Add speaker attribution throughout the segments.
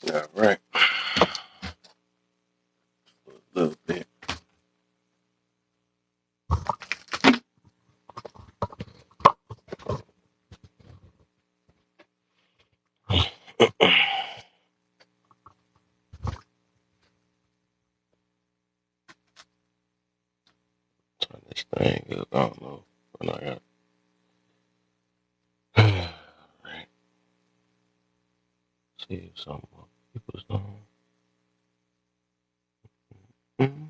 Speaker 1: All right. A little bit. Turn this thing up. I don't know. But I got. Right. See if some more people's on. Mm-hmm.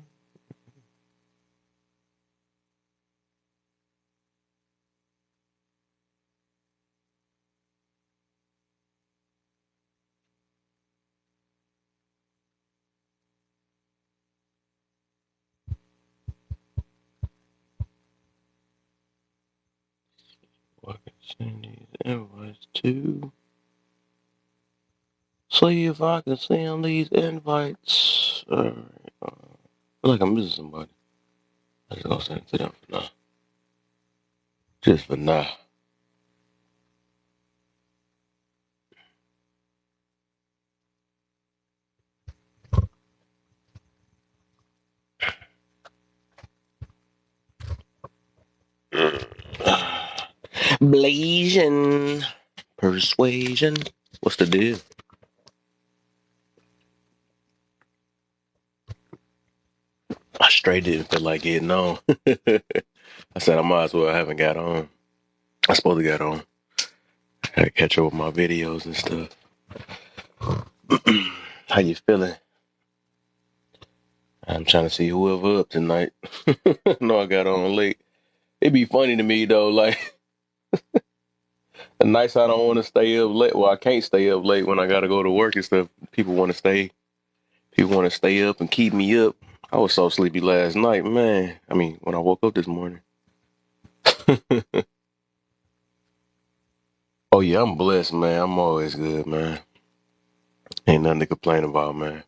Speaker 1: I can send these invites to. See if I can send these invites. Alright. I feel like I'm missing somebody. I'm just gonna send it to them for now. Just for now. Blazing. Persuasion. What's the deal? I straight didn't feel like getting on. I said I might as well. I haven't got on. I supposed to get on. I gotta catch up with my videos and stuff. How you feeling? I'm trying to see whoever up tonight. No, I got on late. It'd be funny to me though, like the nights I don't want to stay up late. Well, I can't stay up late when I gotta go to work and stuff. People want to stay. People want to stay up and keep me up. I was so sleepy last night, man. I mean, when I woke up this morning. Oh yeah, I'm blessed, man. I'm always good, man. Ain't nothing to complain about, man.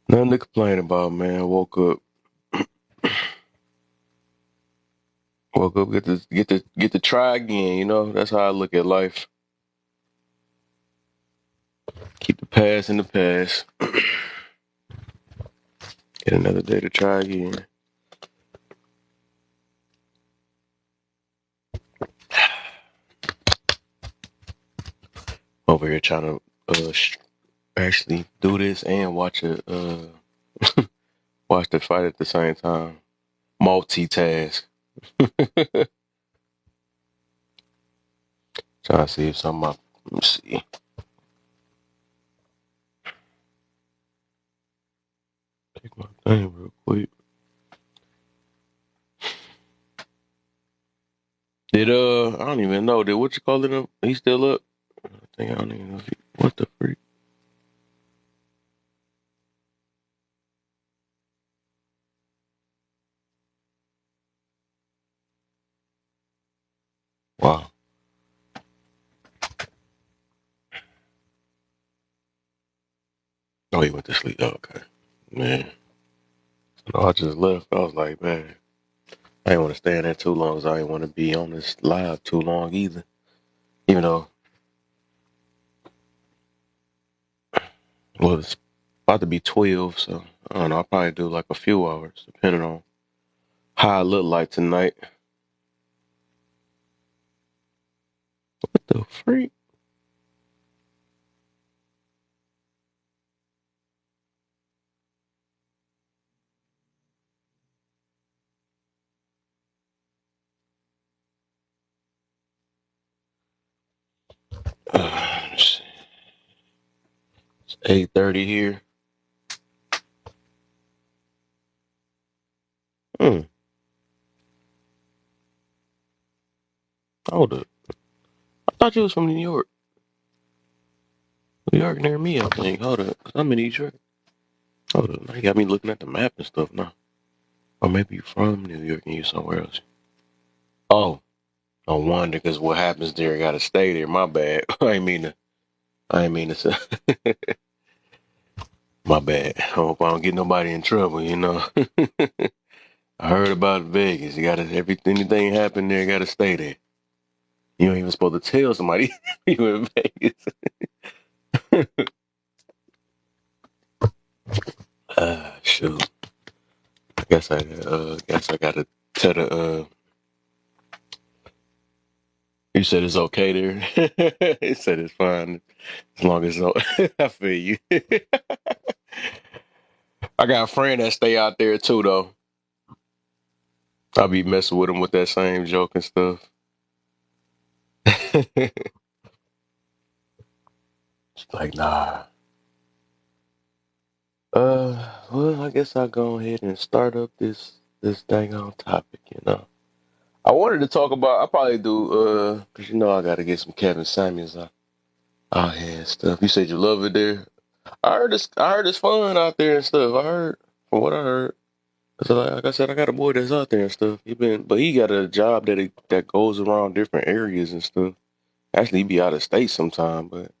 Speaker 1: Nothing to complain about, man. Woke up, get to try again. You know, that's how I look at life. Keep the past in the past. Get another day to try again. Over here trying to actually do this and watch the fight at the same time. Multitask. Trying to see if something. Let me see. Take my thing real quick. I don't even know. Did what you call it? He still up? I don't even know. What the freak? Wow. Oh, he went to sleep. Oh, okay. Man. No, I just left. I was like, man, I didn't want to stay in there too long because I didn't want to be on this live too long either. Even though, well, it's about to be 12, so I don't know. I'll probably do like a few hours, depending on how I look like tonight. What the freak? Let's see. It's 8:30 here. Hmm. Hold up. I thought you was from New York. New York near me, I think. Hold up. 'Cause I'm in Detroit. Hold up. Now you got me looking at the map and stuff now. Or maybe you're from New York and you somewhere else. Oh, I wonder because what happens there, I gotta stay there. My bad. I ain't mean to say. My bad. I hope I don't get nobody in trouble. I heard about Vegas. You gotta, anything happen there, gotta stay there. You ain't even supposed to tell somebody you in Vegas. Shoot. Guess I gotta tell the you said it's okay there. He said it's fine as long as I feel you. I got a friend that stay out there too though. I be messing with him with that same joke and stuff. She's like, nah. Well, I guess I'll go ahead and start up this dang on topic. I wanted to talk about I probably do cause I gotta get some Kevin Samuels out here and stuff. You said you love it there. I heard it's fun out there and stuff. I heard from what I heard. So like I said, I got a boy that's out there and stuff. But he got a job that goes around different areas and stuff. Actually, he be out of state sometime, but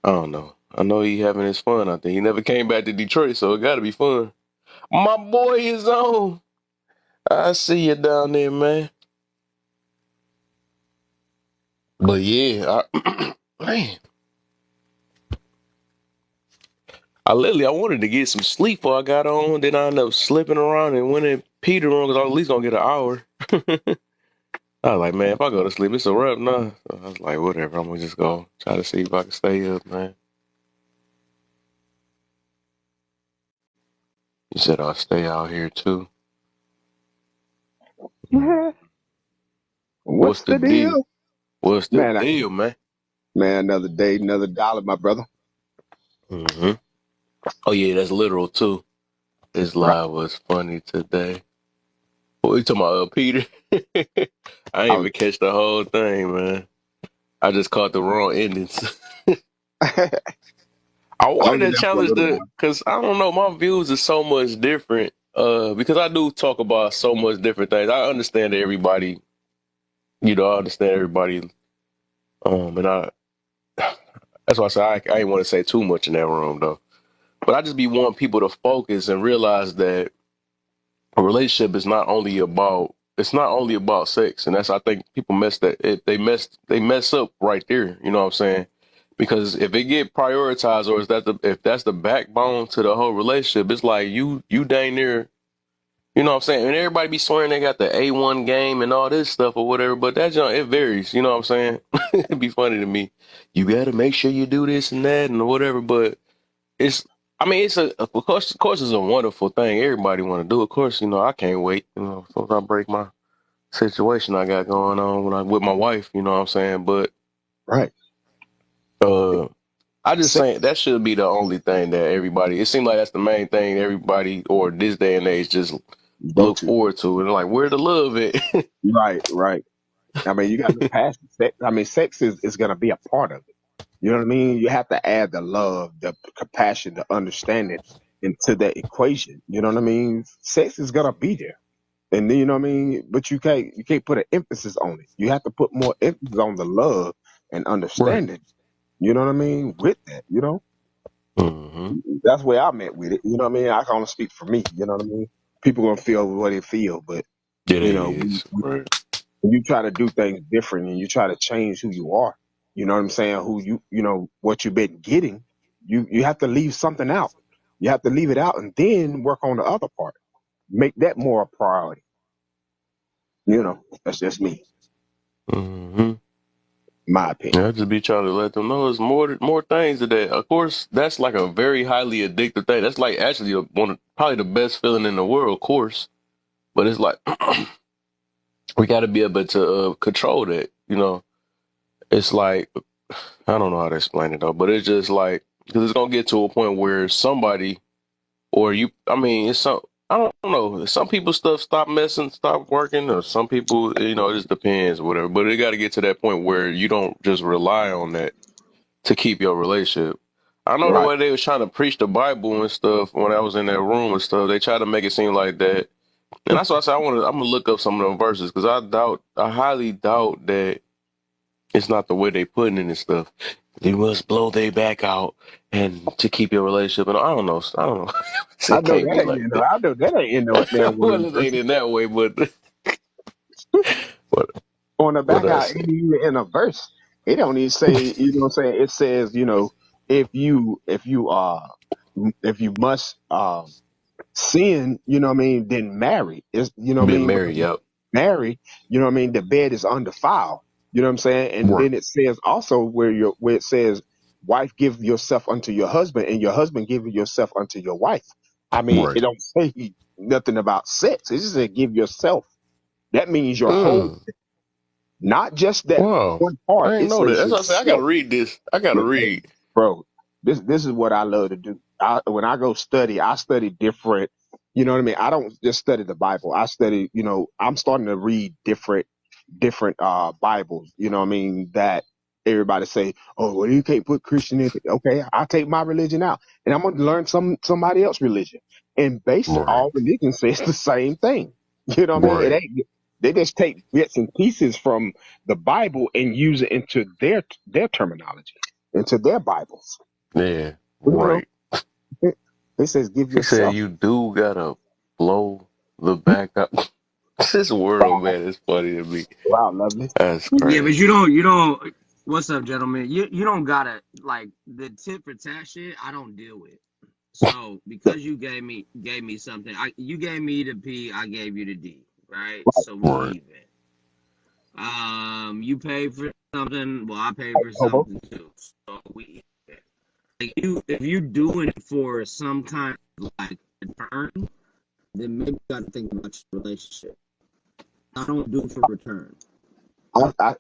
Speaker 1: I don't know. I know he having his fun out there. He never came back to Detroit, so it got to be fun. My boy is on. I see you down there, man. But yeah, man, I wanted to get some sleep before I got on. Then I ended up slipping around and went in Peter room because I was at least gonna get an hour. I was like, man, if I go to sleep, it's a wrap now. So I was like, whatever. I'm gonna just go try to see if I can stay up, man. You said I'll stay out here too. What's
Speaker 2: What's
Speaker 1: the
Speaker 2: the
Speaker 1: deal?
Speaker 2: deal?
Speaker 1: What's the
Speaker 2: Man,
Speaker 1: deal, man?
Speaker 2: another day, another dollar, my brother.
Speaker 1: hmm Oh yeah, that's literal too. His
Speaker 2: Right.
Speaker 1: lie was funny today. What you talking about, Peter? I
Speaker 2: I
Speaker 1: ain't
Speaker 2: was
Speaker 1: even catch the whole thing, man. I just caught the wrong endings.
Speaker 2: I
Speaker 1: I
Speaker 2: was
Speaker 1: wanted
Speaker 2: in
Speaker 1: to
Speaker 2: there for a
Speaker 1: challenge
Speaker 2: little while.
Speaker 1: cause I don't know, my views are so much different. Because I do talk about so much different things. I understand that everybody, I understand everybody. And that's why I say I ain't want to say too much in that room though. But I just be wanting people to focus and realize that a relationship is not only about it's not only about sex, and that's I think people they mess up right there. You know what I'm saying? Because if it get prioritized, or if that's the backbone to the whole relationship, it's like you dang near. You know what I'm saying? And everybody be swearing they got the A1 game and all this stuff or whatever, but that junk, it varies. You know what I'm saying? It'd be funny to me. You got to make sure you do this and that and whatever, but it's, I mean, of course, it's a wonderful thing. Everybody want to do. Of course, I can't wait. So I break my situation I got going on when I with my wife. You know what I'm saying? But
Speaker 2: Right.
Speaker 1: uh, I just
Speaker 2: Sex
Speaker 1: saying that should be the only thing that everybody. It seems like that's the main thing everybody or this day and age just
Speaker 2: go
Speaker 1: look
Speaker 2: to.
Speaker 1: forward to, and like where the love at.
Speaker 2: Right, right. I mean, you got to look past the sex. I mean, sex is going to be a part of it. You know what I mean? You have to add the love, the compassion, the understanding into that equation. You know what I mean? Sex is going to be there. And then, you know what I mean? But you can't put an emphasis on it. You have to put more emphasis on the love and
Speaker 1: Right.
Speaker 2: understanding. You know what I mean? With that,
Speaker 1: hmm
Speaker 2: that's where I'm at with it. You know what I mean? I can only speak for me. You know what I mean? People gonna feel what they feel, but
Speaker 1: It
Speaker 2: you know, when,
Speaker 1: is right.
Speaker 2: when you try to do things different and you try to change who you are, you know what I'm saying? What you've been getting, you have to leave something out. You have to leave it out and then work on the other part. Make that more a priority. That's just me,
Speaker 1: hmm
Speaker 2: my opinion.
Speaker 1: Yeah, I just be trying to let them know there's more things to that. Of course, that's like a very highly addictive thing. That's like actually probably the best feeling in the world, of course. But it's like we got to be able to control that. It's like I don't know how to explain it though, but it's just like because it's gonna get to a point where somebody or you. I mean, it's some. I don't know. Some people stuff stop working, or some people, it just depends, or whatever. But it got to get to that point where you don't just rely on that to keep your relationship. I know the
Speaker 2: Right.
Speaker 1: way they was trying to preach the Bible and stuff when I was in that room and stuff. They try to make it seem like that, and that's why I said I'm gonna look up some of them verses because I highly doubt that it's not the way they putting it and stuff. They must blow their back out and to keep your relationship. And I don't know.
Speaker 2: I
Speaker 1: It
Speaker 2: know
Speaker 1: can't
Speaker 2: that
Speaker 1: be
Speaker 2: ain't
Speaker 1: like
Speaker 2: in
Speaker 1: that.
Speaker 2: I know that ain't in no damn one of
Speaker 1: Well,
Speaker 2: them
Speaker 1: it ain't
Speaker 2: verses.
Speaker 1: in that way, but what
Speaker 2: On the
Speaker 1: what
Speaker 2: back
Speaker 1: I
Speaker 2: out,
Speaker 1: say.
Speaker 2: ain't even in a verse. It don't even say, you know what I'm saying? It says, if you are. if you must sin, then marry. It's,
Speaker 1: Been
Speaker 2: because
Speaker 1: married, yep.
Speaker 2: marry, the bed is undefiled. You know what I'm saying? And
Speaker 1: Right.
Speaker 2: then it says also where it says, wife give yourself unto your husband, and your husband give yourself unto your wife. I mean, it
Speaker 1: Right.
Speaker 2: don't say nothing about sex. It just said give yourself. That means your whole,
Speaker 1: Mm.
Speaker 2: not just that
Speaker 1: Wow.
Speaker 2: one part.
Speaker 1: I ain't
Speaker 2: It
Speaker 1: know that.
Speaker 2: says
Speaker 1: That's what I said. I gotta
Speaker 2: yourself.
Speaker 1: read this. I gotta read.
Speaker 2: Bro, this is what I love to do. When I go study, I study different. You know what I mean? I don't just study the Bible. I study. I'm starting to read different Bibles. You know what I mean? That everybody say, oh, well, you can't put Christian in it. Okay, I'll take my religion out, and I'm gonna learn somebody else's religion. And basically,
Speaker 1: Right.
Speaker 2: all religions say it's the same thing. You know what I mean? It
Speaker 1: Right.
Speaker 2: ain't. They just take bits and pieces from the Bible and use it into their terminology, into their Bibles.
Speaker 1: Yeah.
Speaker 2: You know,
Speaker 1: Right.
Speaker 2: it, it says give
Speaker 1: He said
Speaker 2: yourself.
Speaker 1: you do gotta blow the back up. This world,
Speaker 2: Wow,
Speaker 1: man, is funny to me.
Speaker 2: wow, lovely.
Speaker 1: That's
Speaker 3: Yeah, but
Speaker 1: crazy.
Speaker 3: you don't. What's up, gentlemen? You don't gotta like the tit for tat shit. I don't deal with. So
Speaker 2: Yeah,
Speaker 3: because you gave me something, you gave me the P, I gave you the D, right?
Speaker 2: right.
Speaker 3: So we
Speaker 1: Right.
Speaker 3: even. You paid for something, well, I paid for
Speaker 2: Hobo.
Speaker 3: something too. So we even. Like if you doing it for some kind of like return, then maybe you gotta think about your relationship. I don't do it for return.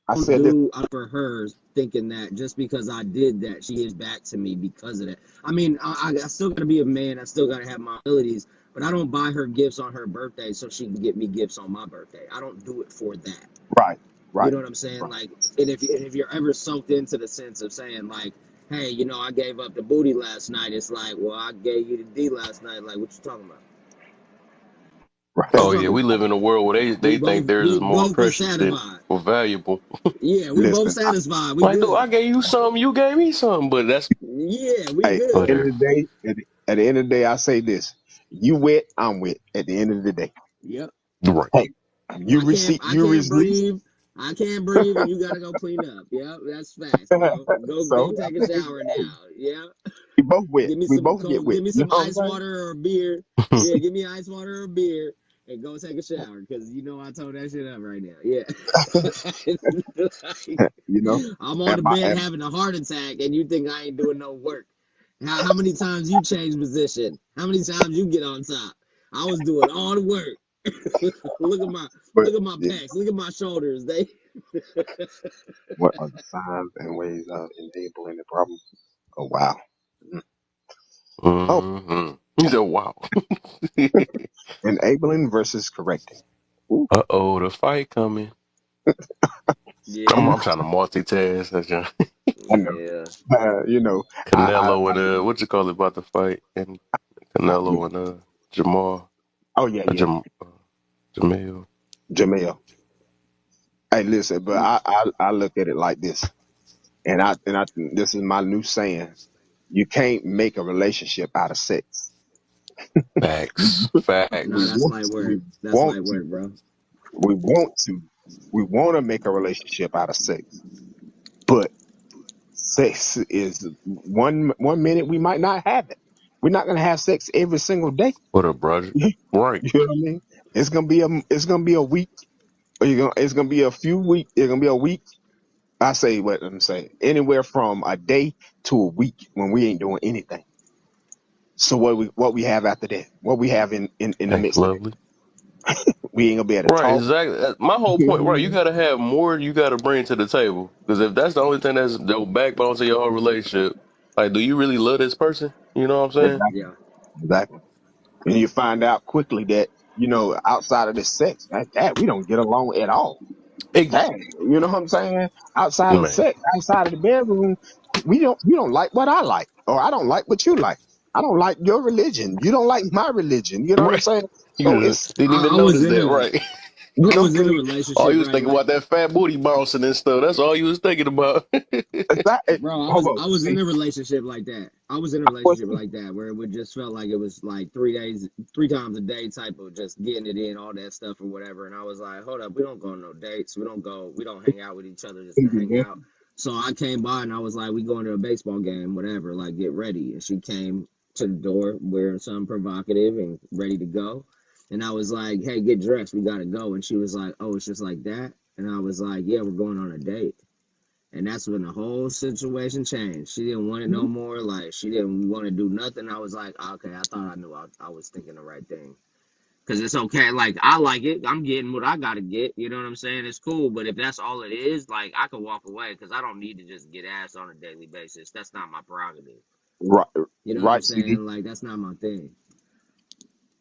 Speaker 2: I
Speaker 3: Don't
Speaker 2: said this.
Speaker 3: do for her thinking that just because I did that, she is back to me because of that. I mean, I still got to be a man. I still got to have my abilities, but I don't buy her gifts on her birthday so she can get me gifts on my birthday. I don't do it for that.
Speaker 2: Right,
Speaker 3: You
Speaker 2: right,
Speaker 3: know what I'm saying?
Speaker 2: right.
Speaker 3: Like, and if you're ever soaked into the sense of saying like, hey, I gave up the booty last night. It's like, well, I gave you the D last night. Like, what you talking about? What you
Speaker 1: Oh
Speaker 2: Right.
Speaker 1: yeah,
Speaker 3: talking
Speaker 1: we
Speaker 3: about?
Speaker 1: live in a world where they think theirs
Speaker 3: We
Speaker 1: is more
Speaker 3: both was
Speaker 1: precious than
Speaker 3: satisfied.
Speaker 1: or valuable.
Speaker 3: Yeah, we both
Speaker 2: Listen,
Speaker 3: satisfied. We
Speaker 1: Like, dude,
Speaker 3: good.
Speaker 1: I gave you something, you gave me something, but that's
Speaker 3: Yeah, we
Speaker 2: hey, at the
Speaker 3: good.
Speaker 2: end of
Speaker 1: whatever.
Speaker 2: the day, at the end of the day, I say this: you wet, I'm wet. At the end of the day,
Speaker 3: Yep.
Speaker 1: Right.
Speaker 2: hey,
Speaker 3: I
Speaker 2: you
Speaker 3: can't
Speaker 2: release.
Speaker 3: breathe. I can't breathe, and you gotta go clean up. Yep, that's facts, bro. Go
Speaker 2: So
Speaker 3: take
Speaker 2: I
Speaker 3: a
Speaker 2: mean,
Speaker 3: shower
Speaker 2: hey,
Speaker 3: now. Yeah,
Speaker 2: we both wet.
Speaker 3: give me
Speaker 2: We
Speaker 3: some
Speaker 2: both get
Speaker 3: cold.
Speaker 2: wet.
Speaker 3: Give me
Speaker 2: You
Speaker 3: some
Speaker 2: know
Speaker 3: ice
Speaker 2: what
Speaker 3: water or a beer. Yeah, give me ice water or a beer, and go take a shower because I told that shit up right now. Yeah,
Speaker 2: I'm saying? You know,
Speaker 3: I'm on
Speaker 2: and
Speaker 3: the
Speaker 2: my
Speaker 3: bed
Speaker 2: and
Speaker 3: having a heart attack, and you think I ain't doing no work. How many times you change position? How many times you get on top? I was doing all the work. look at my
Speaker 2: but
Speaker 3: look at my
Speaker 2: yeah,
Speaker 3: pecs. Look at my shoulders. They
Speaker 2: what are the signs and ways of enabling the problem? Oh wow. Mm. Oh,
Speaker 1: Mm-hmm. He said, "Wow."
Speaker 2: enabling versus correcting. Ooh.
Speaker 1: Uh-oh, the fight coming. I'm
Speaker 3: Yeah,
Speaker 1: trying to multitask. That's just
Speaker 2: I know.
Speaker 3: yeah.
Speaker 2: You know,
Speaker 1: Canelo and what you call it about the fight and
Speaker 2: yeah.
Speaker 1: Canelo and Jamal,
Speaker 2: Oh yeah, yeah.
Speaker 1: Jamil.
Speaker 2: Jamel. Hey, listen, but I look at it like this, and I this is my new saying: you can't make a relationship out of sex.
Speaker 1: Facts.
Speaker 3: No,
Speaker 2: We
Speaker 1: Facts.
Speaker 3: that's
Speaker 2: want
Speaker 3: light
Speaker 2: we
Speaker 3: work. That's
Speaker 2: want
Speaker 3: light
Speaker 2: to
Speaker 3: work, bro.
Speaker 2: we want to we want to make a relationship out of sex, but sex is one minute we might not have it. We're not gonna have sex every single day.
Speaker 1: What a brother.
Speaker 2: You
Speaker 1: Right.
Speaker 2: know what I mean? It's gonna be a week. Or it's gonna be a few weeks. It's gonna be a week. I say what I'm saying. Anywhere from a day to a week when we ain't doing anything. So what we have after that? What we have in the
Speaker 1: Hey,
Speaker 2: midst of it?
Speaker 1: lovely.
Speaker 2: We ain't gonna be able to
Speaker 1: Right,
Speaker 2: talk.
Speaker 1: exactly. My whole
Speaker 2: You know
Speaker 1: point,
Speaker 2: what I
Speaker 1: right? You
Speaker 2: mean?
Speaker 1: gotta have more. You gotta bring to the table. Because if that's the only thing that's the backbone to your whole relationship, like, do you really love this person? You know what I'm saying?
Speaker 2: Exactly.
Speaker 3: Yeah.
Speaker 2: Exactly. And you find out quickly that outside of this sex, that we don't get along at all.
Speaker 1: Hey,
Speaker 2: Dang, you know what I'm saying? Outside of
Speaker 1: man,
Speaker 2: sex, outside of the bedroom, we don't like what I like, or I don't like what you like. I don't like your religion. You don't like my religion. You know what I'm
Speaker 1: right?
Speaker 2: saying? So
Speaker 1: You
Speaker 2: it's
Speaker 1: didn't even
Speaker 3: I was
Speaker 1: notice
Speaker 3: in
Speaker 1: that,
Speaker 3: a
Speaker 1: right?
Speaker 3: I was in a
Speaker 2: and
Speaker 1: All
Speaker 3: relationship,
Speaker 1: you was
Speaker 3: right?
Speaker 1: thinking
Speaker 3: Like,
Speaker 1: about that fat booty bouncing and stuff. That's all you was thinking about.
Speaker 2: it's not.
Speaker 3: bro,
Speaker 2: Hold on.
Speaker 3: I was in
Speaker 2: See,
Speaker 3: a relationship like that. I was in a
Speaker 2: I was
Speaker 3: relationship like that where it would just felt like it was like 3 days, 3 times a day type of just getting it in, all that stuff or whatever. And I was like, hold up, we don't go on no dates. We don't hang out with each other just to hang out. So I came by and I was like, we going to a baseball game, whatever, like get ready. And she came. to the door wearing something provocative and ready to go. And I was like, hey, get dressed. We got to go. And she was like, oh, it's just like that. And I was like, yeah, we're going on a date. And that's when the whole situation changed. She didn't want it no more. Like, she didn't want to do nothing. I was like, okay, I thought I knew I was thinking the right thing. Because it's okay. Like, I like it. I'm getting what I got to get. You know what I'm saying? It's cool. But if that's all it is, like, I could walk away because I don't need to just get ass on a daily basis. That's not my prerogative.
Speaker 2: Right,
Speaker 3: You know what I'm
Speaker 2: right, CD.
Speaker 3: saying? Like, that's not my thing.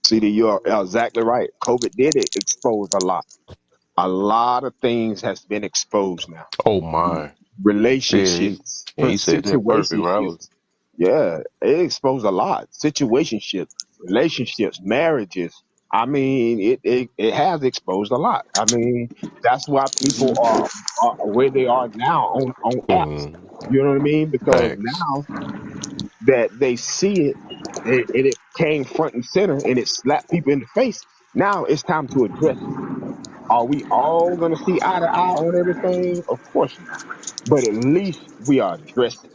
Speaker 2: CD, you're exactly right. COVID did it expose a lot. A lot of things has been exposed now.
Speaker 1: Oh my. Yeah,
Speaker 2: Relationships,
Speaker 1: he said that perfect. Right? I was.
Speaker 2: situationships. Yeah, it exposed a lot. Situationships, relationships, marriages. I mean, it has exposed a lot. I mean, that's why people are where they are now on apps.
Speaker 1: Mm,
Speaker 2: You know what I mean? Because
Speaker 1: facts.
Speaker 2: now that they see it, and it came front and center and it slapped people in the face. Now it's time to address it. Are we all going to see eye to eye on everything? Of course not. But at least we are addressing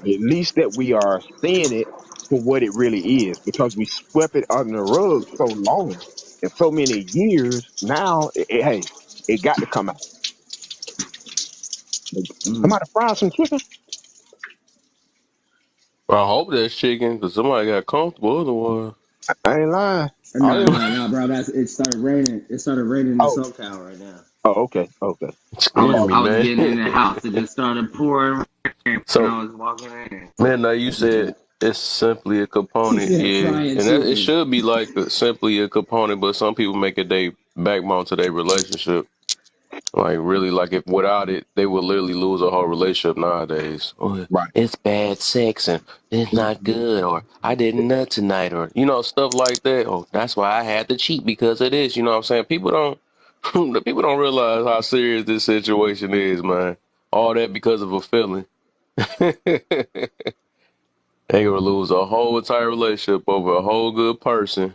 Speaker 2: it. At least that we are seeing it for what it really is, because we swept it under the rug so long and so many years. Now, hey, it got to come out.
Speaker 3: Mm.
Speaker 2: Somebody fry some chicken?
Speaker 1: I hope that's chicken because somebody got comfortable otherwise.
Speaker 2: I ain't lying. I
Speaker 3: No,
Speaker 2: am.
Speaker 3: no, no, bro. It started raining. It started raining in
Speaker 2: Oh,
Speaker 3: SoCal right now.
Speaker 2: okay, okay.
Speaker 3: I
Speaker 1: Scaring
Speaker 3: was
Speaker 1: me,
Speaker 3: I was
Speaker 1: man.
Speaker 3: getting in the house. It just started pouring rain when
Speaker 1: So,
Speaker 3: I was walking in.
Speaker 1: man, now you said it's simply a
Speaker 3: He
Speaker 1: component,
Speaker 3: said,
Speaker 1: yeah,
Speaker 3: "Frying
Speaker 1: and that it
Speaker 3: chicken."
Speaker 1: should be like simply a component, but some people make it their backbone to their relationship. Like really, like if without it, they would literally lose a whole relationship nowadays. Oh,
Speaker 2: Right.
Speaker 1: it's bad sex and it's not good, or I didn't nut tonight, or stuff like that. Oh, that's why I had to cheat because of this. You know what I'm saying? People don't, the people don't realize how serious this situation is, man. All that because of a feeling. They gonna lose a whole entire relationship over a whole good person.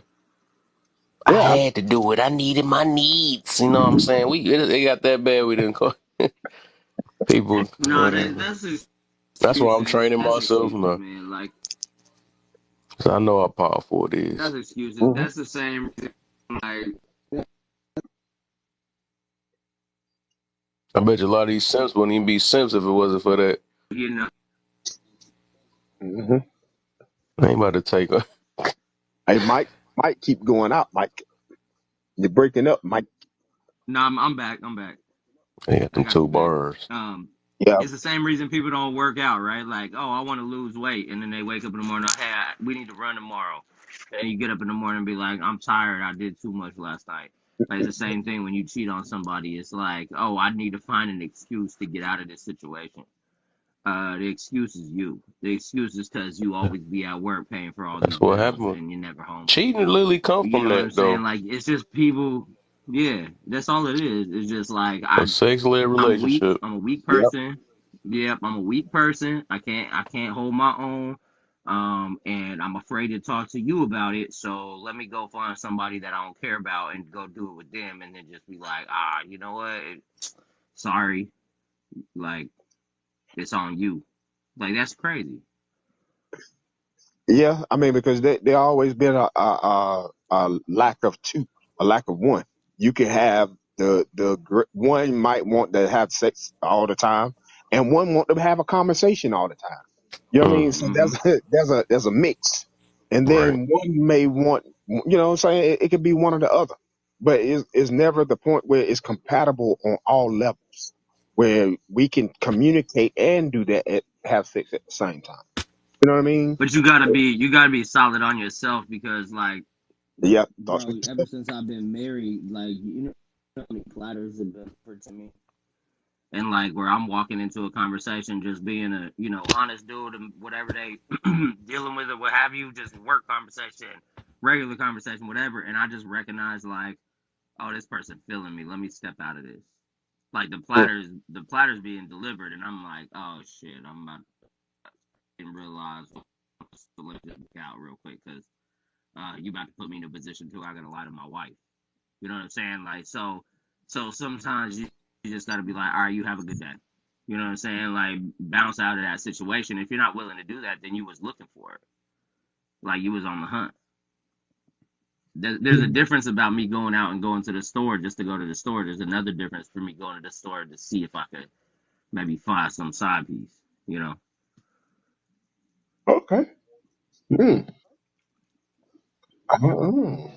Speaker 1: I
Speaker 2: Yeah.
Speaker 1: had to do it. I needed my needs. You know what I'm saying? They got that bad. We didn't call people,
Speaker 3: No,
Speaker 1: whatever.
Speaker 3: that's
Speaker 1: That's why I'm
Speaker 3: excuses.
Speaker 1: training
Speaker 3: That's
Speaker 1: myself
Speaker 3: excuses,
Speaker 1: now.
Speaker 3: man. Like
Speaker 1: 'Cause I know how powerful it
Speaker 3: that's
Speaker 1: is.
Speaker 3: excuses.
Speaker 2: Hmm.
Speaker 3: That's the same. Like
Speaker 1: I bet you a lot of these simps wouldn't even be simps if it wasn't for that.
Speaker 3: you know,
Speaker 2: Hmm.
Speaker 1: I ain't about to take a.
Speaker 2: Hey, Mike, keep going out. Mike, you're breaking up. Mike.
Speaker 3: no, I'm back. I'm back.
Speaker 1: They got
Speaker 3: I
Speaker 1: them
Speaker 3: got
Speaker 1: two
Speaker 3: you back.
Speaker 1: bars.
Speaker 3: Um,
Speaker 2: Yeah.
Speaker 3: it's the same reason people don't work out, right? Like, oh, I want to lose weight, and then they wake up in the morning, hey, we need to run tomorrow, and you get up in the morning and be like, I'm tired, I did too much last night. Like, it's the same thing when you cheat on somebody. It's like, oh, I need to find an excuse to get out of this situation. The excuse is you. The excuse is because you always be at work paying for all
Speaker 1: That's
Speaker 3: these
Speaker 1: what
Speaker 3: bills
Speaker 1: happened.
Speaker 3: and you're never home.
Speaker 1: Cheating literally come
Speaker 3: You
Speaker 1: from
Speaker 3: get what I'm
Speaker 1: that
Speaker 3: saying?
Speaker 1: though.
Speaker 3: Like, it's just people. Yeah, that's all it is. It's just like
Speaker 1: A sex-led
Speaker 3: I'm weak.
Speaker 1: relationship.
Speaker 3: I'm a weak
Speaker 2: Yep.
Speaker 3: person. Yep, I'm a weak person. I can't hold my own. And I'm afraid to talk to you about it. So let me go find somebody that I don't care about and go do it with them, and then just be like, you know what? Sorry, like it's on you. Like that's crazy.
Speaker 2: Yeah. I mean, because there always been a lack of two, a lack of one. You can have one might want to have sex all the time, and one want to have a conversation all the time. You know what I mean?
Speaker 1: Mm,
Speaker 2: So
Speaker 3: Hmm.
Speaker 2: there's a mix, and
Speaker 1: right.
Speaker 2: then one may want. You know what I'm saying? It could be one or the other, but it's never the point where it's compatible on all levels, where we can communicate and do that have sex at the same time. You know what I mean?
Speaker 3: But you gotta be solid on yourself because like,
Speaker 2: Yeah.
Speaker 3: bro, ever since I've been married, like you know how many platters have been offered to me. And like where I'm walking into a conversation, just being a honest dude and whatever they dealing with or what have you, just work conversation, regular conversation, whatever, and I just recognize like, oh, this person feeling me. Let me step out of this. Like the platters being delivered, and I'm like, oh shit, I'm about to realize. So let me just get out real quick because you about to put me in a position too. I gotta lie to my wife. You know what I'm saying? Like so sometimes you just gotta be like, all right, you have a good day. You know what I'm saying? Like bounce out of that situation. If you're not willing to do that, then you was looking for it. like you was on the hunt. There's a difference about me going out and going to the store just to go to the store. There's another difference for me going to the store to see if I could maybe find some side piece, you know.
Speaker 2: Okay. Mm. Mm.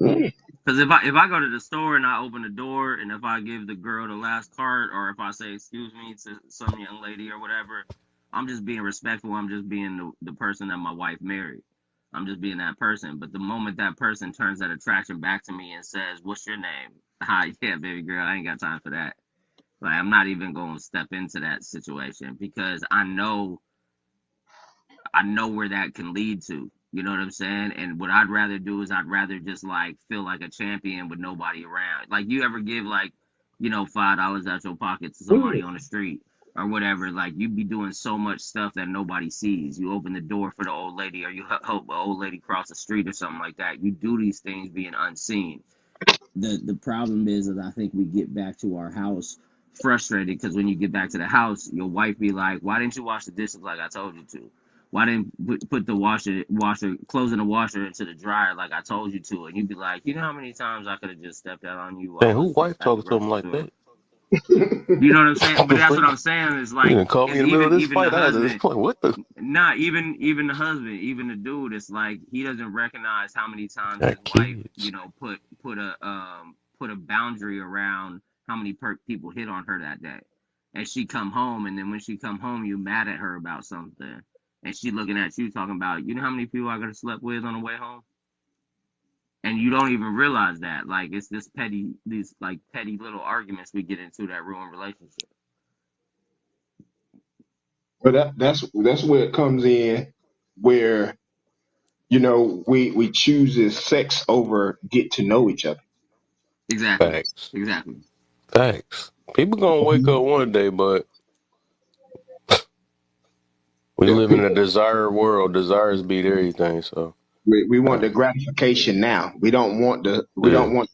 Speaker 2: Mm.
Speaker 3: Because if I go to the store and I open the door and if I give the girl the last card or if I say excuse me to some young lady or whatever, I'm just being respectful. I'm just being the person that my wife married. I'm just being that person. But the moment that person turns that attraction back to me and says, "What's your name?" Hi, yeah, baby girl, I ain't got time for that. Like I'm not even going to step into that situation because I know where that can lead to. You know what I'm saying? And what I'd rather do is I'd rather just like feel like a champion with nobody around. Like you ever give like, $5 out your pocket to somebody
Speaker 2: Mm.
Speaker 3: on the street or whatever, like you'd be doing so much stuff that nobody sees. You open the door for the old lady or you help an old lady cross the street or something like that. You do these things being unseen. The problem is that I think we get back to our house frustrated because when you get back to the house, your wife be like, "Why didn't you wash the dishes like I told you to? Why didn't put the washer closing the washer into the dryer like I told you to?" And you'd be like, "You know how many times I could have just stepped out on you while I
Speaker 1: Damn, who
Speaker 3: was
Speaker 1: wife
Speaker 3: at the
Speaker 1: talking to him
Speaker 3: grocery
Speaker 1: like
Speaker 3: store."
Speaker 1: that?
Speaker 3: You know what I'm saying? But
Speaker 1: The
Speaker 3: that's what
Speaker 1: freak?
Speaker 3: I'm saying is
Speaker 1: You
Speaker 3: like,
Speaker 1: didn't call me
Speaker 3: and
Speaker 1: in the middle of this
Speaker 3: even the
Speaker 1: fight. I had to
Speaker 3: husband,
Speaker 1: like, what the?
Speaker 3: not even the husband, even the dude, it's like he doesn't recognize how many times his
Speaker 1: Got
Speaker 3: wife,
Speaker 1: kids.
Speaker 3: put a boundary around how many people hit on her that day. And she come home, and then when she come home, you mad at her about something, and she looking at you talking about, you know how many people I could have slept with on the way home, and you don't even realize that. Like it's these like petty little arguments we get into that ruin relationships.
Speaker 2: But that's where it comes in, where we chooses sex over get to know each other.
Speaker 3: Exactly,
Speaker 1: Facts.
Speaker 3: exactly.
Speaker 1: Facts. People gonna wake up one day, but we
Speaker 2: Yeah,
Speaker 1: live in a
Speaker 2: people.
Speaker 1: desire world. Desires beat everything. So
Speaker 2: We want
Speaker 1: uh,
Speaker 2: the gratification now. We
Speaker 1: yeah.
Speaker 2: don't want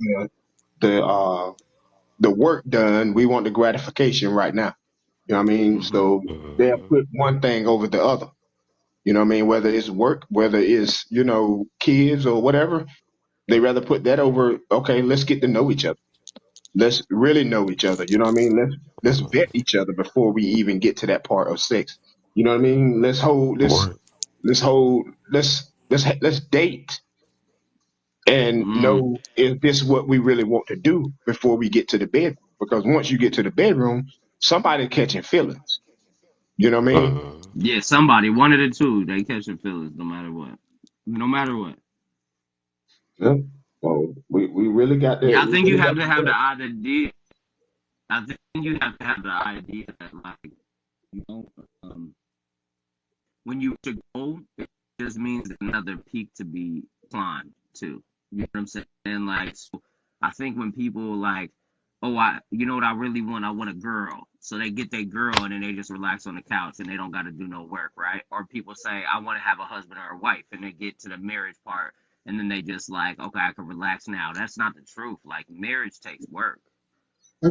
Speaker 2: the work done. We want the gratification right now. You know what I mean?
Speaker 3: Hmm.
Speaker 2: So they'll
Speaker 1: Mhm.
Speaker 2: put one thing over the other. You know what I mean? Whether it's work, whether it's, kids or whatever, they rather put that over, okay, let's get to know each other. Let's really know each other. You know what I mean? Let's vet
Speaker 1: Mhm.
Speaker 2: each other before we even get to that part of sex. You know what I mean?
Speaker 1: Right.
Speaker 2: Let's hold let's date and
Speaker 3: Mm.
Speaker 2: know is this what we really want to do before we get to the bedroom. Because once you get to the bedroom, somebody catching feelings. You know what I mean?
Speaker 1: Mhm.
Speaker 3: Yeah, somebody, one of the two, they catching feelings no matter what. No matter what.
Speaker 2: Yeah. So we really got to
Speaker 3: Yeah, I
Speaker 2: we
Speaker 3: think you
Speaker 2: really
Speaker 3: have
Speaker 2: got
Speaker 3: to
Speaker 2: to
Speaker 3: have the
Speaker 2: work.
Speaker 3: idea. I think you have to have the idea that, like, you know, um, when you reach a goal, it just means another peak to be climbed to. You know what I'm saying? Like, so I think when people like, oh, you know what I really want? I want a girl. So they get their girl and then they just relax on the couch and they don't got to do no work, right? Or people say, I want to have a husband or a wife, and they get to the marriage part and then they just like, okay, I can relax now. That's not the truth. Like, marriage takes work.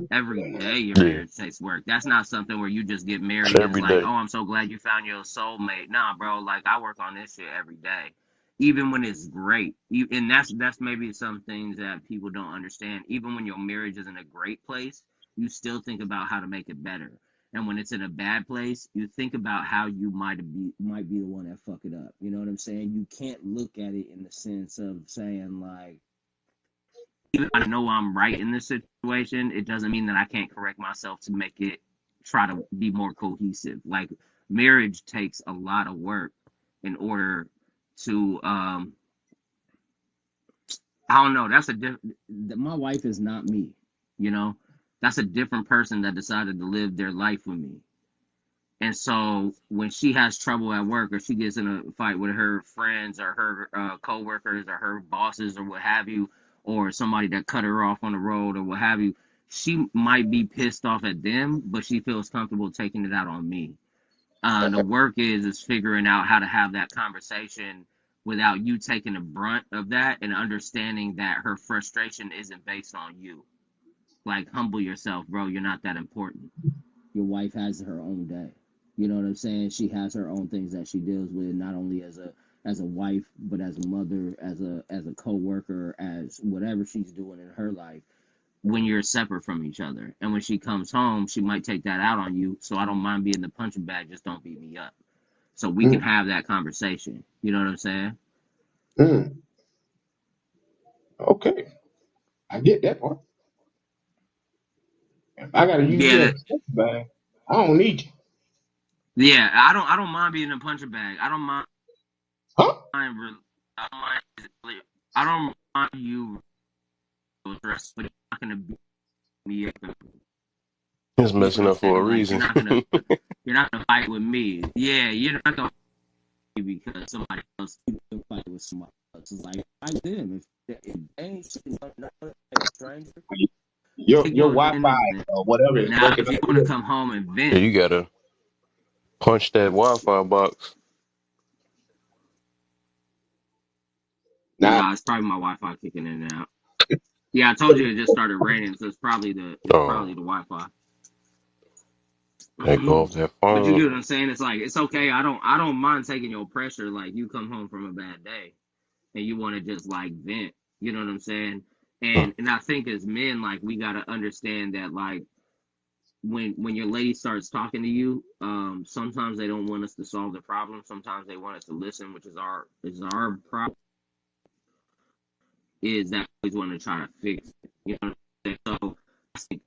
Speaker 3: Every day your
Speaker 1: Yeah.
Speaker 3: marriage takes work. That's not something where you just get
Speaker 1: It's
Speaker 3: married and it's
Speaker 1: every
Speaker 3: like,
Speaker 1: day.
Speaker 3: oh, I'm so glad you found your soulmate. Nah, bro, like I work on this shit every day, even when it's great. And that's maybe some things that people don't understand. Even when your marriage is in a great place, you still think about how to make it better. And when it's in a bad place, you think about how you might be the one that fuck it up. You know what I'm saying? You can't look at it in the sense of saying like, even I know I'm right in this situation, it doesn't mean that I can't correct myself to make it try to be more cohesive. Like marriage takes a lot of work in order to I don't know, that's a different my wife is not me, you know? That's a different person that decided to live their life with me. And so when she has trouble at work or she gets in a fight with her friends or her coworkers or her bosses or what have you, or somebody that cut her off on the road or what have you, she might be pissed off at them, but she feels comfortable taking it out on me. The work is figuring out how to have that conversation without you taking the brunt of that and understanding that her frustration isn't based on you. Like humble yourself, bro. You're not that important. Your wife has her own day. You know what I'm saying? She has her own things that she deals with, not only as a as a wife, but as a mother, as a coworker, as whatever she's doing in her life. When you're separate from each other, and when she comes home, she might take that out on you. So I don't mind being the punching bag. Just don't beat me up. So we can
Speaker 2: Mm,
Speaker 3: have that conversation. You know what I'm saying?
Speaker 2: mm. Okay, I get that part. If I gotta use
Speaker 3: Yeah,
Speaker 2: you as a punching bag, I don't need you.
Speaker 3: yeah. I don't mind being a punching bag. I don't mind.
Speaker 2: Huh?
Speaker 3: I don't mind. I don't mind you dressed, but you're not gonna beat me up.
Speaker 1: It's
Speaker 3: You know what
Speaker 1: messing
Speaker 3: I'm
Speaker 1: up for a
Speaker 3: saying? Like
Speaker 1: reason.
Speaker 3: you're not gonna fight with me. Yeah, you're not gonna fight because somebody else you can fight with somebody else. It's like fight them. If they ain't shit, no, a stranger, take
Speaker 2: Your
Speaker 3: your
Speaker 2: Wi-Fi
Speaker 3: independence.
Speaker 2: or whatever is
Speaker 3: Now,
Speaker 2: breaking
Speaker 3: if
Speaker 2: up
Speaker 3: you want to
Speaker 2: here.
Speaker 3: come home and
Speaker 1: Yeah,
Speaker 3: vent,
Speaker 1: you gotta punch that Wi-Fi box.
Speaker 2: Now,
Speaker 3: nah, it's probably my Wi-Fi kicking in and out. Yeah, I told you it just started raining, so it's
Speaker 1: Oh,
Speaker 3: probably the Wi-Fi.
Speaker 1: that go off that
Speaker 3: But you
Speaker 1: phone.
Speaker 3: get what I'm saying? It's like it's okay. I don't mind taking your pressure. Like you come home from a bad day and you want to just like vent. You know what I'm saying?
Speaker 1: Mm.
Speaker 3: And I think as men, like we gotta understand that like when your lady starts talking to you, sometimes they don't want us to solve the problem. Sometimes they want us to listen, which is our problem. Is that we always want to try to fix it. You know what I'm saying? So I think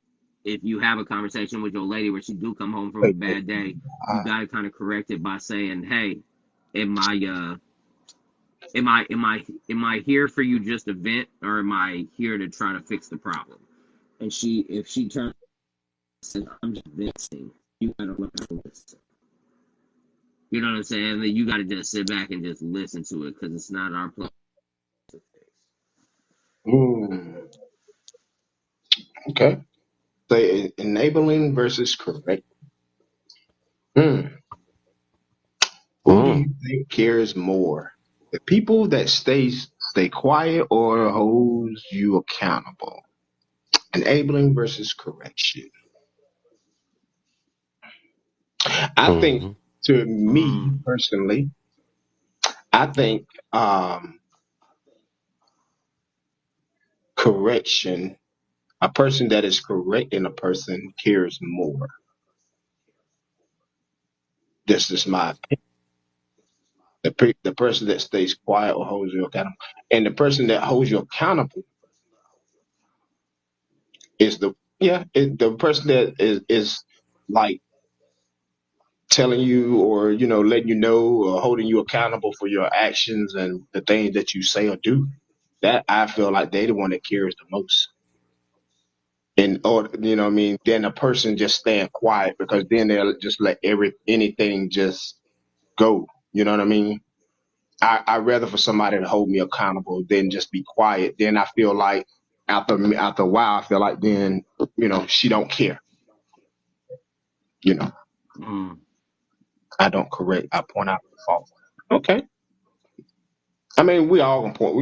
Speaker 3: if you have a conversation with your lady where she do come home from a
Speaker 2: wait, wait,
Speaker 3: bad day, you
Speaker 2: uh,
Speaker 3: got to kind of correct it by saying, "Hey, am I am I here for you just to vent, or am I here to try to fix the problem?" And if she turns and says, "I'm just venting," you gotta learn how to listen. You know what I'm saying? Then you gotta just sit back and just listen to it because it's not our place to fix.
Speaker 2: mm, okay. Say enabling versus correct. Hmm. Who do
Speaker 1: Mm.
Speaker 2: you think cares more? The people that stay quiet or holds you accountable? Enabling versus correction. I think
Speaker 1: Mm-hmm.
Speaker 2: to me
Speaker 3: Mm,
Speaker 2: personally, I think um correction, a person that is correcting a person cares more. This is my opinion. The person that stays quiet or holds you accountable. And the person that holds you accountable is the person that is like telling you or letting you know or holding you accountable for your actions and the things that you say or do. That I feel like they the one that cares the most. And or what I mean, then a person just staying quiet because then they'll just let anything just go. You know what I mean? I rather for somebody to hold me accountable than just be quiet. Then I feel like after a while, I feel like then she don't care. You know,
Speaker 3: mm.
Speaker 2: I don't correct. I point out the fault. Okay. I mean, we all gonna point.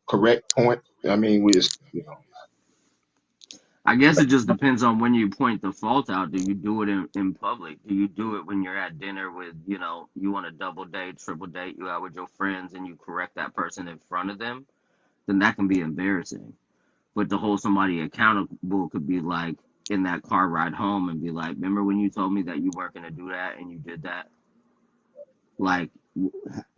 Speaker 2: Correct point. I mean, we just
Speaker 3: I guess it just depends on when you point the fault out. Do you do it in public? Do you do it when you're at dinner with, you want to double date, triple date, you out with your friends and you correct that person in front of them? Then that can be embarrassing. But to hold somebody accountable could be like in that car ride home and be like, remember when you told me that you weren't going to do that and you did that? Like,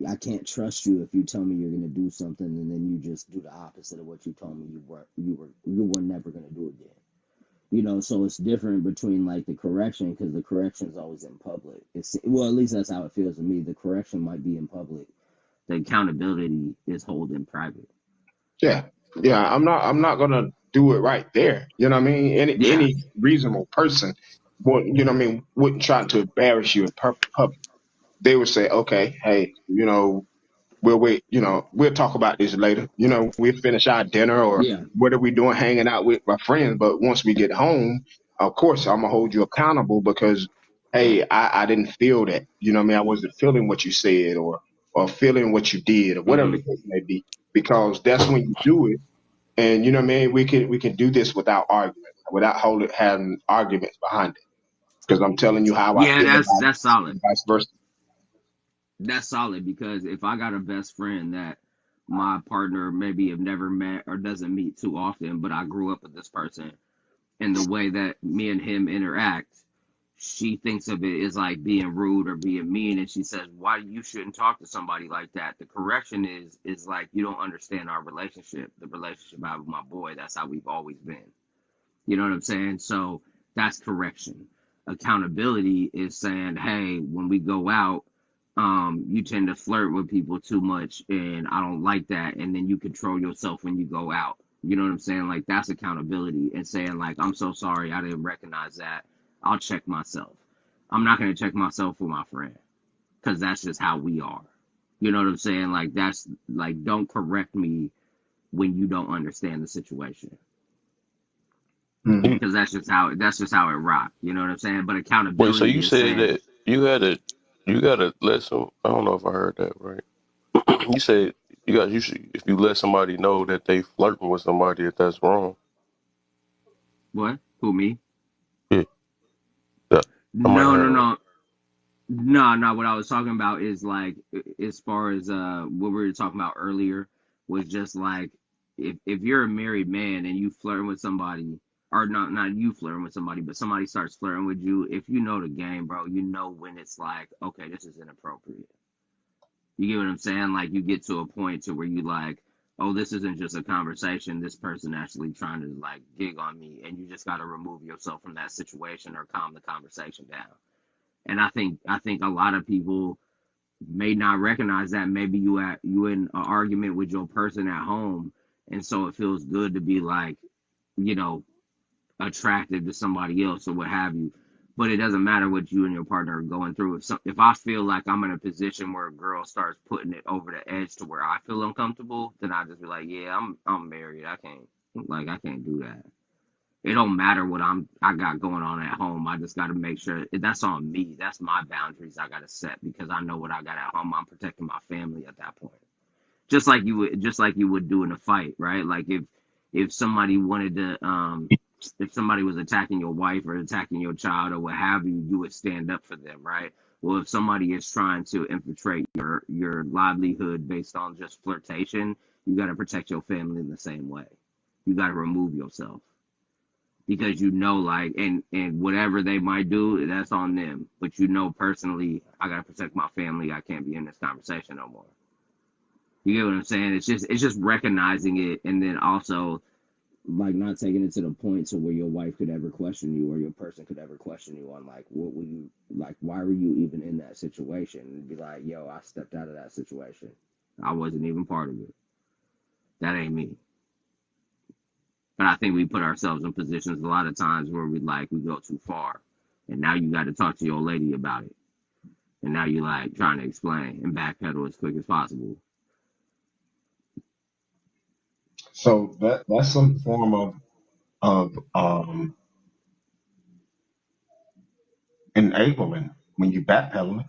Speaker 3: I can't trust you if you tell me you're going to do something and then you just do the opposite of what you told me you were never going to do again. So it's different between like the correction because the correction is always in public. Well, at least that's how it feels to me. The correction might be in public. The accountability is held in private.
Speaker 2: yeah, yeah. I'm not gonna do it right there. You know what I mean?
Speaker 3: Yeah.
Speaker 2: Any reasonable person would wouldn't try to embarrass you in public. They would say, okay, hey, we'll wait, we'll talk about this later. We'll finish our dinner or
Speaker 3: Yeah.
Speaker 2: what are we doing hanging out with my friends. But once we get home, of course, I'm going to hold you accountable because, hey, I didn't feel that. You know what I mean? I wasn't feeling what you said or feeling what you did or whatever the
Speaker 3: Mm-hmm.
Speaker 2: case may be, because that's when you do it. And you know what I mean? We can do this without argument, without having arguments behind it. Because I'm telling you how I
Speaker 3: Yeah,
Speaker 2: feel
Speaker 3: that's
Speaker 2: about it
Speaker 3: that's solid.
Speaker 2: and vice versa.
Speaker 3: That's solid, because if I got a best friend that my partner maybe have never met or doesn't meet too often, but I grew up with this person, and the way that me and him interact, she thinks of it as like being rude or being mean, and she says, why you shouldn't talk to somebody like that. The correction is like, you don't understand our relationship, the relationship I have with my boy. That's how we've always been. You know what I'm saying? So that's correction. Accountability is saying, hey, when we go out, you tend to flirt with people too much, and I don't like that. And then you control yourself when you go out. You know what I'm saying? Like, that's accountability, and saying, like, I'm so sorry, I didn't recognize that. I'll check myself. I'm not going to check myself with my friend, because that's just how we are. You know what I'm saying? Like, that's like, don't correct me when you don't understand the situation,
Speaker 2: Hmm.
Speaker 3: because that's just how it rock. You know what I'm saying? But
Speaker 1: Wait, so
Speaker 3: accountability
Speaker 1: you
Speaker 3: is
Speaker 1: said
Speaker 3: saying,
Speaker 1: that you gotta let some. I don't know if I heard that right. You said you should, if you let somebody know that they flirting with somebody, if that's wrong.
Speaker 3: what? Who, me?
Speaker 1: Yeah, yeah, I might have
Speaker 3: No,
Speaker 1: heard
Speaker 3: no,
Speaker 1: it wrong.
Speaker 3: no. No, no. What I was talking about is like, as far as what we were talking about earlier, was just like, if you're a married man and you flirting with somebody, or not you flirting with somebody, but somebody starts flirting with you, if you know the game, bro, you know when it's like, okay, this is inappropriate. You get what I'm saying? Like, you get to a point to where you like, oh, this isn't just a conversation. This person actually trying to like gig on me, and you just got to remove yourself from that situation or calm the conversation down. And I think a lot of people may not recognize that. Maybe you in an argument with your person at home, and so it feels good to be like, you know, attracted to somebody else or what have you. But it doesn't matter what you and your partner are going through. If I feel like I'm in a position where a girl starts putting it over the edge to where I feel uncomfortable, then I just be like, yeah, I'm married. I can't do that. It don't matter what I got going on at home. I just got to make sure that's on me. That's my boundaries I got to set, because I know what I got at home. I'm protecting my family at that point. Just like you would do in a fight, right? Like, if somebody wanted to if somebody was attacking your wife or attacking your child or what have you, you would stand up for them, right? Well, if somebody is trying to infiltrate your livelihood based on just flirtation, you got to protect your family in the same way. You got to remove yourself, because like, and whatever they might do, that's on them. But personally, I got to protect my family. I can't be in this conversation no more. You get what I'm saying? It's just recognizing it, and then also like not taking it to the point to where your wife could ever question you, or your person could ever question you on like, what were you like, why were you even in that situation, and be like, yo, I stepped out of that situation. I wasn't even part of it. That ain't me. But I think we put ourselves in positions a lot of times where we go too far, and now you got to talk to your lady about it, and now you like trying to explain and backpedal as quick as possible.
Speaker 2: So that's some form of enabling when you backpedaling.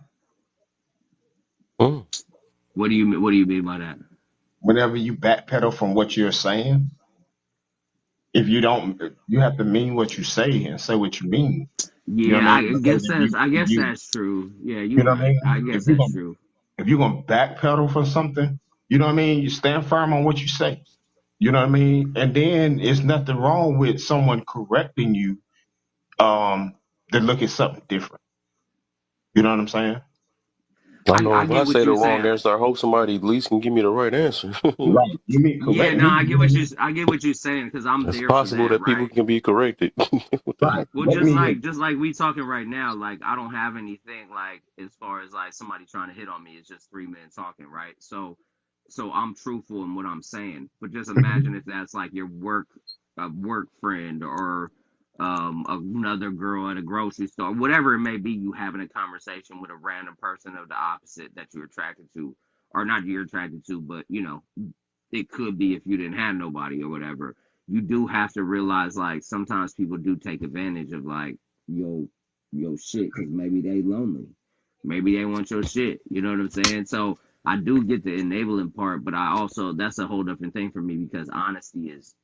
Speaker 1: Mm.
Speaker 3: What do you mean by that?
Speaker 2: Whenever you backpedal from what you're saying, if you don't, you have to mean what you say and say what you mean. You know
Speaker 3: Yeah,
Speaker 2: what I mean?
Speaker 3: I
Speaker 2: Because
Speaker 3: guess that's I
Speaker 2: if
Speaker 3: guess
Speaker 2: you,
Speaker 3: that's true. Yeah, you're
Speaker 2: you know what I
Speaker 3: right. I
Speaker 2: mean?
Speaker 3: guess that's true.
Speaker 2: If you're gonna backpedal for something, you know what I mean? You stand firm on what you say. You know what I mean? And then it's nothing wrong with someone correcting you to look at something different. You know what I'm saying?
Speaker 1: I
Speaker 3: I,
Speaker 1: know
Speaker 3: I
Speaker 1: if I
Speaker 3: get what
Speaker 1: say the
Speaker 3: you're
Speaker 1: wrong
Speaker 3: saying.
Speaker 1: answer, I hope somebody at least can give me the right answer.
Speaker 2: Right. You mean
Speaker 3: Yeah,
Speaker 2: correct
Speaker 3: no,
Speaker 2: me?
Speaker 3: I get what you're saying, because I'm
Speaker 1: It's
Speaker 3: there for
Speaker 1: possible
Speaker 3: that,
Speaker 1: that people
Speaker 3: right?
Speaker 1: can be corrected. What the
Speaker 2: Right.
Speaker 1: heck?
Speaker 3: Well,
Speaker 2: Correct
Speaker 3: just
Speaker 2: me.
Speaker 3: like just like we talking right now, like I don't have anything like as far as like somebody trying to hit on me. It's just 3 men talking, right? So I'm truthful in what I'm saying. But just imagine if that's like your work friend, or another girl at a grocery store, whatever it may be. You having a conversation with a random person of the opposite that you're attracted to, or not you're attracted to, but it could be if you didn't have nobody or whatever. You do have to realize like sometimes people do take advantage of like your shit, because maybe they lonely, maybe they want your shit. You know what I'm saying? So I do get the enabling part, but I also, that's a whole different thing for me, because honesty is,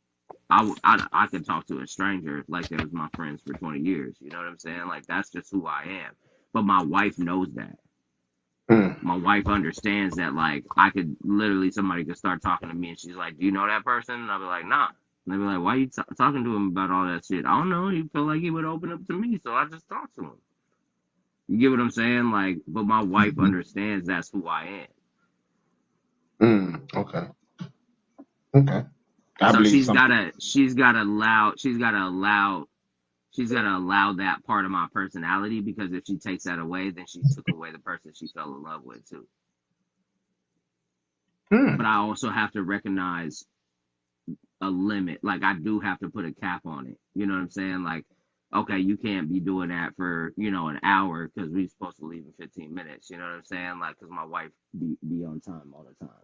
Speaker 3: I could talk to a stranger like they was my friends for 20 years. You know what I'm saying? Like, that's just who I am. But my wife knows that.
Speaker 2: Mm.
Speaker 3: My wife understands that, like, I could literally, somebody could start talking to me and she's like, do you know that person? And I'll be like, nah. And they'll be like, why are you talking to him about all that shit? I don't know. He felt like he would open up to me, so I just talked to him. You get what I'm saying? Like, but my wife
Speaker 2: Mm.
Speaker 3: understands that's who I am.
Speaker 2: Okay. Okay. I
Speaker 3: So
Speaker 2: believe some people.
Speaker 3: she's gotta allow that part of my personality, because if she takes that away, then she took away the person she fell in love with too. But
Speaker 2: Mm.
Speaker 3: I also have to recognize a limit. Like, I do have to put a cap on it. You know what I'm saying? Like, okay, you can't be doing that for, an hour because we're supposed to leave in 15 minutes. You know what I'm saying? Like, because my wife be on time all the time.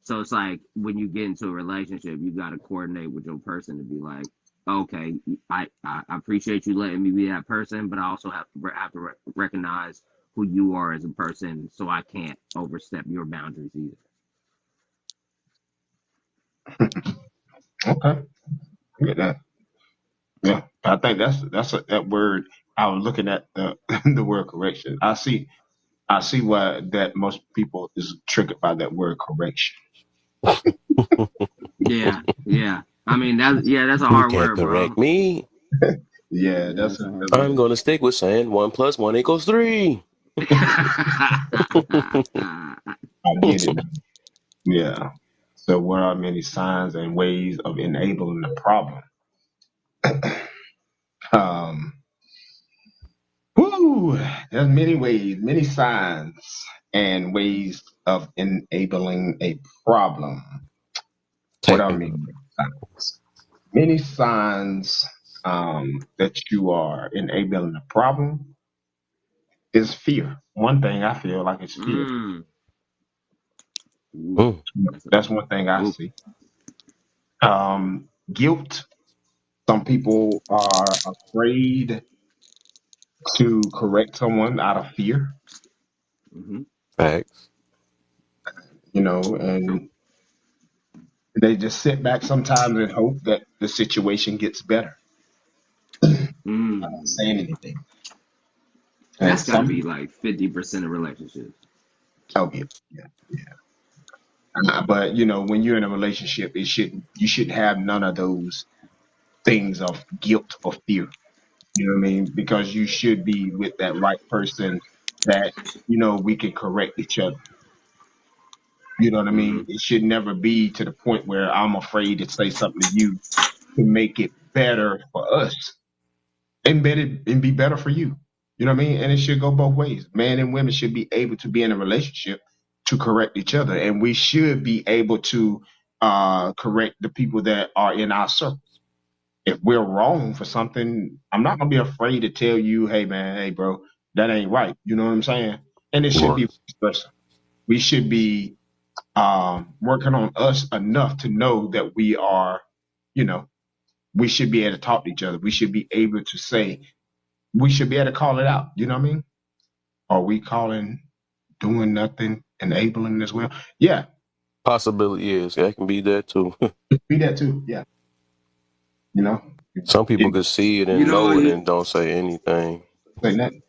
Speaker 3: So it's like, when you get into a relationship, you got to coordinate with your person to be like, okay, I appreciate you letting me be that person, but I also have to recognize who you are as a person, so I can't overstep your boundaries either.
Speaker 2: Okay. I get that. Yeah. I think that word. I was looking at the the word correction. I see why that most people is triggered by that word correction.
Speaker 3: Yeah, yeah. I mean, that's a
Speaker 1: You
Speaker 3: hard
Speaker 1: can't
Speaker 3: word, bro.
Speaker 1: correct me.
Speaker 2: Yeah,
Speaker 3: Yeah,
Speaker 2: that's
Speaker 3: that's a hard
Speaker 1: I'm
Speaker 3: word.
Speaker 1: gonna stick with saying 1 + 1 = 3.
Speaker 2: I get it. Yeah. So what are many signs and ways of enabling the problem? Um, whoo, there's many ways, many signs and ways of enabling a problem. What are many
Speaker 1: Technical.
Speaker 2: signs? Many signs that you are enabling a problem is fear. One thing I feel like is fear.
Speaker 3: mm. Ooh,
Speaker 1: Mm.
Speaker 3: that's a
Speaker 2: That's one thing I
Speaker 3: ooh.
Speaker 2: see. Guilt. Some people are afraid to correct someone out of fear,
Speaker 3: Mm-hmm.
Speaker 1: Facts.
Speaker 3: True.
Speaker 2: and they just sit back sometimes and hope that the situation gets better, not
Speaker 3: Mm.
Speaker 2: saying anything. And
Speaker 3: That's got to
Speaker 2: some
Speaker 3: be
Speaker 2: people,
Speaker 3: like 50% of relationships.
Speaker 2: oh yeah, yeah. But when you're in a relationship, you shouldn't have none of those things of guilt or fear. You know what I mean? Because you should be with that right person that we can correct each other. You know what I
Speaker 3: Mm-hmm.
Speaker 2: mean? It should never be to the point where I'm afraid to say something to you to make it better for us and be better for you. You know what I mean? And it should go both ways. Men and women should be able to be in a relationship to correct each other. And we should be able to correct the people that are in our circle. If we're wrong for something, I'm not gonna be afraid to tell you, hey man, hey bro, that ain't right. You know what I'm saying? And it should
Speaker 1: Right.
Speaker 2: be vice versa. We should be working on us enough to know that you know, we should be able to talk to each other. We should be able to say, we should be able to call it out. You know what I mean? Are we calling doing nothing enabling as well? Yeah,
Speaker 1: Possibility is that can be that too.
Speaker 2: be that too. Yeah, you know,
Speaker 1: Some people
Speaker 2: it,
Speaker 1: could see it
Speaker 3: You
Speaker 1: and
Speaker 3: know,
Speaker 1: know it and don't say anything.
Speaker 2: say nothing.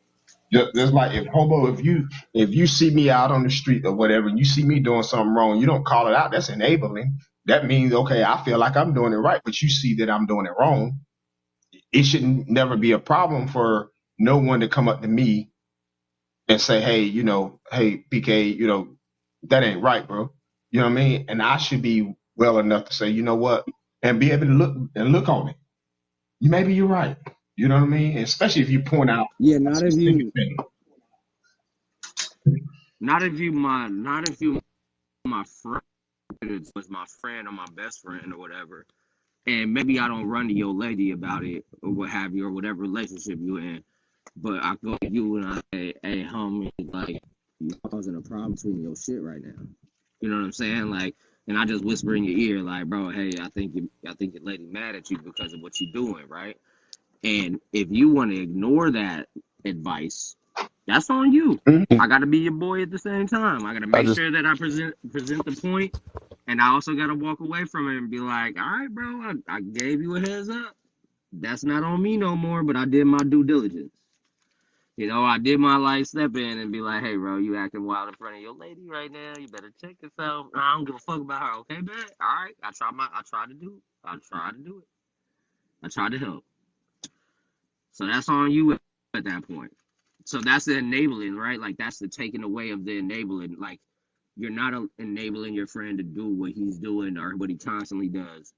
Speaker 2: Just like if homo, if you see me out on the street or whatever, and you see me doing something wrong, you don't call it out. That's enabling. That means okay, I feel like I'm doing it right, but you see that I'm doing it wrong. It shouldn't never be a problem for no one to come up to me and say, hey, hey, PK, that ain't right, bro. You know what I mean? And I should be well enough to say, you know what, and be able to look on it. Maybe you're right. You know what I mean? Especially if you point out
Speaker 3: yeah,
Speaker 2: a specific thing.
Speaker 3: not if you my friend was my friend or my best friend or whatever, and maybe I don't run to your lady about it or what have you, or whatever relationship you're in, but I go to you and I say, hey, homie, like, you causing a problem between your shit right now. You know what I'm saying? Like, and I just whisper in your ear, like, bro, hey, I think your lady mad at you because of what you're doing, right? And if you want to ignore that advice, that's on you.
Speaker 2: Mhm.
Speaker 3: I got to be your boy at the same time. I got to
Speaker 1: I
Speaker 3: make
Speaker 1: just
Speaker 3: sure that I present the point, and I also got to walk away from it and be like, all right, bro, I gave you a heads up. That's not on me no more, but I did my due diligence. I did my like step in and be like, hey, bro, you acting wild in front of your lady right now. You better check yourself. I don't give a fuck about her. Okay, man. All right. I tried to do it. I tried to do it. I tried to help. So that's on you at that point. So that's the enabling, right? Like that's the taking away of the enabling. Like you're not enabling your friend to do what he's doing or what he constantly does.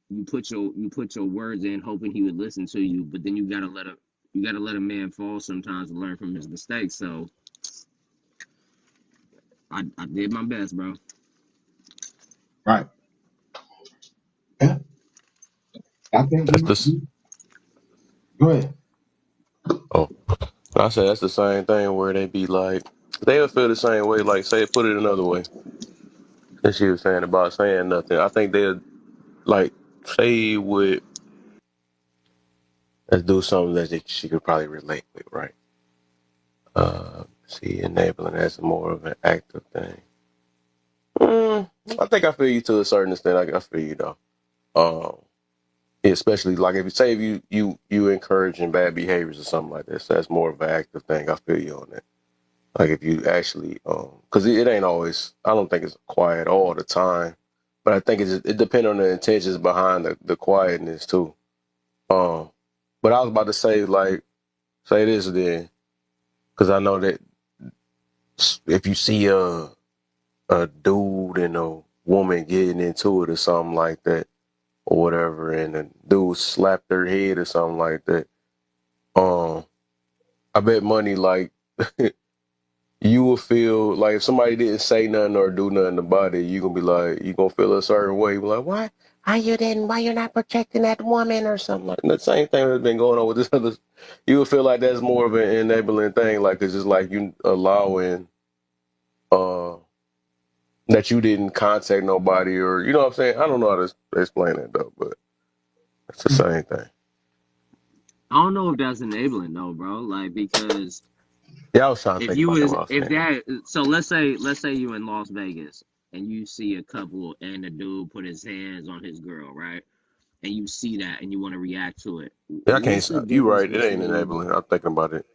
Speaker 3: You put your words in, hoping he would listen to you, but then you gotta let a man fall sometimes to learn from his mistakes. So I did my best, bro.
Speaker 2: Right. Yeah. I think
Speaker 1: That's this.
Speaker 2: go ahead.
Speaker 1: Oh, I said that's the same thing where they be like, they'll feel the same way. Like, say, put it another way. That she was saying about saying nothing. I think they'll like say would let's do something that she could probably relate with, right? See, enabling as more of an active thing. I think I feel you to a certain extent. I feel you though. Um, especially like if you encouraging bad behaviors or something like this, that's more of an active thing. I feel you on that. Like if you actually, because it ain't always. I don't think it's quiet all the time, but I think it depends on the intentions behind the quietness too. Um, but I was about to say like say this then, because I know that if you see a dude and a woman getting into it or something like that or whatever, and the dude slapped their head or something like that. Um, I bet money like you will feel like if somebody didn't say nothing or do nothing about it, you gonna be like you gonna feel a certain way. Be like, why you're not protecting that woman or something like that. The same thing that's been going on with this other. You will feel like that's more of an enabling thing, like it's just like you allowing uh that you didn't contact nobody or you know what I'm saying. I don't know how to explain it though, but it's the same thing.
Speaker 3: I don't know if that's enabling though, bro. Like because
Speaker 1: Yeah, I was trying to
Speaker 3: if
Speaker 1: think
Speaker 3: you
Speaker 1: about that
Speaker 3: was
Speaker 1: while I was
Speaker 3: if
Speaker 1: saying
Speaker 3: that so let's say you in Las Vegas and you see a couple and the dude put his hands on his girl, right? And you see that and you want to react to it.
Speaker 1: yeah, I can't.
Speaker 3: What's the
Speaker 1: You
Speaker 3: difference
Speaker 1: right. It ain't
Speaker 3: between
Speaker 1: enabling. I'm thinking about it.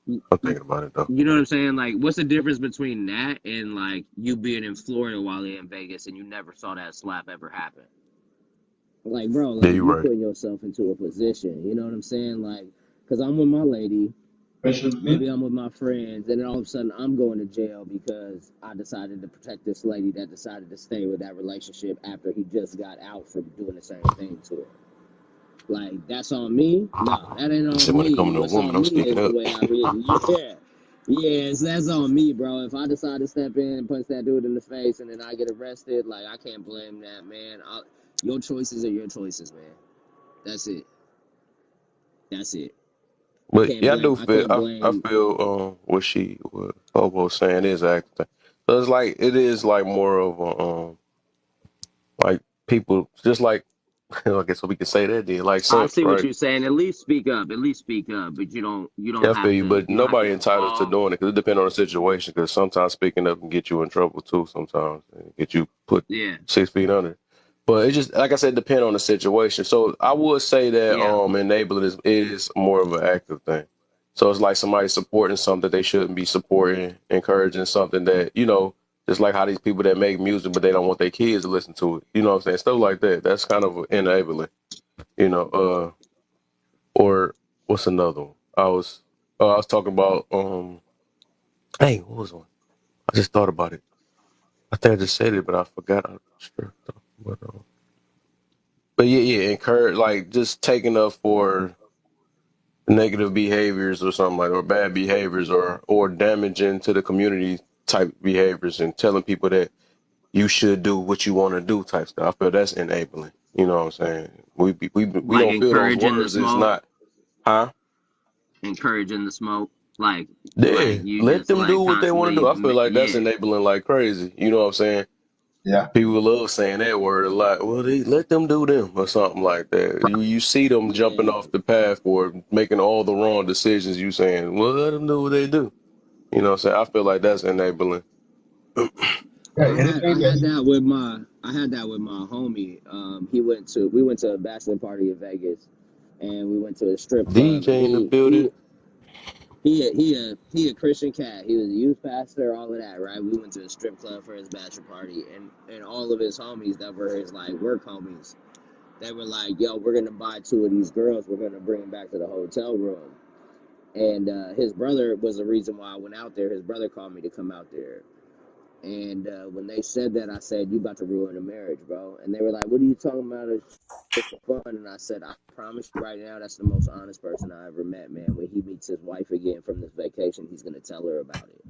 Speaker 3: you
Speaker 1: I'm thinking about it though.
Speaker 3: know what I'm saying? Like, what's the difference between that and like you being in Florida while they're in Vegas and you never saw that slap ever happen? Like, bro,
Speaker 1: Yeah,
Speaker 3: like
Speaker 1: you
Speaker 3: you
Speaker 1: right.
Speaker 3: putting yourself into a position. You know what I'm saying? Like, cause I'm with my lady, maybe I'm with my friends, and then all of a sudden I'm going to jail because I decided to protect this lady that decided to stay with that relationship after he just got out for doing the same thing to her. Like that's on me? No, that ain't
Speaker 1: He said
Speaker 3: on
Speaker 1: when it comes
Speaker 3: me.
Speaker 1: to a
Speaker 3: What's
Speaker 1: woman,
Speaker 3: on
Speaker 1: I'm
Speaker 3: me
Speaker 1: speaking
Speaker 3: is the
Speaker 1: up.
Speaker 3: way I react. Yeah. Yes, that's on me, bro. If I decide to step in and punch that dude in the face and then I get arrested, like I can't blame that, man. Your choices are your choices, man. That's it. That's it. I
Speaker 1: But
Speaker 3: can't
Speaker 1: yeah, I
Speaker 3: blame.
Speaker 1: do
Speaker 3: I
Speaker 1: feel
Speaker 3: can't
Speaker 1: I
Speaker 3: blame.
Speaker 1: feel what Bobo saying is acting. So it's like it is like more of a like people just like I guess we can say that then like
Speaker 3: I
Speaker 1: simps,
Speaker 3: see what
Speaker 1: right?
Speaker 3: you're saying. At least speak up. At least speak up. But you
Speaker 1: Yeah,
Speaker 3: don't
Speaker 1: I feel
Speaker 3: have
Speaker 1: you,
Speaker 3: to
Speaker 1: but
Speaker 3: you don't have to
Speaker 1: nobody entitled to
Speaker 3: fall.
Speaker 1: doing it because it depends on the situation. Because sometimes speaking up can get you in trouble too. Sometimes and get you put
Speaker 3: Yeah.
Speaker 1: 6 feet under. But it just like I said, depend on the situation. So I would say that
Speaker 3: Yeah.
Speaker 1: enabling is more of an active thing. So it's like somebody supporting something that they shouldn't be supporting, encouraging something that just like how these people that make music but they don't want their kids to listen to it. You know what I'm saying? Stuff like that. That's kind of enabling. You know, or what's another one? I was talking about dang, what was one? I just thought about it. I think I just said it, but I forgot. But yeah, encourage like just taking up for negative behaviors or something like, or bad behaviors, or damaging to the community type behaviors, and telling people that you should do what you want to do type stuff. I feel that's enabling. You know what I'm saying? We
Speaker 3: Like
Speaker 1: don't feel those
Speaker 3: encouraging the
Speaker 1: words. It's
Speaker 3: smoke.
Speaker 1: not, huh?
Speaker 3: Encouraging the smoke. Like
Speaker 1: Yeah,
Speaker 3: you
Speaker 1: let
Speaker 3: just
Speaker 1: them do
Speaker 3: like
Speaker 1: what they want to
Speaker 3: constantly
Speaker 1: do. I feel like that's
Speaker 3: yeah.
Speaker 1: enabling like crazy. You know what I'm saying?
Speaker 2: Yeah.
Speaker 1: People love saying that word a lot. Well, they let them do them or something like that. You see them jumping
Speaker 3: Yeah.
Speaker 1: off the path or making all the wrong decisions. You saying, well, let them do what they do. You know what I'm saying? I feel like that's enabling.
Speaker 2: Yeah.
Speaker 3: I
Speaker 2: Anything
Speaker 3: had
Speaker 2: that
Speaker 3: that with my homie. We went to a bachelor party in Vegas and we went to a strip club and
Speaker 1: DJ in the building.
Speaker 3: He a Christian cat. He was a youth pastor, all of that, right? We went to a strip club for his bachelor party, and all of his homies that were his like work homies, they were like, "Yo, we're gonna buy two of these girls. We're gonna bring them back to the hotel room." And his brother was the reason why I went out there. His brother called me to come out there. And when they said that, I said, "You about to ruin a marriage, bro." And they were like, "What are you talking about? It's just for fun." And I said, "I promise you right now, that's the most honest person I ever met, man. When he meets his wife again from this vacation, he's gonna tell her about it.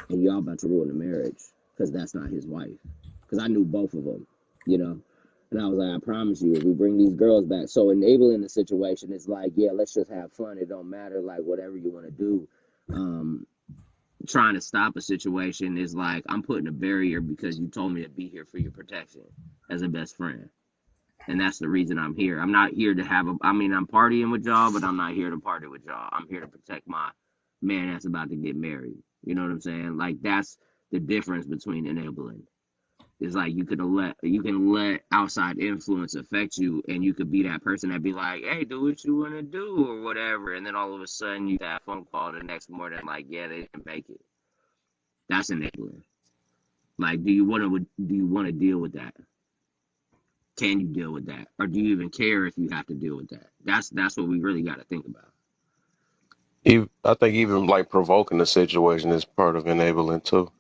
Speaker 3: And y'all about to ruin a marriage because that's not his wife. Because I knew both of them, you know." And I was like, "I promise you, if we bring these girls back," so enabling the situation is like, yeah, let's just have fun. It don't matter, like whatever you want to do. Um, Trying to stop a situation is like, I'm putting a barrier because you told me to be here for your protection as a best friend. And that's the reason I'm here. I'm not here to have a, I mean, I'm partying with y'all, but I'm not here to party with y'all. I'm here to protect my man that's about to get married. You know what I'm saying? Like, that's the difference between enabling. It's like you can let outside influence affect you, and you could be that person that be like, "Hey, do what you want to do," or whatever, and then all of a sudden you get that phone call the next morning like, "Yeah, they didn't make it." That's enabling. Like, do you want to deal with that? Can you deal with that, or do you even care if you have to deal with that? That's what we really got to think about.
Speaker 1: I think even like provoking the situation is part of enabling too.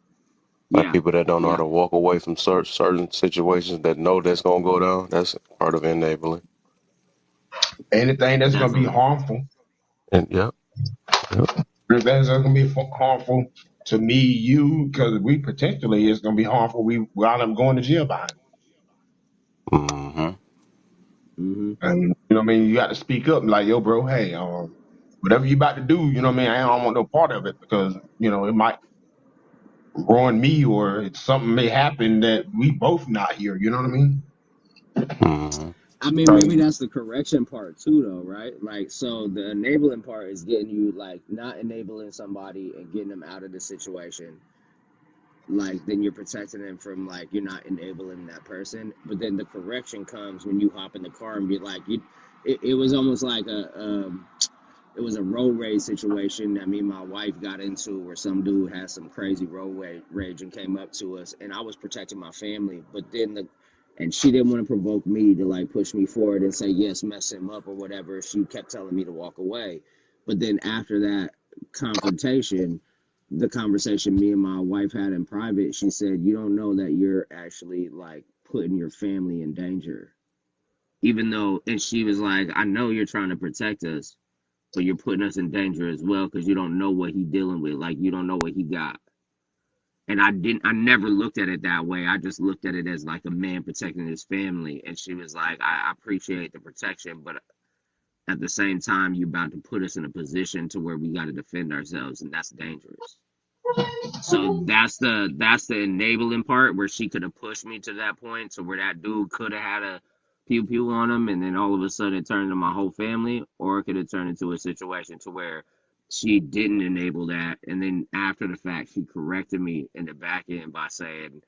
Speaker 1: Like
Speaker 3: Yeah,
Speaker 1: people that don't know how
Speaker 3: yeah.
Speaker 1: to walk away from certain situations that know that's gonna go down. That's part of enabling.
Speaker 2: Anything that's going to be
Speaker 3: Definitely.
Speaker 2: harmful,
Speaker 1: And yep.
Speaker 2: anything that's going to be harmful to me, you, because we potentially is going to be harmful. We wound up going to jail behind it.
Speaker 1: Mm-hmm.
Speaker 3: Hmm.
Speaker 2: And you know what I mean? You got to speak up and like, yo, bro, hey, whatever you about to do, you know what I mean? I don't want no part of it because, you know, it might ruin me or something may happen that we both not here. You know what I mean?
Speaker 1: Mm-hmm.
Speaker 3: I mean, maybe
Speaker 2: 'Cause
Speaker 3: that's the correction part too, though, right? Like, so the enabling part is getting you like not enabling somebody and getting them out of the situation. Like, then you're protecting them from like you're not enabling that person. But then the correction comes when you hop in the car and be like, you. It was almost like it was a road rage situation that me and my wife got into where some dude had some crazy road rage and came up to us, and I was protecting my family, but then and she didn't want to provoke me to like push me forward and say yes, mess him up or whatever. She kept telling me to walk away. But then after that confrontation, the conversation me and my wife had in private, she said, "You don't know that you're actually like putting your family in danger." Even though, and she was like, "I know you're trying to protect us, but you're putting us in danger as well because you don't know what he's dealing with. Like, you don't know what he got." And I never looked at it that way. I just looked at it as like a man protecting his family. And she was like, I appreciate the protection, but at the same time, you're about to put us in a position to where we got to defend ourselves, and that's dangerous. So that's the enabling part where she could have pushed me to that point, so where that dude could have had a pew pew on him, and then all of a sudden it turned into my whole family, or it could have turned into a situation to where she didn't enable that, and then after the fact she corrected me in the back end by saying,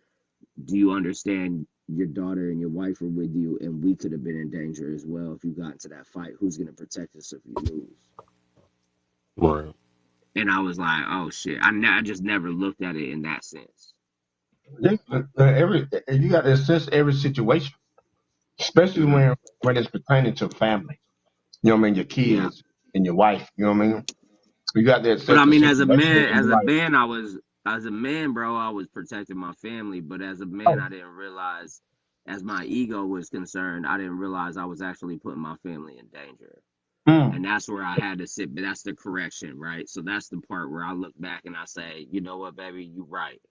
Speaker 3: "Do you understand? Your daughter and your wife are with you, and we could have been in danger as well if you got into that fight. Who's gonna protect us if you lose?"
Speaker 1: Right.
Speaker 3: And I was like, "Oh shit!" I just never looked at it in that sense.
Speaker 2: yeah, you got to assess every situation, especially
Speaker 3: Hmm.
Speaker 2: when it's pertaining to family. You know what I mean? Your
Speaker 3: Yeah.
Speaker 2: kids and your wife. You know what I mean? You got to
Speaker 3: But
Speaker 2: assess
Speaker 3: I
Speaker 2: the
Speaker 3: mean,
Speaker 2: situation and be like,
Speaker 3: as a man, bro, I was protecting my family. But as a man,
Speaker 2: oh,
Speaker 3: I didn't realize, as my ego was concerned, I didn't realize I was actually putting my family in danger.
Speaker 2: mm,
Speaker 3: And that's where I had to sit. But that's the correction, right? So that's the part where I look back and I say, you know what, baby, you right.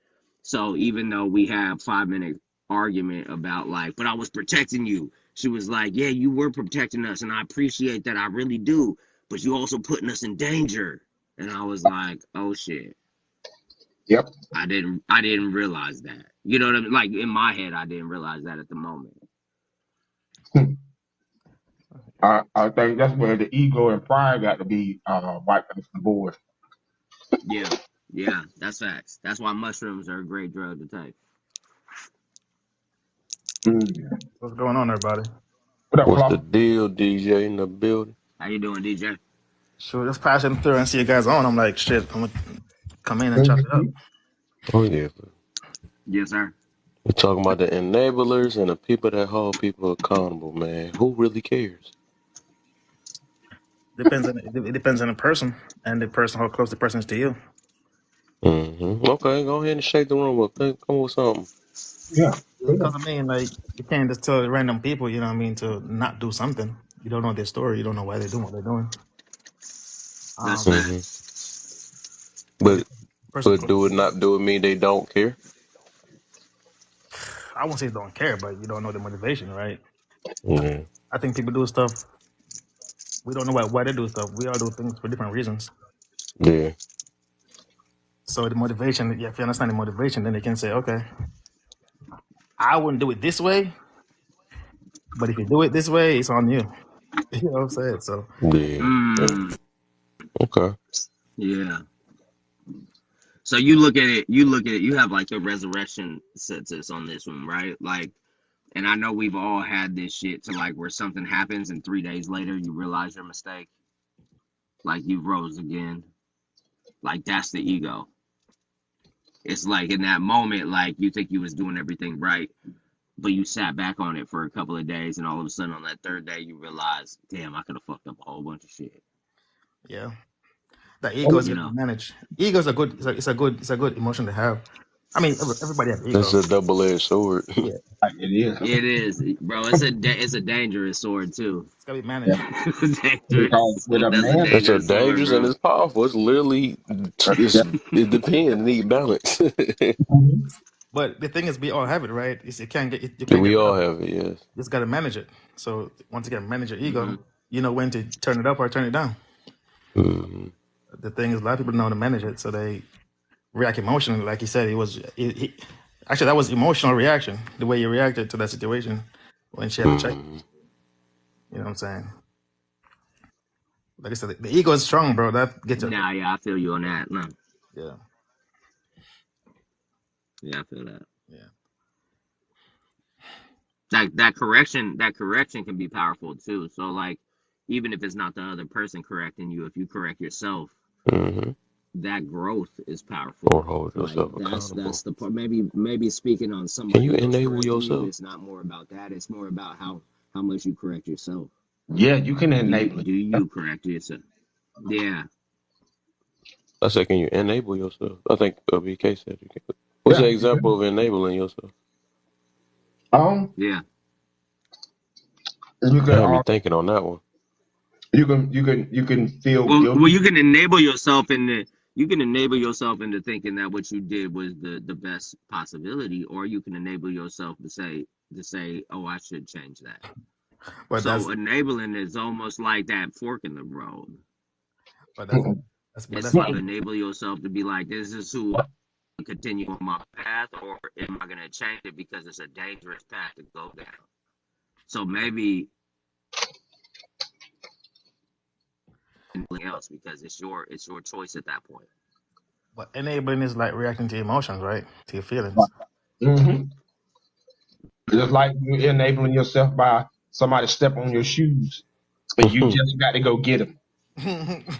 Speaker 3: So even though we had 5 minute argument about like, but I was protecting you. She was like, yeah, you were protecting us, and I appreciate that. I really do. But you also putting us in danger. And I was like, oh shit.
Speaker 2: yep.
Speaker 3: I didn't realize that. You know what I mean? Like in my head, I didn't realize that at the moment.
Speaker 2: I think that's where the ego and pride got to be wiped off the board.
Speaker 3: Yeah. Yeah, that's facts. That's why mushrooms are a great drug to take.
Speaker 2: Mm.
Speaker 4: What's going on, everybody?
Speaker 2: What up,
Speaker 1: What's the
Speaker 2: Fluff?
Speaker 1: deal, DJ in the building?
Speaker 3: How you doing, DJ?
Speaker 4: Sure, just passing through and see you guys on. I'm like, shit, I'm gonna come in and chop it up.
Speaker 1: Oh yeah.
Speaker 3: Yes, sir.
Speaker 1: We're talking about the enablers and the people that hold people accountable, man. Who really cares?
Speaker 4: It depends on the person and the person how close the person is to you.
Speaker 1: Okay, go ahead and shake the room up. Come with something.
Speaker 2: Yeah.
Speaker 4: Because I mean, like, you can't just tell random people, you know what I mean, to not do something. You don't know their story. You don't know why they're doing what they're doing.
Speaker 3: That's
Speaker 1: hmm
Speaker 3: facts.
Speaker 4: But the
Speaker 1: But
Speaker 4: person,
Speaker 1: but do it not do it mean they don't care?
Speaker 4: I won't say don't care, but you don't know the motivation, right?
Speaker 1: Yeah.
Speaker 4: I think people do stuff. We don't know why they do stuff. We all do things for different reasons.
Speaker 1: Yeah.
Speaker 4: So the motivation, yeah, if you understand the motivation, then they can say, okay, I wouldn't do it this way, but if you do it this way, it's on you. You know what I'm saying? So
Speaker 1: Yeah. Yeah.
Speaker 3: Mm,
Speaker 1: Okay.
Speaker 3: yeah. So you look at it. You look at it. You have like a resurrection census on this one, right? Like, and I know we've all had this shit to like where something happens and 3 days later you realize your mistake. Like you rose again. Like that's the ego. It's like in that moment, like you think you was doing everything right, but you sat back on it for a couple of days, and all of a sudden on that third day you realize, damn, I could have fucked up a whole bunch of shit.
Speaker 4: yeah, the ego is
Speaker 3: You
Speaker 4: good to
Speaker 3: know,
Speaker 4: manage. Ego is a good, it's a good emotion to have. I mean, everybody has
Speaker 1: That's
Speaker 4: ego.
Speaker 1: a double-edged sword.
Speaker 4: Yeah,
Speaker 2: It is.
Speaker 3: it is, bro. It's a dangerous sword too.
Speaker 4: it's gotta be managed.
Speaker 2: Yeah.
Speaker 3: It's
Speaker 2: Because
Speaker 3: dangerous.
Speaker 2: with a
Speaker 3: That's a
Speaker 2: man,
Speaker 1: It's a
Speaker 3: dangerous sword,
Speaker 1: dangerous and
Speaker 3: bro.
Speaker 1: it's powerful. It's literally
Speaker 2: yeah.
Speaker 1: it depends. It need balance.
Speaker 4: But the thing is, we all have it, right? It's, you can't get
Speaker 1: We
Speaker 4: rid
Speaker 1: all
Speaker 4: of it.
Speaker 1: have it, yes.
Speaker 4: You just gotta manage it. So once again, manage your ego.
Speaker 3: Hmm.
Speaker 4: You know when to turn it up or turn it down.
Speaker 1: hmm
Speaker 4: The thing is, a lot of people know how to manage it, so they react emotionally. Like he said, actually that was emotional reaction. The way you reacted to that situation when she had to check.
Speaker 1: hmm
Speaker 4: You know what I'm saying? Like I said, the ego is strong, bro. That gets it.
Speaker 3: Nah, yeah, I feel you on that. No,
Speaker 4: Yeah,
Speaker 3: yeah, I feel that.
Speaker 4: yeah,
Speaker 3: That correction can be powerful too. So like, even if it's not the other person correcting you, if you correct yourself,
Speaker 1: hmm
Speaker 3: that growth is
Speaker 1: Or
Speaker 3: powerful.
Speaker 1: hold
Speaker 3: Like
Speaker 1: yourself
Speaker 3: that's
Speaker 1: accountable.
Speaker 3: the part. Maybe speaking on
Speaker 1: Can you
Speaker 3: somebody else
Speaker 1: enable
Speaker 3: correcting you,
Speaker 1: yourself?
Speaker 3: it's not more about that. It's more about how much you correct yourself.
Speaker 2: Yeah, you can enable it.
Speaker 3: Do you correct yourself? Yeah.
Speaker 1: I said, can you enable yourself? I think BK said you can. What's the
Speaker 2: Yeah.
Speaker 1: example of enabling yourself?
Speaker 2: Um,
Speaker 3: Yeah.
Speaker 2: you
Speaker 1: It
Speaker 2: can
Speaker 1: had me thinking on that one.
Speaker 2: you can feel
Speaker 3: Well,
Speaker 2: guilty.
Speaker 3: you can enable yourself into thinking that what you did was the best possibility, or you can enable yourself to say, oh, I should change that.
Speaker 4: but
Speaker 3: So enabling is almost like that fork in the road.
Speaker 4: but that's
Speaker 2: Mm-mm.
Speaker 4: but
Speaker 3: It's
Speaker 4: that's
Speaker 3: like
Speaker 4: not.
Speaker 3: enable yourself to be like, this is who I continue on my path, or am I gonna change it because it's a dangerous path to go down? So maybe anything else because it's your choice at that point.
Speaker 4: But enabling is like reacting to emotions, right? To your feelings.
Speaker 2: Hmm. Just like you enabling yourself by somebody step on your shoes, and you just got to go get them.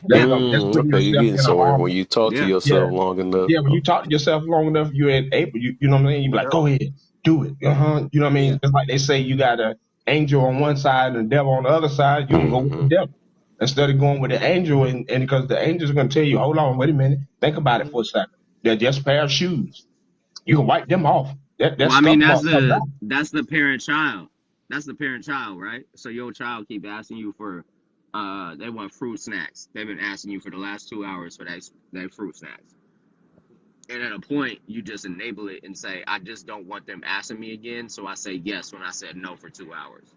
Speaker 2: There you
Speaker 3: Yeah,
Speaker 2: go. Just putting
Speaker 1: Okay, you're
Speaker 2: yourself
Speaker 1: getting
Speaker 2: in an
Speaker 1: somewhere when
Speaker 2: armor.
Speaker 1: you talk to
Speaker 3: yeah.
Speaker 2: Yeah,
Speaker 1: yourself long enough.
Speaker 2: yeah. When you talk to yourself long enough, you're able. You know what I mean. You be like,
Speaker 4: Yep.
Speaker 2: go ahead, do it. You know what I
Speaker 3: Yeah.
Speaker 2: mean. Just like they say, you got an angel on one side and the devil on the other side. You can go with the
Speaker 1: hmm
Speaker 2: devil instead of going with the angel, and because the angel's going to tell you, hold on, wait a minute, think about it for a second. They're just a pair of shoes. You can wipe them off. That
Speaker 3: Well, I mean,
Speaker 2: scuff
Speaker 3: that's
Speaker 2: mark comes
Speaker 3: the
Speaker 2: out.
Speaker 3: that's the parent child. That's the parent child, right? So your child keep asking you for, they want fruit snacks. They've been asking you for the last 2 hours for that fruit snacks. And at a point, you just enable it and say, I just don't want them asking me again. So I say yes when I said no for 2 hours.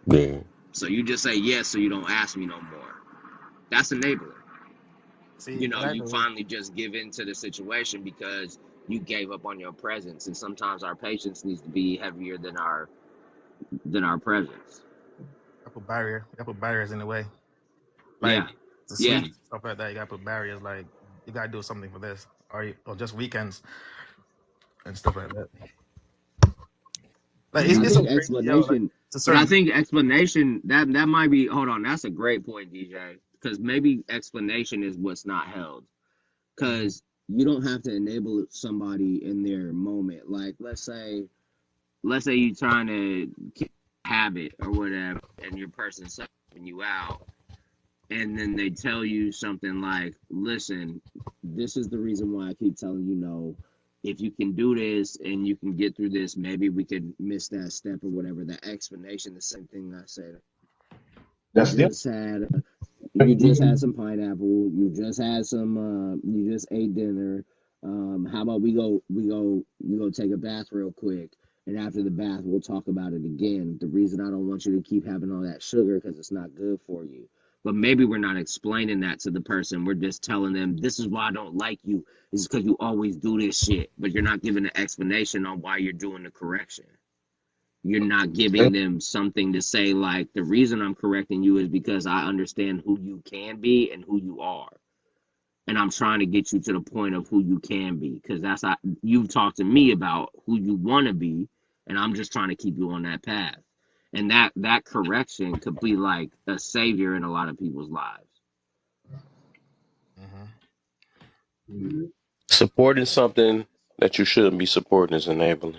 Speaker 1: Yeah.
Speaker 3: So you just say yes so you don't ask me no more. That's enabling.
Speaker 4: See what I
Speaker 3: You
Speaker 4: do.
Speaker 3: finally just give in to the situation because you gave up on your presence. And sometimes our patience needs to be heavier than our presence.
Speaker 4: I put barriers in the way. Like
Speaker 3: Yeah.
Speaker 4: the
Speaker 3: Yeah.
Speaker 4: sweets stuff like that. You gotta put barriers. Like you gotta do something for this, or just weekends and stuff like that. Like
Speaker 3: I
Speaker 4: it's so
Speaker 3: think
Speaker 4: crazy, yo. Like
Speaker 3: explanation,
Speaker 4: it's a
Speaker 3: but I
Speaker 4: certain.
Speaker 3: think explanation that might be. Hold on, that's a great point, DJ. because maybe explanation is what's not held. Because you don't have to enable somebody in their moment. Like, let's say you're trying to keep a habit or whatever, and your person's helping you out, and then they tell you something like, listen, this is the reason why I keep telling you no. If you can do this and you can get through this, maybe we could miss that step or whatever. The explanation, the same thing I said. You
Speaker 2: That's
Speaker 3: just had some pineapple. You just had some. You just ate dinner. How about you go take a bath real quick, and after the bath, we'll talk about it again. The reason I don't want you to keep having all that sugar because it's not good for you. But maybe we're not explaining that to the person. We're just telling them this is why I don't like you. This is because you always do this shit. But you're not giving an explanation on why you're doing the correction. You're not giving them something to say like, the reason I'm correcting you is because I understand who you can be and who you are, and I'm trying to get you to the point of who you can be, because that's how you've talked to me about who you want to be, and I'm just trying to keep you on that path. And that correction could be like a savior in a lot of people's lives.
Speaker 1: Supporting something that you shouldn't be supporting is enabling.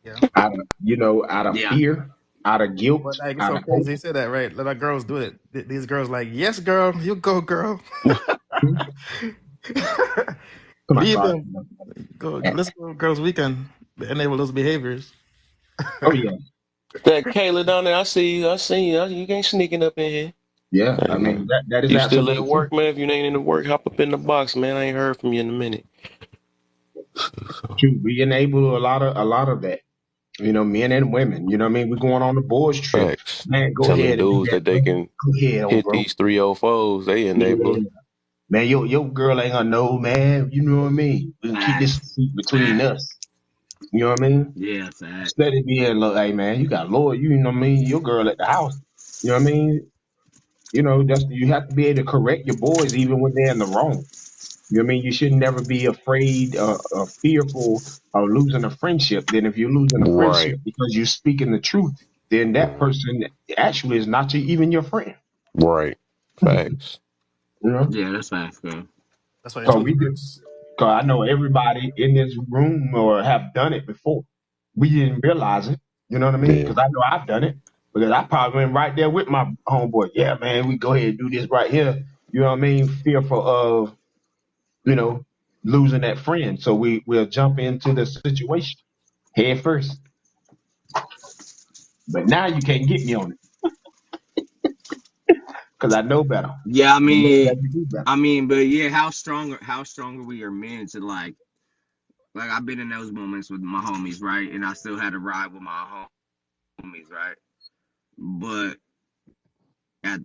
Speaker 4: Yeah.
Speaker 2: Out of
Speaker 3: Yeah.
Speaker 2: fear, out of guilt,
Speaker 4: But like, it's
Speaker 2: out
Speaker 4: so
Speaker 2: of hope.
Speaker 4: crazy. You said that, right? Let girls do it. These girls like, yes, girl, you go, girl.
Speaker 2: Come on,
Speaker 4: Lead
Speaker 2: sorry.
Speaker 4: them. Go. Let's go, girls' weekend. Enable those behaviors.
Speaker 2: Oh yeah,
Speaker 1: That Kayla down there, I see you. I see you. You ain't sneaking up in here.
Speaker 2: yeah.
Speaker 1: Hey,
Speaker 2: I mean
Speaker 1: man.
Speaker 2: that is
Speaker 1: You still at
Speaker 2: absolutely true.
Speaker 1: work, man? If you ain't in the work, hop up in the box, man. I ain't heard from you in a minute.
Speaker 2: True. We enable a lot of that. Men and women. You know what I mean? We're going on the boys trip.
Speaker 1: Facts.
Speaker 2: Man, go
Speaker 1: Telling
Speaker 2: ahead and do
Speaker 1: dudes
Speaker 2: that,
Speaker 1: that
Speaker 2: bro.
Speaker 1: they can
Speaker 2: Go ahead on,
Speaker 1: hit
Speaker 2: bro.
Speaker 1: these 304s, they
Speaker 2: Yeah.
Speaker 1: enabling.
Speaker 2: Man, your girl ain't gonna know, man. You know what I mean? We can keep this
Speaker 3: Facts.
Speaker 2: between
Speaker 3: Facts.
Speaker 2: us. You know what I mean?
Speaker 3: Yeah, facts.
Speaker 2: Instead of being look, hey man, you got Lord, you know what I mean? Your girl at the house. You know what I mean? That's you have to be able to correct your boys even when they're in the wrong. You know what I mean? You should never be afraid or fearful of losing a friendship. Then if you're losing a friendship
Speaker 1: Right.
Speaker 2: because you're speaking the truth, then that
Speaker 1: Mhm.
Speaker 2: person actually is not even your friend.
Speaker 1: Right. Facts.
Speaker 2: You know?
Speaker 3: Yeah, that's facts, bro.
Speaker 4: That's why the
Speaker 2: So
Speaker 4: truth
Speaker 2: we did.
Speaker 4: hurts.
Speaker 2: Cause I know everybody in this room or have done it before. We didn't realize it. You know what I mean?
Speaker 1: Yeah.
Speaker 2: Because I know I've done it. Because I probably went right there with my homeboy. Yeah, man, we go ahead and do this right here. You know what I mean? Fearful of, you know, losing that friend. So we'll jump into the situation head first. But now you can't get me on it because I know better.
Speaker 3: Yeah,
Speaker 2: I know that you do better.
Speaker 3: but yeah, how strong are we are men to like I've been in those moments with my homies, right? And I still had to ride with my homies, right? But at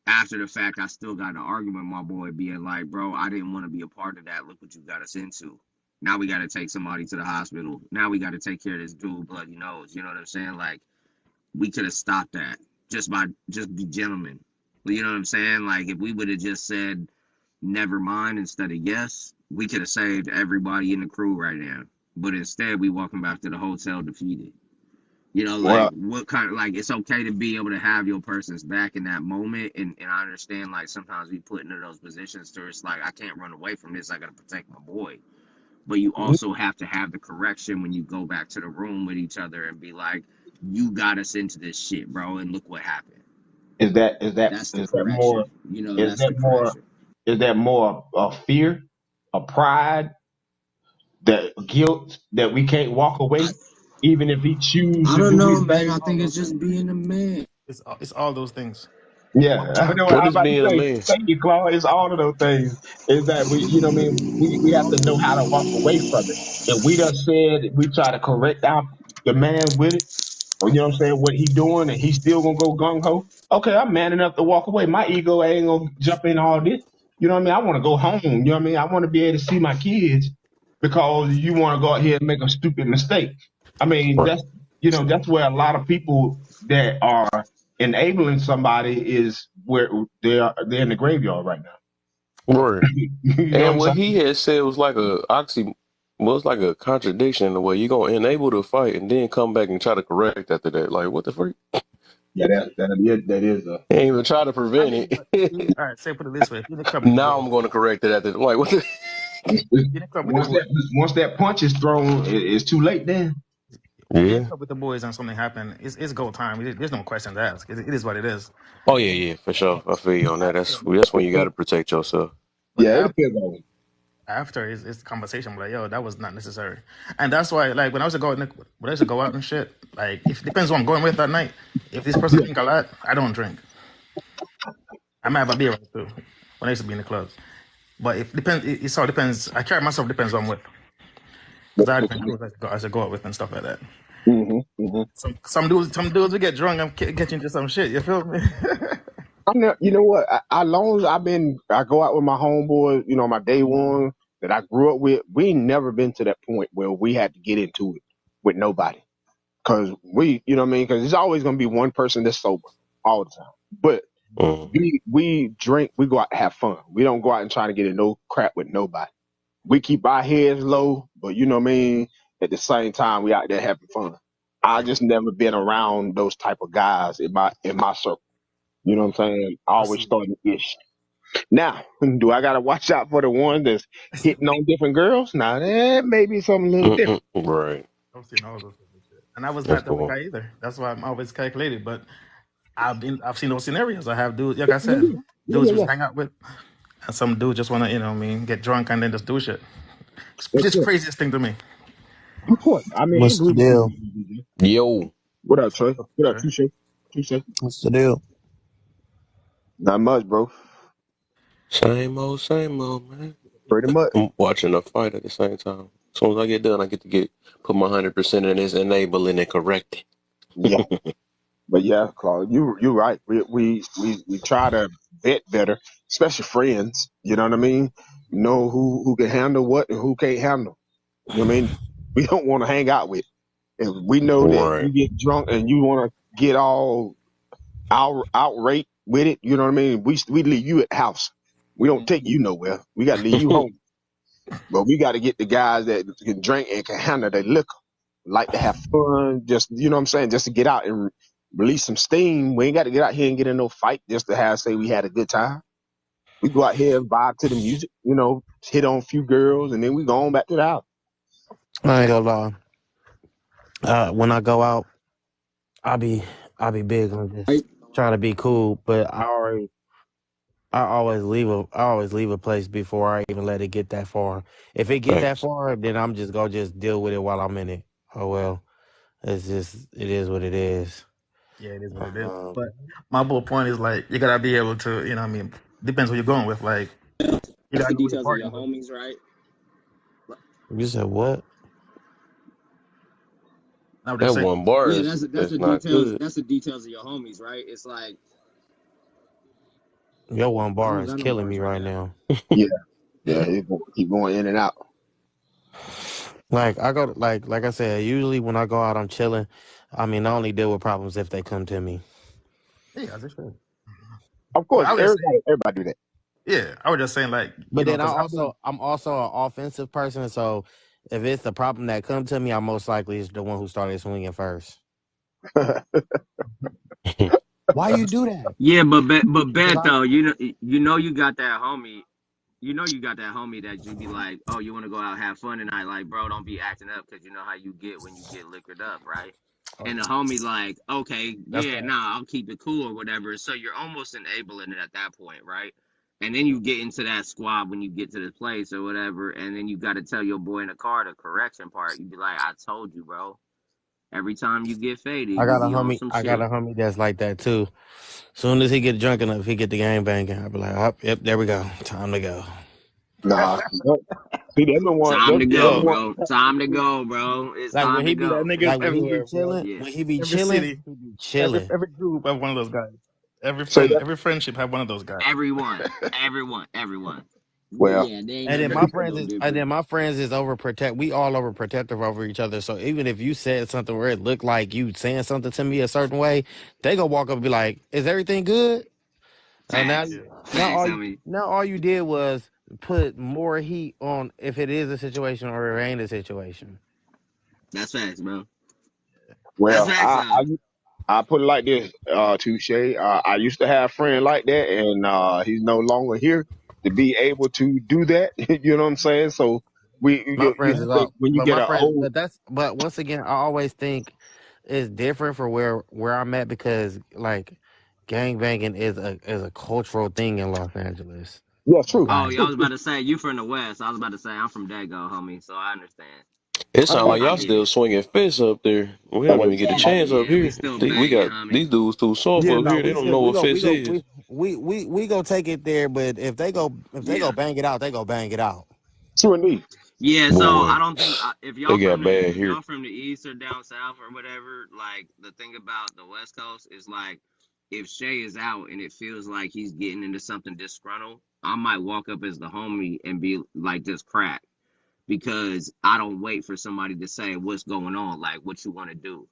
Speaker 3: after the fact, I still got an argument with my boy, being like, bro, I didn't want to be a part of that. Look what you got us into. Now we got to take somebody to the hospital. Now we got to take care of this dude bloody nose. You know what I'm saying? Like, we could have stopped that just be gentlemen. You know what I'm saying? Like, if we would have just said never mind instead of yes, we could have saved everybody in the crew right now. But instead, we walking back to the hotel defeated. Like,
Speaker 2: Well,
Speaker 3: what kind of, like, it's okay to be able to have your person's back in that moment. And I understand, like, sometimes we put into those positions to it's like, I can't run away from this. I got to protect my boy. But you also have to have the correction when you go back to the room with each other and be like, you got us into this shit, bro. And look what happened.
Speaker 2: is that is that
Speaker 3: That's the
Speaker 2: is that more
Speaker 3: correction.
Speaker 2: is
Speaker 3: That's
Speaker 2: that
Speaker 3: the
Speaker 2: more
Speaker 3: correction.
Speaker 2: is that more a fear, a pride, the guilt that we can't walk
Speaker 3: I,
Speaker 2: away, even if he choose
Speaker 3: I
Speaker 2: to
Speaker 3: don't
Speaker 2: do
Speaker 3: know,
Speaker 2: his
Speaker 3: man.
Speaker 2: thing.
Speaker 3: I
Speaker 4: All
Speaker 3: think
Speaker 4: those
Speaker 3: it's just
Speaker 4: things.
Speaker 3: being a man.
Speaker 4: It's all those things.
Speaker 2: Yeah, I know what
Speaker 1: What
Speaker 2: I'm
Speaker 1: is
Speaker 2: about to
Speaker 1: being a
Speaker 2: say.
Speaker 1: man?
Speaker 2: Thank you, Claude. It's all of those things. Is that what I mean? We have to know how to walk away from it. If we done said we try to correct the man with it, or you know what I'm saying, what he doing, and he still gonna go gung ho. Okay, I'm man enough to walk away. My ego ain't gonna jump in all this. You know what I mean? I want to go home. You know what I mean? I want to be able to see my kids because you want to go out here and make a stupid mistake. I mean,
Speaker 1: Right.
Speaker 2: that's where a lot of people that are enabling somebody is where they're in the graveyard right now.
Speaker 1: Right.
Speaker 2: You know what
Speaker 1: And
Speaker 2: I'm
Speaker 1: what
Speaker 2: saying?
Speaker 1: he had said was like was like a contradiction in the way you're gonna enable the fight and then come back and try to correct after that. Like, what the freak?
Speaker 2: Yeah, that is a.
Speaker 1: Ain't even try to
Speaker 4: I
Speaker 1: prevent
Speaker 4: mean, but
Speaker 1: it.
Speaker 4: all right, say put it this way: if you're in the club with the
Speaker 1: Now
Speaker 4: boys,
Speaker 1: I'm going to correct it after. Like, what the?
Speaker 4: you're in the club with the boys,
Speaker 2: Once that punch is thrown, it's too late. Then
Speaker 4: if you're in the
Speaker 1: Yeah.
Speaker 4: club with the boys and something happened, it's go time. There's no questions asked. It is what it is.
Speaker 1: Oh yeah, yeah, for sure. I feel you on that.
Speaker 4: After,
Speaker 1: That's when you got to protect yourself.
Speaker 4: but
Speaker 2: yeah, it
Speaker 4: after.
Speaker 2: depends on.
Speaker 4: After it's conversation, like, yo, that was not necessary. And that's why, like, when I used to go out and shit, like, if it depends who I'm going with that night. If this person
Speaker 2: Yeah,
Speaker 4: drink a lot, I don't drink. I might have a beer or two when I used to be in the clubs. But if depends, it all depends. I carry myself depends on what, because I have different dudes I should go out with and stuff like that.
Speaker 2: mm-hmm.
Speaker 4: Some dudes we get drunk and get into some shit. You feel me?
Speaker 2: You know what? I long as I go out with my homeboys. You know, my day one that I grew up with. We ain't never been to that point where we had to get into it with nobody. Cause you know what I mean? Cause there's always gonna be one person that's sober all the time. But
Speaker 1: Mm.
Speaker 2: we drink, we go out to have fun. We don't go out and try to get in no crap with nobody. We keep our heads low, but you know what I mean? At the same time, we out there having fun. I
Speaker 4: Yeah,
Speaker 2: just never been around those type of guys in my circle. You know what I'm saying?
Speaker 4: that's
Speaker 2: Always starting ish. Now, do I gotta watch out for the one that's hitting on different girls? Now that may be something a little different.
Speaker 1: Right.
Speaker 4: I've seen all those type of shit, and I was
Speaker 1: That's
Speaker 4: not that
Speaker 1: cool.
Speaker 4: guy either. That's why I'm always calculated. But I've seen those scenarios. I have dudes, like I
Speaker 2: Yeah,
Speaker 4: said,
Speaker 2: yeah,
Speaker 4: dudes
Speaker 2: yeah,
Speaker 4: just
Speaker 2: yeah.
Speaker 4: hang out with, and some dudes just wanna, what I mean, get drunk and then just do shit. It's
Speaker 2: Of
Speaker 4: just
Speaker 2: course.
Speaker 4: craziest thing to me.
Speaker 2: Of course. I mean, I
Speaker 5: What's the
Speaker 2: agree with you,
Speaker 5: deal?
Speaker 2: DJ.
Speaker 1: Yo.
Speaker 2: What up, Trey? What up,
Speaker 4: Sure.
Speaker 2: Touche? Touche?
Speaker 5: What's the deal?
Speaker 2: Not much, bro.
Speaker 1: Same old, man.
Speaker 2: Pretty much.
Speaker 1: I'm watching a fight at the same time. As soon as I get done, I get to put my 100% in this enabling and correct
Speaker 2: Yeah. But yeah, Claude, you're right. We try to vet better, especially friends. You know what I mean? Know who can handle what and who can't handle. You know what I mean? We don't want to hang out with. If we know that
Speaker 1: Right.
Speaker 2: you get drunk and you want to get all outraged with it, you know what I mean? We leave you at the house. We don't take you nowhere. We got to leave you home. But we got to get the guys that can drink and can handle their liquor, like to have fun, just, you know what I'm saying, just to get out and release some steam. We ain't got to get out here and get in no fight just to say we had a good time. We go out here and vibe to the music, hit on a few girls, and then we go on back to the house.
Speaker 5: I ain't gonna lie. When I go out, I be I be big on
Speaker 3: Right?
Speaker 5: just trying to be cool, but I always leave a place before I even let it get that far. If it get that
Speaker 1: Thanks.
Speaker 5: far, then I'm just gonna just deal with it while I'm in it. Oh well, it is what it is.
Speaker 4: Yeah, it is what it is.
Speaker 5: Um,
Speaker 4: But my whole point is, like, you gotta be able to, what I mean, depends who you're going with. Like, you
Speaker 3: That's
Speaker 4: gotta
Speaker 3: the
Speaker 4: know who you're
Speaker 3: details of your
Speaker 4: partying with.
Speaker 3: homies, right?
Speaker 5: you said what?
Speaker 4: I would
Speaker 1: That
Speaker 4: just say,
Speaker 1: one bar
Speaker 3: Yeah,
Speaker 1: is
Speaker 3: that's
Speaker 1: is
Speaker 3: the
Speaker 1: not
Speaker 3: details.
Speaker 1: good.
Speaker 3: That's the details of your homies, right? It's like
Speaker 5: Your one
Speaker 3: I
Speaker 5: bar
Speaker 3: don't
Speaker 5: is
Speaker 3: got no
Speaker 5: killing
Speaker 3: bars
Speaker 5: me
Speaker 3: right
Speaker 5: right
Speaker 3: now.
Speaker 5: now.
Speaker 2: Yeah, yeah, keep going in and out.
Speaker 5: Like I go like I said, usually when I go out, I'm chilling. I mean, I only deal with problems if they come to me.
Speaker 4: yeah, as it should.
Speaker 2: Of
Speaker 4: But
Speaker 2: course,
Speaker 4: I was just saying,
Speaker 2: everybody do that.
Speaker 4: yeah, I was just saying, like,
Speaker 5: But then
Speaker 4: because I've done.
Speaker 5: I'm also an offensive person, so if it's the problem that come to me, I most likely is the one who started swinging first. Why you do that?
Speaker 3: Yeah, but
Speaker 5: Because
Speaker 3: bet though, you know you got that homie. You know you got that homie that you be like, oh, you want to go out have fun tonight? Like, bro, don't be acting up because you know how you get when you get liquored up, right?
Speaker 4: Oh
Speaker 3: And the
Speaker 4: yeah,
Speaker 3: homie like, okay,
Speaker 4: that's
Speaker 3: yeah,
Speaker 4: that.
Speaker 3: nah, I'll keep it cool or whatever. So you're almost enabling it at that point, right? And then you get into that squad when you get to the place or whatever, and then you got to tell your boy in the car the correction part. You be like, I told you, bro. Every time you get faded, you be on some
Speaker 5: I got
Speaker 3: shit.
Speaker 5: a homie that's like that too. Soon as he get drunk enough, he get the game banging. I be like, oh, yep, there we go. Time to go.
Speaker 2: Nah, see, them the one,
Speaker 3: Time to
Speaker 2: them the
Speaker 3: go,
Speaker 4: Yo,
Speaker 2: one.
Speaker 3: bro. Time to go, bro. It's
Speaker 5: Like
Speaker 3: time to
Speaker 4: that
Speaker 3: go.
Speaker 4: nigga's
Speaker 5: when he be
Speaker 4: everywhere, bro.
Speaker 5: chilling,
Speaker 3: Yeah.
Speaker 4: Every city,
Speaker 5: he be
Speaker 4: every
Speaker 5: chilling.
Speaker 4: every group have one of those guys. Every
Speaker 2: Say
Speaker 4: friend,
Speaker 2: that.
Speaker 4: every friendship have one of those guys.
Speaker 3: Everyone.
Speaker 2: Well,
Speaker 3: Yeah, they ain't
Speaker 5: And
Speaker 3: never
Speaker 5: then
Speaker 3: gonna say no different.
Speaker 5: my friends is overprotect. We all overprotective over each other. So even if you said something where it looked like you saying something to me a certain way, they gonna walk up and be like, "Is everything good?" Uh, now,
Speaker 3: Facts.
Speaker 5: you- now
Speaker 3: Facts,
Speaker 5: all
Speaker 3: I
Speaker 5: you
Speaker 3: mean.
Speaker 5: now all you did was put more heat on if it is a situation or it ain't a situation.
Speaker 3: That's facts, bro. That's
Speaker 2: well,
Speaker 3: facts, though.
Speaker 2: I put it like this, Touche. I used to have a friend like that, and he's no longer here to be able to do that. You know what I'm saying? So
Speaker 5: My
Speaker 2: you
Speaker 5: friends is
Speaker 2: have to
Speaker 5: all,
Speaker 2: when you
Speaker 5: but
Speaker 2: get
Speaker 5: my
Speaker 2: a
Speaker 5: friends,
Speaker 2: old.
Speaker 5: but once again, I always think it's different for where I'm at because like gang banging is a cultural thing in Los Angeles.
Speaker 2: Yeah, true,
Speaker 3: Oh,
Speaker 5: Like,
Speaker 3: yeah, I
Speaker 2: true,
Speaker 3: was
Speaker 2: true.
Speaker 3: about to say you from the West. I was about to say I'm from Dago, homie. So I understand.
Speaker 1: It
Speaker 2: I
Speaker 1: sounds
Speaker 2: got
Speaker 1: like
Speaker 3: I
Speaker 1: y'all
Speaker 2: you.
Speaker 3: get
Speaker 1: still
Speaker 3: it.
Speaker 1: swinging fists up there. We
Speaker 2: Oh,
Speaker 1: don't
Speaker 2: wait,
Speaker 1: even get a
Speaker 2: hold
Speaker 1: chance up
Speaker 3: Yeah, we
Speaker 1: here.
Speaker 3: still
Speaker 1: We
Speaker 3: banging,
Speaker 1: got
Speaker 3: homie.
Speaker 1: these dudes too soft
Speaker 5: yeah,
Speaker 1: up
Speaker 5: no,
Speaker 1: here. They
Speaker 5: we
Speaker 1: don't
Speaker 5: still
Speaker 1: know what fist is.
Speaker 5: we go take it there, but if they go
Speaker 3: Yeah.
Speaker 5: bang it out, they go bang it out.
Speaker 2: true indeed.
Speaker 3: Yeah, so I
Speaker 1: Boy,
Speaker 3: don't think if
Speaker 1: they
Speaker 3: y'all
Speaker 1: got
Speaker 3: from the
Speaker 1: bad
Speaker 3: if
Speaker 1: here.
Speaker 3: y'all from the east or down south or whatever, like the thing about the West Coast is like if Shay is out and it feels like he's getting into something disgruntled, I might walk up as the homie and be like just crack because I don't wait for somebody to say what's going on, like what you want to do.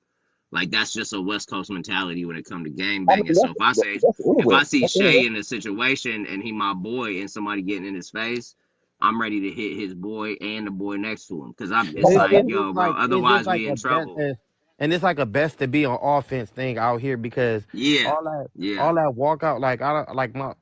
Speaker 3: Like that's just a West Coast mentality when it comes to gang
Speaker 2: I mean,
Speaker 3: banging. So
Speaker 2: that's
Speaker 3: if I
Speaker 2: anywhere.
Speaker 3: see
Speaker 2: That's anywhere.
Speaker 3: Shay in a situation and he my boy and somebody getting in his face, I'm ready to hit his boy and the boy next to him because I'm. It's like, yo, bro.
Speaker 5: It's just
Speaker 3: Otherwise,
Speaker 5: like
Speaker 3: we
Speaker 5: a
Speaker 3: in
Speaker 5: best,
Speaker 3: trouble.
Speaker 5: and it's like a best to be on offense thing out here because
Speaker 3: Yeah,
Speaker 5: all that
Speaker 3: yeah.
Speaker 5: all that walkout like I don't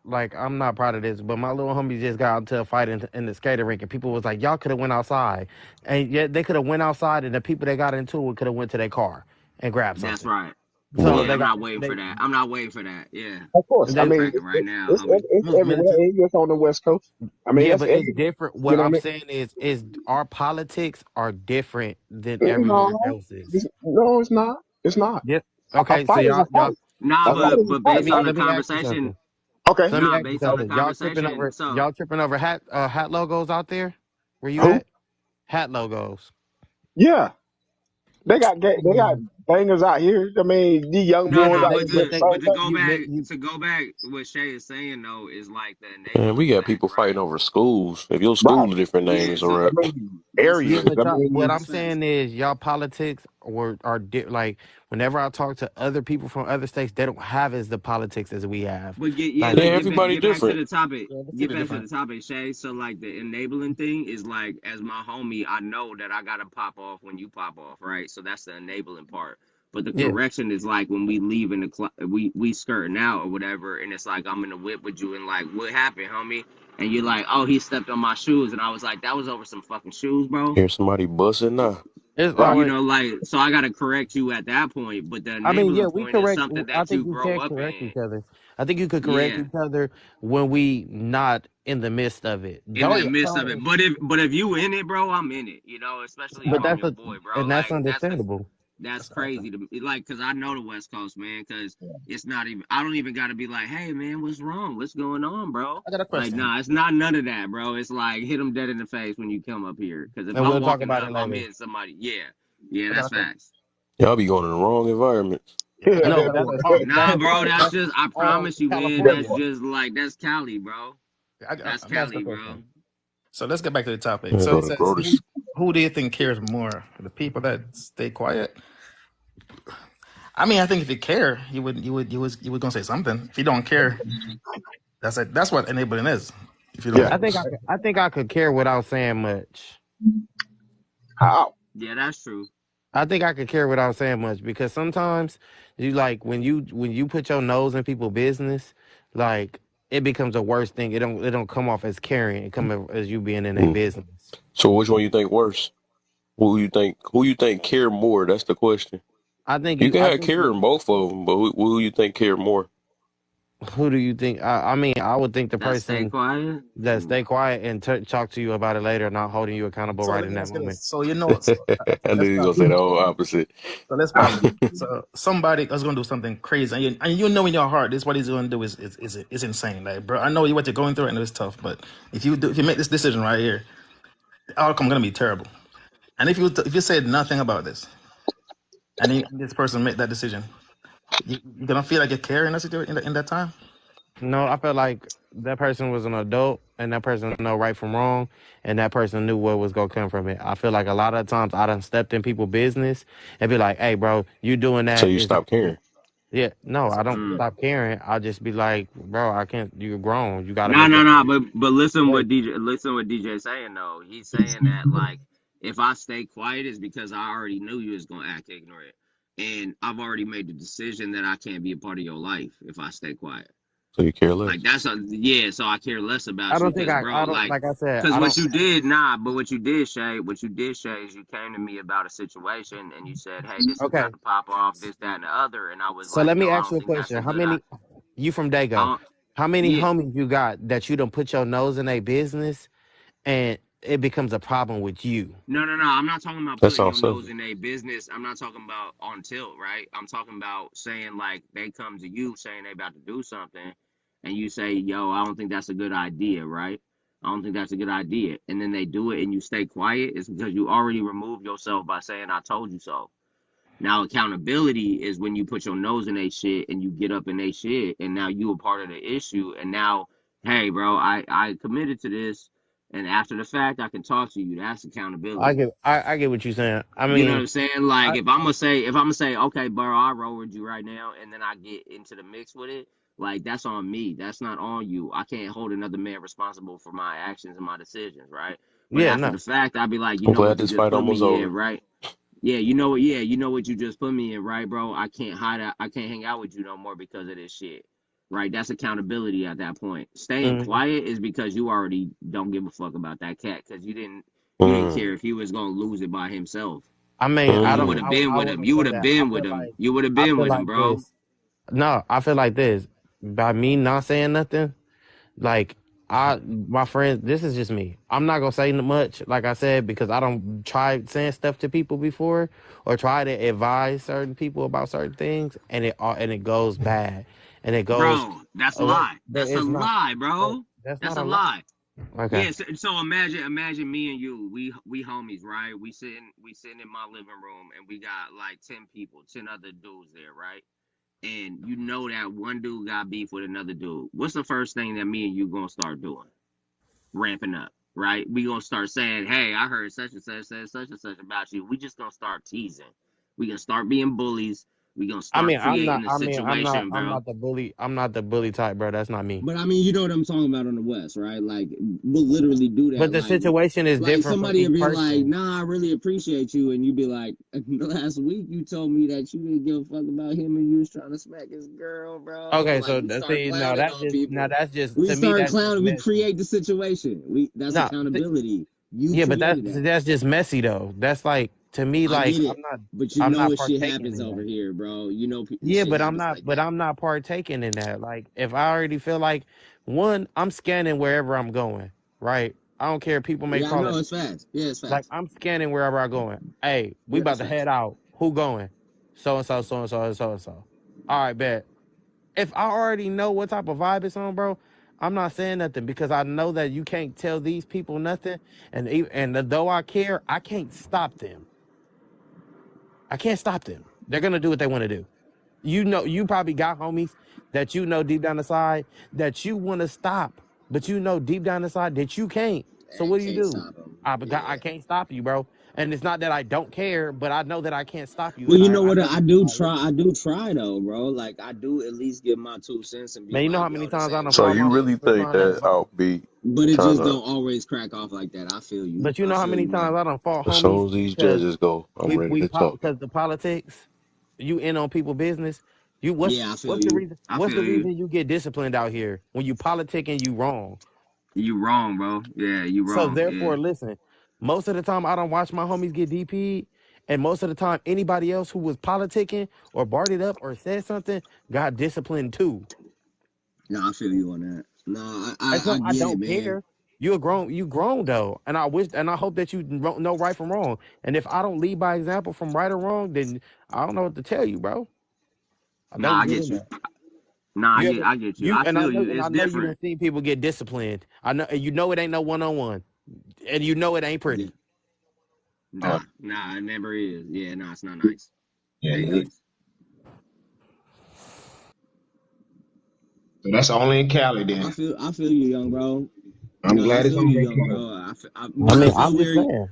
Speaker 5: like I'm not proud of this, but my little homie just got into a fight in the skating rink and people was like y'all could have went outside, and yet they could have went outside and the people that got into it could have went to their car and grabbed
Speaker 3: That's
Speaker 5: something.
Speaker 3: right.
Speaker 5: So
Speaker 3: Yeah,
Speaker 1: Right.
Speaker 5: they
Speaker 3: I'm
Speaker 5: got
Speaker 3: not waiting for that. I'm not waiting for that. Yeah,
Speaker 2: Of course. I
Speaker 5: they
Speaker 3: I'm
Speaker 2: mean,
Speaker 3: cracking right now,
Speaker 2: it's
Speaker 3: homie.
Speaker 2: it's everywhere. It ain't just on the West Coast. I mean,
Speaker 5: yeah,
Speaker 2: that's
Speaker 5: but it's
Speaker 2: every.
Speaker 5: different.
Speaker 2: You
Speaker 5: What
Speaker 2: know what
Speaker 5: I'm
Speaker 2: I
Speaker 5: saying is our politics are different than
Speaker 2: mean?
Speaker 5: everywhere
Speaker 2: No,
Speaker 5: else's.
Speaker 2: no, it's not. It's not.
Speaker 5: Yeah.
Speaker 2: A
Speaker 5: Okay, so
Speaker 2: fight is a
Speaker 5: y'all
Speaker 2: fight.
Speaker 3: Nah,
Speaker 2: A
Speaker 5: so
Speaker 2: fight
Speaker 3: but
Speaker 2: is a
Speaker 3: but
Speaker 2: fight.
Speaker 3: based on the
Speaker 5: let me ask you
Speaker 3: conversation,
Speaker 5: something.
Speaker 2: Okay.
Speaker 5: So let me
Speaker 3: nah,
Speaker 5: ask you
Speaker 3: based on the
Speaker 5: something.
Speaker 3: conversation. So
Speaker 5: Y'all tripping over hat logos out there? Where you
Speaker 2: Who?
Speaker 5: at? Hat logos.
Speaker 2: Yeah, they got
Speaker 5: Mm.
Speaker 2: bangers out here. I mean, these young
Speaker 5: Yeah,
Speaker 2: boys
Speaker 3: nah,
Speaker 5: but
Speaker 2: out
Speaker 5: they
Speaker 3: but
Speaker 2: here
Speaker 5: but
Speaker 2: getting
Speaker 3: to
Speaker 5: they
Speaker 3: but
Speaker 2: banged
Speaker 3: to
Speaker 2: up.
Speaker 3: go back
Speaker 5: you
Speaker 3: to go back what Shay is saying though is like the
Speaker 1: Man, we
Speaker 3: enabling
Speaker 1: got
Speaker 3: effect,
Speaker 1: people fighting
Speaker 3: right?
Speaker 1: over schools. If your
Speaker 2: Right.
Speaker 1: school a different name,
Speaker 3: Yeah,
Speaker 1: is a
Speaker 2: I
Speaker 3: so
Speaker 1: wrap.
Speaker 2: mean,
Speaker 3: that's
Speaker 5: yeah,
Speaker 2: areas.
Speaker 3: facts.
Speaker 5: but
Speaker 2: I
Speaker 5: what
Speaker 2: mean,
Speaker 5: I'm
Speaker 3: That's facts.
Speaker 5: saying is y'all politics like whenever I talk to other people from other states, they don't have as the politics as we have.
Speaker 3: But get yeah,
Speaker 5: Like
Speaker 1: Yeah,
Speaker 3: but
Speaker 1: everybody
Speaker 3: get back to
Speaker 1: different.
Speaker 3: the topic.
Speaker 4: Yeah, the
Speaker 3: Get
Speaker 4: city
Speaker 3: back to
Speaker 4: different.
Speaker 3: the topic, Shay. So like the enabling thing is like as my homie, I know that I gotta pop off when you pop off, right? So that's the enabling part. But the
Speaker 5: yeah.
Speaker 3: correction is like when we leave in the we skirting out or whatever, and it's like I'm in the whip with you and like what happened, homie? And you're like, oh, he stepped on my shoes, and I was like, that was over some fucking shoes, bro.
Speaker 1: Hear somebody busting now.
Speaker 5: It's
Speaker 2: right.
Speaker 3: You
Speaker 5: always
Speaker 3: know, like so I gotta correct you at that point. But the
Speaker 5: I mean, yeah,
Speaker 3: enabling
Speaker 5: we
Speaker 3: point is
Speaker 5: correct.
Speaker 3: something
Speaker 5: I
Speaker 3: that
Speaker 5: think
Speaker 3: you
Speaker 5: you
Speaker 3: grow
Speaker 5: can
Speaker 3: up
Speaker 5: correct
Speaker 3: in.
Speaker 5: each other. I think you could correct
Speaker 3: Yeah.
Speaker 5: each other when we not in the midst of it.
Speaker 3: In
Speaker 5: Don't
Speaker 3: the midst of it.
Speaker 5: don't.
Speaker 3: But if you in it, bro, I'm in it. You know, especially if
Speaker 5: But
Speaker 3: I'm
Speaker 5: that's
Speaker 3: your
Speaker 5: a
Speaker 3: boy, bro.
Speaker 5: and that's
Speaker 3: Like
Speaker 5: understandable.
Speaker 3: that's
Speaker 4: That's awesome.
Speaker 3: crazy to me. Like, cause I know the West Coast, man. Cause it's not even. I don't even got to be like, hey, man, what's wrong? What's going on, bro?
Speaker 4: I got a
Speaker 3: Like,
Speaker 4: question.
Speaker 3: nah, it's not none of that, bro. It's like hit them dead in the face when you come up here. Cause if
Speaker 5: And
Speaker 3: I'm
Speaker 5: we'll talk
Speaker 3: walking
Speaker 5: about
Speaker 3: up,
Speaker 5: it
Speaker 3: I'm
Speaker 5: later.
Speaker 3: hitting somebody. Yeah, yeah,
Speaker 4: I got
Speaker 3: that's
Speaker 4: a question.
Speaker 3: facts.
Speaker 1: Y'all be going in the wrong environments.
Speaker 4: Yeah, I
Speaker 5: No,
Speaker 4: got
Speaker 5: but
Speaker 4: a
Speaker 5: that's
Speaker 4: question.
Speaker 5: part.
Speaker 3: Nah, bro, that's
Speaker 5: That's
Speaker 3: just. I promise you, man.
Speaker 2: That
Speaker 3: That's
Speaker 5: California.
Speaker 2: boy.
Speaker 3: just like that's Cali, bro. That's
Speaker 4: I'm gonna ask a
Speaker 3: Cali,
Speaker 4: question.
Speaker 3: bro.
Speaker 4: So let's get back to the topic.
Speaker 1: I
Speaker 4: So
Speaker 1: go
Speaker 4: it
Speaker 1: to
Speaker 4: says,
Speaker 1: Grotus.
Speaker 4: who do you think cares more? The people that stay quiet? I mean, I think if you care, you would gonna say something. If you don't care, that's what enabling is. If you don't
Speaker 2: Yeah.
Speaker 4: care, right?
Speaker 5: I think I could care without saying much.
Speaker 2: How?
Speaker 3: Yeah, that's true.
Speaker 5: I think I could care without saying much because sometimes you like when you put your nose in people's business, like it becomes a worse thing. It don't come off as caring. It come as you being in a
Speaker 1: Mm.
Speaker 5: business.
Speaker 1: So which one you think worse? Who you think care more? That's the question. You can
Speaker 5: I
Speaker 1: have
Speaker 5: think
Speaker 1: care in both of them, but who you think care more?
Speaker 5: who do you think? I mean, I would think the
Speaker 3: That stay
Speaker 5: person
Speaker 3: quiet.
Speaker 5: that
Speaker 3: Mm.
Speaker 5: stay quiet and talk to you about it later, not holding you accountable
Speaker 4: So
Speaker 5: right
Speaker 4: let
Speaker 5: in
Speaker 4: me
Speaker 5: that
Speaker 4: ask you
Speaker 5: moment.
Speaker 4: this. So
Speaker 1: I knew
Speaker 4: let's
Speaker 1: you was
Speaker 4: pop.
Speaker 1: gonna say the whole opposite.
Speaker 4: So let's pop. So somebody is gonna do something crazy, and you know in your heart, this what he's gonna do is insane. Like, bro, I know what you're going through, and it's tough. But if you make this decision right here, the outcome gonna be terrible. And if you said nothing about this, and this person made that decision, you're gonna feel like you care in that situation in that time.
Speaker 5: No, I felt like that person was an adult and that person know right from wrong and that person knew what was gonna come from it. I feel like a lot of times I done stepped in people's business and be like, hey bro, you doing
Speaker 1: So
Speaker 5: that
Speaker 1: you
Speaker 5: is
Speaker 1: stop caring.
Speaker 5: yeah, no, I don't
Speaker 3: Mm.
Speaker 5: stop caring. I'll just be like, bro, I can't you're grown. You gotta
Speaker 3: No,
Speaker 5: make
Speaker 3: no,
Speaker 5: your
Speaker 3: no.
Speaker 5: own
Speaker 3: But listen
Speaker 5: choice.
Speaker 3: what DJ saying though. He's saying that like if I stay quiet is because I already knew you was gonna act ignorant. and I've already made the decision that I can't be a part of your life if I stay quiet.
Speaker 1: So you care less.
Speaker 3: Like that's a yeah, so I care less
Speaker 5: I
Speaker 3: about you
Speaker 5: don't think
Speaker 3: because bro,
Speaker 5: I don't
Speaker 3: like
Speaker 5: like I said,
Speaker 3: because
Speaker 5: I
Speaker 3: what
Speaker 5: don't
Speaker 3: you did, nah, but what you did, Shay, is you came to me about a situation and you said, hey, this is
Speaker 5: okay.
Speaker 3: about to pop off, this, that, and the other, and I was
Speaker 5: So
Speaker 3: like,
Speaker 5: let
Speaker 3: yo,
Speaker 5: me
Speaker 3: I
Speaker 5: ask
Speaker 3: don't
Speaker 5: you a
Speaker 3: think that's a
Speaker 5: question. How
Speaker 3: good idea.
Speaker 5: many you from Dago?
Speaker 3: I
Speaker 5: How many
Speaker 3: Yeah.
Speaker 5: homies you got that you don't put your nose in a business and it becomes a problem with you?
Speaker 3: No. I'm not talking about
Speaker 1: That
Speaker 3: putting
Speaker 1: sounds
Speaker 3: your nose
Speaker 1: selfish.
Speaker 3: in a business. I'm not talking about on tilt, right? I'm talking about saying like they come to you saying they about to do something, and you say, "Yo, I don't think that's a good idea," right? I don't think that's a good idea, and then they do it, and you stay quiet. It's because you already removed yourself by saying, "I told you so." Now accountability is when you put your nose in a shit and you get up in a shit, and now you a part of the issue, and now, hey, bro, I committed to this, and after the fact, I can talk to you. That's accountability.
Speaker 5: I get what you're saying. I
Speaker 3: You know what
Speaker 5: mean,
Speaker 3: I'm saying? Like
Speaker 5: I
Speaker 3: if I'm gonna say, okay, bro, I roll with you right now, and then I get into the mix with it, like that's on me. That's not on you. I can't hold another man responsible for my actions and my decisions, right? But
Speaker 5: yeah,
Speaker 3: after
Speaker 5: no.
Speaker 3: the fact, I'd be like, you
Speaker 1: I'm
Speaker 3: know
Speaker 1: glad
Speaker 3: what, you
Speaker 1: this
Speaker 3: just
Speaker 1: fight
Speaker 3: put
Speaker 1: almost
Speaker 3: me in,
Speaker 1: over.
Speaker 3: right? Yeah, you know what? Yeah, you know what you just put me in, right, bro? I can't hide out. I can't hang out with you no more because of this shit, right? That's accountability at that point. Staying
Speaker 5: Mm,
Speaker 3: quiet is because you already don't give a fuck about that cat because you didn't care
Speaker 1: Mm,
Speaker 3: if he was gonna lose it by himself.
Speaker 5: I mean, I
Speaker 3: You
Speaker 5: don't.
Speaker 3: would
Speaker 1: mm.
Speaker 3: have been
Speaker 5: I
Speaker 3: with him.
Speaker 5: wouldn't
Speaker 3: You would
Speaker 5: say
Speaker 3: have
Speaker 5: that. I
Speaker 3: been with
Speaker 5: feel
Speaker 3: him.
Speaker 5: like
Speaker 3: You would have
Speaker 5: I
Speaker 3: been
Speaker 5: feel
Speaker 3: with him,
Speaker 5: like
Speaker 3: bro.
Speaker 5: this. No, I feel like this. By me not saying nothing, like my friends, this is just me. I'm not gonna say much, like I said, because I don't try saying stuff to people before or try to advise certain people about certain things, and it goes bad, and it goes,
Speaker 3: Bro, that's a
Speaker 5: oh,
Speaker 3: lie.
Speaker 5: but
Speaker 3: That's a
Speaker 5: it's not.
Speaker 3: lie,
Speaker 5: But
Speaker 3: bro.
Speaker 5: that's
Speaker 3: That's
Speaker 5: not
Speaker 3: a
Speaker 5: a lot.
Speaker 3: lie.
Speaker 5: Okay.
Speaker 3: Yeah, so imagine me and you, we homies, right? We sitting in my living room and we got like 10 people, 10 other dudes there, right? And you know that one dude got beef with another dude. What's the first thing that me and you gonna start doing? Ramping up, right? We gonna start saying, "Hey, I heard such and such said such and such about you." We just gonna start teasing. We gonna start being bullies. We gonna
Speaker 5: I
Speaker 3: start
Speaker 5: mean, I'm not.
Speaker 3: creating a
Speaker 5: I mean, I'm not.
Speaker 3: situation,
Speaker 5: I'm
Speaker 3: bro.
Speaker 5: not the bully. I'm not the bully type, bro. That's not me.
Speaker 3: But I mean, you know what I'm talking about on the West, right? Like, we'll literally do
Speaker 5: But
Speaker 3: that.
Speaker 5: the situation is
Speaker 3: Like
Speaker 5: different for
Speaker 3: somebody
Speaker 5: each
Speaker 3: will be like,
Speaker 5: person.
Speaker 3: "Nah, I really appreciate you," and you be like, "Last week you told me that you didn't give a fuck about him and you was trying to smack his girl, bro."
Speaker 5: Okay,
Speaker 3: Like
Speaker 5: so
Speaker 3: we start
Speaker 5: see, no,
Speaker 3: clowning
Speaker 5: that's
Speaker 3: on
Speaker 5: just now
Speaker 3: people.
Speaker 5: that's just
Speaker 3: We
Speaker 5: to me
Speaker 3: start
Speaker 5: that's just
Speaker 3: clowning. We
Speaker 5: messy.
Speaker 3: create the situation. That's
Speaker 5: No,
Speaker 3: accountability. You
Speaker 5: yeah, but
Speaker 3: created that.
Speaker 5: that's just messy though. That's like to me,
Speaker 3: I
Speaker 5: like
Speaker 3: get it, but you
Speaker 5: I'm
Speaker 3: know
Speaker 5: not
Speaker 3: what shit
Speaker 5: partaking
Speaker 3: happens
Speaker 5: in
Speaker 3: over
Speaker 5: that.
Speaker 3: here, bro. You know
Speaker 5: Yeah,
Speaker 3: shit
Speaker 5: but
Speaker 3: happens like that.
Speaker 5: I'm not partaking in that. Like if I already feel like one, I'm scanning wherever I'm going. Right, I don't care. People may
Speaker 3: Yeah, I
Speaker 5: call it
Speaker 3: know it's fast. Yeah, it's
Speaker 5: like
Speaker 3: fast.
Speaker 5: I'm scanning wherever I'm going. Hey, we
Speaker 3: Yeah,
Speaker 5: about
Speaker 3: it's
Speaker 5: to head
Speaker 3: fast.
Speaker 5: out. Who going? So and so, so and so, and so and so. All right, bet. If I already know what type of vibe it's on, bro, I'm not saying nothing because I know that you can't tell these people nothing, and though I care, I can't stop them. I can't stop them. They're gonna do what they want to do. You know, you probably got homies that you know deep down the side that you want to stop, but you know deep down the side that you can't. So
Speaker 3: And
Speaker 5: what do?
Speaker 3: can't stop them.
Speaker 5: I
Speaker 3: Yeah.
Speaker 5: can't stop you, bro. And it's not that I don't care, but I know that I can't stop you,
Speaker 3: Well,
Speaker 5: and
Speaker 3: you know
Speaker 5: I
Speaker 3: what?
Speaker 5: know
Speaker 3: I
Speaker 5: you're
Speaker 3: do
Speaker 5: my
Speaker 3: try. I
Speaker 5: least.
Speaker 3: do try though, bro. Like I do at least give my 2 cents and be
Speaker 5: Man, you know
Speaker 3: like,
Speaker 5: how many
Speaker 3: "Yo, this
Speaker 5: times I
Speaker 3: ain't
Speaker 5: done
Speaker 1: So
Speaker 3: right,"
Speaker 5: fought
Speaker 1: you
Speaker 5: my
Speaker 3: and
Speaker 1: really
Speaker 5: niggas for
Speaker 1: think
Speaker 5: trying to
Speaker 1: that
Speaker 5: advise.
Speaker 1: I'll be
Speaker 3: but it
Speaker 1: trying
Speaker 3: just
Speaker 1: to,
Speaker 3: don't always crack off like that. I feel you.
Speaker 5: But you
Speaker 3: I
Speaker 5: know how
Speaker 3: feel
Speaker 5: many
Speaker 3: you,
Speaker 5: times
Speaker 3: man.
Speaker 5: I done fought
Speaker 1: as soon
Speaker 5: homies
Speaker 1: as these
Speaker 5: because
Speaker 1: judges go, I'm ready to talk.
Speaker 5: because the politics, you in on people business. You
Speaker 3: Yeah, I feel you. I
Speaker 5: what's the
Speaker 3: feel you.
Speaker 5: reason you get disciplined out here when you politic and you wrong?
Speaker 3: You wrong, bro. Yeah, you
Speaker 5: So
Speaker 3: wrong. Yeah.
Speaker 5: therefore, listen, most of the time I don't watch my homies get DP'd, and most of the time anybody else who was politicking or barred up or said something got disciplined too.
Speaker 3: No, I feel you on that. No,
Speaker 5: And
Speaker 3: I
Speaker 5: so I
Speaker 3: get it,
Speaker 5: don't
Speaker 3: man.
Speaker 5: care. You grown though, and I hope that you know right from wrong. And if I don't lead by example from right or wrong, then I don't know what to tell you, bro. I
Speaker 3: Nah,
Speaker 5: don't
Speaker 3: I
Speaker 5: get
Speaker 3: get
Speaker 5: in
Speaker 3: you.
Speaker 5: there.
Speaker 3: Nah,
Speaker 5: You ever
Speaker 3: I get you.
Speaker 5: you
Speaker 3: I feel you.
Speaker 5: and
Speaker 3: It's
Speaker 5: I know you
Speaker 3: different.
Speaker 5: didn't see people get disciplined. I know, and you know it ain't no 1-on-1, and you know it ain't
Speaker 3: Yeah.
Speaker 5: pretty.
Speaker 2: Uh,
Speaker 3: Nah, it never is. Yeah, nah, it's not nice. It
Speaker 2: yeah,
Speaker 3: ain't nice.
Speaker 2: so that's only in Cali then.
Speaker 3: I feel you, young bro.
Speaker 2: I'm
Speaker 3: No, I
Speaker 2: glad it's
Speaker 3: feel you,
Speaker 2: only in
Speaker 3: young
Speaker 2: Cali.
Speaker 3: bro.
Speaker 5: I
Speaker 3: But I
Speaker 5: mean,
Speaker 3: feel
Speaker 5: I'm just
Speaker 3: where,
Speaker 5: saying.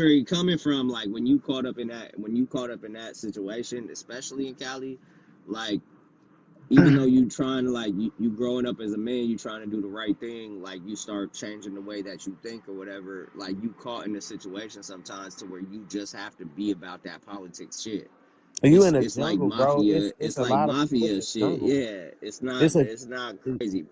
Speaker 3: you're coming from. Like when you caught up in that situation, especially in Cali, like even though you trying to like you growing up as a man, you trying to do the right thing. Like you start changing the way that you think or whatever. Like you caught in a situation sometimes to where you just have to be about that politics shit.
Speaker 5: You in the
Speaker 3: It's like
Speaker 5: jungle, bro.
Speaker 3: mafia.
Speaker 5: It's
Speaker 3: It's
Speaker 5: a
Speaker 3: like
Speaker 5: lot of
Speaker 3: mafia
Speaker 5: it's a
Speaker 3: shit.
Speaker 5: jungle.
Speaker 3: Yeah,
Speaker 5: It's a
Speaker 3: it's not
Speaker 5: it-
Speaker 3: crazy.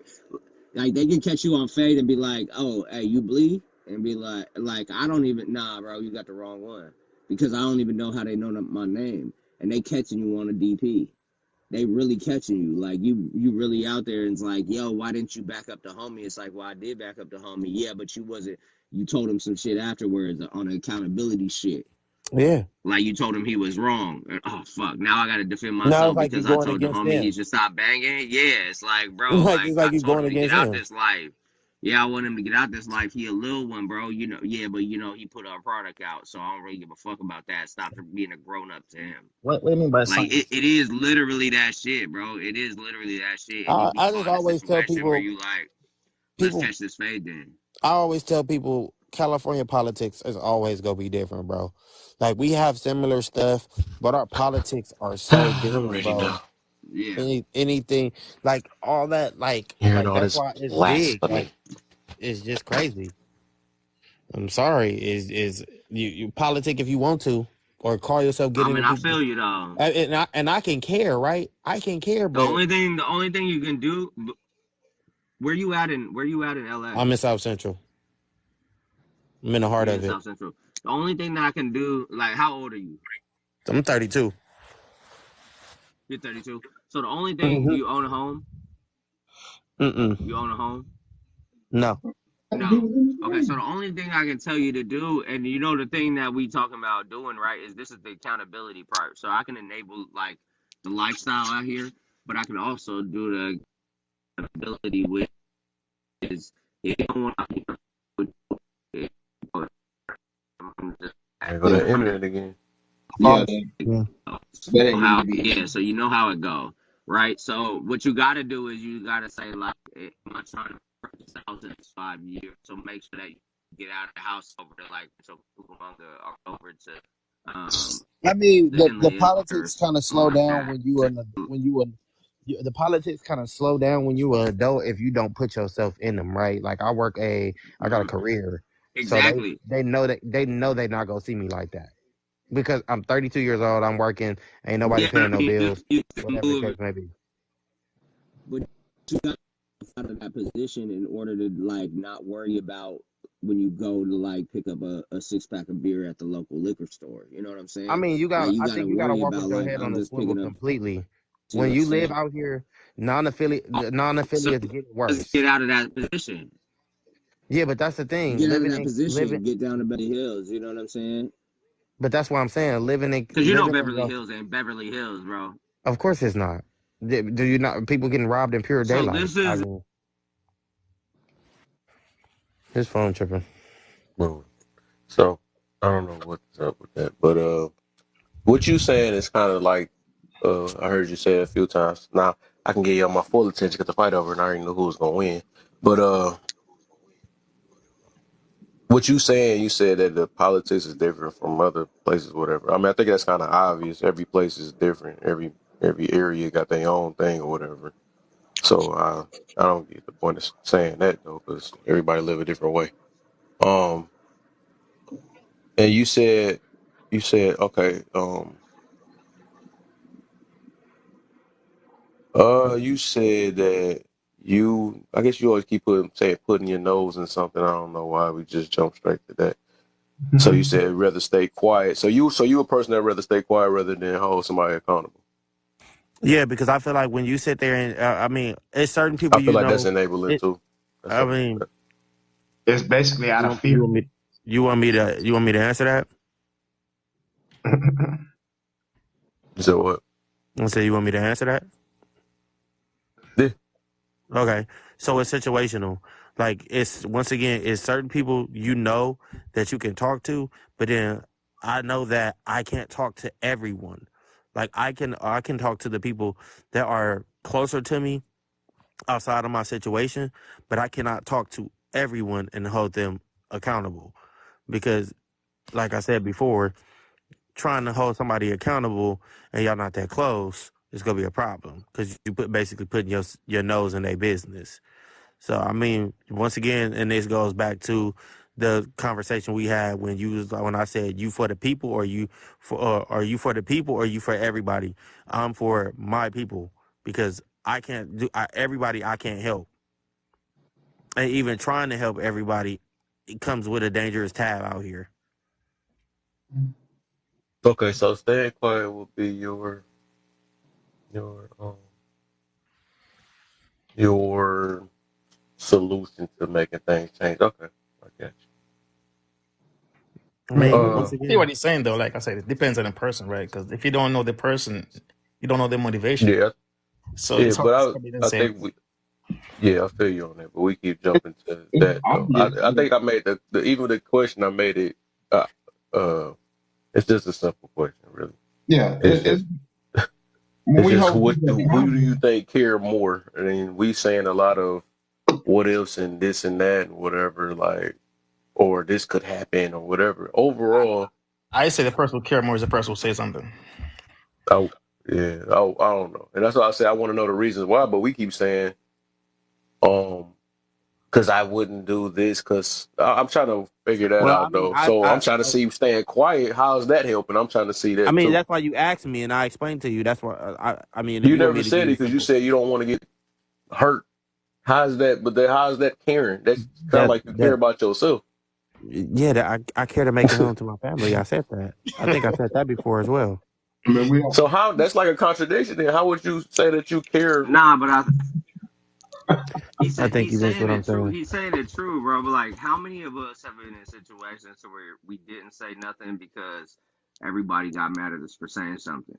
Speaker 3: Like they can catch you on fade and be like, "Oh, hey, you bleed," and be like I don't even nah, bro, you got the wrong one because I don't even know how they know my name, and they catching you on a DP. They really catching you. Like you really out there and it's like, yo, why didn't you back up the homie? It's like, well, I did back up the homie. Yeah, but you wasn't you told him some shit afterwards on accountability shit.
Speaker 5: yeah.
Speaker 3: Like you told him he was wrong. Oh fuck. Now I gotta defend
Speaker 5: No, it's
Speaker 3: myself
Speaker 5: like you
Speaker 3: because I
Speaker 5: going
Speaker 3: told the
Speaker 5: against
Speaker 3: homie he
Speaker 5: them.
Speaker 3: should stop banging. Yeah, it's like, bro,
Speaker 5: Like
Speaker 3: like
Speaker 5: it's
Speaker 3: I
Speaker 5: like you
Speaker 3: told
Speaker 5: going
Speaker 3: him to get
Speaker 5: against
Speaker 3: out
Speaker 5: them.
Speaker 3: this life. Yeah, I want him to get out this life. He a little one, bro. Yeah, but he put a product out, so I don't really give a fuck about that. Stop being a grown up to him.
Speaker 4: What do you mean by
Speaker 3: Like
Speaker 4: science?
Speaker 3: it is literally that shit, bro. It is literally that shit, and you be
Speaker 5: I
Speaker 3: caught
Speaker 5: just
Speaker 3: in a
Speaker 5: always tell
Speaker 3: situation where
Speaker 5: people
Speaker 3: you like, let's
Speaker 5: people
Speaker 3: catch this fade then.
Speaker 5: I always tell people California politics is always gonna be different, bro. Like we have similar stuff, but our politics are so
Speaker 1: I'm
Speaker 5: different,
Speaker 1: ready
Speaker 5: bro.
Speaker 1: now.
Speaker 3: Yeah.
Speaker 5: Anything like all that,
Speaker 1: Hearing
Speaker 5: like
Speaker 1: all
Speaker 5: that's
Speaker 1: this
Speaker 5: why it's big.
Speaker 1: blasphemy.
Speaker 5: Like it's just crazy. I'm sorry. Is you politic if you want to, or call yourself
Speaker 3: I
Speaker 5: getting
Speaker 3: mean,
Speaker 5: into
Speaker 3: I
Speaker 5: people.
Speaker 3: feel you though.
Speaker 5: And I can care, right? I can care, but
Speaker 3: The only thing you can do. Where you at in LA?
Speaker 5: I'm in South Central. I'm in the heart
Speaker 3: You're in
Speaker 5: of it.
Speaker 3: South Central. The only thing that I can do, like, how old are you?
Speaker 5: I'm 32.
Speaker 3: You're 32. So the only thing
Speaker 5: Mm-hmm.
Speaker 3: you own a home.
Speaker 5: Mm-mm.
Speaker 3: You own a home.
Speaker 5: No.
Speaker 3: No. Okay, so the only thing I can tell you to do, and the thing that we talking about doing, right, is this is the accountability part. So I can enable like the lifestyle out here, but I can also do the accountability with is if you don't want to
Speaker 1: I go
Speaker 2: Yeah,
Speaker 1: to internet again.
Speaker 2: yeah,
Speaker 5: Yeah.
Speaker 2: that ain't need to be.
Speaker 3: so you know how it go, right? So what you got to do is you got to say like, am I trying to purchase a house in 5 years? So make sure that you get out of the house over to like so people are over to
Speaker 4: I mean,
Speaker 3: the
Speaker 4: the
Speaker 3: inland or
Speaker 4: politics kind of
Speaker 3: something
Speaker 4: slow
Speaker 3: like
Speaker 4: down
Speaker 3: that.
Speaker 4: when you are the politics kind of slow down when you are an adult if you don't put yourself in them, right? Like I got a
Speaker 3: Mhm.
Speaker 4: career, so
Speaker 3: Exactly.
Speaker 4: they know they're not gonna see me like that because I'm 32 years old. I'm working, ain't nobody
Speaker 3: Yeah, but
Speaker 4: paying no
Speaker 3: I mean,
Speaker 4: bills,
Speaker 3: you can
Speaker 4: whatever the
Speaker 3: move,
Speaker 4: case may be.
Speaker 3: but you got out of that position in order to like not worry about when you go to like pick up a 6 pack of beer at the local liquor store. You know what I'm
Speaker 5: I
Speaker 3: saying?
Speaker 5: mean,
Speaker 3: Like you
Speaker 5: I
Speaker 3: got to
Speaker 5: think you got to
Speaker 3: worry
Speaker 5: walk
Speaker 3: about
Speaker 5: with your
Speaker 3: like
Speaker 5: head on
Speaker 3: I'm
Speaker 5: a
Speaker 3: just
Speaker 5: swivel
Speaker 3: picking up
Speaker 5: completely.
Speaker 3: to
Speaker 5: When
Speaker 3: a
Speaker 5: you live
Speaker 3: set.
Speaker 5: out here, non-affiliates get
Speaker 3: Just
Speaker 5: worse.
Speaker 3: get out of that position.
Speaker 5: Yeah, but that's the thing.
Speaker 3: Get out of that position. Get down to Beverly Hills. You know what I'm saying?
Speaker 5: But that's what I'm saying.
Speaker 3: Because
Speaker 5: Living in
Speaker 3: Beverly
Speaker 5: those.
Speaker 3: Hills ain't Beverly Hills, bro.
Speaker 5: Of course, it's not. Do you not? People getting robbed in pure
Speaker 3: So
Speaker 5: daylight.
Speaker 3: this
Speaker 5: I
Speaker 3: is
Speaker 5: mean, his phone tripping.
Speaker 1: Boom. So I don't know what's up with that, but what you saying is kind of like I heard you say it a few times. Now I can give you my full attention because the fight over, and I already know who's gonna win. But what you saying? You said that the politics is different from other places, whatever. I mean, I think that's kind of obvious. Every place is different. Every area got their own thing or whatever. So I don't get the point of saying that though, because everybody live a different way. Um, and you said okay. You said that I guess you always keep putting your nose in something. I don't know why we just jump straight to that. So you said rather stay quiet. So you a person that rather stay quiet rather than hold somebody accountable.
Speaker 5: Yeah, because I feel like when you sit there and I mean, it's certain
Speaker 1: I
Speaker 5: people
Speaker 1: feel
Speaker 5: you
Speaker 1: like that's
Speaker 5: know.
Speaker 1: enabling
Speaker 5: It.
Speaker 1: too. That's
Speaker 5: I
Speaker 1: something.
Speaker 5: mean,
Speaker 2: It's basically out of fear.
Speaker 5: you want me to answer that?
Speaker 1: So what?
Speaker 5: I say you want me to answer that?
Speaker 1: Yeah.
Speaker 5: Okay. So it's situational. Like it's once again, it's certain people you know that you can talk to, but then I know that I can't talk to everyone. Like I can talk to the people that are closer to me outside of my situation, but I cannot talk to everyone and hold them accountable. Because like I said before, trying to hold somebody accountable and y'all not that close, it's gonna be a problem. Because you basically putting your nose in their business. So I mean, once again, and this goes back to the conversation we had when I said you for the people or you for are you for the people or you for everybody. I'm for my people because I can't do everybody. I can't help, and even trying to help everybody, it comes with a dangerous tab out here.
Speaker 1: Okay, so staying quiet will be your your solution to making things change. Okay, I got
Speaker 5: I
Speaker 4: I mean,
Speaker 1: you.
Speaker 5: mean,
Speaker 4: I
Speaker 5: once
Speaker 4: see
Speaker 5: again,
Speaker 4: what he's saying though. Like I said, it depends on the person, right? Because if you don't know the person, you don't know their motivation.
Speaker 1: Yeah,
Speaker 4: So
Speaker 1: yeah,
Speaker 4: it's hard
Speaker 1: but
Speaker 4: to say the
Speaker 1: I
Speaker 4: same.
Speaker 1: think yeah, I feel you on that, but we keep
Speaker 2: It,
Speaker 1: jumping to
Speaker 2: it's
Speaker 1: that though.
Speaker 2: obvious.
Speaker 1: I think I made the even the question I made it. Uh, it's just a simple question, really.
Speaker 2: Yeah,
Speaker 1: It's just
Speaker 2: when
Speaker 1: it's
Speaker 2: we
Speaker 1: just
Speaker 2: hold people
Speaker 1: who do you
Speaker 2: accountable.
Speaker 1: think care more? I mean, we saying a lot of what ifs and this and that and whatever, like, or this could happen or whatever. Overall,
Speaker 4: I say the person who care more is the person who say something.
Speaker 1: I yeah, I don't know, and that's why I say I want to know the reasons why. But we keep saying, um, because I wouldn't do this, because I'm trying to figure that
Speaker 5: well, I
Speaker 1: out
Speaker 5: mean,
Speaker 1: though. So I'm trying to see staying quiet. How's that helping? I'm trying to see
Speaker 5: I
Speaker 1: that
Speaker 5: mean,
Speaker 1: too.
Speaker 5: that's why you asked me, and I explained to you. That's why I mean, if
Speaker 1: You
Speaker 5: you want
Speaker 1: never
Speaker 5: me to
Speaker 1: said
Speaker 5: give you
Speaker 1: it
Speaker 5: a
Speaker 1: because you
Speaker 5: simple,
Speaker 1: said you don't want to get hurt. How's that? But how's that caring? That sounds
Speaker 5: that
Speaker 1: like you care
Speaker 5: that
Speaker 1: about yourself.
Speaker 5: yeah, that I care to make it home to my family. I said that. I think I said that before as well.
Speaker 2: I mean, we don't.
Speaker 1: So how that's like a contradiction. Then how would you say that you care?
Speaker 3: Nah, but
Speaker 5: I think
Speaker 3: he's
Speaker 5: you missed
Speaker 3: saying
Speaker 5: what I'm
Speaker 3: it true.
Speaker 5: saying.
Speaker 3: He's saying it true, bro. But like, how many of us have been in situations where we didn't say nothing because everybody got mad at us for saying something,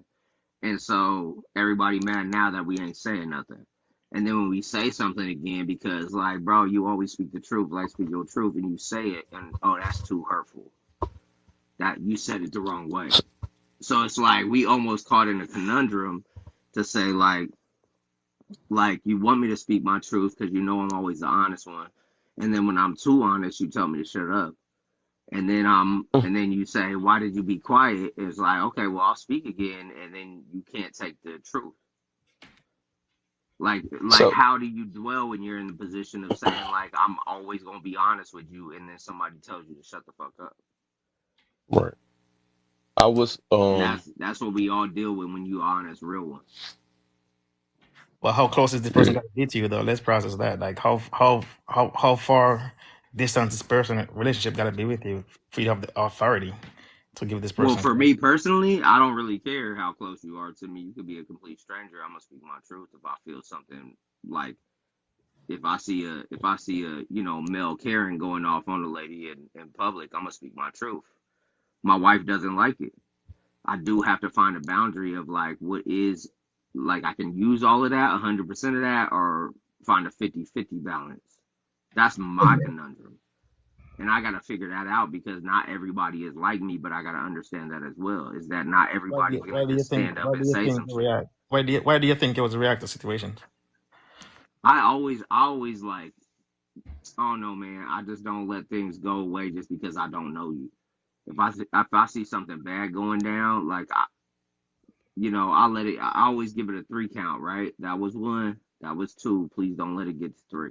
Speaker 3: and so everybody mad now that we ain't saying nothing. And then when we say something again, because like, bro, you always speak the truth, like speak your truth, and you say it, and oh, that's too hurtful. That you said it the wrong way. So it's like we almost caught in a conundrum to say like you want me to speak my truth because you know I'm always the honest one, and then when I'm too honest, you tell me to shut up, and then you say why did you be quiet? It's like okay, well I'll speak again, and then you can't take the truth. Like
Speaker 1: So
Speaker 3: how do you dwell when you're in the position of saying like I'm always gonna be honest with you, and then somebody tells you to shut the fuck up?
Speaker 1: right, I was
Speaker 3: And that's what we all deal with when you honest, real one.
Speaker 4: Well, how close is this person
Speaker 1: yeah.
Speaker 4: got to be to you though? Let's process that. Like how far distance this person relationship got to be with you for you to have the authority to give this
Speaker 3: Well,
Speaker 4: person.
Speaker 3: for me personally, I don't really care how close you are to me. You could be a complete stranger. I'm gonna speak my truth if I feel something like if I see a male Karen going off on a lady in public, I'm gonna speak my truth. My wife doesn't like it. I do have to find a boundary of like what is like I can use all of that, 100% of that, or find a 50-50 balance. That's my conundrum. And I got to figure that out because not everybody is like me, but I got to understand that as well. Is that not everybody's going to just stand up
Speaker 4: Why
Speaker 3: and
Speaker 4: do you
Speaker 3: say
Speaker 4: think
Speaker 3: some
Speaker 4: you
Speaker 3: shit.
Speaker 4: react? Why do you think it was a react to situations?
Speaker 3: I always like, oh no, man, I just don't let things go away just because I don't know you. If I see something bad going down, like I let it. I always give it a 3 count, right? That was 1. That was 2. Please don't let it get to 3.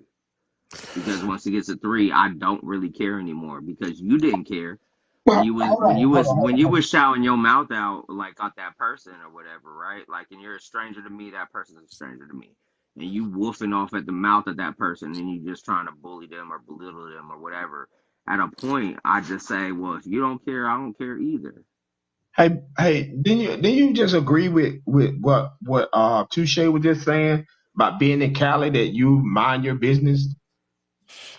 Speaker 3: Because once it gets to 3, I don't really care anymore because you didn't care when
Speaker 2: Well, hold on, hold on,
Speaker 3: when
Speaker 2: hold
Speaker 3: you
Speaker 2: on.
Speaker 3: was shouting your mouth out like at that person or whatever, right? Like, and you're a stranger to me, that person's a stranger to me, and you woofing off at the mouth of that person, and you just trying to bully them or belittle them or whatever. At a point, I just say, well, if you don't care, I don't care either.
Speaker 2: Hey, didn't you just agree with what Touche was just saying about being in Cali that you mind your business?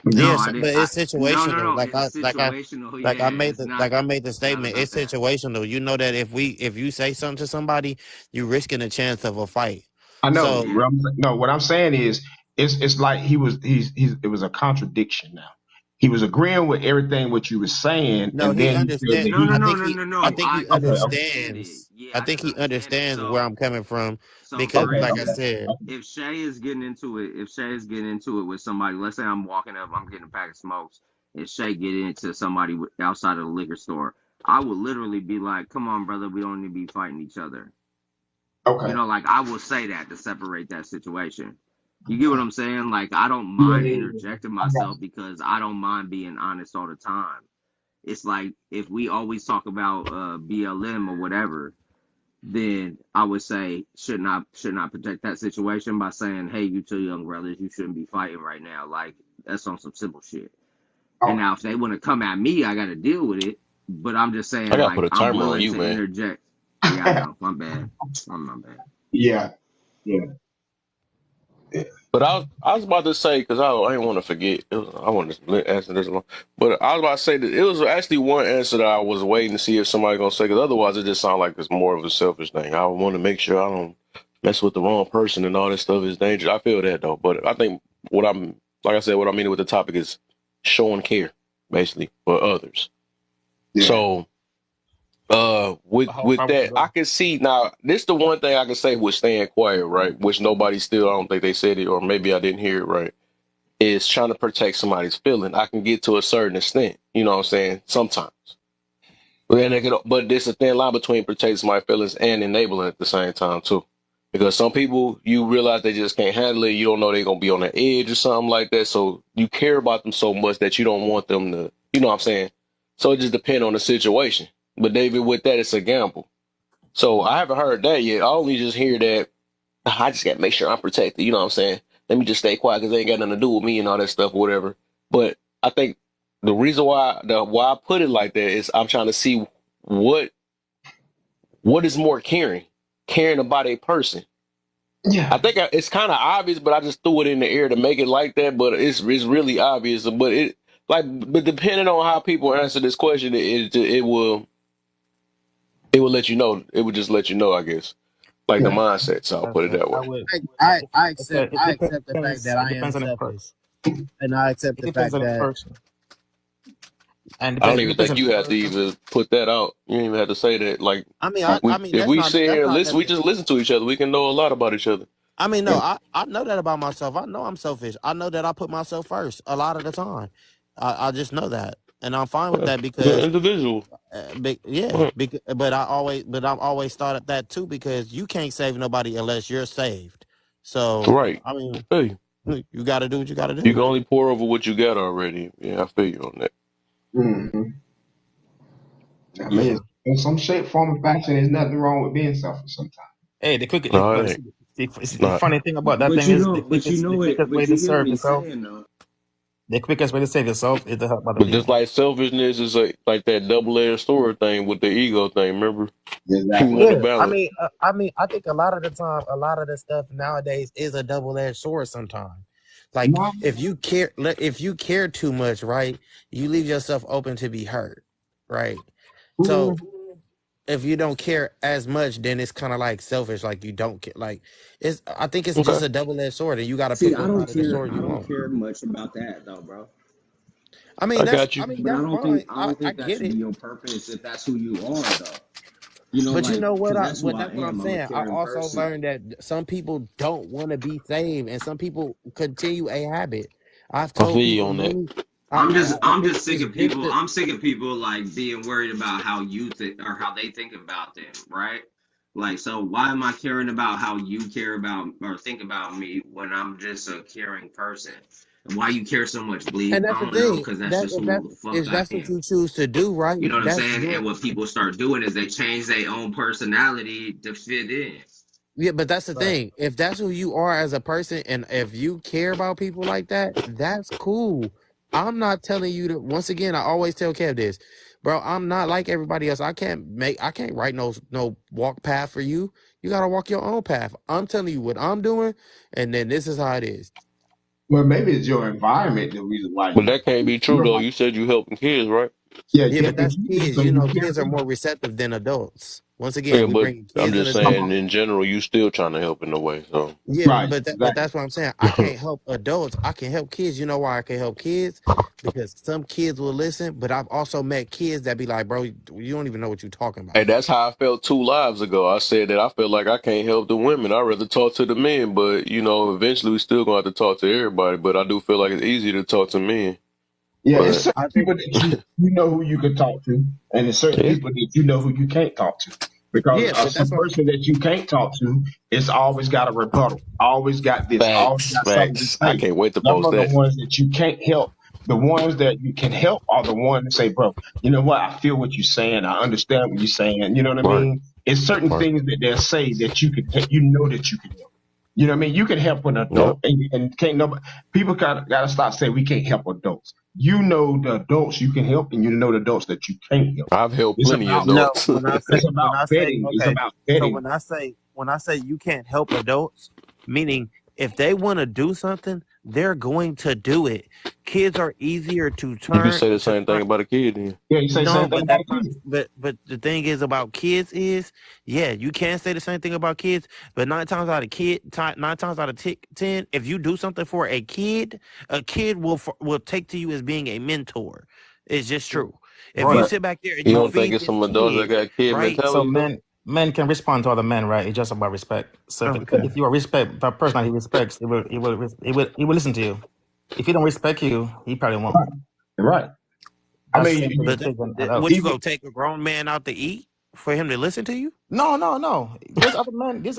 Speaker 3: No,
Speaker 5: Yes,
Speaker 3: I didn't.
Speaker 5: but it's situational.
Speaker 3: No. It's situational. Yeah, it's not.
Speaker 5: I made the
Speaker 3: It's not
Speaker 5: statement.
Speaker 3: about
Speaker 5: It's
Speaker 3: that.
Speaker 5: situational. You know that if you say something to somebody, you're risking a chance of a fight.
Speaker 2: I know.
Speaker 5: So
Speaker 3: Yeah.
Speaker 2: No, what I'm saying is, it's like he's it was a contradiction now. He was agreeing with everything what you were saying,
Speaker 5: no,
Speaker 2: and
Speaker 5: he
Speaker 2: then he said
Speaker 5: understand.
Speaker 2: that
Speaker 3: No, no,
Speaker 2: he.
Speaker 3: no, no, no,
Speaker 5: I
Speaker 3: no.
Speaker 5: think
Speaker 3: I
Speaker 5: he
Speaker 2: Okay, okay,
Speaker 3: understand it.
Speaker 5: understands.
Speaker 3: Yeah,
Speaker 5: I
Speaker 3: I
Speaker 5: think
Speaker 3: can
Speaker 5: he
Speaker 3: understand it.
Speaker 5: understands where I'm coming from because,
Speaker 3: For
Speaker 2: okay,
Speaker 5: like I
Speaker 3: instance,
Speaker 5: said,
Speaker 2: okay.
Speaker 3: if Shay is getting into it, with somebody, let's say I'm walking up, I'm getting a pack of smokes, and Shay get into somebody outside of the liquor store, I would literally be like, "Come on, brother, we don't need to be fighting each other."
Speaker 2: Okay.
Speaker 3: Like I will say that to separate that situation. You get what I'm saying? Like, I don't mind
Speaker 2: Yeah,
Speaker 3: interjecting
Speaker 2: I got
Speaker 3: myself because I don't mind being honest all the time. It's like if we always talk about BLM or whatever, then I would say should not protect that situation by saying, hey, you two young brothers, you shouldn't be fighting right now. Like, that's on some simple shit. And
Speaker 2: oh,
Speaker 3: now if they want to come at me, I got to deal with it. But I'm just
Speaker 1: I
Speaker 3: saying,
Speaker 1: gotta
Speaker 3: like,
Speaker 1: put a
Speaker 3: I'm
Speaker 1: timer on
Speaker 3: willing
Speaker 1: you,
Speaker 3: to
Speaker 1: man.
Speaker 3: interject. Yeah, I know. My bad. My bad.
Speaker 2: yeah, yeah, yeah.
Speaker 1: But I was about to say because I didn't want to forget. I wanted to answer this one, but I was about to say that it was actually one answer that I was waiting to see if somebody gonna say because otherwise it just sounds like it's more of a selfish thing. I want to make sure I don't mess with the wrong person and all this stuff is dangerous. I feel that though, but I think what I'm like I said, what I mean with the topic is showing care basically for others.
Speaker 2: Yeah.
Speaker 1: So with
Speaker 4: How would you
Speaker 1: that, I
Speaker 4: go?
Speaker 1: can see now. This the one thing I can say with staying quiet, right? Which nobody still, I don't think they said it, or maybe I didn't hear it right. Is trying to protect somebody's feeling. I can get to a certain extent, you know what I'm saying? Sometimes, but there's a thin line between protecting somebody's feelings and enabling at the same time too. Because some people, you realize they just can't handle it. You don't know they're gonna be on the edge or something like that. So you care about them so much that you don't want them to, you know what I'm saying? So it just depends on the situation. But David, with that, it's a gamble. So I haven't heard that yet. I only just hear that I just got to make sure I'm protected. You know what I'm saying? Let me just stay quiet because they ain't got nothing to do with me and all that stuff or whatever. But I think the reason why I put it like that is I'm trying to see what what is more caring about a person.
Speaker 2: Yeah.
Speaker 1: I think it's kind of obvious, but I just threw it in the air to make it like that. But it's really obvious. But depending on how people answer this question, it will let you know. It would just let you know, I guess, like the
Speaker 2: Yeah.
Speaker 1: mindset. So I'll put it that
Speaker 4: I
Speaker 1: way.
Speaker 4: would.
Speaker 3: I
Speaker 4: It,
Speaker 3: accept
Speaker 4: it
Speaker 3: I accept the fact
Speaker 4: depends.
Speaker 3: that
Speaker 4: It
Speaker 3: I am
Speaker 4: depends on the
Speaker 3: selfish,
Speaker 4: person.
Speaker 3: and I accept
Speaker 4: It
Speaker 3: the
Speaker 4: depends
Speaker 3: fact
Speaker 4: on the
Speaker 3: that
Speaker 4: person, and
Speaker 1: I don't
Speaker 4: it
Speaker 1: even
Speaker 4: depends
Speaker 1: think
Speaker 4: on
Speaker 1: you
Speaker 4: the
Speaker 1: have to
Speaker 4: person.
Speaker 1: even put that out. You don't even have to say that. Like
Speaker 3: I mean
Speaker 1: if
Speaker 3: that's
Speaker 1: we
Speaker 3: not
Speaker 1: sit here
Speaker 3: that's
Speaker 1: and
Speaker 3: not
Speaker 1: listen, we
Speaker 3: necessary.
Speaker 1: just listen to each other. We can know a lot about each other.
Speaker 3: I mean, no,
Speaker 2: Yeah.
Speaker 3: I know that about myself. I know I'm selfish. I know that I put myself first a lot of the time. I just know that, and I'm fine with
Speaker 1: Yeah.
Speaker 3: that
Speaker 1: Good
Speaker 3: because,
Speaker 1: individual.
Speaker 3: yeah,
Speaker 1: Right.
Speaker 3: but I've always thought of that too because you can't save nobody unless you're saved. So
Speaker 1: Right.
Speaker 3: I mean,
Speaker 1: Hey,
Speaker 3: you got to do what you got to
Speaker 1: you
Speaker 3: do.
Speaker 1: can only pour over what you got already. Yeah, I feel you on that.
Speaker 2: Hmm. I
Speaker 3: Yeah.
Speaker 2: mean, in some shape, form, or fashion, there's nothing wrong with being selfish sometimes.
Speaker 4: Hey, the quick.
Speaker 1: No,
Speaker 4: But
Speaker 1: it ain't.
Speaker 4: it's
Speaker 1: It's
Speaker 4: the
Speaker 1: not.
Speaker 4: funny thing about that thing is
Speaker 3: But you
Speaker 4: the
Speaker 3: know it.
Speaker 4: quickest way
Speaker 3: But
Speaker 4: to
Speaker 3: you get what
Speaker 4: serve
Speaker 3: he's
Speaker 4: yourself.
Speaker 3: saying though.
Speaker 4: The quickest way to save yourself is to help other
Speaker 1: But just
Speaker 4: people.
Speaker 1: like selfishness is like that double-edged sword thing with the ego thing. Remember, you
Speaker 2: Exactly.
Speaker 1: want to
Speaker 3: Yeah,
Speaker 1: balance.
Speaker 3: I mean, I think a lot of the time, a lot of the stuff nowadays is a double-edged sword. Sometimes, like
Speaker 2: No.
Speaker 3: if you care too much, right, you leave yourself open to be hurt, right? So
Speaker 2: Mm,
Speaker 3: if you don't care as much, then it's kind of like selfish, like you don't care. Like it's, I think it's just
Speaker 1: Okay.
Speaker 3: a double-edged sword, and you got to
Speaker 6: See,
Speaker 3: pick
Speaker 6: I
Speaker 3: what
Speaker 6: don't
Speaker 3: side of the
Speaker 6: care.
Speaker 3: sword
Speaker 6: I
Speaker 3: you
Speaker 6: don't
Speaker 3: want.
Speaker 6: care much about that though, bro.
Speaker 3: I
Speaker 1: I
Speaker 3: mean,
Speaker 1: got you.
Speaker 6: But
Speaker 3: that's fine.
Speaker 6: I don't
Speaker 3: I
Speaker 6: think that
Speaker 3: get
Speaker 6: should be
Speaker 3: it.
Speaker 6: your purpose if that's who you are, though. You know,
Speaker 3: But you
Speaker 6: like,
Speaker 3: know what?
Speaker 6: because that's who
Speaker 3: But
Speaker 6: I
Speaker 3: that's what I'm
Speaker 6: am. I'm a
Speaker 3: saying. I
Speaker 6: caring
Speaker 3: also
Speaker 6: person.
Speaker 3: learned that some people don't want to be saved, and some people continue a habit. I've
Speaker 1: I
Speaker 3: told
Speaker 1: feel you
Speaker 3: people
Speaker 1: on that.
Speaker 3: many. I
Speaker 6: I'm just sick
Speaker 3: it's
Speaker 6: of
Speaker 3: just
Speaker 6: people.
Speaker 3: that,
Speaker 6: I'm sick of people like being worried about how you think or how they think about them, right? Like, so why am I caring about how you care about or think about me when I'm just a caring person? And why you care so much,
Speaker 3: and
Speaker 6: bleed?
Speaker 3: that's
Speaker 6: I
Speaker 3: the
Speaker 6: don't know,
Speaker 3: thing.
Speaker 6: because that's
Speaker 3: That
Speaker 6: just who the fuck
Speaker 3: if
Speaker 6: I
Speaker 3: that's what
Speaker 6: am.
Speaker 3: you choose to do, right?
Speaker 6: You know what I'm
Speaker 3: That's
Speaker 6: saying?
Speaker 3: your
Speaker 6: And what people start doing is they change their own personality to fit in.
Speaker 3: yeah. But that's the
Speaker 4: Right.
Speaker 3: thing. If that's who you are as a person, and if you care about people like that, that's cool. I'm not telling you to. Once again, I always tell Kev this, bro. I'm not like everybody else. I can't write no walk path for you. You gotta walk your own path. I'm telling you what I'm doing, and then this is how it is.
Speaker 2: well, maybe it's your environment the reason why
Speaker 1: But
Speaker 2: you.
Speaker 1: that can't be
Speaker 2: You
Speaker 1: true
Speaker 2: know,
Speaker 1: though.
Speaker 2: like,
Speaker 1: You said you helping kids, right?
Speaker 2: yeah,
Speaker 3: Yeah,
Speaker 2: yeah,
Speaker 3: but that's
Speaker 2: so
Speaker 3: kids. You
Speaker 2: you
Speaker 3: know,
Speaker 2: care
Speaker 3: kids are
Speaker 2: too.
Speaker 3: more receptive than adults. Once again,
Speaker 1: Yeah,
Speaker 3: we
Speaker 1: but
Speaker 3: bring
Speaker 1: I'm
Speaker 3: kids in
Speaker 1: just
Speaker 3: the
Speaker 1: saying
Speaker 3: debate.
Speaker 1: in general, you still trying to help in a way. So
Speaker 3: Yeah,
Speaker 2: Right,
Speaker 3: but
Speaker 2: exactly.
Speaker 3: that's what I'm saying. I can't help adults. I can help kids. You know why I can help kids? Because some kids will listen, but I've also met kids that be like, bro, you don't even know what you're talking
Speaker 1: hey,
Speaker 3: about.
Speaker 1: that's how I felt 2 lives ago. I said that I feel like I can't help the women. I'd rather talk to the men, but eventually we still gonna have to talk to everybody. But I do feel like it's easier to talk to men.
Speaker 2: Yeah, it's
Speaker 1: But
Speaker 2: certain
Speaker 3: I think
Speaker 2: people that you know who you can talk to, and there's certain
Speaker 1: yeah,
Speaker 2: people that you know who you can't talk to. because
Speaker 5: Yeah, but
Speaker 2: some
Speaker 5: that's what.
Speaker 2: person that you can't talk to, it's always got a rebuttal, always got this, always
Speaker 1: Facts,
Speaker 2: got something to
Speaker 1: facts. I
Speaker 2: say.
Speaker 1: can't wait to
Speaker 2: Them
Speaker 1: post
Speaker 2: are the
Speaker 1: that.
Speaker 2: ones that you can't help. The ones that you can help are the ones that say, bro, you know what? I feel what you're saying. I understand what you're saying. You know what I
Speaker 1: Right,
Speaker 2: mean? It's certain
Speaker 1: right.
Speaker 2: things that they'll say that you can, you know that you can help. You know what I mean? You can help an
Speaker 1: Yeah.
Speaker 2: adult, and can't nobody. People gotta stop saying we can't help adults. You know the adults you can help, and you know the adults that you can't help.
Speaker 1: I've helped
Speaker 2: It's
Speaker 1: plenty of
Speaker 2: about
Speaker 5: No,
Speaker 1: adults.
Speaker 2: it's about
Speaker 5: when I say
Speaker 2: vetting. It's
Speaker 5: okay,
Speaker 2: about
Speaker 5: so
Speaker 2: vetting.
Speaker 5: when I say you can't help adults, meaning if they want to do something, they're going to do it. Kids are easier to
Speaker 1: You can say the same thing
Speaker 5: turn.
Speaker 1: about a kid then.
Speaker 2: Yeah, you say the
Speaker 5: No,
Speaker 2: same thing
Speaker 5: but
Speaker 2: about
Speaker 5: that's
Speaker 2: a
Speaker 5: not.
Speaker 2: kid.
Speaker 5: But the thing is about kids is, yeah, you can say the same thing about kids. But nine times out of 10, if you do something for a kid will take to you as being a mentor. It's just true. If you
Speaker 2: Right.
Speaker 4: Brother.
Speaker 5: sit back there and
Speaker 1: You
Speaker 5: you
Speaker 1: don't
Speaker 4: So
Speaker 1: think
Speaker 5: feed
Speaker 1: it's
Speaker 5: this
Speaker 1: some adults that
Speaker 5: kid,
Speaker 1: got kid
Speaker 5: right?
Speaker 4: so
Speaker 1: mentality though?
Speaker 4: men can respond to other men, right? It's just about respect. So
Speaker 5: Okay.
Speaker 4: if you are respect that person that he respects, he will listen to you. If he don't respect you, he probably won't.
Speaker 2: Right. Right. I
Speaker 4: That's
Speaker 2: mean,
Speaker 4: simple as
Speaker 5: But
Speaker 4: children
Speaker 5: what you
Speaker 4: adults.
Speaker 2: even
Speaker 5: go take a grown man out to eat for him to listen to you?
Speaker 4: No. There's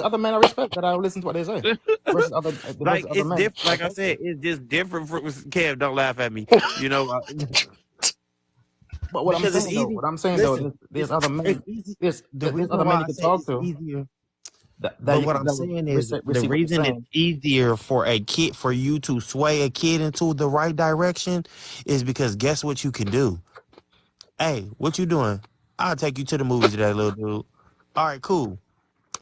Speaker 4: other men I respect that I listen to what they say. Versus
Speaker 5: Like
Speaker 4: other
Speaker 5: it's
Speaker 4: men.
Speaker 5: different. Like I said, it's just different. Kev, don't laugh at me. You know,
Speaker 4: But
Speaker 5: because it's easy.
Speaker 4: what I'm saying though,
Speaker 5: Listen,
Speaker 4: there's other
Speaker 5: it's
Speaker 4: men.
Speaker 5: easy. The
Speaker 4: There's
Speaker 5: reason
Speaker 4: other men
Speaker 5: why
Speaker 4: you
Speaker 5: I
Speaker 4: can
Speaker 5: say
Speaker 4: talk
Speaker 5: it's
Speaker 4: to
Speaker 5: easier,
Speaker 4: that
Speaker 5: but
Speaker 4: you
Speaker 5: what
Speaker 4: can
Speaker 5: I'm
Speaker 4: that will
Speaker 5: saying is the
Speaker 4: receive what you're
Speaker 5: reason it's
Speaker 4: saying.
Speaker 5: easier for you to sway a kid into the right direction is because guess what you can do? Hey, what you doing? I'll take you to the movies today, little dude. All right, cool.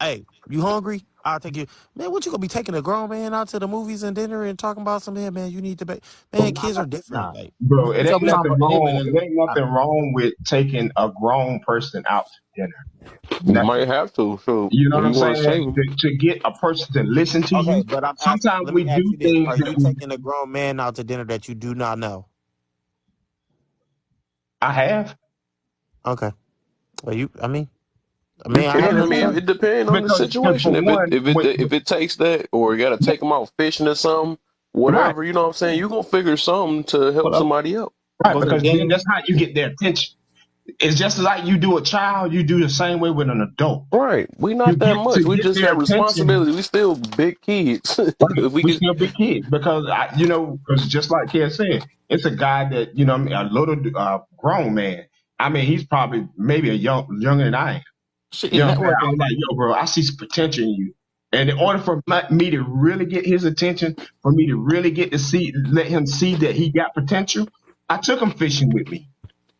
Speaker 5: Hey, you hungry? I'll take you. Man, what you gonna be taking a grown man out to the movies and dinner and talking about some man? You need to be. Man, kids are different.
Speaker 4: Nah,
Speaker 5: Like,
Speaker 2: bro, it
Speaker 4: so
Speaker 2: ain't
Speaker 4: we're talking
Speaker 2: nothing
Speaker 4: about
Speaker 2: wrong.
Speaker 4: enabling.
Speaker 2: It ain't nothing wrong with taking a grown person out to dinner.
Speaker 1: You
Speaker 2: Nothing.
Speaker 1: might have to. So
Speaker 2: You know
Speaker 1: if
Speaker 2: what I'm
Speaker 1: you want to
Speaker 2: saying?
Speaker 1: save them,
Speaker 2: To get a person to listen to
Speaker 5: okay,
Speaker 2: you.
Speaker 5: but I'm asking.
Speaker 2: Sometimes
Speaker 5: Let
Speaker 2: we
Speaker 5: me ask
Speaker 2: do
Speaker 5: you this:
Speaker 2: things
Speaker 5: are
Speaker 2: that
Speaker 5: you taking a grown man out to dinner that you do not know?
Speaker 2: I have.
Speaker 5: Okay. Well,
Speaker 2: You
Speaker 5: I
Speaker 1: you
Speaker 2: can
Speaker 1: know
Speaker 5: have
Speaker 1: what I
Speaker 5: no
Speaker 1: mean.
Speaker 5: choice.
Speaker 1: It depends on the
Speaker 2: because
Speaker 1: situation.
Speaker 2: for
Speaker 1: If it
Speaker 2: one,
Speaker 1: if it if it takes that, or you got to take them out fishing or something,
Speaker 2: right,
Speaker 1: whatever. You know what I'm saying. You gonna figure something to help
Speaker 4: But
Speaker 1: somebody out.
Speaker 2: right,
Speaker 4: but
Speaker 2: because then
Speaker 4: again,
Speaker 2: that's how you get their attention. It's just like you do a child, you do the same way with an adult.
Speaker 1: Right. We
Speaker 2: You
Speaker 1: not that
Speaker 2: get to
Speaker 1: much. We
Speaker 2: get
Speaker 1: just
Speaker 2: their
Speaker 1: have
Speaker 2: attention.
Speaker 1: responsibility. We still big kids.
Speaker 2: Right.
Speaker 1: If we
Speaker 2: We
Speaker 1: could.
Speaker 2: still big kids because because just like Ken said, it's a guy that what I mean, a little grown man. I mean, he's probably maybe younger than I am.
Speaker 4: shit
Speaker 2: You
Speaker 4: is
Speaker 2: know what I'm saying? I
Speaker 4: networking.
Speaker 2: was like, yo, bro, I see some potential in you. And in order for me to really get his attention, for me to really let him see that he got potential, I took him fishing with me.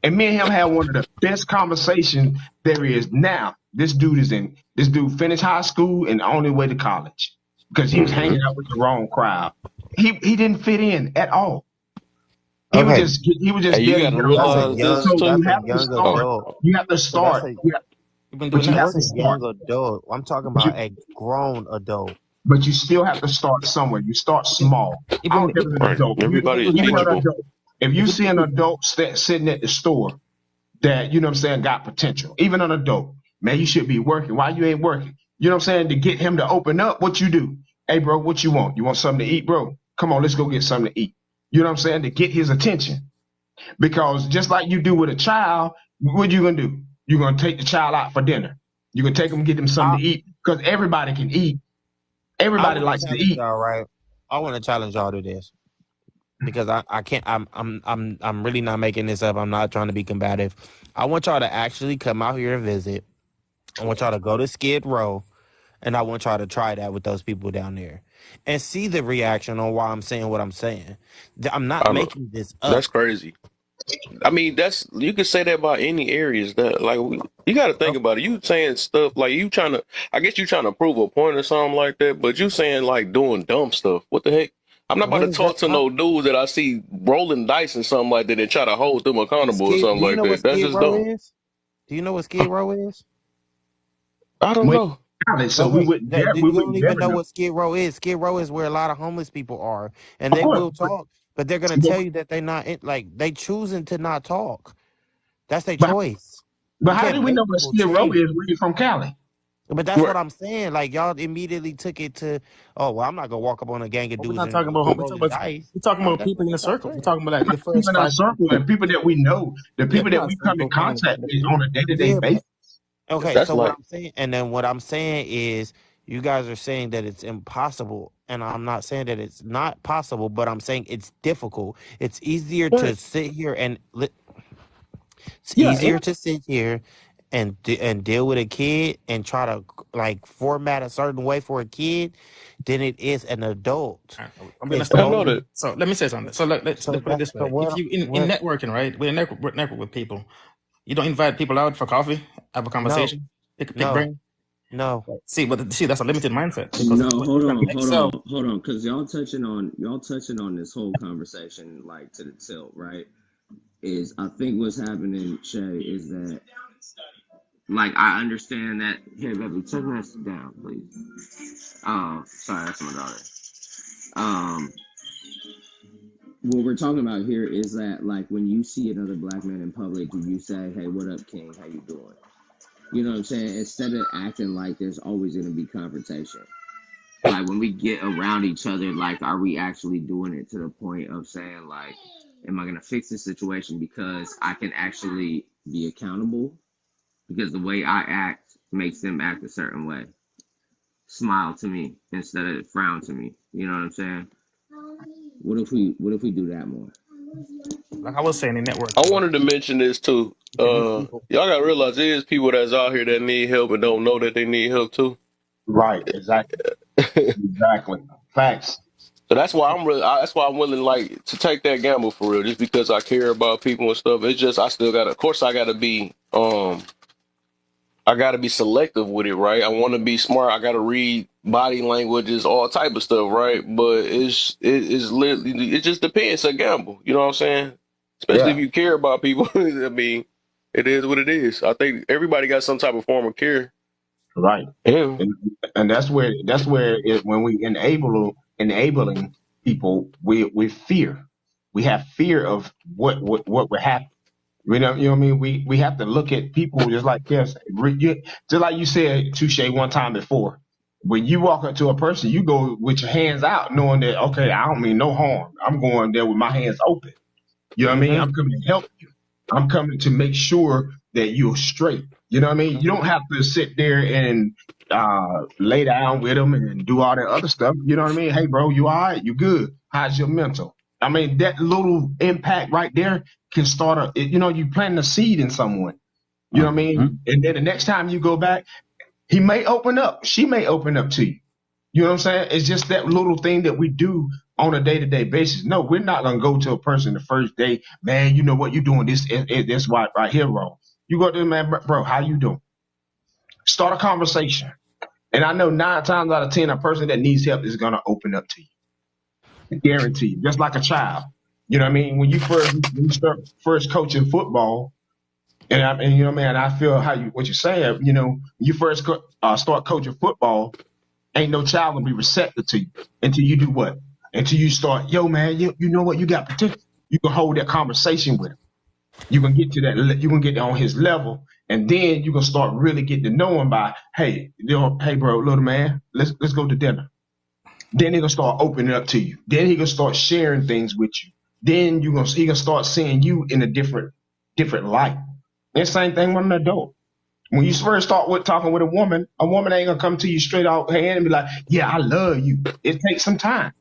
Speaker 2: And me and him had one of the best conversations there is now. This dude finished high school and on his way to college because he was
Speaker 1: Hmm.
Speaker 2: hanging out with the wrong crowd. He didn't fit in at all.
Speaker 5: Okay,
Speaker 2: He was just
Speaker 1: And you
Speaker 2: there to
Speaker 1: got to
Speaker 2: get
Speaker 1: realize
Speaker 2: along.
Speaker 1: this
Speaker 2: So
Speaker 1: too.
Speaker 2: you
Speaker 5: that's a
Speaker 2: have to
Speaker 5: young
Speaker 2: start.
Speaker 5: adult.
Speaker 2: You have to
Speaker 5: But
Speaker 2: start. Yeah,
Speaker 4: You've been doing
Speaker 2: but you have
Speaker 5: that's
Speaker 2: to
Speaker 5: a
Speaker 4: networking.
Speaker 2: start.
Speaker 5: young adult. I'm talking
Speaker 2: But
Speaker 5: about
Speaker 2: you,
Speaker 5: a grown adult.
Speaker 2: but you still have to start somewhere. You start small. I don't
Speaker 4: Even
Speaker 2: care if it's an
Speaker 1: Right.
Speaker 2: adult.
Speaker 1: Everybody is
Speaker 4: network.
Speaker 2: Even an
Speaker 1: teachable.
Speaker 2: adult. If you
Speaker 4: If you
Speaker 2: see an adult sitting at the store that, you know what I'm saying, got potential. Even an adult. Man, you should be working. Why you ain't working? You know what I'm saying? To get him to open up, what you do? Hey, bro, what you want? You want something to eat, bro? Come on, let's go get something to eat. You know what I'm saying? To get his attention. Because just like you do with a child, what you gonna do? You're gonna take the child out for dinner. You're gonna take them, get them something
Speaker 5: I
Speaker 2: to eat. Because everybody can eat.
Speaker 5: I
Speaker 2: Everybody
Speaker 5: want to
Speaker 2: likes to
Speaker 5: challenge
Speaker 2: eat.
Speaker 5: y'all, right? I want to challenge y'all to this because I can't. I'm really not making this up. I'm not trying to be combative. I want y'all to actually come out here and visit. I want y'all to go to Skid Row, and I want y'all to try that with those people down there, and see the reaction on why I'm saying what I'm saying. I'm not
Speaker 1: I know.
Speaker 5: making this up.
Speaker 1: That's crazy. I mean, that's you could say that about any areas that you got to think about it. You saying stuff like you trying to, I guess you trying to prove a point or something like that, but you saying like doing dumb stuff. What the heck? I'm not about
Speaker 5: What
Speaker 1: to
Speaker 5: is that?
Speaker 1: talk to no dudes that I see rolling dice and something like that and try to hold them accountable or
Speaker 5: Skid?
Speaker 1: something
Speaker 5: Do you
Speaker 1: like
Speaker 5: know what
Speaker 1: that. That's
Speaker 5: Skid
Speaker 1: just
Speaker 5: Row
Speaker 1: dumb.
Speaker 5: is? Do you know what Skid Row is?
Speaker 1: I don't
Speaker 2: When
Speaker 1: know.
Speaker 2: so we
Speaker 5: Okay,
Speaker 2: wouldn't
Speaker 5: you
Speaker 2: we
Speaker 5: don't
Speaker 2: wouldn't
Speaker 5: even
Speaker 2: never
Speaker 5: know
Speaker 2: know.
Speaker 5: what Skid Row is. Skid Row is where a lot of homeless people are, and
Speaker 2: Of
Speaker 5: they
Speaker 2: course.
Speaker 5: will talk, but they're gonna
Speaker 2: But,
Speaker 5: tell you that they not like they choosing to not talk. That's their
Speaker 2: but,
Speaker 5: choice.
Speaker 2: but
Speaker 5: You
Speaker 2: how
Speaker 5: can't
Speaker 2: do we
Speaker 5: make
Speaker 2: know what
Speaker 5: people
Speaker 2: Skid Row
Speaker 5: change.
Speaker 2: is when you're from Cali?
Speaker 5: But that's what
Speaker 1: Right.
Speaker 5: I'm saying. Like y'all immediately took it to, oh well, I'm not gonna walk up on a gang of
Speaker 4: But we're
Speaker 5: dudes
Speaker 4: not
Speaker 5: and
Speaker 4: talking about home. We're talking
Speaker 5: rolling
Speaker 4: about
Speaker 5: dice.
Speaker 4: we're talking
Speaker 5: No,
Speaker 4: about people in the
Speaker 5: that's what I'm
Speaker 4: circle. We're
Speaker 5: saying.
Speaker 4: talking about like the
Speaker 2: People
Speaker 4: first
Speaker 2: in our
Speaker 4: five
Speaker 2: circle
Speaker 4: people.
Speaker 2: and people that we know, the
Speaker 4: Yeah,
Speaker 2: people
Speaker 4: we're
Speaker 2: that
Speaker 4: not
Speaker 2: we
Speaker 4: saying
Speaker 2: come in
Speaker 4: about hanging
Speaker 2: contact
Speaker 4: out with
Speaker 2: with
Speaker 4: you.
Speaker 2: on a day to day
Speaker 5: Yeah,
Speaker 2: basis.
Speaker 5: Okay,
Speaker 1: That's
Speaker 5: so what
Speaker 1: like,
Speaker 5: I'm saying, and then what I'm saying is, you guys are saying that it's impossible, and I'm not saying that it's not possible, but I'm saying it's difficult. It's easier
Speaker 1: right.
Speaker 5: to sit here and it's
Speaker 1: Yeah,
Speaker 5: easier to sit here and deal with a kid and try to like format a certain way for a kid than it is an adult.
Speaker 4: I'm gonna
Speaker 5: It's
Speaker 1: I
Speaker 4: understand.
Speaker 1: know
Speaker 5: only
Speaker 1: that.
Speaker 4: So let me say something. So let's
Speaker 5: so
Speaker 4: put it
Speaker 5: that
Speaker 4: this
Speaker 5: so
Speaker 4: way: if you in
Speaker 5: what
Speaker 4: networking, right? When you network with people, you don't invite people out for coffee, have a
Speaker 5: no
Speaker 4: conversation, pick
Speaker 5: no
Speaker 4: brain.
Speaker 5: no.
Speaker 4: See, that's a limited mindset because
Speaker 3: No, hold
Speaker 4: you can
Speaker 3: on,
Speaker 4: make
Speaker 3: hold
Speaker 4: yourself.
Speaker 3: on, hold on, because y'all touching on this whole conversation like to the tilt, right? Is I think what's happening, Shay, is that like I understand that. Here, baby, take this down, please. Sorry, that's my daughter. Um, what we're talking about here is that like when you see another black man in public, do you say, "Hey, what up, King? How you doing?" You know what I'm saying? Instead of acting like there's always going to be confrontation. Like when we get around each other, like are we actually doing it to the point of saying like, am I going to fix this situation because I can actually be accountable? Because the way I act makes them act a certain way. Smile to me instead of frown to me. You know what I'm saying? What if we do that more?
Speaker 4: Like I was saying in
Speaker 1: I
Speaker 4: networking, right?
Speaker 1: wanted to mention this too.
Speaker 4: If you meet people,
Speaker 1: Y'all gotta realize there's people that's out here that need help and don't know that they need help too.
Speaker 2: Right. Exactly. Exactly. Facts.
Speaker 1: So that's why that's why I'm willing like to take that gamble for real, just because I care about people and stuff. It's just I still gotta, of course, I gotta be selective with it, right? I want to be smart. I gotta read body languages, all type of stuff, right? But it's literally, it just depends. It's a gamble, you know what I'm saying? Especially if
Speaker 2: Yeah.
Speaker 1: you care about people. I mean, it is what it is. I think everybody got some type of form of care.
Speaker 2: Right.
Speaker 1: Yeah.
Speaker 2: And, and that's where when we enabling people, we fear. We have fear of what would happen. You know what I mean? We have to look at people just like this. Just like you said, Touche, one time before. When you walk up to a person, you go with your hands out, knowing that okay, I don't mean no harm. I'm going there with my hands open. You know what I mean?
Speaker 5: Mm-hmm.
Speaker 2: I'm coming to help you. I'm coming to make sure that you're straight. You know what I mean? You don't
Speaker 5: Mm-hmm.
Speaker 2: have to sit there and lay down with them and do all that other stuff. You know what I mean? Hey, bro, you all right? You good? How's your mental? I mean, that little impact right there can start you plant a seed in someone. You know what I
Speaker 1: Hmm.
Speaker 2: mean? And then the next time you go back, he may open up. She may open up to you. You know what I'm saying? It's just that little thing that we do on a day-to-day basis. No, we're not gonna go to a person the first day, man. You know what you're doing? This right here wrong. You go to them, man, bro. How you doing? Start a conversation. And I know 9 times out of 10, a person that needs help is gonna open up to you. I guarantee you. Just like a child. You know what I mean? When you start first coaching football, and you know, man, I feel what you're saying. You know, you first start coaching football. Ain't no child gonna be receptive to you until you do what? Until you start, yo, man, you know what? You got potential. You can hold that conversation with him. You can get to that. You can get on his level, and then you can start really getting to know him by, hey, hey, bro, little man, let's go to dinner. Then he gonna start opening up to you. Then he gonna start sharing things with you. Then he gonna start seeing you in a different light. And same thing with an adult. When you first start with talking with a woman ain't gonna come to you straight out hand and be like, "Yeah, I love you." It takes some time.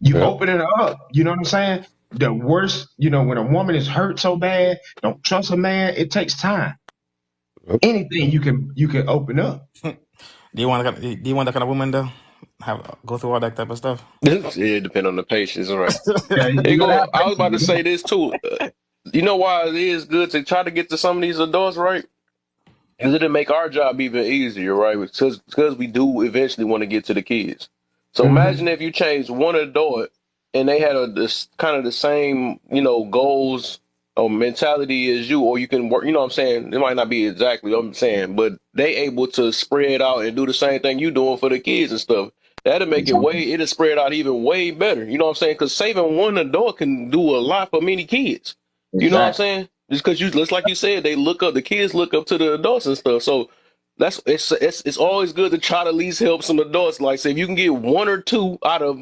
Speaker 2: You
Speaker 1: Yep.
Speaker 2: open it up. You know what I'm saying? The worst, when a woman is hurt so bad, don't trust a man. It takes time.
Speaker 1: Yep.
Speaker 2: Anything you can open up.
Speaker 4: do you want that kind of woman though? Have go through all that type of stuff.
Speaker 1: Yeah, depend on the patience, right?
Speaker 2: Yeah,
Speaker 1: It
Speaker 2: you gotta
Speaker 1: go.
Speaker 2: have
Speaker 1: I was
Speaker 2: patience
Speaker 1: about to
Speaker 2: with
Speaker 1: say
Speaker 2: that.
Speaker 1: this too. You know why it is good to try to get to some of these adults, right? Because it'll make our job even easier, right? Because we do eventually want to get to the kids. So
Speaker 2: Hmm.
Speaker 1: imagine if you changed one adult and they had this kind of the same, goals or mentality as you, or you can work. You know what I'm saying? It might not be exactly what I'm saying, but they able to spread out and do the same thing you doing for the kids and stuff. That'll make it
Speaker 2: Exactly.
Speaker 1: it'll spread out even way better. You know what I'm saying? Because saving one adult can do a lot for many kids. You know what I'm
Speaker 2: Exactly.
Speaker 1: saying? Just because just like you said, the kids look up to the adults and stuff. So it's always good to try to at least help some adults. Like say if you can get one or two out of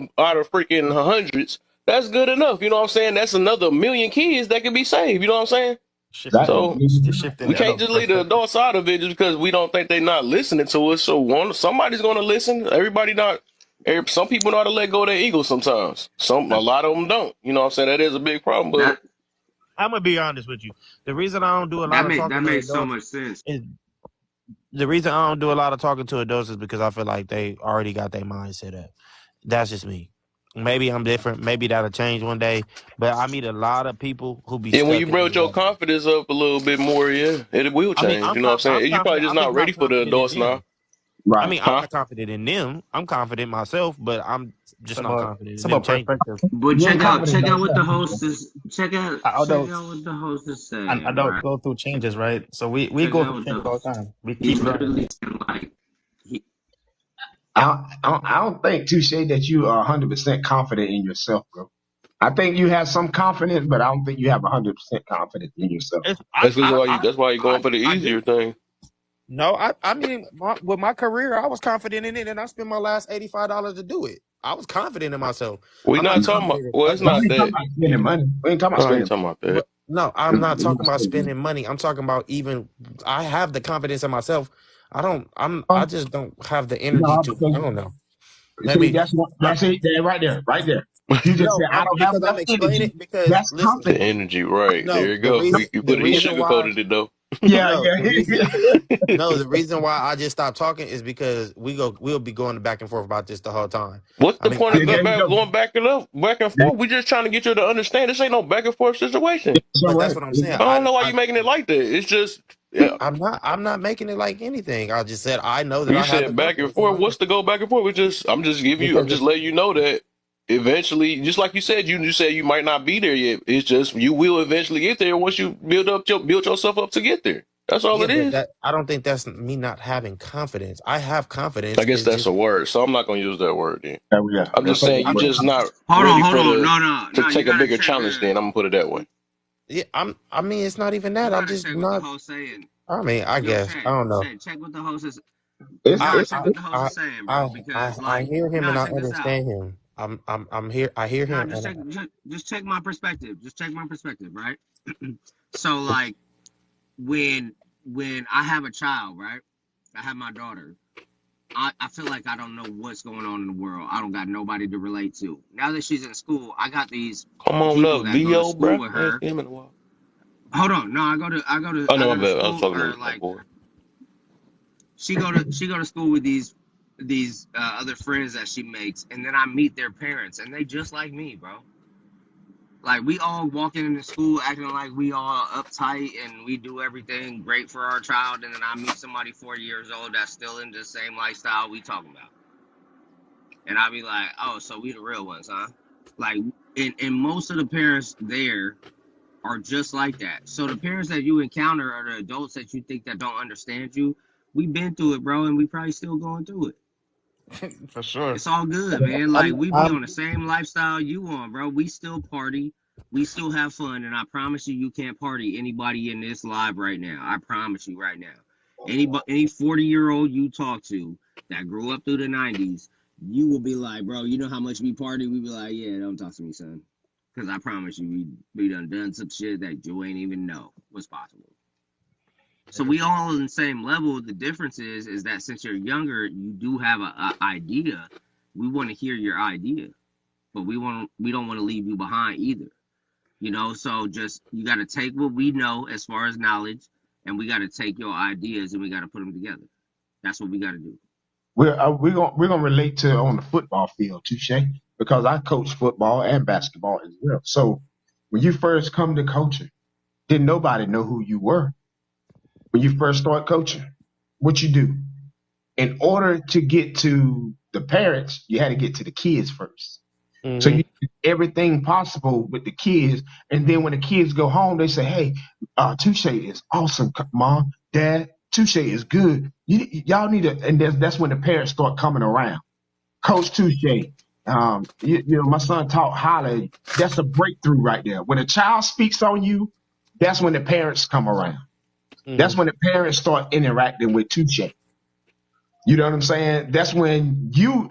Speaker 1: freaking hundreds, that's good enough. You know what I'm saying? That's another million kids that can be saved. You know what I'm saying?
Speaker 4: Shifting,
Speaker 2: Exactly.
Speaker 1: So
Speaker 4: it's shifting
Speaker 1: we
Speaker 4: the
Speaker 1: can't
Speaker 4: adult
Speaker 1: just leave the
Speaker 4: perspective.
Speaker 1: adult side of it just because we don't think they're not listening to us. So somebody's going to listen. Everybody not. Some people know how to let go of their ego sometimes. A lot of them don't. You know what I'm saying? That is a big problem. But
Speaker 6: That
Speaker 5: I'm gonna be honest with you. The reason I don't do a lot of
Speaker 6: that
Speaker 5: talking to
Speaker 6: makes so
Speaker 5: adults
Speaker 6: much sense.
Speaker 5: is the reason I don't do a lot of talking to adults is because I feel like they already got their mindset up. That's just me. Maybe I'm different. Maybe that'll change one day. But I meet a lot of people who be
Speaker 1: yeah, when you
Speaker 5: stuck in
Speaker 1: build your
Speaker 5: the.
Speaker 1: confidence up a little bit more, yeah, it will
Speaker 5: I mean,
Speaker 1: change. You know what I'm
Speaker 5: I'm
Speaker 1: saying? You probably
Speaker 5: confident.
Speaker 1: just
Speaker 5: I'm just
Speaker 1: not ready
Speaker 5: not
Speaker 1: for the
Speaker 5: confident in
Speaker 1: adults now,
Speaker 5: them. I
Speaker 2: Right.
Speaker 5: mean, I'm
Speaker 1: huh?
Speaker 5: not confident in them. I'm confident myself, but I'm just not confident
Speaker 4: It's
Speaker 5: in them
Speaker 4: about
Speaker 5: changing.
Speaker 4: perspective.
Speaker 6: But
Speaker 2: You ain't confident
Speaker 6: check
Speaker 2: in
Speaker 6: out what the
Speaker 2: yourself.
Speaker 6: host is check
Speaker 4: Adults
Speaker 6: out what the host is
Speaker 4: and
Speaker 6: saying,
Speaker 4: adults
Speaker 6: right?
Speaker 4: go through changes, right? So we
Speaker 6: Check
Speaker 4: go
Speaker 6: out
Speaker 4: through
Speaker 6: what the
Speaker 4: changes all
Speaker 6: host.
Speaker 4: the time. We
Speaker 6: He's
Speaker 4: keep learning.
Speaker 6: literally saying like he,
Speaker 2: I don't think, Touche, that you are 100% confident in yourself, bro. I think you have some confidence, but I don't think you have 100% confidence in yourself.
Speaker 5: It's,
Speaker 1: That's why you're going for the
Speaker 5: I do.
Speaker 1: easier thing.
Speaker 5: No, I mean, with my career, I was confident in it, and I spent my last $85 to do it. I was confident in myself.
Speaker 1: We
Speaker 5: I'm
Speaker 1: not
Speaker 5: not
Speaker 1: talking about.
Speaker 5: confident in
Speaker 1: Well, it's
Speaker 2: We
Speaker 5: others.
Speaker 1: not
Speaker 2: ain't talking
Speaker 1: that.
Speaker 2: about spending money. We ain't talking about
Speaker 1: No, I ain't
Speaker 2: spending
Speaker 1: talking about that.
Speaker 5: But no, I'm not talking about
Speaker 2: money.
Speaker 5: spending money. I'm talking about even. I have the confidence in myself. I don't. I just don't have the energy
Speaker 2: No,
Speaker 5: to.
Speaker 2: because
Speaker 5: I don't know. Let
Speaker 2: see,
Speaker 5: me.
Speaker 2: that's what
Speaker 5: Uh,
Speaker 2: that's it there, right there, right there. You just
Speaker 5: no,
Speaker 2: said I don't have
Speaker 5: because
Speaker 2: enough
Speaker 5: I'm explaining.
Speaker 2: energy.
Speaker 5: Because
Speaker 2: That's
Speaker 5: listen,
Speaker 1: The
Speaker 2: confidence.
Speaker 1: energy, right
Speaker 5: no,
Speaker 1: there you go. You
Speaker 5: the
Speaker 1: put it. He
Speaker 5: reason why.
Speaker 1: sugarcoated it though.
Speaker 2: Yeah,
Speaker 5: No,
Speaker 2: yeah,
Speaker 5: the reason.
Speaker 2: yeah.
Speaker 5: No, the reason why I just stopped talking is because we'll be going back and forth about this the whole time.
Speaker 1: What's
Speaker 5: I
Speaker 1: the
Speaker 5: mean,
Speaker 1: point
Speaker 5: I
Speaker 1: of
Speaker 2: There
Speaker 5: get,
Speaker 2: you go.
Speaker 1: going back and forth? We just trying to get you to understand. This ain't no back and forth situation.
Speaker 2: That's all
Speaker 5: but that's
Speaker 2: right.
Speaker 5: what I'm saying.
Speaker 1: I don't know why you making it like that. It's just, yeah.
Speaker 5: I'm not making it like anything. I just said I know that
Speaker 1: You
Speaker 5: I have the
Speaker 1: said back and
Speaker 5: confidence in
Speaker 1: forth.
Speaker 5: myself
Speaker 1: What's the go back and forth? I'm
Speaker 5: because
Speaker 1: just
Speaker 5: if
Speaker 1: letting you know that eventually, just like you said, you said you might not be there yet. It's just you will eventually get there once you build yourself up to get there. That's all
Speaker 5: yeah,
Speaker 1: it
Speaker 5: but
Speaker 1: is.
Speaker 5: that I don't think that's me not having confidence. I have
Speaker 1: I
Speaker 5: confidence.
Speaker 1: guess
Speaker 5: It's
Speaker 1: that's
Speaker 5: just
Speaker 1: a word, so I'm not gonna use that word then.
Speaker 2: There we go.
Speaker 1: I'm
Speaker 2: Let's
Speaker 1: just
Speaker 2: take
Speaker 5: okay.
Speaker 2: that
Speaker 1: saying you
Speaker 5: I mean,
Speaker 2: word.
Speaker 1: just not ready
Speaker 6: hold
Speaker 1: for
Speaker 6: on,
Speaker 1: to
Speaker 6: no, you
Speaker 1: take a
Speaker 6: gotta
Speaker 1: bigger
Speaker 6: check
Speaker 1: challenge. Then I'm gonna put it that way.
Speaker 5: yeah, I mean, it's not even
Speaker 6: you
Speaker 5: that. I'm
Speaker 6: gotta
Speaker 5: just
Speaker 6: check what the
Speaker 5: not.
Speaker 6: host saying.
Speaker 5: I mean, I
Speaker 6: Yo,
Speaker 5: guess I don't know.
Speaker 6: check what the host is.
Speaker 2: It's
Speaker 6: Nah,
Speaker 2: it's
Speaker 6: check
Speaker 5: I
Speaker 6: what the host
Speaker 5: I
Speaker 6: is saying, bro. Because
Speaker 5: I
Speaker 6: like,
Speaker 5: hear him and
Speaker 6: nah,
Speaker 5: I
Speaker 6: check this out.
Speaker 5: understand him. I'm here. I hear
Speaker 6: Nah,
Speaker 5: him and
Speaker 6: just check my perspective. Just check my perspective, right? So like when I have a child, right? I have my daughter. I feel like I don't know what's going on in the world. I don't got nobody to relate to. Now that she's in school, I got these
Speaker 1: Come on
Speaker 6: people
Speaker 1: up,
Speaker 6: that go to
Speaker 1: VO,
Speaker 6: school
Speaker 1: bro.
Speaker 6: with
Speaker 1: I ain't
Speaker 6: her.
Speaker 1: seen him in a while.
Speaker 6: Hold on, no,
Speaker 1: Oh
Speaker 6: I
Speaker 1: no,
Speaker 6: go
Speaker 1: my
Speaker 6: to
Speaker 1: bad. I was
Speaker 6: school
Speaker 1: talking
Speaker 6: or
Speaker 1: to my
Speaker 6: like
Speaker 1: boy.
Speaker 6: she go to school with these other friends that she makes, and then I meet their parents, and they just like me, bro. Like we all walking into school acting like we all uptight and we do everything great for our child, and then I meet somebody 40 years old that's still in the same lifestyle we talking about, and I be like, oh, so we the real ones, huh? Like, and most of the parents there are just like that. So the parents that you encounter are the adults that you think that don't understand you. We've been through it, bro, and we probably still going through it.
Speaker 4: for sure.
Speaker 6: It's all good, man. Like we be
Speaker 5: I'm
Speaker 6: on the same lifestyle you on, bro. We still party, we still have fun, and I promise you, you can't party anybody in this live right now. I promise you right now. Any 40-year-old you talk to that grew up through the '90s, you will be like, bro, you know how much we party? We be like, yeah, don't talk to me, son, because I promise you, we done some shit that you ain't even know was possible. So we all on the same level. The difference is that since you're younger, you do have a idea. We want to hear your idea, but we don't want to leave you behind either. You know, so just you got to take what we know as far as knowledge, and we got to take your ideas and we got to put them together. That's what we got to do.
Speaker 2: we're gonna relate to on the football field, Touche, because I coach football and basketball as well. So when you first come to coaching, didn't nobody know who you were when you first start coaching. What you do in order to get to the parents, you had to get to the kids first. So
Speaker 5: hmm
Speaker 2: you did everything possible with the kids, and then when the kids go home, they say, "Hey, Touche is awesome, mom, dad. Touche is good. Y'all need to." And that's when the parents start coming around. Coach Touche, my son taught highly. That's a breakthrough right there. When a child speaks on you, that's when the parents come around.
Speaker 5: hmm
Speaker 2: That's when the parents start interacting with Touche. You know what I'm saying? That's when you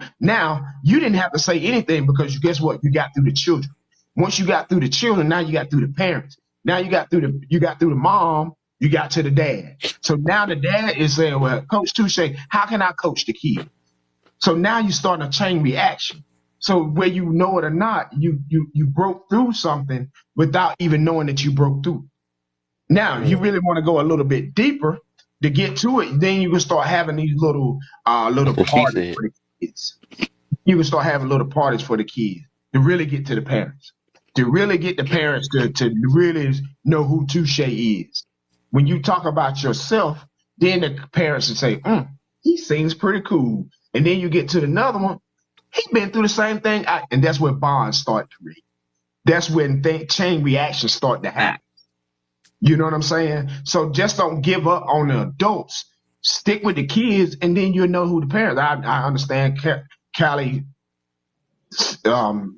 Speaker 2: didn't have to say anything because guess what? You got through the children. Once you got through the children, now you got through the parents. Now you got through the mom, you got to the dad. So now the dad is saying, well, Coach Touche, how can I coach the kid? So now you're starting a chain reaction. So whether you know it or not, you broke through something without even knowing that you broke through. Now, you
Speaker 5: Yeah.
Speaker 2: really want to go a little bit deeper to get to it, then you can start having these little
Speaker 1: That's what she
Speaker 2: parties
Speaker 1: said.
Speaker 2: for the kids. You can start having little parties for the kids to really get to the parents, to really get the parents to really know who Touche is. When you talk about yourself, then the parents will say, he seems pretty cool. And then you get to another one, he been through the same thing. And that's where bonds start to read. That's when chain reactions start to happen. You know what I'm saying? So just don't give up on the adults. Stick with the kids, and then you'll know who the parents. I understand, Callie,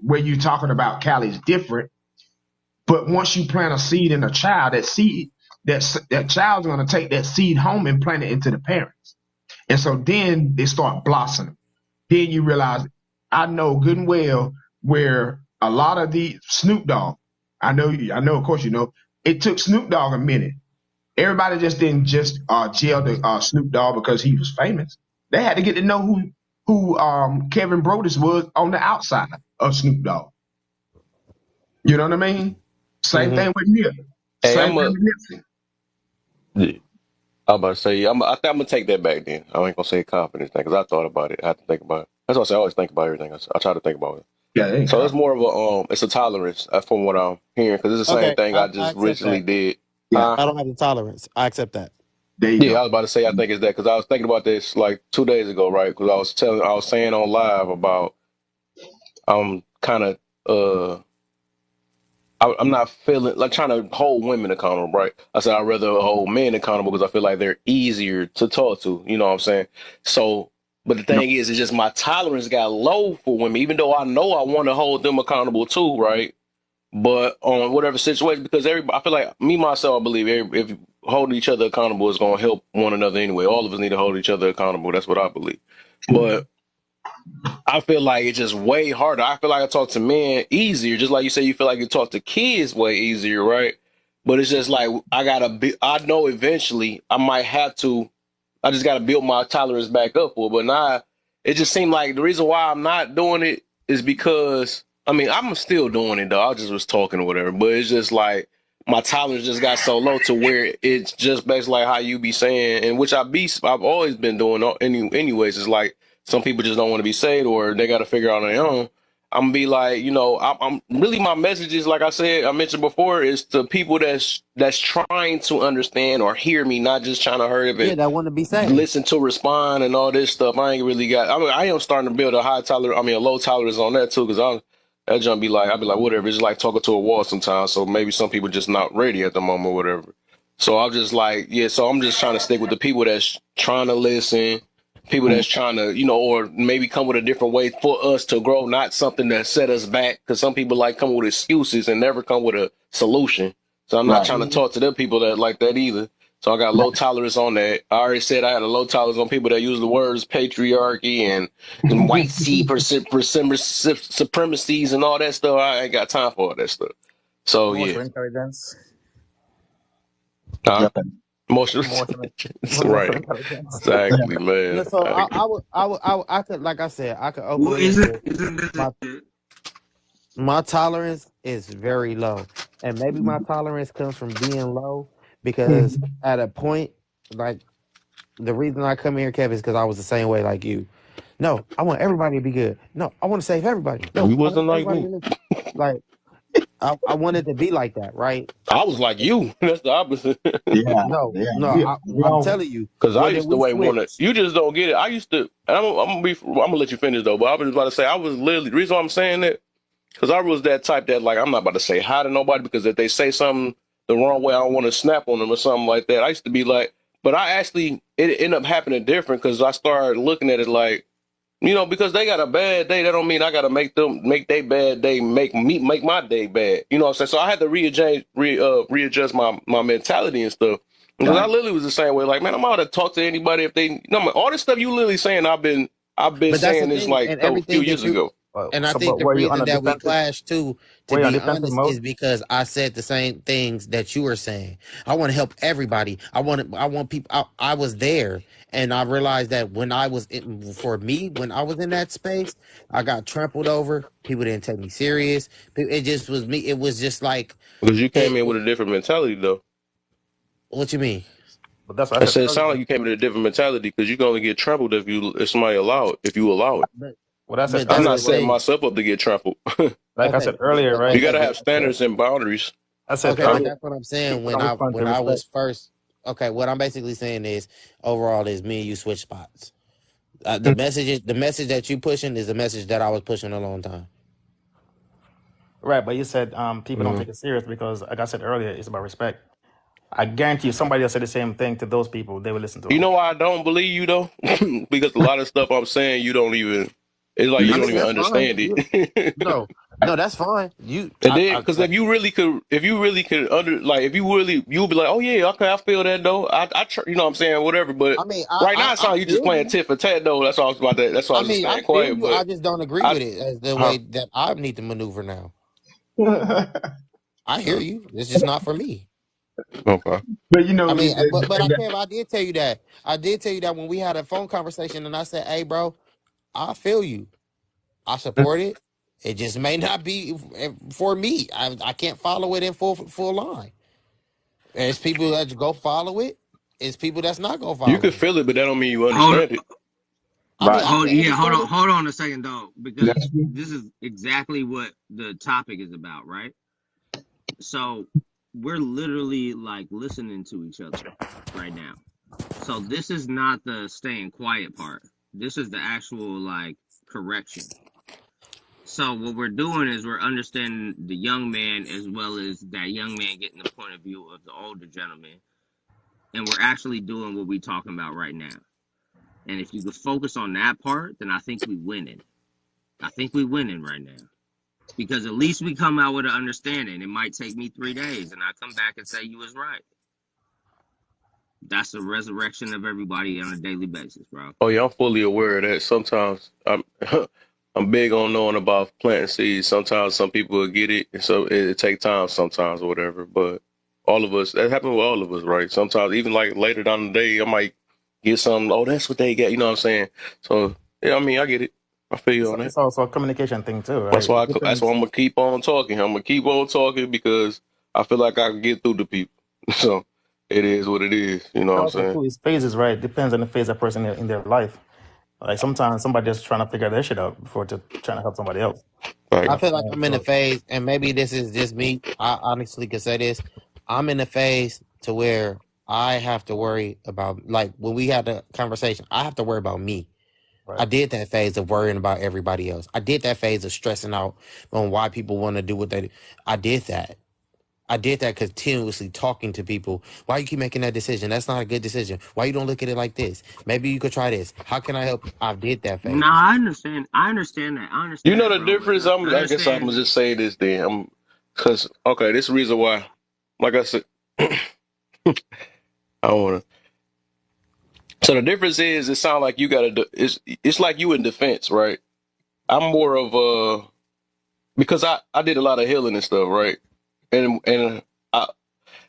Speaker 2: where you talking about Callie's different. But once you plant a seed in a child, that child's going to take that seed home and plant it into the parents. And so then they start blossoming. Then you realize, I know good and well where a lot of the Snoop Dogg, I know, of course, you know, it took Snoop Dogg a minute. Everybody just didn't just jail the Snoop Dogg because he was famous. They had to get to know who Kevin Brodus was on the outside of Snoop Dogg. You know what I mean? Same
Speaker 5: Mm-hmm.
Speaker 2: thing with Nip.
Speaker 1: Hey,
Speaker 2: Same thing with Nipsey.
Speaker 1: I'm about to say, I think I'm gonna take that back then. I ain't gonna say confidence thing because I thought about it. I have to think about it. That's why I say I always think about everything. I try to think about it.
Speaker 2: Yeah, they ain't
Speaker 1: So it's
Speaker 2: confident.
Speaker 1: more of it's a tolerance from what I'm hearing because it's the same
Speaker 5: Okay,
Speaker 1: thing I
Speaker 5: I
Speaker 1: just
Speaker 5: accept
Speaker 1: recently
Speaker 5: that.
Speaker 1: did.
Speaker 2: Yeah,
Speaker 5: I don't have the tolerance. I accept that.
Speaker 2: there you
Speaker 1: Yeah, I
Speaker 2: go.
Speaker 1: was about to say I think it's that because I was thinking about this like 2 days ago, right? Because I was saying on live about I'm kind of I'm not feeling like trying to hold women accountable, right? I said I'd rather hold men accountable because I feel like they're easier to talk to. You know what I'm saying? So, but the
Speaker 2: No,
Speaker 1: thing is, it's just my tolerance got low for women, even though I know I want to hold them accountable too, right? But on whatever situation, because everybody, I feel like me myself, I believe if holding each other accountable is going to help one another anyway. All of us need to hold each other accountable. That's what I believe. But I feel like it's just way harder. I feel like I talk to men easier, just like you say. You feel like you talk to kids way easier, right? But it's just like I gotta be. I know eventually I might have to. I just gotta build my tolerance back up for it. But now it just seemed like the reason why I'm not doing it is because I mean I'm still doing it though. I just was talking or whatever. But it's just like my tolerance just got so low to where it's just basically like how you be saying, and which I've always been doing. Anyways, it's like some people just don't want to be saved or they got to figure out on their own. I'm gonna be like, I'm really my message is like I mentioned before, is to people that's trying to understand or hear me, not just trying to hurry up
Speaker 5: Yeah,
Speaker 1: and
Speaker 5: that want to be saved.
Speaker 1: listen to respond and all this stuff. I ain't really got. I mean, I am starting to build a low tolerance on that too, because that jump be like, I'll be like, whatever. It's like talking to a wall sometimes. So maybe some people just not ready at the moment, or whatever. So I'm just like, yeah. So I'm just trying to stick with the people that's trying to listen, people that's trying to, or maybe come with a different way for us to grow, not something that set us back. Because some people like come with excuses and never come with a solution. So I'm not
Speaker 2: right,
Speaker 1: trying to
Speaker 5: Mm-hmm.
Speaker 1: talk to them people that like that either. So I got low tolerance on that. I already said I had a low tolerance on people that use the words patriarchy and white seed supremacies and all that stuff. I ain't got time for all that stuff. So yeah,
Speaker 4: Emotional intelligence.
Speaker 1: huh?
Speaker 2: okay.
Speaker 1: Emotional. That's
Speaker 4: Emotional
Speaker 1: right.
Speaker 4: intelligence.
Speaker 1: Exactly,
Speaker 5: No,
Speaker 1: man.
Speaker 5: so I would, like I said, I could
Speaker 6: Well,
Speaker 5: openly say
Speaker 6: isn't this
Speaker 5: my
Speaker 6: it?
Speaker 5: my tolerance is very low, and maybe my tolerance comes from being low because at a point, like the reason I come here, Kevin, is because I was the same way like you. No, I want everybody to be good. No, I want to save everybody. No,
Speaker 1: You
Speaker 5: I want
Speaker 1: wasn't like
Speaker 5: everybody
Speaker 1: me.
Speaker 5: to live. Like I wanted to be like that, right?
Speaker 1: I was like you. That's the opposite.
Speaker 2: Yeah,
Speaker 5: No,
Speaker 2: yeah.
Speaker 5: no,
Speaker 2: We
Speaker 5: I'm
Speaker 2: all,
Speaker 5: telling you,
Speaker 1: Because I
Speaker 5: when
Speaker 1: used to
Speaker 5: we
Speaker 1: want to.
Speaker 5: switched,
Speaker 1: You just don't get it. I used to. And I'm gonna let you finish though. But I was about to say I was literally the reason why I'm saying that because I was that type that like I'm not about to say hi to nobody because if they say something the wrong way, I don't want to snap on them or something like that. I used to be like, but I actually it ended up happening different because I started looking at it like. Because they got a bad day, that don't mean I got to make their bad day make my day bad. You know what I'm saying? So I had to readjust my mentality and stuff because I
Speaker 2: right.
Speaker 1: literally was the same way. Like, man, I'm out to talk to anybody if they, all this stuff you literally saying. I've been
Speaker 5: but that's the
Speaker 1: saying this
Speaker 5: thing,
Speaker 1: like
Speaker 5: and
Speaker 1: a few
Speaker 5: everything
Speaker 1: years
Speaker 5: that you
Speaker 1: ago.
Speaker 5: And I
Speaker 4: So,
Speaker 5: think
Speaker 4: but
Speaker 5: the
Speaker 4: were you on
Speaker 5: reason
Speaker 4: a
Speaker 5: that we
Speaker 4: defensive?
Speaker 5: clash too, to
Speaker 4: Were you on
Speaker 5: be
Speaker 4: defensive
Speaker 5: honest,
Speaker 4: mode?
Speaker 5: is because I said the same things that you were saying. I want to help everybody. I want people. I was there, and I realized that when I was for me, when I was in that space, I got trampled over. People didn't take me serious. It just was me. It was just like
Speaker 1: Because you came
Speaker 5: it.
Speaker 1: in with a different mentality, though.
Speaker 5: What you mean?
Speaker 4: But that's what I
Speaker 1: I
Speaker 4: said
Speaker 1: said it sounded
Speaker 4: earlier.
Speaker 1: like you came in with a different mentality because you can only get trampled if somebody allow it, if you allow it.
Speaker 5: But
Speaker 4: What I said
Speaker 5: but
Speaker 1: I'm
Speaker 5: that's
Speaker 4: earlier
Speaker 1: not
Speaker 5: the
Speaker 4: was,
Speaker 1: setting
Speaker 5: way.
Speaker 1: myself up to get trampled.
Speaker 4: like I
Speaker 5: Okay,
Speaker 4: said earlier, right?
Speaker 1: You
Speaker 5: okay,
Speaker 1: got to
Speaker 5: but
Speaker 1: have standards and boundaries.
Speaker 4: I said
Speaker 5: okay, but
Speaker 4: earlier,
Speaker 5: that's what I'm saying.
Speaker 4: people don't respond to
Speaker 5: When I
Speaker 4: respect.
Speaker 5: was first, okay, what I'm basically saying is overall is me and you switch spots.
Speaker 4: Mm.
Speaker 5: The message that you pushing is the message that I was pushing a long time.
Speaker 4: Right, but you said people don't
Speaker 1: Mm.
Speaker 4: take it serious because, like I said earlier, it's about respect. I guarantee you, somebody else said the same thing to those people. They will listen to
Speaker 1: You
Speaker 4: them.
Speaker 1: know why I don't believe you though? Because a lot of stuff I'm saying you don't even. It's like you
Speaker 5: I
Speaker 1: don't
Speaker 5: mean,
Speaker 1: even
Speaker 5: that's fine.
Speaker 1: understand it.
Speaker 5: No, no, that's fine.
Speaker 1: And then, because if you really could like, if you really, you'll be like, oh yeah, okay, I feel that though. You know what I'm saying, whatever. But
Speaker 5: I mean,
Speaker 1: right now, it sounds
Speaker 5: I
Speaker 1: like you just
Speaker 5: feel
Speaker 1: playing
Speaker 5: you.
Speaker 1: tit for tat though. That's all I was about that. That's why I
Speaker 5: I
Speaker 1: was just
Speaker 5: mean, I
Speaker 1: staying
Speaker 5: feel
Speaker 1: quiet.
Speaker 5: you.
Speaker 1: But
Speaker 5: I just don't agree
Speaker 1: I,
Speaker 5: with it as the
Speaker 1: huh?
Speaker 5: way that I need to maneuver now.
Speaker 2: but
Speaker 5: I hear you. It's just not for me.
Speaker 1: Okay.
Speaker 2: you know,
Speaker 5: I mean, I did tell you that. I did tell you that when we had a phone conversation, and I said, "Hey, bro, I feel you. I support it. It just may not be for me. I can't follow it in full line. There's people that go follow it. It's people that's not gonna
Speaker 1: You
Speaker 5: follow
Speaker 1: could
Speaker 5: it.
Speaker 1: feel it, but that don't mean you
Speaker 6: Hold
Speaker 1: understand it.
Speaker 5: I mean,
Speaker 2: right.
Speaker 5: I can understand it.
Speaker 6: hold on a second though, because
Speaker 2: That's
Speaker 6: this is exactly what the topic is about, right? So we're literally like listening to each other right now. So this is not the staying quiet part. This is the actual like correction. So what we're doing is we're understanding the young man as well as that young man getting the point of view of the older gentleman, and we're actually doing what we're talking about right now. And if you could focus on that part, then I think we winning. I think we winning right now. Because at least we come out with an understanding. It might take me 3 days, and I come back and say you was right. That's the resurrection of everybody on a daily basis, bro.
Speaker 1: Oh yeah, I'm fully aware of that. Sometimes I'm I'm big on knowing about planting seeds. Sometimes some people will get it, and so it take time sometimes or whatever. But all of us, that happens with all of us, right? Sometimes even like later down the day, I might get something. Oh, that's what they get. You know what I'm saying? So yeah, I mean, I get it. I feel you on that.
Speaker 4: It's also a communication thing too, right? It
Speaker 1: That's why
Speaker 4: depends.
Speaker 1: I'm gonna keep on talking. I'm gonna keep on talking because I feel like I can get through to people. So it is what it is. You know what I'm
Speaker 4: Also,
Speaker 1: saying?
Speaker 4: too, it's phases, right? Depends on the phase of person in their life. Like sometimes somebody just trying to figure their shit out before to trying to help somebody else.
Speaker 1: Right.
Speaker 5: I feel like I'm in a
Speaker 4: So,
Speaker 5: phase, and maybe this is just me. I honestly could say this. I'm in a phase to where I have to worry about, like when we had the conversation, I have to worry about me. I
Speaker 4: right.
Speaker 5: did that phase of worrying about everybody else. I did that phase of stressing out on why people want to do what they do. I did that. I did that continuously talking to people. Why you keep making that decision? That's not a good decision. Why you don't look at it like this? Maybe you could try this. How can I help you? I did that phase.
Speaker 6: Nah, I understand. I understand that. I
Speaker 1: You
Speaker 6: understand
Speaker 1: know
Speaker 6: that,
Speaker 1: the
Speaker 6: bro. But
Speaker 1: difference.
Speaker 6: I
Speaker 1: I guess I'm
Speaker 6: understand.
Speaker 1: gonna just say this then. Cause okay, this is the reason why. Like I said, I don't wanna. So the difference is, it sounds like you gotta. It's like you in defense, right? I'm more of because I did a lot of healing and stuff, right? And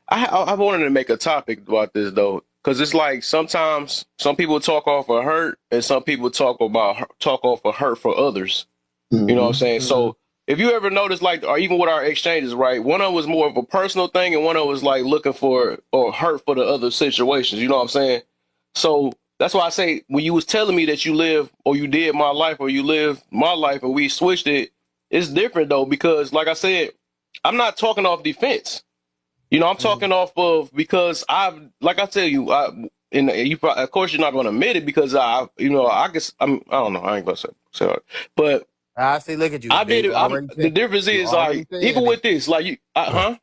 Speaker 1: I wanted to make a topic about this though, because it's like sometimes some people talk off of hurt, and some people talk off of hurt for others. You know what I'm
Speaker 2: hmm
Speaker 1: saying? So if you ever notice, like, or even with our exchanges, right? One of them was more of a personal thing, and one of them was like looking for or hurt for the other situations. You know what I'm saying? So that's why I say when you was telling me that you live or you did my life or you lived my life and we switched it, it's different though because, like I said, I'm not talking off defense. You know, I'm
Speaker 5: Mhm.
Speaker 1: talking off of because like I tell you, and you, of course, you're not going to admit it because I guess I don't know, I ain't gonna say it, but
Speaker 5: I see. Look at you.
Speaker 1: I
Speaker 5: There
Speaker 1: did
Speaker 5: you
Speaker 1: it.
Speaker 5: go. Already
Speaker 1: The
Speaker 5: said.
Speaker 1: difference
Speaker 5: You
Speaker 1: is
Speaker 5: already
Speaker 1: like even
Speaker 5: saying
Speaker 1: with
Speaker 5: it.
Speaker 1: this, like huh?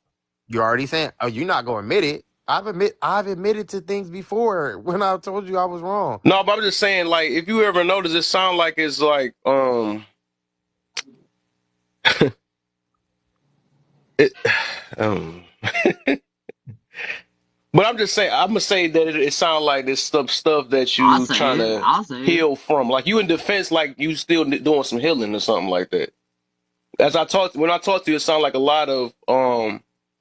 Speaker 5: You already saying. Oh, you're not gonna admit it. I've admitted to things before when I told you I was wrong.
Speaker 1: No, but I'm just saying, like, if you ever notice, it sound like it's like it, um But I'm just saying, I'm gonna say that it sounds like this stuff that
Speaker 6: I'll
Speaker 1: you
Speaker 6: say
Speaker 1: trying
Speaker 6: it.
Speaker 1: to
Speaker 6: I'll say it.
Speaker 1: heal from. Like you in defense, like you still doing some healing or something like that. When I talk to you, it sounds like a lot of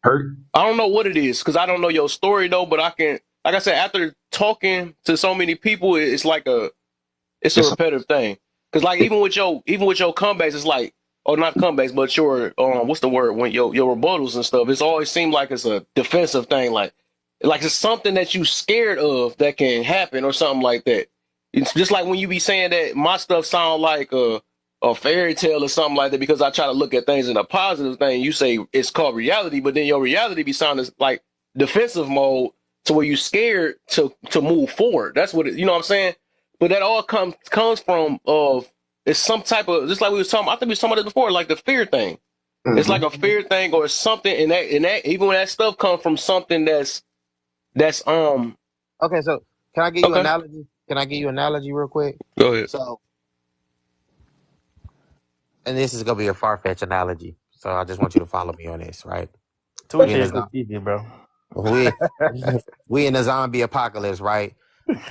Speaker 2: Hurt.
Speaker 1: I don't know what it is because I don't know your story though. But I can, like I said, after talking to so many people, it's like it's a
Speaker 2: It's a,
Speaker 1: repetitive thing. Because like
Speaker 2: it,
Speaker 1: even with your comebacks, it's like or not comebacks, but your what's the word when your rebuttals and stuff. It's always seemed like it's a defensive thing, like it's something that you scared of that can happen or something like that. It's just like when you be saying that my stuff sound like a fairy tale or something like that because I try to look at things in a positive thing. You say it's called reality, but then your reality be sounding like defensive mode to where you scared to move forward. That's what you know what I'm saying. But that all comes from it's some type of just like we was talking. I think we was talking about this before, like the fear thing. It's like
Speaker 2: mm-hmm.
Speaker 1: a fear thing or something, and that even when that stuff comes from something that's
Speaker 5: Okay, so can I give you an
Speaker 1: okay.
Speaker 5: analogy? Can I give you an analogy real quick?
Speaker 1: Go ahead.
Speaker 5: So, and this is gonna be a far fetched analogy. So I just want you to follow me on this, right? We in
Speaker 4: Tooshay
Speaker 5: a
Speaker 4: is too easy, bro.
Speaker 5: we we in a zombie apocalypse, right?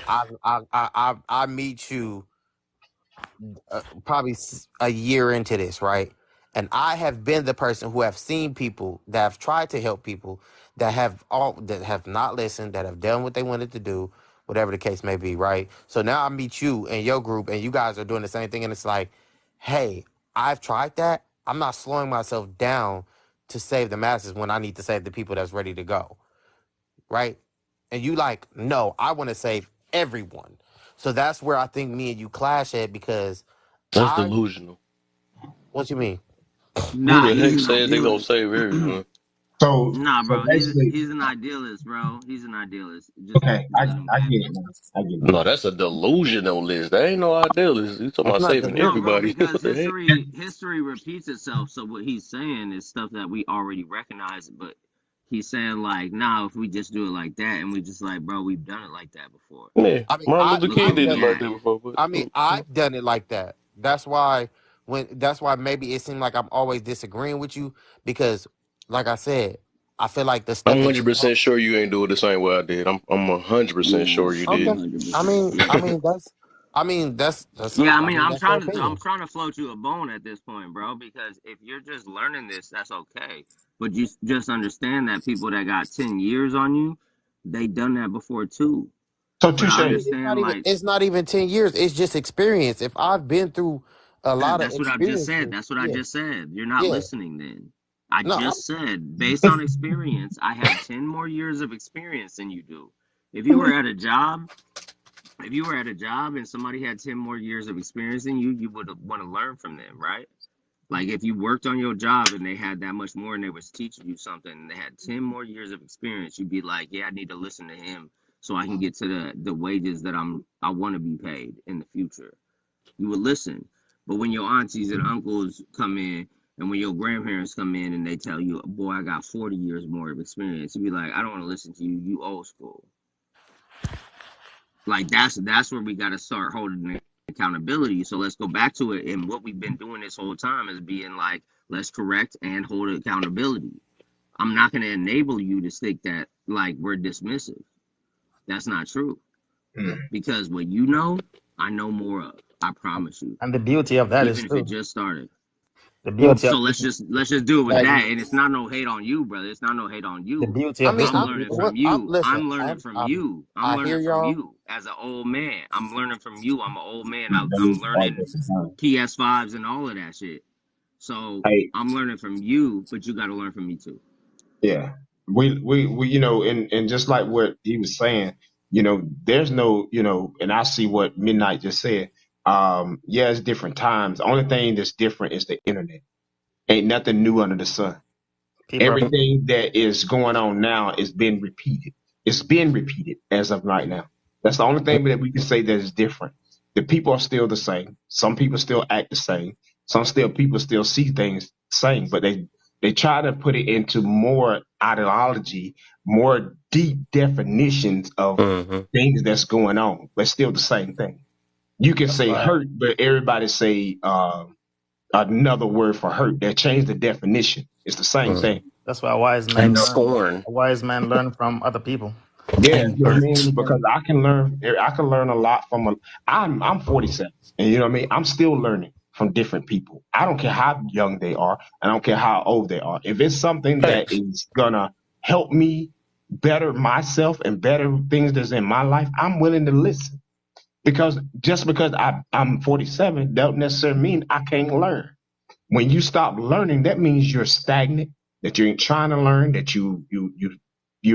Speaker 5: I meet you probably a year into this, right? And I have been the person who have seen people that have tried to help people that have not listened, that have done what they wanted to do, whatever the case may be, right? So now I meet you and your group, and you guys are doing the same thing, and it's like, hey, I've tried that. I'm not slowing myself down to save the masses when I need to save the people that's ready to go, right? And you like, no, I want to save everyone. So that's where I think me and you clash at because
Speaker 1: That's
Speaker 5: I,
Speaker 1: delusional.
Speaker 5: what you mean?
Speaker 1: Who
Speaker 6: Nah,
Speaker 1: the
Speaker 6: he's
Speaker 1: heck
Speaker 6: an
Speaker 1: said they gonna
Speaker 6: idealist.
Speaker 1: save everyone?
Speaker 6: Nah,
Speaker 2: So
Speaker 6: bro,
Speaker 2: basically,
Speaker 6: he's an idealist, bro. He's an idealist. Just
Speaker 2: okay,
Speaker 6: let him
Speaker 2: I
Speaker 6: have
Speaker 2: get
Speaker 6: it.
Speaker 2: it now. I get it.
Speaker 1: No, that's a delusional list. That ain't no ideal list. You talking
Speaker 5: It's
Speaker 1: about
Speaker 5: not
Speaker 1: saving
Speaker 6: No,
Speaker 5: delusion.
Speaker 6: bro,
Speaker 1: everybody?
Speaker 6: because
Speaker 1: What the heck?
Speaker 6: history repeats itself. So what he's saying is stuff that we already recognize, but he's saying like, nah, if we just do it like that, and we just like, bro, we've done it like that before.
Speaker 1: Yeah,
Speaker 5: I mean,
Speaker 1: Martin Luther
Speaker 6: Look
Speaker 1: King
Speaker 6: where
Speaker 1: did
Speaker 6: we
Speaker 1: it
Speaker 5: done
Speaker 1: like
Speaker 5: it.
Speaker 6: at.
Speaker 1: that before. But
Speaker 5: I've done it like that. That's why maybe it seemed like I'm always disagreeing with you because, like I said, I feel like the
Speaker 1: I'm
Speaker 5: stuff that you told.
Speaker 1: 100% sure you ain't do it the same way I did. I'm 100%
Speaker 6: Yeah,
Speaker 1: sure you
Speaker 5: Okay.
Speaker 1: did.
Speaker 6: 100%.
Speaker 5: That's
Speaker 6: Yeah,
Speaker 5: that's your
Speaker 6: I'm
Speaker 5: opinion.
Speaker 6: trying to float you a bone at this point, bro, because if you're just learning this, that's okay. But you just understand that people that got 10 years on you, they done that before too.
Speaker 2: So
Speaker 6: But I
Speaker 2: touche.
Speaker 5: I mean, it's not
Speaker 6: understand
Speaker 5: even
Speaker 6: like
Speaker 5: it's not even 10 years. It's just experience. If I've been through a lot of
Speaker 6: that's what I've just said.
Speaker 5: experiences,
Speaker 6: That's what I
Speaker 5: yeah,
Speaker 6: just said. You're not
Speaker 5: yeah.
Speaker 6: listening then. I
Speaker 5: No,
Speaker 6: just said based on experience, I have 10 more years of experience than you do. If you were at a job, if you were at a job and somebody had 10 more years of experience than you would want to learn from them, right? Like if you worked on your job and they had that much more and they was teaching you something and they had 10 more years of experience, you'd be like, yeah, I need to listen to him so I can get to the wages that I want to be paid in the future. You would listen. But when your aunties and uncles come in and when your grandparents come in and they tell you, boy, I got 40 years more of experience, you'd be like, I don't want to listen to you. You old school. Like that's where we got to start holding accountability. So let's go back to it. And what we've been doing this whole time is being like, let's correct and hold accountability. I'm not going to enable you to think that like we're dismissive. That's not true.
Speaker 2: Mm.
Speaker 6: Because what you know, I know more of. I promise you.
Speaker 4: And the beauty of that is
Speaker 6: Even if it
Speaker 4: too.
Speaker 6: just started.
Speaker 4: The
Speaker 2: Well,
Speaker 4: beauty of
Speaker 6: So let's just do it with
Speaker 5: that
Speaker 6: that.
Speaker 5: you.
Speaker 6: And it's not no hate on you, brother. It's not no hate on
Speaker 4: the
Speaker 6: you.
Speaker 4: beauty
Speaker 5: I
Speaker 4: of
Speaker 5: mean,
Speaker 4: this
Speaker 6: I'm
Speaker 5: I'm
Speaker 6: learning
Speaker 4: conversation.
Speaker 6: from
Speaker 5: what I'm
Speaker 6: you.
Speaker 5: listen.
Speaker 6: I'm learning from you. I'm
Speaker 5: I hear
Speaker 6: learning from
Speaker 5: y'all.
Speaker 6: you as an old man. I'm learning from you. I'm an old man. I'm
Speaker 2: those are
Speaker 6: learning
Speaker 2: different times.
Speaker 6: PS5s and all of that shit. So
Speaker 2: Hey,
Speaker 6: I'm learning from you, but you got to learn from me too.
Speaker 2: yeah, we, and just like what he was saying, there's no, and I see what Midnight just said. Yeah, it's different times. The only thing that's different is the internet. Ain't nothing new under the sun.
Speaker 4: People are
Speaker 2: Everything that is going on now is being repeated. It's being repeated as of right now. That's the only thing that we can say that is different. The people are still the same. Some people still act the same. People still see things the same, but they try to put it into more ideology, more deep definitions of
Speaker 1: Hmm.
Speaker 2: things that's going on, but still the same thing. You can
Speaker 4: that's
Speaker 2: say
Speaker 4: why
Speaker 2: hurt, but everybody say another word for hurt. They change the definition. It's the same thing.
Speaker 1: Hmm.
Speaker 4: that's why wise men
Speaker 1: And
Speaker 4: learn.
Speaker 1: scorn.
Speaker 4: A wise man learn from other people.
Speaker 2: Yeah,
Speaker 1: Ain't
Speaker 2: you know what I
Speaker 1: burnt.
Speaker 2: mean? Because I can learn a lot from I'm 47. And you know what I mean? I'm still learning from different people. I don't care how young they are, I don't care how old they are. If it's something that
Speaker 1: Thanks.
Speaker 2: is gonna help me better myself and better things that's in my life, I'm willing to listen. Because just because I'm 47 don't necessarily mean I can't learn. When you stop learning, that means you're stagnant, that you ain't trying to learn, that you're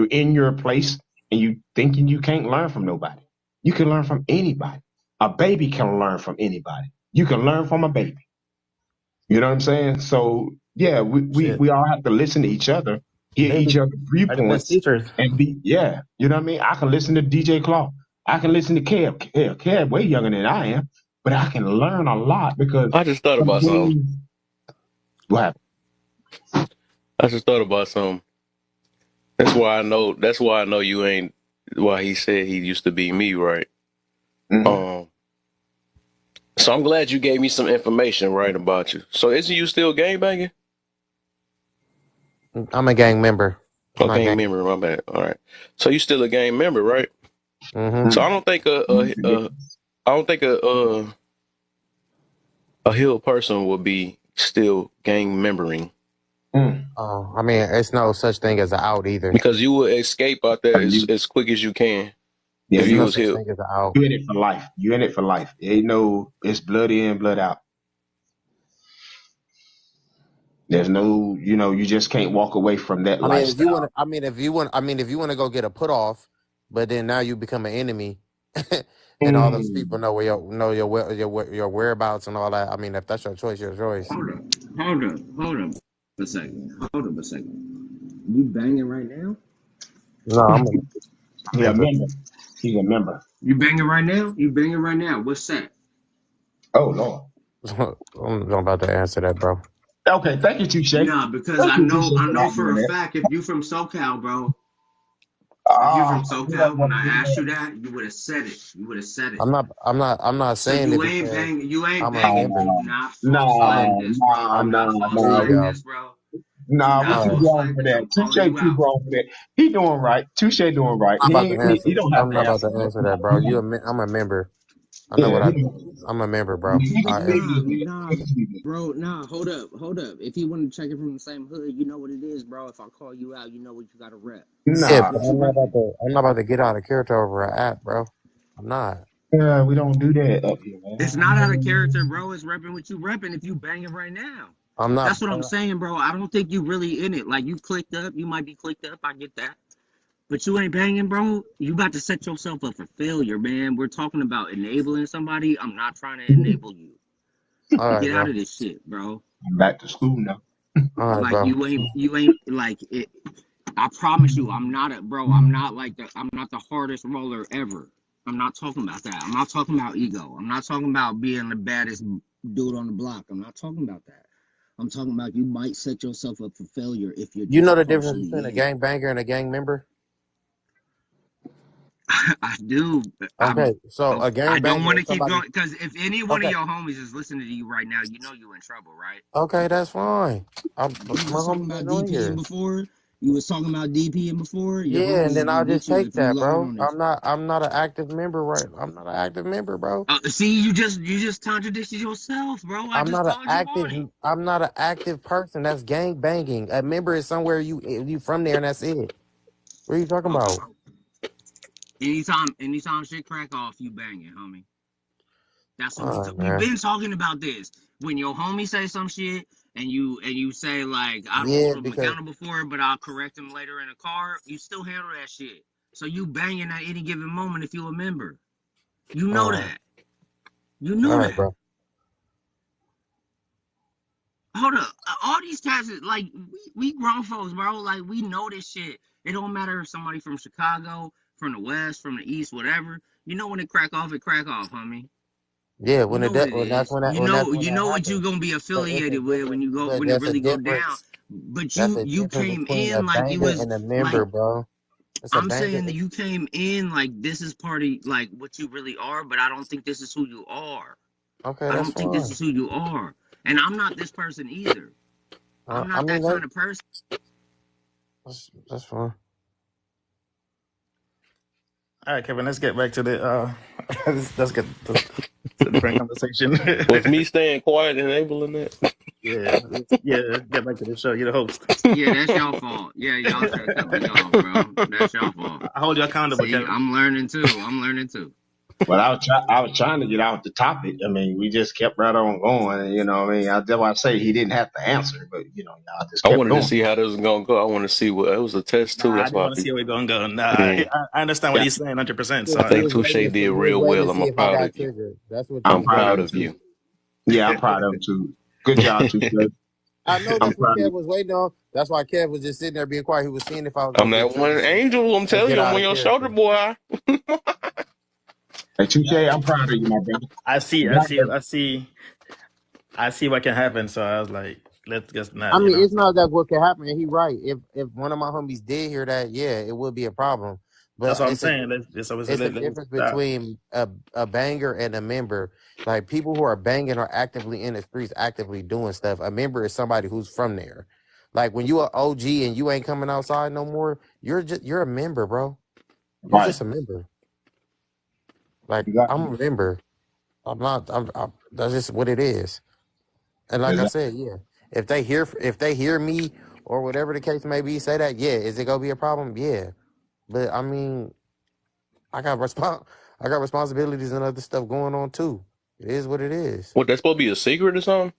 Speaker 2: in your place and you thinking you can't learn from nobody. You can learn from anybody. A baby can learn from anybody. You can learn from a baby. You know what I'm saying? So yeah,
Speaker 4: Shit,
Speaker 2: we all have to listen to each other, hear each
Speaker 4: babies
Speaker 2: other's
Speaker 4: are the best
Speaker 2: viewpoints,
Speaker 4: teachers.
Speaker 2: and be yeah. You know what I mean? I can listen to DJ Claw. I can listen to Kev. Hell, Kev way younger than I am, but I can learn a lot because
Speaker 1: I just thought
Speaker 2: some
Speaker 1: about something.
Speaker 2: things. What happened?
Speaker 1: I just thought about something. That's why I know. That's why I know you ain't. Why he said he used to be me, right?
Speaker 2: Mhm.
Speaker 1: Um. So I'm glad you gave me some information, right, about you. So isn't you still gang banging?
Speaker 5: I'm a gang member. I'm
Speaker 1: Oh,
Speaker 5: not
Speaker 1: gang
Speaker 5: gang.
Speaker 1: member. My bad. All right. So you still a gang member, right?
Speaker 5: Mm-hmm.
Speaker 1: So
Speaker 2: Mm.
Speaker 1: I don't think I don't think a hill person would be still gang membering
Speaker 2: Mm.
Speaker 5: Oh, I mean, it's no such thing as an out either.
Speaker 1: because you would escape out there
Speaker 2: You,
Speaker 1: as quick as you can
Speaker 2: yeah,
Speaker 1: if
Speaker 5: It's
Speaker 1: you
Speaker 5: no
Speaker 1: was
Speaker 5: such
Speaker 1: hill.
Speaker 5: thing as an out.
Speaker 2: you in it for life. You in it for life. Ain't no, it's blood in, blood out. There's no, you just can't walk away from that
Speaker 5: I mean, if you want
Speaker 2: lifestyle.
Speaker 5: to, if you want to go get a put off, but then now you become an enemy, and all those
Speaker 2: Mm.
Speaker 5: people know where your whereabouts and all that. I mean, if that's your choice, your choice.
Speaker 6: Hold up. Hold up a second. Hold up a second. You banging right now?
Speaker 5: No, I'm a
Speaker 2: He a
Speaker 5: member.
Speaker 2: member. He's a member.
Speaker 6: You banging right now? You banging right now? What's that?
Speaker 2: Oh Lord.
Speaker 5: I'm not about to answer that, bro.
Speaker 2: Okay, thank you, Touche. Thank
Speaker 6: Nah, because
Speaker 2: you, Touche,
Speaker 6: I
Speaker 2: for
Speaker 6: know
Speaker 2: not
Speaker 6: for
Speaker 2: doing
Speaker 6: a
Speaker 2: that.
Speaker 6: fact if you from SoCal, bro, if you from
Speaker 2: You don't
Speaker 6: SoCal, when
Speaker 2: want to
Speaker 6: I
Speaker 2: do
Speaker 6: asked
Speaker 2: that.
Speaker 6: you that, you would have said it. You would have said it.
Speaker 5: I'm not
Speaker 6: So
Speaker 5: saying it
Speaker 6: you ain't
Speaker 5: because
Speaker 6: banging. You ain't
Speaker 5: I'm a
Speaker 6: banging.
Speaker 5: member.
Speaker 6: Do not false
Speaker 5: I'm a
Speaker 6: light
Speaker 2: Nah,
Speaker 6: this, bro.
Speaker 2: nah,
Speaker 6: Do
Speaker 2: nah,
Speaker 6: not false
Speaker 5: there you
Speaker 2: nah.
Speaker 6: light
Speaker 5: go.
Speaker 6: this, bro. Do
Speaker 2: Nah, we
Speaker 6: not
Speaker 5: All
Speaker 2: too
Speaker 5: right.
Speaker 6: false
Speaker 2: grown
Speaker 6: light
Speaker 2: for
Speaker 6: this.
Speaker 2: that.
Speaker 6: I'm
Speaker 2: Touche
Speaker 6: calling you
Speaker 2: too
Speaker 6: out.
Speaker 2: grown for that. He doing right. Touche doing right.
Speaker 5: I'm not about to
Speaker 2: He
Speaker 5: answer.
Speaker 2: don't have
Speaker 5: I'm
Speaker 2: to
Speaker 5: not about
Speaker 2: answer
Speaker 5: to
Speaker 2: that.
Speaker 5: answer that, bro. I'm a member. I know
Speaker 2: Yeah,
Speaker 5: what I do. I'm a member, bro.
Speaker 3: Bro, nah, hold up. If you want to check it from the same hood, you know what it is, bro. If I call you out, you know what you got to rep.
Speaker 5: Yeah,
Speaker 2: nah,
Speaker 5: but
Speaker 3: What you repping?
Speaker 5: I'm not about to get out of character over an app, bro. I'm not.
Speaker 2: we don't do that up here,
Speaker 6: It's not out of
Speaker 2: man.
Speaker 6: character, bro. It's repping what you repping if you banging right now.
Speaker 5: I'm not.
Speaker 6: That's what I'm saying, bro. I don't think you really in it. Like you clicked up, you might be clicked up. I get that. But you ain't banging, bro. You about to set yourself up for failure, man. We're talking about enabling somebody. I'm not trying to enable you.
Speaker 5: All right,
Speaker 6: Get out
Speaker 5: bro.
Speaker 6: of this shit, bro.
Speaker 2: I'm back to school now.
Speaker 5: All right,
Speaker 6: Like
Speaker 5: bro.
Speaker 6: you ain't like it. I promise you, I'm not a bro. I'm not like I'm not the hardest roller ever. I'm not talking about that. I'm not talking about ego. I'm not talking about being the baddest dude on the block. I'm not talking about that. I'm talking about you might set yourself up for failure if you're
Speaker 5: You know
Speaker 6: just
Speaker 5: the difference
Speaker 6: partially
Speaker 5: between a
Speaker 6: in.
Speaker 5: gang banger and a gang member?
Speaker 6: I do.
Speaker 5: Okay, so
Speaker 6: Oh,
Speaker 5: a
Speaker 6: I
Speaker 5: gang
Speaker 6: don't
Speaker 5: banger
Speaker 6: want
Speaker 5: is
Speaker 6: to keep
Speaker 5: somebody.
Speaker 6: going because if any one of
Speaker 5: Okay,
Speaker 6: your homies is listening to you right now, you know you in trouble, right?
Speaker 5: okay, that's fine.
Speaker 3: You
Speaker 5: My
Speaker 3: was talking
Speaker 5: homies
Speaker 3: about
Speaker 5: ain't on
Speaker 3: DPing
Speaker 5: here.
Speaker 3: before. You was talking about DPing before. Your
Speaker 5: Yeah, and
Speaker 3: homies
Speaker 5: then
Speaker 3: will
Speaker 5: I'll just
Speaker 3: get you
Speaker 5: take
Speaker 3: if you
Speaker 5: that,
Speaker 3: lied
Speaker 5: bro.
Speaker 3: on this.
Speaker 5: I'm not an active member, right? I'm not an active member, bro.
Speaker 6: See, you just contradicted yourself, bro. I just called you on it.
Speaker 5: I'm not an active person. That's gang banging. A member is somewhere you from there and that's it. What are you talking
Speaker 6: Okay.
Speaker 5: about?
Speaker 6: Anytime shit crack off, you banging, homie. That's what
Speaker 5: All right,
Speaker 6: we've
Speaker 5: man.
Speaker 6: been talking about this. When your homie say some shit and you say like I don't
Speaker 5: Yeah,
Speaker 6: hold him
Speaker 5: because
Speaker 6: accountable for it, but I'll correct him later in a car, you still handle that shit. So you banging at any given moment if you a member. You
Speaker 5: all
Speaker 6: know
Speaker 5: right,
Speaker 6: that. You
Speaker 5: all
Speaker 6: know
Speaker 5: right,
Speaker 6: that.
Speaker 5: bro.
Speaker 6: Hold up. All these cats is like we grown folks, bro. Like we know this shit. It don't matter if somebody from Chicago, from the West, from the East, whatever. You know when it crack off, homie.
Speaker 5: Yeah,
Speaker 6: You
Speaker 5: when
Speaker 6: know what it
Speaker 5: when that's
Speaker 6: is.
Speaker 5: when that when that's when
Speaker 6: You
Speaker 5: that
Speaker 6: know what you
Speaker 5: happens.
Speaker 6: gonna be
Speaker 5: But it's a
Speaker 6: affiliated with
Speaker 5: different. But
Speaker 6: when it
Speaker 5: that's a
Speaker 6: really go down.
Speaker 5: difference.
Speaker 6: But
Speaker 5: That's a
Speaker 6: you
Speaker 5: difference
Speaker 6: came
Speaker 5: between a
Speaker 6: in like you
Speaker 5: banger
Speaker 6: was
Speaker 5: and a
Speaker 6: like
Speaker 5: member, bro. It's a
Speaker 6: I'm
Speaker 5: banger.
Speaker 6: saying that you came in like this is party like what you really are, but I don't think this is who you are.
Speaker 5: Okay,
Speaker 6: I
Speaker 5: that's
Speaker 6: don't think this
Speaker 5: fine.
Speaker 6: is who you are. And I'm not this person either. I'm
Speaker 5: I
Speaker 6: not
Speaker 5: mean
Speaker 6: that kind of person.
Speaker 5: that's fine.
Speaker 4: All right, Kevin. Let's get back to the. Let's get to a different conversation.
Speaker 1: Was me staying quiet enabling that?
Speaker 4: yeah. Get back to the show. You're the host.
Speaker 6: Yeah, that's y'all fault. Yeah, y'all should have cut me off, bro. That's y'all fault.
Speaker 4: I hold you accountable,
Speaker 6: See,
Speaker 4: Kevin.
Speaker 6: I'm learning too. I'm learning too.
Speaker 2: But I was trying to get out the topic. I mean, we just kept right on going. You know what I mean? That's why I say he didn't have to answer, but, y'all just
Speaker 1: I
Speaker 2: kept
Speaker 1: wanted to
Speaker 2: going.
Speaker 1: see how this was gonna go. I want to see what it was a test too.
Speaker 4: Nah, I
Speaker 1: That's
Speaker 4: didn't
Speaker 1: why
Speaker 4: want to see where we're going to go. Nah,
Speaker 1: mm,
Speaker 4: I understand what
Speaker 2: Yeah,
Speaker 4: he's saying 100%. So
Speaker 1: I
Speaker 5: You
Speaker 1: think
Speaker 5: was
Speaker 1: Touche
Speaker 5: waiting
Speaker 1: did
Speaker 5: you was
Speaker 1: real
Speaker 5: waiting to
Speaker 1: well.
Speaker 5: see
Speaker 1: I'm
Speaker 5: if I
Speaker 1: proud of
Speaker 5: got
Speaker 1: you.
Speaker 5: triggered. That's what you
Speaker 2: I'm
Speaker 1: I'm
Speaker 5: was
Speaker 2: proud
Speaker 5: waiting
Speaker 2: of
Speaker 1: proud
Speaker 5: to
Speaker 2: him
Speaker 1: of
Speaker 5: see.
Speaker 2: too.
Speaker 1: you.
Speaker 2: Yeah, I'm proud of him too. Good job, too, Kev.
Speaker 5: I know
Speaker 2: I'm
Speaker 5: that's what
Speaker 2: proud of
Speaker 5: Kev was waiting on. That's why Kev was just sitting there being quiet. He was seeing if I was
Speaker 1: I'm
Speaker 5: gonna get
Speaker 1: that one
Speaker 5: triggered
Speaker 1: angel. I'm
Speaker 5: and
Speaker 1: telling
Speaker 5: get
Speaker 1: you, I'm
Speaker 5: out
Speaker 1: on
Speaker 5: of
Speaker 1: your shoulder,
Speaker 5: character.
Speaker 1: boy.
Speaker 2: Hey, Touche, I'm proud of you, my brother.
Speaker 4: I see,
Speaker 2: You
Speaker 4: I
Speaker 2: got
Speaker 4: see,
Speaker 2: that.
Speaker 4: I see, I see what can happen. So I was like, let's just
Speaker 5: I
Speaker 4: not,
Speaker 5: mean, it's not that what can happen. And he right. If one of my homies did hear that, yeah, it would be a problem.
Speaker 4: That's
Speaker 5: But
Speaker 4: what I'm saying. Let's
Speaker 5: difference
Speaker 4: stop.
Speaker 5: between a banger and a member. Like people who are banging are actively in the streets, actively doing stuff. A member is somebody who's from there. Like when you are OG and you ain't coming outside no more, you're a member, bro. You're
Speaker 2: Right.
Speaker 5: just a member. Like
Speaker 2: You got
Speaker 5: I'm a member. I'm not. That's just what it is. And like I
Speaker 2: that.
Speaker 5: said, yeah, if they hear me or whatever the case may be, say that, yeah, is it gonna be a problem? Yeah, but I mean, I got I got responsibilities and other stuff going on too. It is what it is.
Speaker 1: What, that's supposed to be a secret or something?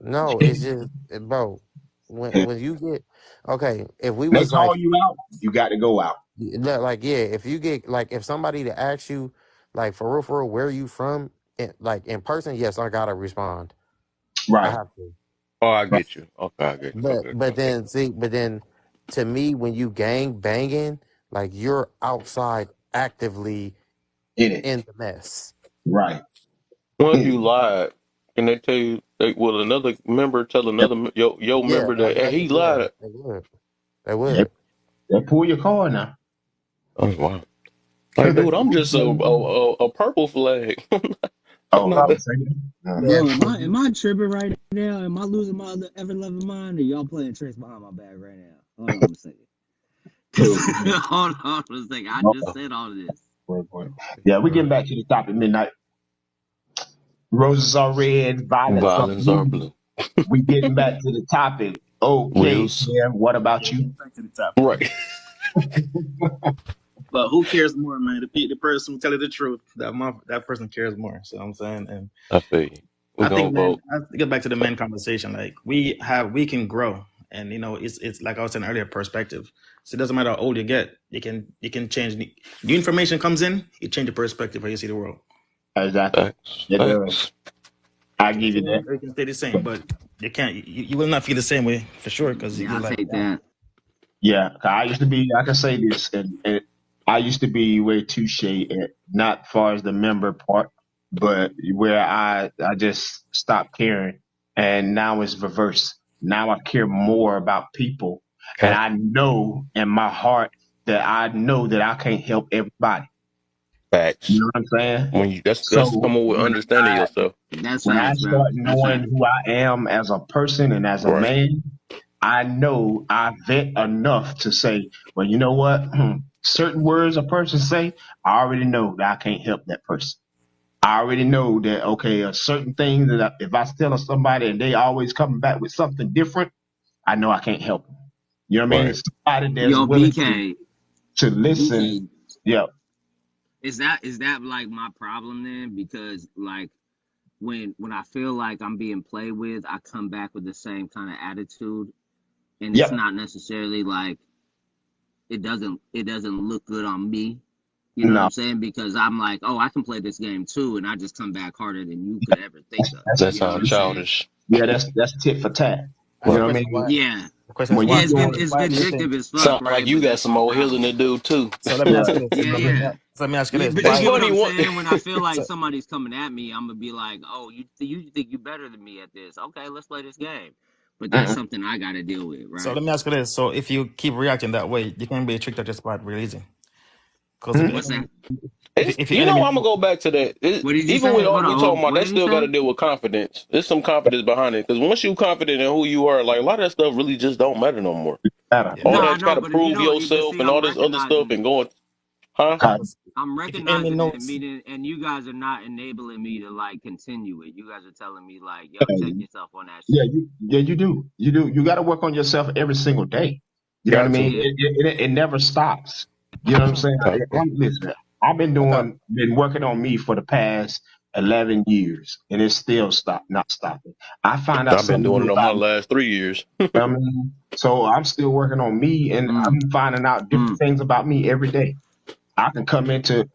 Speaker 5: No, it's just, bro. When you get okay, if we
Speaker 2: They
Speaker 5: was like,
Speaker 2: call you out, you got to go out.
Speaker 5: like yeah, if you get like if somebody to ask you like for real, where you from, like in person, yes, I gotta respond. I
Speaker 2: Right.
Speaker 5: have to.
Speaker 1: Oh, I
Speaker 2: Right.
Speaker 1: get you. Okay, I get you.
Speaker 5: But
Speaker 1: Okay.
Speaker 5: but then see, but then to me, when you gang banging, like you're outside actively
Speaker 2: In it.
Speaker 5: in the mess.
Speaker 2: Right.
Speaker 1: Well, if
Speaker 2: In
Speaker 1: you
Speaker 2: it.
Speaker 1: lied, can they tell you? Will another member tell another your
Speaker 5: Yeah,
Speaker 1: member
Speaker 5: most
Speaker 1: that, hey, he
Speaker 5: definitely. Yeah,
Speaker 1: lied?
Speaker 5: they would. They
Speaker 2: They,
Speaker 5: would.
Speaker 2: they pull your car now.
Speaker 1: Oh wow! Like, dude, I'm just a purple flag. I'm
Speaker 2: Oh,
Speaker 1: not
Speaker 2: I'm
Speaker 1: a,
Speaker 2: saying.
Speaker 3: Bro,
Speaker 5: Definitely.
Speaker 3: am I tripping right now? Am I losing my ever loving mind? Or y'all playing tricks behind my back right now? Hold on a second. Hold on a second. I just said all of this.
Speaker 2: Yeah, we're getting back to the topic midnight. Roses are red, violets are
Speaker 1: violence are
Speaker 2: blue.
Speaker 1: blue.
Speaker 2: We getting back to the topic. Okay,
Speaker 1: Real
Speaker 2: Kim, what about
Speaker 4: Yeah,
Speaker 2: you?
Speaker 4: get back to the topic.
Speaker 1: right.
Speaker 4: But who cares more, man? The person who tell you the truth. That person cares more. So I'm saying, and
Speaker 1: I feel you. We're
Speaker 4: I
Speaker 1: gonna
Speaker 4: think, man,
Speaker 1: vote.
Speaker 4: I have to get back to the main conversation. Like we can grow, and it's like I was saying earlier, perspective. So it doesn't matter how old you get, you can change. New information comes in, you change the perspective how you see the world.
Speaker 2: Exactly.
Speaker 1: Facts.
Speaker 2: It does.
Speaker 1: Facts.
Speaker 2: I
Speaker 4: You can
Speaker 2: give you
Speaker 4: change
Speaker 2: that.
Speaker 4: or you can stay the same, but you can't. You will not feel the same way for sure because
Speaker 6: Yeah,
Speaker 4: you're
Speaker 6: I'll
Speaker 4: like,
Speaker 6: take
Speaker 4: damn.
Speaker 6: that.
Speaker 2: Yeah, 'cause I used to be. I can say this, and I used to be way touche at not far as the member part, but where I just stopped caring, and now it's reverse. Now I care more about people, and
Speaker 1: Okay.
Speaker 2: I know in my heart that I know that I can't help everybody. You
Speaker 1: Facts.
Speaker 2: know what I'm saying?
Speaker 1: When you that's
Speaker 2: So
Speaker 1: coming with
Speaker 2: when
Speaker 1: understanding yourself.
Speaker 6: That's
Speaker 2: when I
Speaker 6: facts, bro.
Speaker 2: start
Speaker 6: That's
Speaker 2: knowing
Speaker 6: facts.
Speaker 2: who I am as a person and as a
Speaker 1: Right.
Speaker 2: man, I know I vet enough to say, well, you know what? Certain words a person say, I already know that I can't help that person. I already know that, okay, a certain thing that if I tell somebody and they always coming back with something different, I know I can't help them. You know what I mean?
Speaker 1: Right.
Speaker 2: It's somebody that's
Speaker 6: Yo,
Speaker 2: willing
Speaker 6: BK,
Speaker 2: to listen.
Speaker 6: BK,
Speaker 2: Yeah.
Speaker 6: is that like my problem then? Because like when I feel like I'm being played with, I come back with the same kind of attitude, and it's
Speaker 2: Yep.
Speaker 6: not necessarily like it doesn't look good on me. You know what
Speaker 2: No,
Speaker 6: I'm saying? Because I'm like, oh, I can play this game too, and I just come back harder than you could ever think of.
Speaker 2: that's,
Speaker 1: That
Speaker 6: You know what I'm
Speaker 1: sounds
Speaker 6: saying?
Speaker 1: childish.
Speaker 2: yeah, that's tit for tat.
Speaker 4: I
Speaker 2: You
Speaker 4: have
Speaker 2: know
Speaker 4: a
Speaker 1: Right.
Speaker 2: what I
Speaker 4: question.
Speaker 2: mean?
Speaker 4: Why?
Speaker 6: Yeah,
Speaker 4: The question is
Speaker 2: When
Speaker 6: yeah.
Speaker 2: you
Speaker 4: why?
Speaker 6: It's
Speaker 2: doing,
Speaker 6: it's
Speaker 4: Why do you think?
Speaker 6: vindictive as fuck,
Speaker 1: Sound like
Speaker 6: right?
Speaker 1: you
Speaker 6: But
Speaker 1: got
Speaker 6: that's
Speaker 1: some
Speaker 6: my
Speaker 1: more healing
Speaker 6: problem.
Speaker 1: to do too.
Speaker 4: So let me
Speaker 2: yeah,
Speaker 4: ask you this.
Speaker 6: Yeah, yeah.
Speaker 4: So let me ask you
Speaker 6: Yeah,
Speaker 4: this.
Speaker 6: but you
Speaker 1: It's
Speaker 4: Why?
Speaker 6: get what
Speaker 1: funny
Speaker 6: I'm
Speaker 1: what
Speaker 6: saying? When I feel like
Speaker 4: So,
Speaker 6: somebody's coming at me, I'm gonna be like, "Oh, you think you better than me at this? Okay, let's play this game." But that's
Speaker 2: mm-mm,
Speaker 6: something I got to deal with,
Speaker 4: so
Speaker 6: right?
Speaker 4: let me ask you this. So if you keep reacting that way, you can be tricked at your spot real easy. Because if
Speaker 2: mm-mm.
Speaker 4: your
Speaker 6: What's that?
Speaker 4: enemy,
Speaker 1: it's
Speaker 4: if your
Speaker 1: you know
Speaker 4: enemy,
Speaker 1: I'm gonna go back to that.
Speaker 6: What did you
Speaker 1: Even with
Speaker 6: say?
Speaker 1: all
Speaker 6: Hold
Speaker 1: we
Speaker 6: on.
Speaker 1: talking about,
Speaker 6: What
Speaker 1: that
Speaker 6: did you
Speaker 1: still got to
Speaker 6: say?
Speaker 1: deal with confidence. There's some confidence behind it because once you confident in who you are, like a lot of that stuff really just don't matter no more.
Speaker 2: Better.
Speaker 4: yeah,
Speaker 1: All
Speaker 6: No, I
Speaker 1: that try
Speaker 6: know,
Speaker 1: to
Speaker 6: but you
Speaker 1: prove
Speaker 6: know, but
Speaker 1: yourself
Speaker 6: see,
Speaker 1: and
Speaker 6: I'm
Speaker 1: all this other stuff
Speaker 6: recognizing.
Speaker 1: and going, huh?
Speaker 2: Cause
Speaker 6: I'm
Speaker 4: If your enemy
Speaker 6: recognizing it,
Speaker 4: knows,
Speaker 6: meaning, and you guys are not enabling me to like continue it. You guys are telling me like, yo, check yourself on that
Speaker 2: Yeah,
Speaker 6: shit.
Speaker 2: you do. You do. You got to work on yourself every single day. You know what I
Speaker 1: Got
Speaker 2: mean?
Speaker 1: to.
Speaker 6: Yeah,
Speaker 2: It never stops. You know what I'm saying?
Speaker 1: Got to.
Speaker 2: Listen, I've
Speaker 4: I got
Speaker 2: been working on me for the past 11 years, and it's still not stopping. I find out
Speaker 1: I've been
Speaker 2: something
Speaker 1: doing
Speaker 2: new
Speaker 1: it on my
Speaker 2: about me.
Speaker 1: last 3 years.
Speaker 2: I mean, so I'm still working on me, and
Speaker 6: mm,
Speaker 2: I'm finding out different
Speaker 6: mm.
Speaker 2: things about me every day. I can come into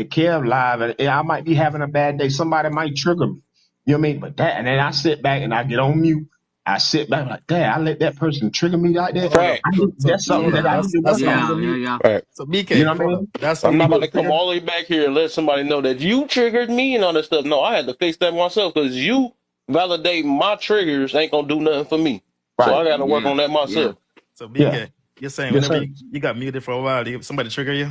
Speaker 2: Kev live, and I might be having a bad day. Somebody might trigger me. You know what I mean? But and then I sit back and I get on mute. I sit back like, dang, I let that person trigger me like that.
Speaker 4: hold up.
Speaker 1: Facts.
Speaker 2: That's
Speaker 4: So
Speaker 2: something
Speaker 4: hold
Speaker 2: that
Speaker 4: up.
Speaker 2: I
Speaker 6: Yeah,
Speaker 2: need to
Speaker 4: That's
Speaker 2: work
Speaker 4: for me
Speaker 2: on.
Speaker 4: to
Speaker 6: yeah, yeah,
Speaker 4: mute.
Speaker 6: yeah.
Speaker 1: Right.
Speaker 4: So
Speaker 2: You
Speaker 4: BK,
Speaker 2: know what I
Speaker 4: hold up.
Speaker 2: mean?
Speaker 4: That's for
Speaker 1: I'm
Speaker 4: me
Speaker 1: not
Speaker 4: to
Speaker 1: about
Speaker 4: mute.
Speaker 1: to come all the way back here and let somebody know that you triggered me and all that stuff. No, I had to fix that myself because you validate my triggers ain't gonna do nothing for me. So
Speaker 2: Right.
Speaker 1: I got to work
Speaker 6: Yeah,
Speaker 1: on that
Speaker 6: yeah.
Speaker 1: myself.
Speaker 4: So
Speaker 2: Yeah.
Speaker 4: BK, you're saying
Speaker 2: Yes,
Speaker 4: whenever
Speaker 2: sir.
Speaker 4: you got muted for a while, somebody trigger you?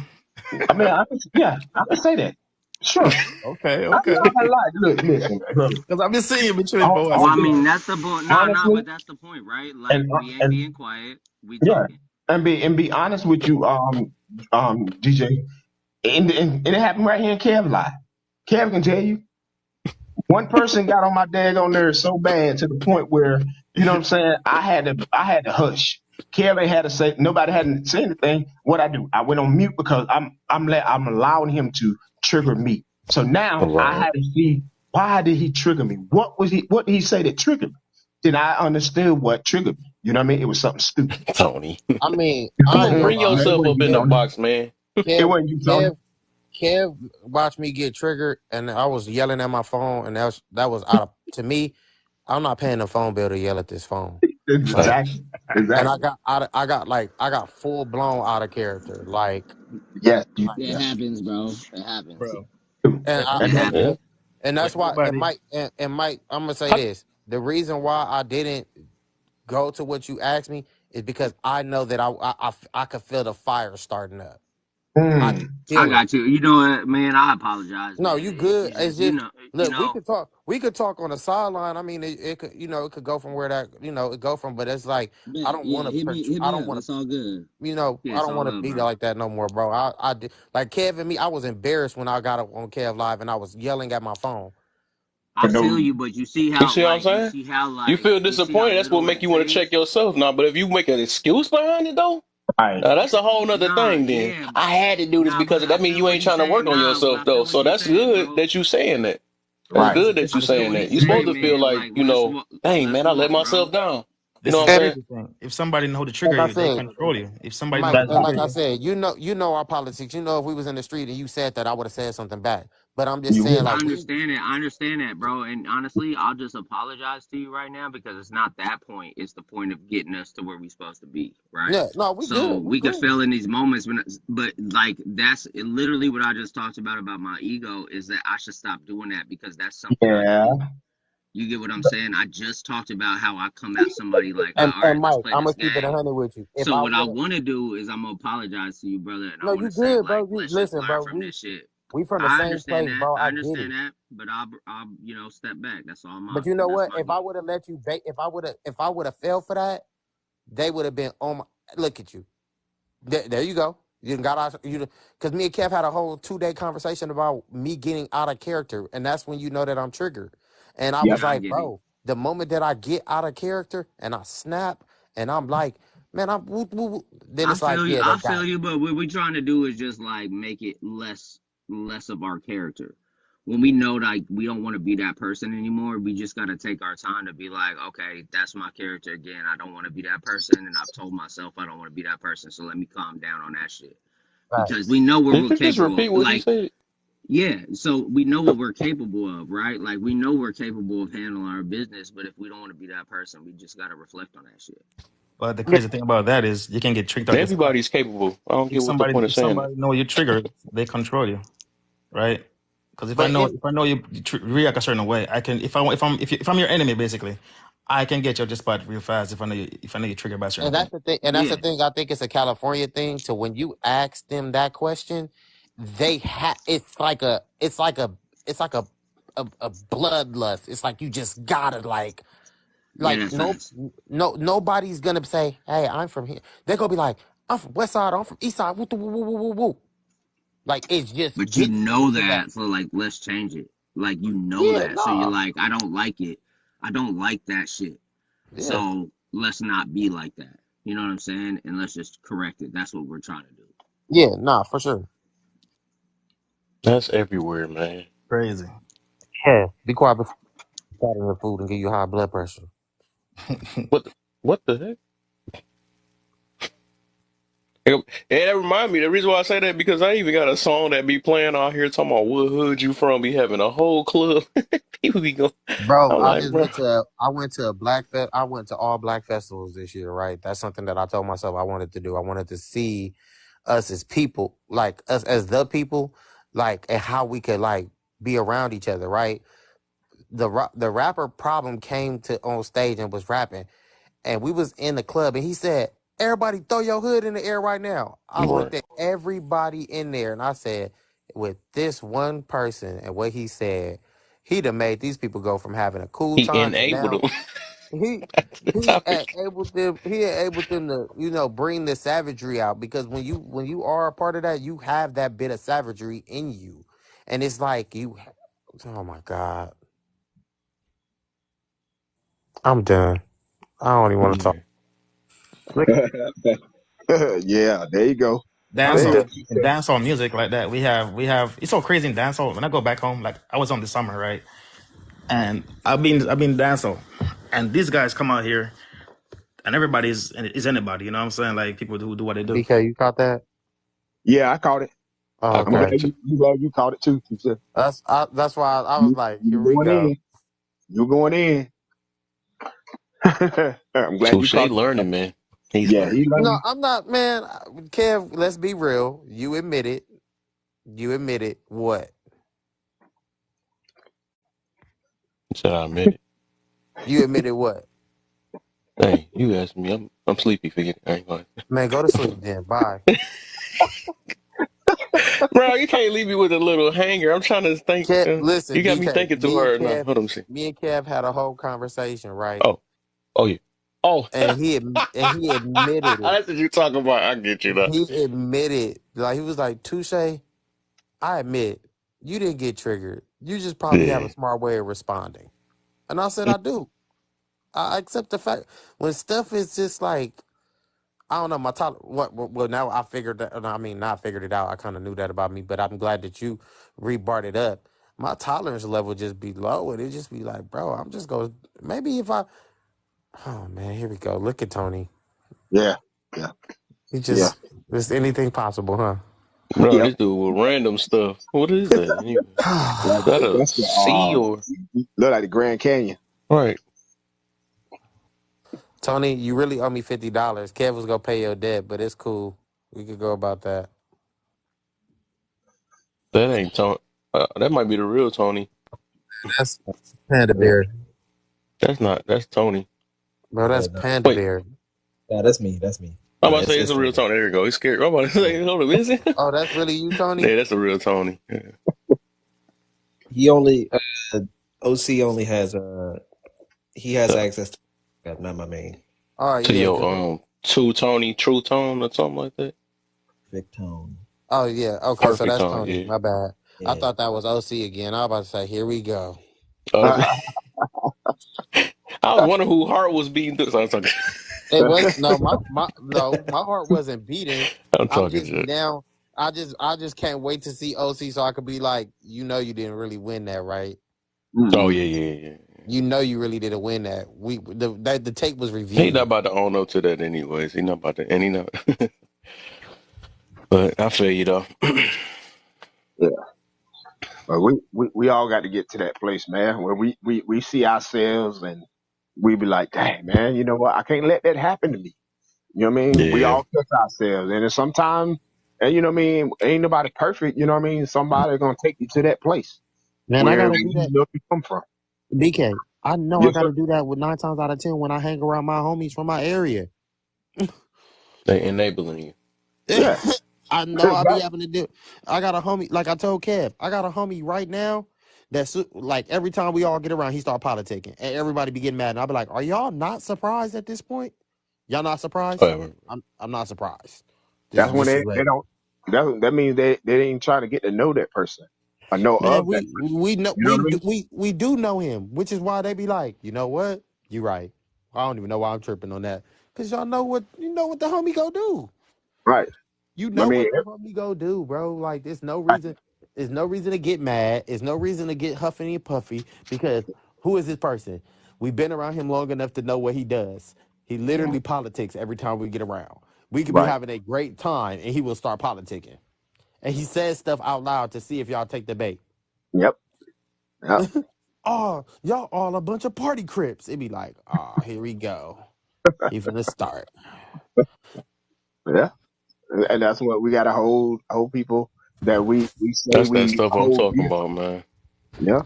Speaker 2: I mean, I can say that. Sure.
Speaker 4: Okay,
Speaker 2: I'm
Speaker 4: okay.
Speaker 2: not gonna lie. Look, listen, bro.
Speaker 4: Because I've been seeing you been chilling for a while.
Speaker 6: Well,
Speaker 4: So
Speaker 6: I
Speaker 4: go
Speaker 6: mean,
Speaker 4: ahead.
Speaker 6: that's the point. Nah, nah,
Speaker 2: Honestly,
Speaker 6: but that's the point, right? Like,
Speaker 2: and
Speaker 6: we ain't being quiet. We
Speaker 2: yeah,
Speaker 6: talking.
Speaker 2: and be honest with you, DJ, and it happened right here in Kev live. Kev can tell you. One person got on my daggone nerves so bad to the point where, you know what I'm saying, I had to hush. Kevin had to say nobody hadn't said anything. What I do? I went on mute because I'm allowing him to trigger me. So now I
Speaker 1: Right.
Speaker 2: had to see why did he trigger me? What did he say that triggered me? Then I understood what triggered me. You know what I mean? It was something stupid.
Speaker 1: Tony.
Speaker 5: I mean,
Speaker 2: You
Speaker 5: I
Speaker 2: feel
Speaker 5: ain't
Speaker 2: me?
Speaker 5: gonna
Speaker 1: Bring
Speaker 5: lie.
Speaker 2: No, it
Speaker 1: yourself
Speaker 2: wasn't
Speaker 1: up
Speaker 2: you,
Speaker 1: in the
Speaker 2: Tony.
Speaker 1: box, man.
Speaker 2: It
Speaker 5: Kev,
Speaker 2: wasn't you, Tony.
Speaker 5: Kev watched me get triggered, and I was yelling at my phone, and that was out of to me. I'm not paying the phone bill to yell at this phone, right?
Speaker 2: Exactly.
Speaker 1: Facts.
Speaker 5: And I
Speaker 2: Exactly.
Speaker 5: got out. I got full blown out of character,
Speaker 2: Yes, you
Speaker 6: It
Speaker 2: yeah.
Speaker 6: happens, bro. It happens.
Speaker 4: Bro.
Speaker 5: and I
Speaker 6: It
Speaker 5: and
Speaker 1: Yeah.
Speaker 6: happens.
Speaker 5: and that's why. And
Speaker 4: Everybody.
Speaker 5: Mike and Mike, I'm gonna say this: the reason why I didn't go to what you asked me is because I know that I could feel the fire starting up. I could
Speaker 2: Mm.
Speaker 6: I
Speaker 5: feel it.
Speaker 6: got you. You know what, man? I apologize,
Speaker 5: No,
Speaker 6: man.
Speaker 5: you good.
Speaker 6: It's
Speaker 5: It's
Speaker 6: just,
Speaker 5: just
Speaker 6: you
Speaker 5: look, we
Speaker 6: know.
Speaker 5: could talk. We could talk on the sideline. I mean, it could, it could go from where that, it go from. But it's like I
Speaker 6: Bet.
Speaker 5: don't
Speaker 6: Yeah,
Speaker 5: want to.
Speaker 6: hit
Speaker 5: I
Speaker 6: me
Speaker 5: don't
Speaker 6: up.
Speaker 5: want
Speaker 6: It's all good.
Speaker 5: to.
Speaker 6: Yeah,
Speaker 5: I
Speaker 6: it's
Speaker 5: don't
Speaker 6: all
Speaker 5: want to
Speaker 6: love,
Speaker 5: be
Speaker 6: bro.
Speaker 5: like that no more, bro. I did like Kev and me. I was embarrassed when I got up on Kev Live and I was yelling at my phone.
Speaker 6: I feel you, but
Speaker 1: You see what I'm saying? You feel
Speaker 6: you see how
Speaker 1: disappointed. That's what
Speaker 6: little
Speaker 1: make
Speaker 6: it
Speaker 1: you want to check
Speaker 6: takes.
Speaker 1: yourself now. But if you make an excuse behind it, though,
Speaker 2: Right.
Speaker 1: now that's a whole nother
Speaker 6: Nah,
Speaker 1: thing. Then
Speaker 6: yeah,
Speaker 1: I had to do this
Speaker 6: nah,
Speaker 1: because
Speaker 6: but
Speaker 1: of that.
Speaker 6: I
Speaker 1: Mean
Speaker 6: feel
Speaker 1: you
Speaker 6: what
Speaker 1: ain't
Speaker 6: you
Speaker 1: trying to
Speaker 6: saying.
Speaker 1: work on
Speaker 6: Nah, but
Speaker 1: yourself
Speaker 6: I
Speaker 1: though.
Speaker 6: feel what
Speaker 1: So
Speaker 6: you
Speaker 1: that's
Speaker 6: saying,
Speaker 1: good
Speaker 6: bro.
Speaker 1: that you saying that. That's
Speaker 2: Right.
Speaker 1: good that you
Speaker 6: I feel
Speaker 1: saying
Speaker 6: what
Speaker 1: that.
Speaker 6: he's
Speaker 1: You supposed
Speaker 6: saying,
Speaker 1: to feel
Speaker 6: man.
Speaker 1: like
Speaker 6: Like, let's walk.
Speaker 1: hey
Speaker 6: Let's
Speaker 1: man, I let
Speaker 6: walk, bro.
Speaker 1: myself down. You know
Speaker 4: This
Speaker 1: what
Speaker 4: is
Speaker 1: I'm
Speaker 5: And
Speaker 1: saying?
Speaker 4: the thing. If somebody know how to
Speaker 5: like
Speaker 4: trigger
Speaker 5: I
Speaker 4: you, they
Speaker 5: said,
Speaker 4: control you. If somebody know
Speaker 5: Mike,
Speaker 4: how to
Speaker 2: That's
Speaker 5: and
Speaker 2: right.
Speaker 4: trigger
Speaker 5: like I
Speaker 4: you,
Speaker 5: said, our politics. If we was in the street and you said that, I would have said something back. But I'm just
Speaker 2: You
Speaker 5: saying,
Speaker 2: would.
Speaker 5: like
Speaker 6: I
Speaker 5: we,
Speaker 6: understand it. I understand that, bro. And honestly, I'll just apologize to you right now because it's not that point. It's the point of getting us to where we supposed to be, right?
Speaker 5: yeah, no, we
Speaker 6: So
Speaker 5: good, we
Speaker 6: we could
Speaker 5: cool.
Speaker 6: fail in these moments, but like that's literally what I just talked about my ego is that I should stop doing that because that's something I
Speaker 2: Yeah.
Speaker 6: do. You get what I'm saying? I just talked about how I come at somebody like, all right,
Speaker 5: And
Speaker 6: let's
Speaker 5: Mike,
Speaker 6: play
Speaker 5: I'm
Speaker 6: this
Speaker 5: gonna keep it
Speaker 6: game.
Speaker 5: 100 with you. If
Speaker 6: So
Speaker 5: I
Speaker 6: what I
Speaker 5: would have,
Speaker 6: want to do is I'm gonna apologize to you, brother, and I
Speaker 5: no,
Speaker 6: want
Speaker 5: you
Speaker 6: to say
Speaker 5: good, bro.
Speaker 6: like,
Speaker 5: You
Speaker 6: let's just
Speaker 5: listen,
Speaker 6: learn
Speaker 5: bro.
Speaker 6: from this shit.
Speaker 5: We from the
Speaker 6: I
Speaker 5: same
Speaker 6: understand
Speaker 5: place,
Speaker 6: that.
Speaker 5: bro.
Speaker 6: I
Speaker 5: I get
Speaker 6: understand
Speaker 5: it.
Speaker 6: that, but I'll step back. That's all
Speaker 5: But you know
Speaker 6: that's
Speaker 5: what?
Speaker 6: my
Speaker 5: If I
Speaker 6: gift.
Speaker 5: would have let you bait, if I would have fell for that, they would have been on my. Look at you. There you go. You done got out. Because me and Kev had a whole 2-day conversation about me getting out of character, and that's when you know that I'm triggered. And I
Speaker 2: Yep.
Speaker 5: was
Speaker 6: Yeah, I
Speaker 5: like,
Speaker 6: get it.
Speaker 5: bro, the moment that I get out of character and I snap, and I'm like, man, I'm woo, woo, woo, then it's like, yeah, they
Speaker 6: I
Speaker 5: got
Speaker 6: feel
Speaker 5: me.
Speaker 6: you, but what we're trying to do is just like make it less of our character. When we know like we don't want to be that person anymore, we just gotta take our time to be like, okay, that's my character again. I don't want to be that person, and I've told myself I don't want to be that person. So let me calm down on that shit because
Speaker 5: Facts.
Speaker 6: we know what
Speaker 1: You
Speaker 6: we're
Speaker 1: can just
Speaker 6: capable
Speaker 1: repeat
Speaker 6: of.
Speaker 1: what he
Speaker 6: Like,
Speaker 1: said.
Speaker 6: yeah, so we know what we're capable of, right? Like we know we're capable of handling our business, but if we don't want to be that person, we just gotta reflect on that shit.
Speaker 4: but the
Speaker 5: Yeah,
Speaker 4: crazy thing about that is you can get tricked out yourself.
Speaker 1: Everybody's capable. I don't get what the point of
Speaker 4: If
Speaker 1: saying that.
Speaker 4: somebody know your triggers, they control you, right? Because
Speaker 5: but if
Speaker 4: if I know you react a certain way, I can if I'm your enemy basically, I can get you just spot real fast if I know you triggered by a certain
Speaker 5: and
Speaker 4: thing.
Speaker 5: that's the thing,
Speaker 6: Yeah,
Speaker 5: I think it's a California thing. To when you ask them that question, they have it's like a bloodlust. It's like you just gotta
Speaker 6: yeah,
Speaker 5: like
Speaker 6: that's facts.
Speaker 5: nobody's gonna say, "Hey, I'm from here." They're gonna be like, "I'm from West Side. I'm from East Side." Woo, woo, woo, woo, woo, woo. Like it's just
Speaker 6: But you
Speaker 5: gets
Speaker 6: know
Speaker 5: into that.
Speaker 6: that, so like, let's change it. Like, you know
Speaker 5: Yeah,
Speaker 6: that, so you're
Speaker 5: nah.
Speaker 6: like, I don't like it. I don't like that shit.
Speaker 5: Yeah,
Speaker 6: So let's not be like that. You know what I'm saying? And let's just correct it. That's what we're trying to do.
Speaker 5: yeah, nah, for sure.
Speaker 1: That's everywhere, man.
Speaker 4: Crazy.
Speaker 5: Yeah, be quiet before you start eating food and give you high blood pressure.
Speaker 1: What? What the heck? And that remind me, the reason why I say that because I even got a song that be playing out here talking about what hood you from. Be having a whole club. People be going.
Speaker 5: Bro,
Speaker 1: I'm like, bro,
Speaker 5: I went to a I went to all black festivals this year, right? That's something that I told myself I wanted to do. I wanted to see us as people, like us as the people, like and how we could like be around each other, right? The rapper Problem came to on stage and was rapping, and we was in the club, and he said, "Everybody, throw your hood in the air right now." I
Speaker 1: right.
Speaker 5: looked at everybody in there, and I said, "With this one person and what he said, he'd have made these people go from having a cool
Speaker 1: He
Speaker 5: time to
Speaker 1: enabled
Speaker 5: now."
Speaker 1: them.
Speaker 5: He
Speaker 1: That's the topic.
Speaker 5: he enabled them to bring the savagery out, because when you are a part of that, you have that bit of savagery in you, and it's like you. Oh my god, I'm done. I don't even want to talk.
Speaker 1: Yeah.
Speaker 2: Yeah, there you go. Go
Speaker 4: Dancehall
Speaker 2: ahead.
Speaker 1: Man,
Speaker 4: and dancehall music like that. We have. It's so crazy in dancehall. When I go back home, like I was on the summer, right? And I've been dancehall, and these guys come out here, and everybody's is anybody. You know what I'm saying? Like people who do what they do.
Speaker 5: BK, you caught that?
Speaker 2: Yeah, I caught it.
Speaker 5: Oh,
Speaker 1: I
Speaker 2: I'm
Speaker 1: caught
Speaker 2: glad
Speaker 5: okay.
Speaker 1: it too.
Speaker 2: you caught it too. You said,
Speaker 5: That's why I was
Speaker 2: you,
Speaker 5: like,
Speaker 2: you
Speaker 5: here we
Speaker 2: going
Speaker 5: go.
Speaker 2: in. You going in. I'm glad you
Speaker 1: Touche
Speaker 2: caught it.
Speaker 1: learning, man. He's
Speaker 2: Yeah,
Speaker 1: learning.
Speaker 2: he
Speaker 5: No,
Speaker 2: learned.
Speaker 5: I'm not, man. Kev, let's be real. You admit it. You admit it. What?
Speaker 1: He said I admit it.
Speaker 5: You admitted what?
Speaker 1: Hey, you asked me. I'm sleepy. Forget it. I ain't going.
Speaker 5: Man, go to sleep then. Bye.
Speaker 1: Bro, you can't leave me with a little hanger. I'm trying to think.
Speaker 5: Kev,
Speaker 1: You
Speaker 5: listen,
Speaker 1: got me
Speaker 5: BK.
Speaker 1: thinking too hard now. Hold on, see.
Speaker 5: Me and Kev had a whole conversation, right?
Speaker 1: Oh, oh yeah. Oh,
Speaker 5: And he admitted it.
Speaker 1: that's what you talking about. I get you now.
Speaker 5: He admitted, like he was like, "Touche, I admit you didn't get triggered. You just probably have
Speaker 1: Yeah.
Speaker 5: a smart way of responding." And I said, "I do. I accept the fact when stuff is just like." I don't know my top. Well, now I figured that. I mean, not figured it out. I kind of knew that about me, but I'm glad that you rebarred it up. My tolerance level just be low, and it just be like, bro, I'm just going. Maybe if I. Oh man, here we go. Look at Tony.
Speaker 2: Yeah, yeah,
Speaker 5: He
Speaker 2: yeah.
Speaker 5: just anything possible, huh?
Speaker 1: Bro,
Speaker 2: Yep.
Speaker 1: this dude with random stuff. What is that anyway?
Speaker 2: Like,
Speaker 1: Is that a
Speaker 2: that's the
Speaker 1: C or
Speaker 2: look like the Grand Canyon.
Speaker 1: right?
Speaker 5: Tony, you really owe me $50. Kev was gonna pay your debt, but it's cool. We could go about that.
Speaker 1: That ain't Tony. That might be the real Tony.
Speaker 5: That's Panda
Speaker 1: Uh,
Speaker 5: Bear,
Speaker 1: that's not. That's Tony.
Speaker 5: bro.
Speaker 7: Yeah,
Speaker 5: That's
Speaker 7: no,
Speaker 5: Panda
Speaker 1: Wait,
Speaker 5: Bear.
Speaker 7: no, that's me. That's me.
Speaker 1: I'm
Speaker 7: Nah,
Speaker 1: about to say it's
Speaker 7: it's
Speaker 1: a real
Speaker 7: Tony.
Speaker 1: Tony. There you go. He's scared. I'm about to
Speaker 7: Yeah.
Speaker 1: say, hold up, is it?
Speaker 5: Oh, that's really you, Tony.
Speaker 1: Yeah, that's the real Tony. Yeah.
Speaker 7: He only OC only has he has
Speaker 1: Uh,
Speaker 7: access to that, not my main
Speaker 5: All right,
Speaker 1: to
Speaker 5: yeah,
Speaker 1: your
Speaker 5: cause
Speaker 1: True Tony, True Tone, or something like that.
Speaker 7: Vic Tone.
Speaker 5: oh yeah, okay, so
Speaker 1: Perfect
Speaker 5: that's
Speaker 1: Tone.
Speaker 5: Tony.
Speaker 1: Yeah.
Speaker 5: My bad. I
Speaker 7: Yeah.
Speaker 5: thought that was OC again. I was about to say, here we go.
Speaker 1: Oh, I was wondering who heart was beating through. So I'm talking.
Speaker 5: It was no, my heart wasn't beating.
Speaker 1: I'm
Speaker 5: I'm
Speaker 1: talking
Speaker 5: just
Speaker 1: shit.
Speaker 5: now. I just can't wait to see OC so I could be like, you didn't really win that, right?
Speaker 1: Oh
Speaker 2: Mm-mm.
Speaker 1: yeah, yeah, yeah.
Speaker 5: You really didn't win that. The tape was
Speaker 1: He not
Speaker 5: reviewed.
Speaker 1: about to own up to that anyways. He not about to, and he not. But I feel you though.
Speaker 2: Yeah, but we all got to get to that place, man, where we see ourselves and we be like, dang, man, you know what? I can't let that happen to me. You know what I mean? We
Speaker 1: Yeah.
Speaker 2: all touch ourselves, and sometimes, and you know what I mean. Ain't nobody perfect. You know what I mean? Somebody gonna take you to that place
Speaker 5: Man, I
Speaker 2: where
Speaker 5: gotta do
Speaker 2: you
Speaker 5: that.
Speaker 2: know you come from.
Speaker 5: BK, I know I
Speaker 2: Yes, sir.
Speaker 5: gotta do that with 9 times out of 10 when I hang around my homies from my area.
Speaker 1: They enabling you.
Speaker 2: Yeah,
Speaker 5: I know I be
Speaker 2: exactly.
Speaker 5: having to do. I got a homie, like I told Kev, I got a homie right now that's like every time we all get around, he start politicking, and everybody be getting mad. And I'll be like, "Are y'all not surprised at this point? Y'all not surprised?
Speaker 1: Whatever.
Speaker 5: I'm not surprised. This
Speaker 2: That's
Speaker 5: is
Speaker 2: when
Speaker 5: this is
Speaker 2: they
Speaker 5: regular.
Speaker 2: don't. That means they ain't trying to get to know that person or know
Speaker 5: Man,
Speaker 2: of that person.
Speaker 5: we know
Speaker 2: You know what I mean?
Speaker 5: we do know him, which is why they be like, you know what? You right. I don't even know why I'm tripping on that. Cause y'all know what the homie go do.
Speaker 2: Right.
Speaker 5: You
Speaker 2: I
Speaker 5: know
Speaker 2: mean,
Speaker 5: what the homie go do, bro. Like there's no reason. There's no reason to get mad. There's no reason to get huffy and puffy because who is this person? We've been around him long enough to know what he does. He literally politics every time we get around. We could be
Speaker 2: right.
Speaker 5: having a great time and he will start politicking. And he says stuff out loud to see if y'all take the bait.
Speaker 2: Yep. Yep.
Speaker 5: Oh, y'all all a bunch of party crips. It'd be like, oh, here we go. He finna start.
Speaker 2: Yeah. And that's what we got to hold people that we say
Speaker 1: That's that
Speaker 2: we
Speaker 1: stuff I'm
Speaker 2: hold
Speaker 1: talking
Speaker 2: dear.
Speaker 1: about, man.
Speaker 2: Yeah.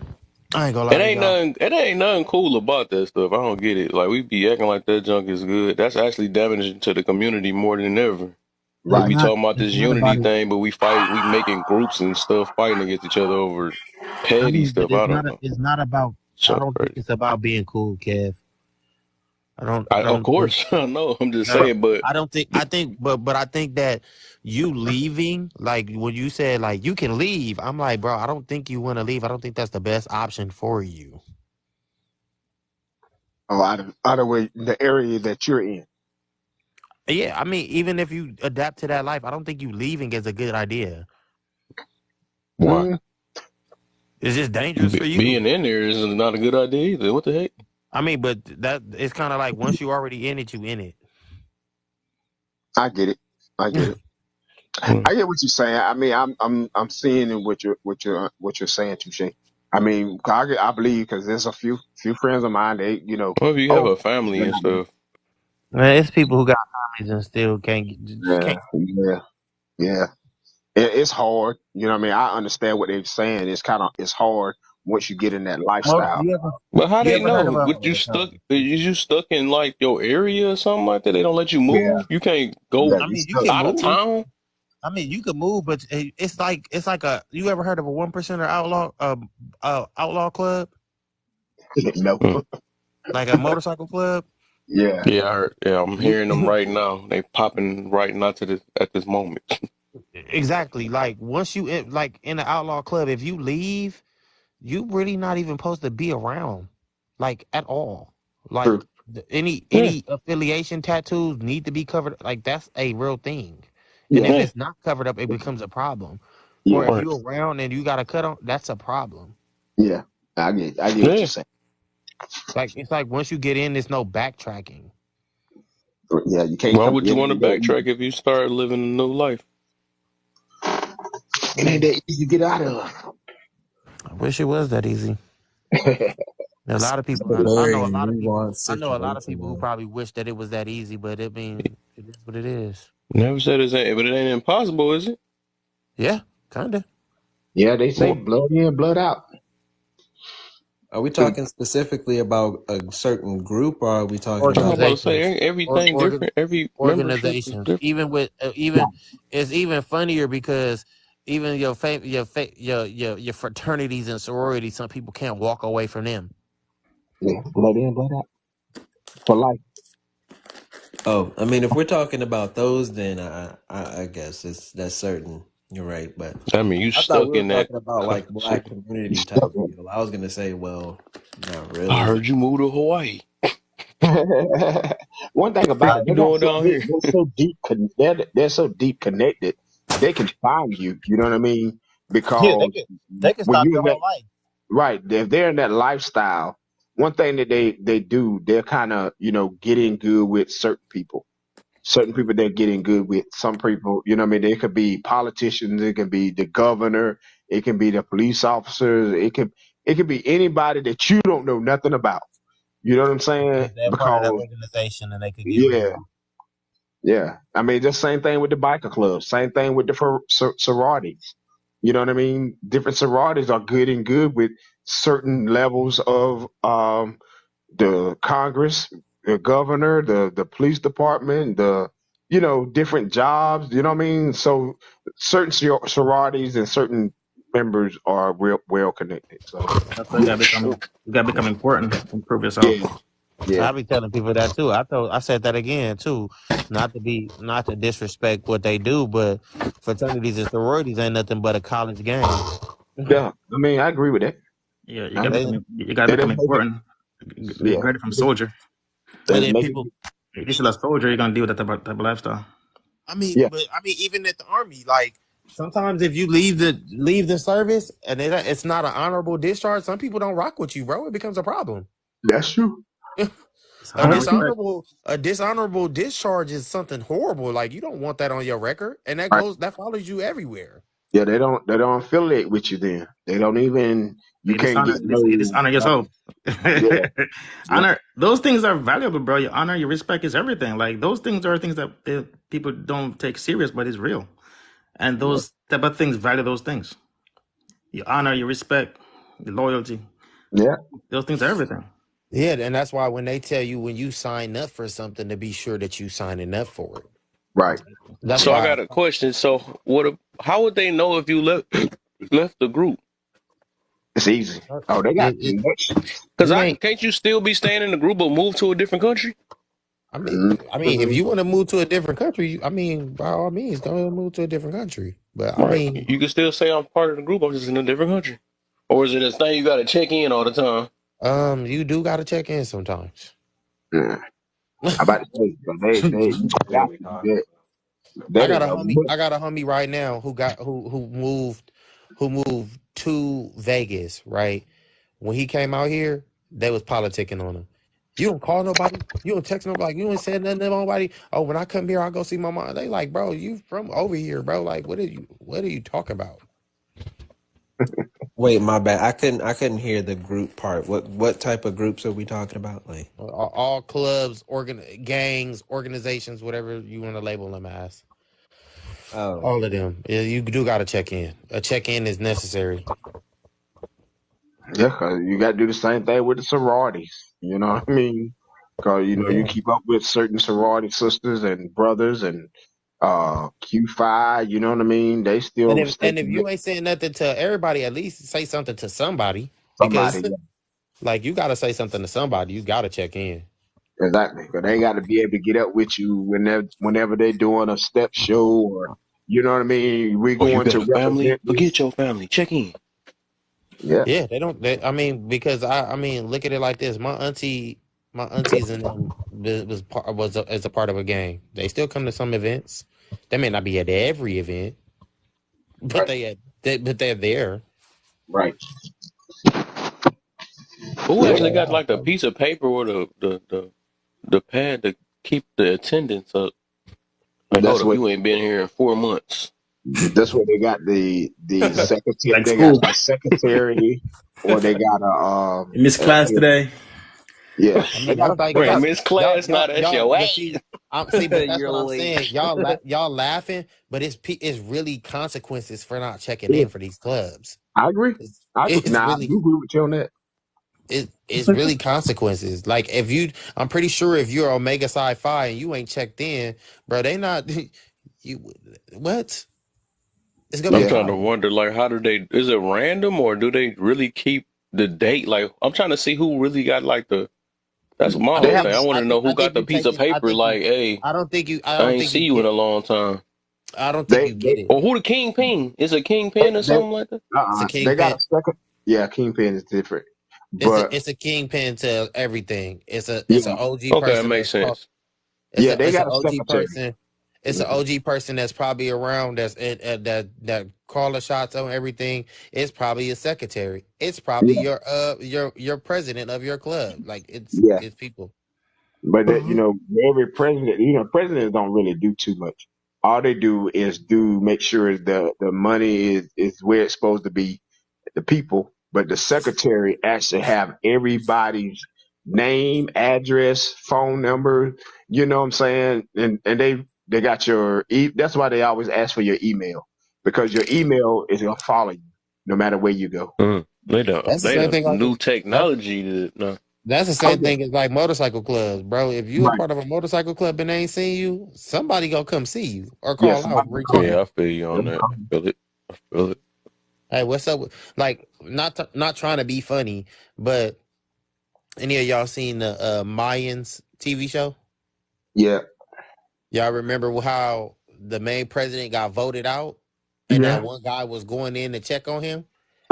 Speaker 5: I ain't gonna
Speaker 1: It
Speaker 5: lie to
Speaker 1: ain't
Speaker 5: y'all.
Speaker 1: nothing. It ain't nothing cool about that stuff. I don't get it. Like we be acting like that junk is good. That's actually damaging to the community more than ever. We
Speaker 5: It's
Speaker 2: Right.
Speaker 1: be
Speaker 5: not.
Speaker 1: talking about
Speaker 5: It's
Speaker 1: this
Speaker 5: not about
Speaker 1: unity
Speaker 5: it.
Speaker 1: thing, but we fight. We making groups and stuff fighting against each other over
Speaker 5: I
Speaker 1: petty
Speaker 5: mean, but
Speaker 1: stuff. I don't know.
Speaker 5: it's not about. I
Speaker 1: So
Speaker 5: don't think
Speaker 1: crazy.
Speaker 5: it's about being cool, Kev. I
Speaker 1: Of
Speaker 5: don't think.
Speaker 1: course, I know. I'm just
Speaker 5: No,
Speaker 1: saying, but
Speaker 5: I don't think. I think, but I think that you leaving, like when you said, like you can leave. I'm like, bro, I don't think you want to leave. I don't think that's the best option for you.
Speaker 2: Oh, out of where the area that you're in.
Speaker 5: Yeah, I mean, even if you adapt to that life, I don't think you leaving is a good idea.
Speaker 1: why
Speaker 2: Mm,
Speaker 5: It's just dangerous for you.
Speaker 1: being in there is not a good idea either. What the heck?
Speaker 5: I mean, but that it's kind of like once you already in it, you in it.
Speaker 2: I get it. I get it.
Speaker 1: Hmm.
Speaker 2: I get what you're saying. I mean, I'm seeing in what you're saying, Touche. I mean, I believe because there's a few friends of mine. They,
Speaker 1: Well, if you have
Speaker 2: oh,
Speaker 1: a family
Speaker 2: they're
Speaker 1: and
Speaker 2: not
Speaker 1: stuff,
Speaker 5: Man, it's people who got families and still just
Speaker 2: yeah,
Speaker 5: can't.
Speaker 2: yeah, yeah. It's hard. You know what I mean? I understand what they're saying. It's hard once you get in that
Speaker 5: Well,
Speaker 2: lifestyle.
Speaker 1: but how
Speaker 5: you
Speaker 1: they
Speaker 5: ever heard of
Speaker 1: know?
Speaker 5: a
Speaker 1: Would you stuck? Is you stuck in like your area or something like that? They don't let you
Speaker 2: Yeah,
Speaker 1: move. You can't
Speaker 2: yeah,
Speaker 1: go
Speaker 5: I
Speaker 2: you
Speaker 5: mean, you
Speaker 2: stuck.
Speaker 5: can
Speaker 1: out of
Speaker 5: move.
Speaker 1: town.
Speaker 5: I mean, you can move, but it's like a. You ever heard of a 1% outlaw club,
Speaker 2: No,
Speaker 1: Hmm.
Speaker 5: like a motorcycle club?
Speaker 2: yeah,
Speaker 1: Yeah, I heard. Yeah, I'm
Speaker 5: You
Speaker 1: hearing them right now. They popping right now to this at this moment.
Speaker 5: exactly like once you like in the outlaw club, if you leave, you really not even supposed to be around, like at all.
Speaker 2: true.
Speaker 5: Like any
Speaker 1: Yeah,
Speaker 5: any affiliation tattoos need to be covered. Like that's a real thing, and
Speaker 2: Yeah,
Speaker 5: if
Speaker 1: yeah,
Speaker 5: it's not covered up, it becomes a problem. Or
Speaker 2: yeah,
Speaker 5: if
Speaker 1: right.
Speaker 5: you're around and you got a cut on, that's a problem.
Speaker 2: yeah. I get what you're
Speaker 1: Yeah.
Speaker 2: saying.
Speaker 5: Like it's like once you get in, there's no backtracking.
Speaker 2: Yeah, you can't
Speaker 1: Why
Speaker 2: come.
Speaker 1: would you
Speaker 2: It
Speaker 1: want to
Speaker 2: ain't that
Speaker 1: backtrack if you start living a new life?
Speaker 2: it ain't that easy to get out of.
Speaker 5: I wish it was that easy. A
Speaker 7: It's
Speaker 5: lot of
Speaker 7: it's
Speaker 5: people,
Speaker 7: a
Speaker 5: I know a
Speaker 7: very
Speaker 5: lot of people,
Speaker 7: nuanced
Speaker 5: I know a lot of
Speaker 7: situation,
Speaker 5: people who
Speaker 7: man.
Speaker 5: probably wish that it was that easy, but it mean it is what it is.
Speaker 1: Never said it's ain't, but it ain't impossible, is it?
Speaker 5: Yeah, kinda.
Speaker 2: Yeah, they say
Speaker 1: Well,
Speaker 2: blood in, blood out.
Speaker 7: Are we
Speaker 2: So,
Speaker 7: talking specifically about a certain group, or are we talking
Speaker 1: I'm
Speaker 7: about
Speaker 1: about to
Speaker 7: just
Speaker 1: say
Speaker 5: Organizations,
Speaker 1: everything different. Every membership is
Speaker 5: organizations.
Speaker 1: different.
Speaker 5: Even with
Speaker 2: yeah,
Speaker 5: even it's even funnier because even your fraternities and sororities, some people can't walk away from them.
Speaker 2: yeah, blood in, blood out for life.
Speaker 7: Oh, I mean, if we're talking about those, then I guess that's certain. You're right, but
Speaker 1: I mean, you
Speaker 7: I thought we
Speaker 1: stuck
Speaker 7: were
Speaker 1: in that.
Speaker 7: talking about like
Speaker 1: So
Speaker 7: black community
Speaker 2: Stuck
Speaker 7: type
Speaker 2: in
Speaker 7: deal. I was gonna say, well, not
Speaker 1: I
Speaker 7: really.
Speaker 1: heard you moved to Hawaii.
Speaker 2: it. One thing about
Speaker 1: What
Speaker 2: it,
Speaker 5: Like
Speaker 1: you doing down here?
Speaker 2: they're so deep. They're so deep connected. They can find you. You know what I mean?
Speaker 5: yeah,
Speaker 2: Because
Speaker 5: they can
Speaker 2: when
Speaker 5: stop
Speaker 2: you're
Speaker 5: your
Speaker 2: in that
Speaker 5: whole life.
Speaker 2: right, if they're in that lifestyle, one thing that they do, they're kind of getting good with certain people. Certain people they're getting good with. Some people, you know what I mean? They could be politicians, it can be the governor, it can be the police officers, it can be anybody that you don't know nothing about. You know what I'm saying?
Speaker 5: Because they're part of that
Speaker 2: Because
Speaker 5: organization and they could get rid of
Speaker 2: yeah,
Speaker 5: you.
Speaker 2: yeah. I mean, just same thing with the biker club. Same thing with the sororities. You know what I mean? Different sororities are good with certain levels of the Congress, the governor, the police department, the different jobs. You know what I mean? So certain sororities and certain members are real well connected. So
Speaker 4: That's why
Speaker 2: yeah,
Speaker 4: you gotta become important and prove
Speaker 2: yeah,
Speaker 4: yourself.
Speaker 2: Yeah.
Speaker 5: I be telling people that too. I said that again too. Not to disrespect what they do, but fraternities and sororities ain't nothing but a college game.
Speaker 2: Yeah. I mean, I agree with that.
Speaker 4: Yeah,
Speaker 2: I,
Speaker 5: They,
Speaker 4: you gotta
Speaker 2: they
Speaker 4: become
Speaker 2: didn't make it.
Speaker 4: important. They
Speaker 2: Yeah.
Speaker 4: graduate from soldier.
Speaker 5: and
Speaker 2: They
Speaker 5: then
Speaker 2: make it.
Speaker 5: people.
Speaker 4: If you're still a soldier, you're gonna deal with that type of lifestyle.
Speaker 2: Yeah.
Speaker 5: I mean, even at the army, like sometimes if you leave the service and it's not an honorable discharge, some people don't rock with you, bro. It becomes a problem.
Speaker 2: That's true.
Speaker 4: It's
Speaker 5: A
Speaker 4: honor,
Speaker 2: That's true.
Speaker 4: respect.
Speaker 5: dishonorable discharge is something horrible. Like you don't want that on your record, and
Speaker 2: Right.
Speaker 5: that follows you everywhere.
Speaker 2: Yeah. They don't affiliate with you then. They don't even, you
Speaker 4: You
Speaker 2: can't get
Speaker 4: you
Speaker 2: no,
Speaker 4: dishonor yourself.
Speaker 2: yeah. Yeah.
Speaker 4: Honor, those things are valuable, bro. Your honor, your respect is everything. Like those things are things that people don't take serious, but it's real. And those type of things value those things. Your honor, your respect, your loyalty.
Speaker 2: Yeah.
Speaker 4: Those things are everything.
Speaker 5: Yeah, and that's why when they tell you when you sign up for something to be sure that you signing up for it.
Speaker 2: Right.
Speaker 5: That's
Speaker 1: So I
Speaker 5: why
Speaker 1: got a question. So how would they know if you left the group?
Speaker 2: It's easy. Oh, they got
Speaker 5: it
Speaker 2: connections.
Speaker 1: Because
Speaker 5: you
Speaker 1: I
Speaker 5: ain't.
Speaker 1: can't you still be staying in the group but move to a different country?
Speaker 5: If
Speaker 2: Mm-hmm.
Speaker 5: you want to move to a different country, by all means, go and move to a different country. But
Speaker 1: Right. You can still say I'm part of the group. I'm just in a different country. Or is it a thing you got to check in all the time?
Speaker 5: you do got to check in sometimes.
Speaker 2: Yeah. I'm about to say, but they you got to do that.
Speaker 5: I
Speaker 2: That
Speaker 5: got
Speaker 2: is
Speaker 5: a
Speaker 2: a
Speaker 5: homie.
Speaker 2: must.
Speaker 5: I got a homie right now who moved to Vegas. Right when he came out here, they was politicking on him. You don't call nobody. You don't text nobody. You don't say nothing to nobody. Oh, when I come here, I'll go see my mom. They like, bro, you from over here, bro. Like, what are you talking about?
Speaker 7: Wait, my bad. I couldn't hear the group part. What type of groups are we talking about? Like,
Speaker 5: All clubs, gangs, organizations, whatever you want to label them as.
Speaker 7: oh,
Speaker 5: All of them. Yeah, you do got to check in. A check in is necessary.
Speaker 2: Yeah, 'cause you got to do the same thing with the sororities. You know what I mean? Because you
Speaker 5: Yeah.
Speaker 2: keep up with certain sorority sisters and brothers and Q5. You know what I mean? They still stay
Speaker 5: And if you
Speaker 2: connected.
Speaker 5: ain't saying nothing to everybody, at least say something to somebody. Because
Speaker 2: Somebody, yeah,
Speaker 5: like you got to say something to somebody. You got to check in.
Speaker 2: exactly. Because they got to be able to get up with you whenever they're doing a step show or you know what I mean. We're
Speaker 1: Or you
Speaker 2: going
Speaker 1: got
Speaker 2: to
Speaker 1: a family?
Speaker 2: represent
Speaker 1: Forget
Speaker 2: this.
Speaker 1: your family. Check in.
Speaker 2: Yeah,
Speaker 5: Yeah, they don't. Because look at it like this. My aunties and them as a part of a gang. They still come to some events. They may not be at every event, but
Speaker 2: right,
Speaker 5: they're there.
Speaker 2: right.
Speaker 1: Who
Speaker 2: Yeah,
Speaker 1: actually got like the piece of paper or the pad to keep the attendance up? Like, hold
Speaker 2: that's
Speaker 1: up,
Speaker 2: what
Speaker 1: you ain't been here in 4 months.
Speaker 2: that's what they got the secretary.
Speaker 4: Like
Speaker 2: They got
Speaker 4: school.
Speaker 2: a secretary, or they got
Speaker 8: Miss Class today.
Speaker 2: yeah, they got a
Speaker 5: That's like
Speaker 2: they
Speaker 1: Bro,
Speaker 2: got
Speaker 5: that's
Speaker 1: miss class, now that's your
Speaker 5: but
Speaker 1: ass.
Speaker 5: but that's
Speaker 8: You're
Speaker 5: what I'm
Speaker 8: late.
Speaker 5: saying. Y'all laughing, but it's really consequences for not checking
Speaker 2: yeah.
Speaker 5: in for these clubs.
Speaker 2: I agree.
Speaker 5: It's,
Speaker 2: I agree.
Speaker 5: it's
Speaker 2: Nah, I
Speaker 5: really
Speaker 2: do agree with you on that.
Speaker 5: it's really consequences. Like I'm pretty sure if you're Omega Psi Phi and you ain't checked in, bro, they not you what? It's gonna be
Speaker 1: I'm
Speaker 5: a
Speaker 2: Yeah,
Speaker 1: trying to
Speaker 5: problem.
Speaker 1: wonder, like, how do they, is it random or do they really keep the date? Like, I'm trying to see who really got, like, that's my
Speaker 5: I
Speaker 2: they
Speaker 1: whole
Speaker 5: think
Speaker 2: have
Speaker 1: thing.
Speaker 2: a
Speaker 1: I want to know
Speaker 5: I
Speaker 1: who got
Speaker 5: think
Speaker 1: the
Speaker 5: you
Speaker 1: piece
Speaker 5: take
Speaker 1: of
Speaker 5: it.
Speaker 1: paper, like, hey,
Speaker 5: I
Speaker 1: I
Speaker 5: don't
Speaker 1: ain't
Speaker 5: think
Speaker 1: see
Speaker 5: you
Speaker 1: you in
Speaker 5: get
Speaker 1: a long time.
Speaker 5: I don't think
Speaker 2: they
Speaker 5: you
Speaker 2: they
Speaker 5: get it.
Speaker 1: Or who the kingpin? Is a kingpin or
Speaker 2: they
Speaker 1: something like that?
Speaker 5: It's a
Speaker 2: they got
Speaker 5: kingpin.
Speaker 2: a second. Yeah, Kingpin is different, but
Speaker 5: It's a kingpin to everything. It's
Speaker 2: yeah,
Speaker 5: an OG
Speaker 1: Okay, that
Speaker 5: person
Speaker 1: makes
Speaker 5: that's called.
Speaker 1: sense.
Speaker 2: yeah, they
Speaker 5: It's an
Speaker 2: got a
Speaker 5: OG
Speaker 2: secretary.
Speaker 5: person. It's an
Speaker 2: Mhm.
Speaker 5: OG person that's probably around. That call the shots on everything. It's probably a secretary. It's probably
Speaker 2: Yeah,
Speaker 5: your president of your club. Like
Speaker 2: yeah,
Speaker 5: it's people.
Speaker 2: but that, every president, presidents don't really do too much. All they do is make sure the money is where it's supposed to be, the people, but the secretary actually have everybody's name, address, phone number. You know what I'm saying? And they got that's why they always ask for your email, because your email is gonna follow you no matter where you go.
Speaker 1: Mm.
Speaker 5: That's the
Speaker 1: They
Speaker 5: same
Speaker 1: the
Speaker 5: thing.
Speaker 1: new
Speaker 5: That's
Speaker 1: technology that, no.
Speaker 5: that's the
Speaker 2: Oh
Speaker 5: same
Speaker 2: yeah,
Speaker 5: thing as like motorcycle clubs, bro. If you a
Speaker 2: right.
Speaker 5: part of a motorcycle club and they ain't seen you, somebody gonna come see you or
Speaker 2: Yeah,
Speaker 5: call out,
Speaker 2: somebody will
Speaker 5: reach
Speaker 2: call
Speaker 5: out.
Speaker 2: you.
Speaker 1: Yeah, I feel you
Speaker 2: They'll
Speaker 1: on that. I
Speaker 2: call you.
Speaker 1: feel it. I feel it.
Speaker 5: Hey, what's up? Like, not trying to be funny, but Any of y'all seen the Mayans TV show?
Speaker 2: Yeah.
Speaker 5: Y'all remember how the main president got voted out, and that
Speaker 2: Yeah.
Speaker 5: one guy was going in to check on him,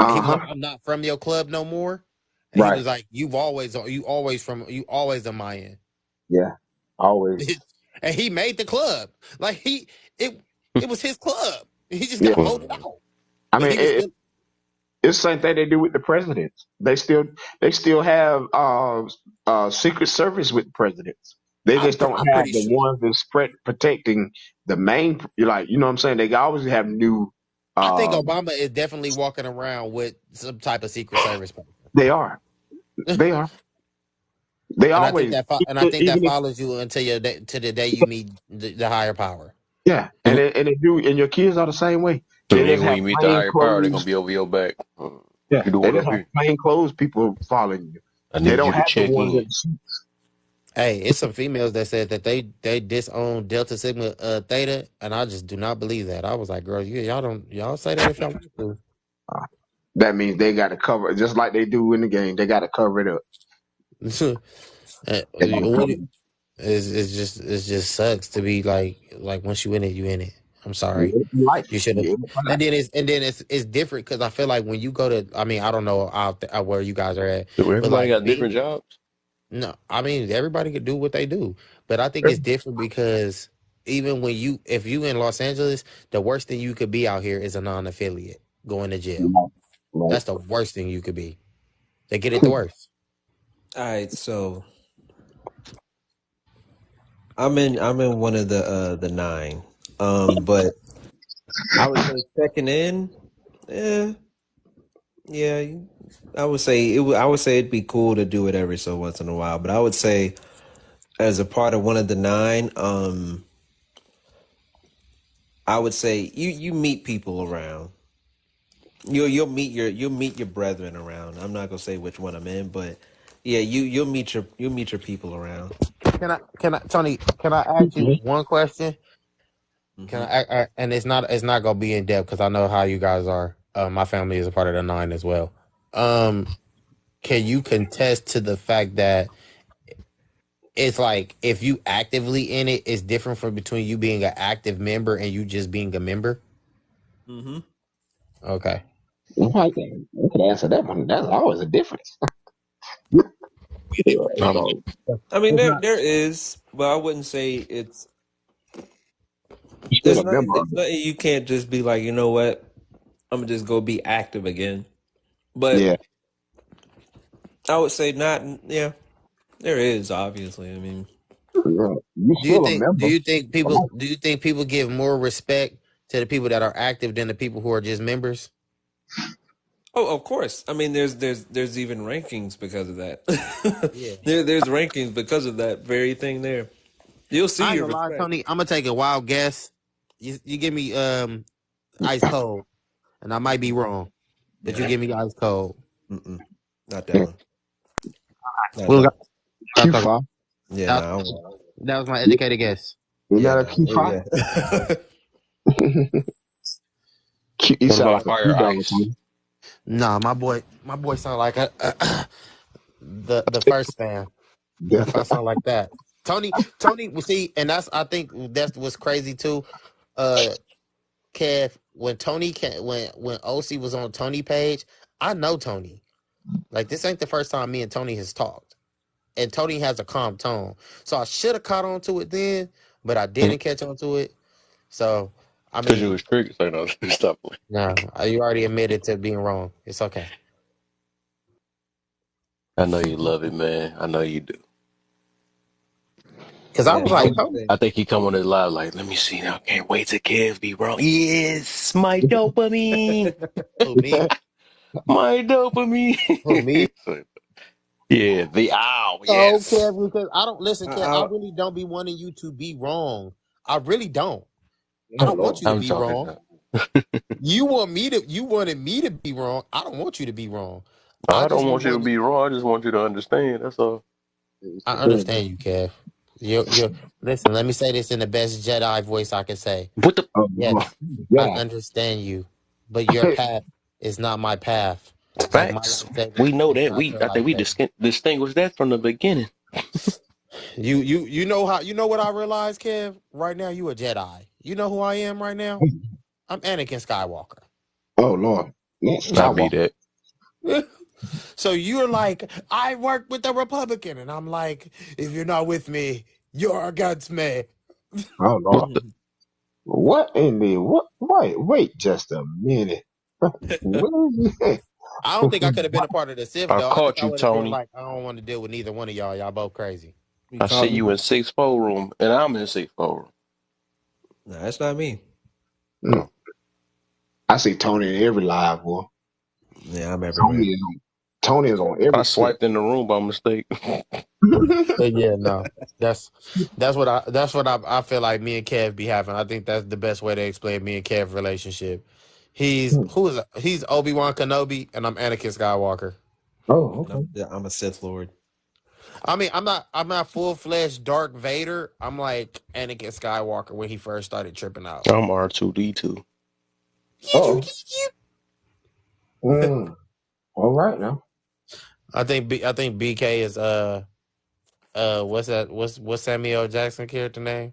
Speaker 5: and he
Speaker 2: Uh
Speaker 5: was like,
Speaker 2: huh.
Speaker 5: "I'm not from your club no more," and he
Speaker 2: Right.
Speaker 5: was like, you always a Mayan,"
Speaker 2: Yeah. Always.
Speaker 5: and he made the club. Like it it was his club. He just
Speaker 2: Yeah.
Speaker 5: got voted out,
Speaker 2: I
Speaker 5: but
Speaker 2: mean,
Speaker 5: he was still.
Speaker 2: it's the same thing they do with the presidents. They still have secret service with presidents. They just don't
Speaker 5: I'm
Speaker 2: have
Speaker 5: pretty
Speaker 2: the
Speaker 5: sure.
Speaker 2: ones that's protecting the main. You know what I'm saying? They always have new.
Speaker 5: I think
Speaker 2: Um,
Speaker 5: Obama is definitely walking around with some type of secret service person.
Speaker 2: they are. They are. They
Speaker 5: And I think
Speaker 2: always
Speaker 5: that
Speaker 2: even if
Speaker 5: follows you until to the day you meet the higher power.
Speaker 2: yeah, and they do, and your kids are the same way. They
Speaker 1: And
Speaker 2: just
Speaker 1: then when
Speaker 2: have
Speaker 1: you meet the
Speaker 2: plain
Speaker 1: higher power, they're gonna
Speaker 2: clothes.
Speaker 1: be over your back.
Speaker 2: Yeah,
Speaker 1: You do
Speaker 2: they
Speaker 1: want
Speaker 2: just
Speaker 1: to
Speaker 2: have
Speaker 1: hear?
Speaker 2: plain clothes people following you.
Speaker 1: I
Speaker 2: They
Speaker 1: need
Speaker 2: don't
Speaker 1: you to
Speaker 2: have the
Speaker 1: check
Speaker 2: ones
Speaker 1: in.
Speaker 2: that shoot.
Speaker 5: Hey, it's some females that said that they disown Delta Sigma Theta, and I just do not believe that. I was like, girl, y'all say that if y'all want
Speaker 2: That means they got to cover it, just like they do in the game. They got to cover it up.
Speaker 5: to.
Speaker 2: They got to
Speaker 5: What
Speaker 2: cover
Speaker 5: it-
Speaker 2: it.
Speaker 5: it's just sucks to be like once you in it, you in it. I'm sorry.
Speaker 2: You in life.
Speaker 5: You should have.
Speaker 2: You in life.
Speaker 5: And then it's different because I feel like when you go to, I mean, I don't know where you guys are at,
Speaker 1: So
Speaker 5: but
Speaker 1: everybody
Speaker 5: like
Speaker 1: got
Speaker 5: me,
Speaker 1: different jobs.
Speaker 5: no, I mean everybody can do what they do, but I think it's different because even if you in Los Angeles, the worst thing you could be out here is a non-affiliate going to jail.
Speaker 2: Right. Right.
Speaker 5: That's the worst thing you could be. They get it the worst.
Speaker 7: All right, so I'm in one of the nine. But I would say checking in, eh, yeah, I would say I would say it'd be cool to do it every so once in a while. But I would say as a part of one of the nine, I would say you meet people around. You'll meet your brethren around. I'm not gonna say which one I'm in, but yeah, you'll meet your people around.
Speaker 5: Tony? Can I ask you one question? Can
Speaker 7: Hmm.
Speaker 5: and it's not gonna be in depth because I know how you guys are. My family is a part of the nine as well. Um, can you contest to the fact that it's like if you actively in it, it's different from between you being an active member and you just being a member?
Speaker 7: Hmm.
Speaker 5: Okay.
Speaker 2: I can answer that one. That's always a difference.
Speaker 1: Um,
Speaker 2: So
Speaker 7: I mean,
Speaker 5: It's not.
Speaker 7: there is, but I wouldn't say it's.
Speaker 2: you're still a member
Speaker 7: There's
Speaker 2: of it.
Speaker 7: nothing you can't just be like, you know what? I'm gonna just go be active again.
Speaker 2: Yeah.
Speaker 7: But I would say not. Yeah, there is obviously. I mean,
Speaker 2: Yeah. You're
Speaker 5: Do you
Speaker 2: still a
Speaker 5: think? Do
Speaker 2: member.
Speaker 5: you think
Speaker 2: Come
Speaker 5: people?
Speaker 2: on.
Speaker 5: Do you think people give more respect to the people that are active than the people who are just members?
Speaker 7: oh, of course. I mean, there's even rankings because of that.
Speaker 5: Yeah.
Speaker 7: There's rankings because of that very thing. There, you'll see
Speaker 5: I ain't
Speaker 7: your
Speaker 5: gonna lie,
Speaker 7: respect.
Speaker 5: Tony. I'm gonna take a wild guess. You give me ice cold, and I might be wrong, but you
Speaker 7: Yeah,
Speaker 5: give me ice cold.
Speaker 7: mm-mm, not that
Speaker 2: Yeah.
Speaker 7: one. Not
Speaker 5: We don't
Speaker 7: that.
Speaker 5: got to talk.
Speaker 2: Q5.
Speaker 7: Yeah,
Speaker 5: That,
Speaker 7: no.
Speaker 5: that was my educated guess.
Speaker 2: Isn't
Speaker 7: Yeah,
Speaker 2: that a
Speaker 7: no.
Speaker 2: Q5?
Speaker 7: Yeah.
Speaker 2: You
Speaker 1: what
Speaker 2: sound
Speaker 1: about
Speaker 2: like a Q
Speaker 1: fire
Speaker 2: dog,
Speaker 1: ice?
Speaker 2: Tony.
Speaker 5: Nah, my boy sound like the first fan.
Speaker 2: Yeah.
Speaker 5: If I sound like that, Tony, we see, and I think that's what's crazy too. Uh, Kev, when when OC was on Tony page, I know Tony. Like this ain't the first time me and Tony has talked, and Tony has a calm tone. So I should have caught on to it then, but I didn't catch on to it. So I
Speaker 1: Because you
Speaker 5: mean,
Speaker 1: was triggered. So no, stop.
Speaker 5: no, you already admitted to being wrong. It's okay.
Speaker 1: I know you love it, man. I know you do.
Speaker 5: Because I
Speaker 7: Yeah,
Speaker 5: was
Speaker 7: I
Speaker 5: like,
Speaker 7: would
Speaker 5: Tony,
Speaker 7: say.
Speaker 1: I think he come on his live like, let me see now. Can't wait to Kev be wrong. Yes, my dopamine.
Speaker 5: who me?
Speaker 1: My dopamine.
Speaker 5: Who me?
Speaker 1: So, yeah, the owl.
Speaker 5: No,
Speaker 1: Yes.
Speaker 5: Kev, because I don't listen,
Speaker 7: I,
Speaker 5: Kev. I
Speaker 7: I,
Speaker 5: really don't be wanting you to be wrong. I really don't. I
Speaker 2: Oh,
Speaker 5: don't want
Speaker 2: Lord.
Speaker 5: you to
Speaker 1: I'm
Speaker 5: be
Speaker 1: talking.
Speaker 5: wrong. You wanted me to be wrong. I don't want you to be wrong. I
Speaker 1: I
Speaker 5: just
Speaker 1: don't
Speaker 5: be
Speaker 1: want you to
Speaker 5: wanting.
Speaker 1: be wrong. I just want you to understand. That's all.
Speaker 5: I understand you, Kev. You listen. Let me say this in the best Jedi voice I can say.
Speaker 1: What the?
Speaker 2: Oh, Lord.
Speaker 5: Yes, I
Speaker 2: Yeah.
Speaker 5: understand you, but your path is not my path. Like my
Speaker 1: Facts.
Speaker 5: lightsaber
Speaker 1: We know
Speaker 5: is
Speaker 1: that.
Speaker 5: not
Speaker 1: We
Speaker 5: your
Speaker 1: I think we
Speaker 5: lightsaber.
Speaker 1: distinguished that from the beginning.
Speaker 5: You know how you know what I realized, Kev? Right now you a Jedi. You know who I am right now? I'm Anakin Skywalker.
Speaker 2: Oh Lord, not
Speaker 1: I be
Speaker 2: Skywalker.
Speaker 1: that.
Speaker 5: So you're like, I work with the Republican, and I'm like, if you're not with me, you're against me.
Speaker 2: Oh Lord, what in the what? Wait, just a minute. What is it?
Speaker 5: I don't think I could have been a part of the Sith
Speaker 1: I
Speaker 5: though. I think
Speaker 1: caught
Speaker 5: I
Speaker 1: you,
Speaker 5: would have been
Speaker 1: Tony.
Speaker 5: like, I don't want to deal with neither one of y'all. Y'all both crazy.
Speaker 8: You
Speaker 1: I see
Speaker 8: caught me.
Speaker 1: you in 6-4 room, and I'm in 6-4 room.
Speaker 7: Nah, that's not me.
Speaker 2: Mm,
Speaker 1: Oh,
Speaker 2: I see Tony in every live, boy.
Speaker 7: Yeah, I'm
Speaker 2: Tony
Speaker 7: everywhere.
Speaker 2: is on, Tony is on
Speaker 1: I
Speaker 2: every set.
Speaker 1: swiped in the room by mistake.
Speaker 5: Yeah, no, that's what I feel like me and Kev be having. I think that's the best way to explain me and Kev relationship. He's Obi-Wan Kenobi, and I'm Anakin Skywalker.
Speaker 2: Oh,
Speaker 7: I'm,
Speaker 2: okay.
Speaker 7: I'm a Sith Lord.
Speaker 5: I mean, I'm not full-fledged Dark Vader. I'm like Anakin Skywalker when he first started tripping out.
Speaker 1: I'm R2D2.
Speaker 2: Oh, all right now.
Speaker 5: I think BK is what's that? What's Samuel L. Jackson character name?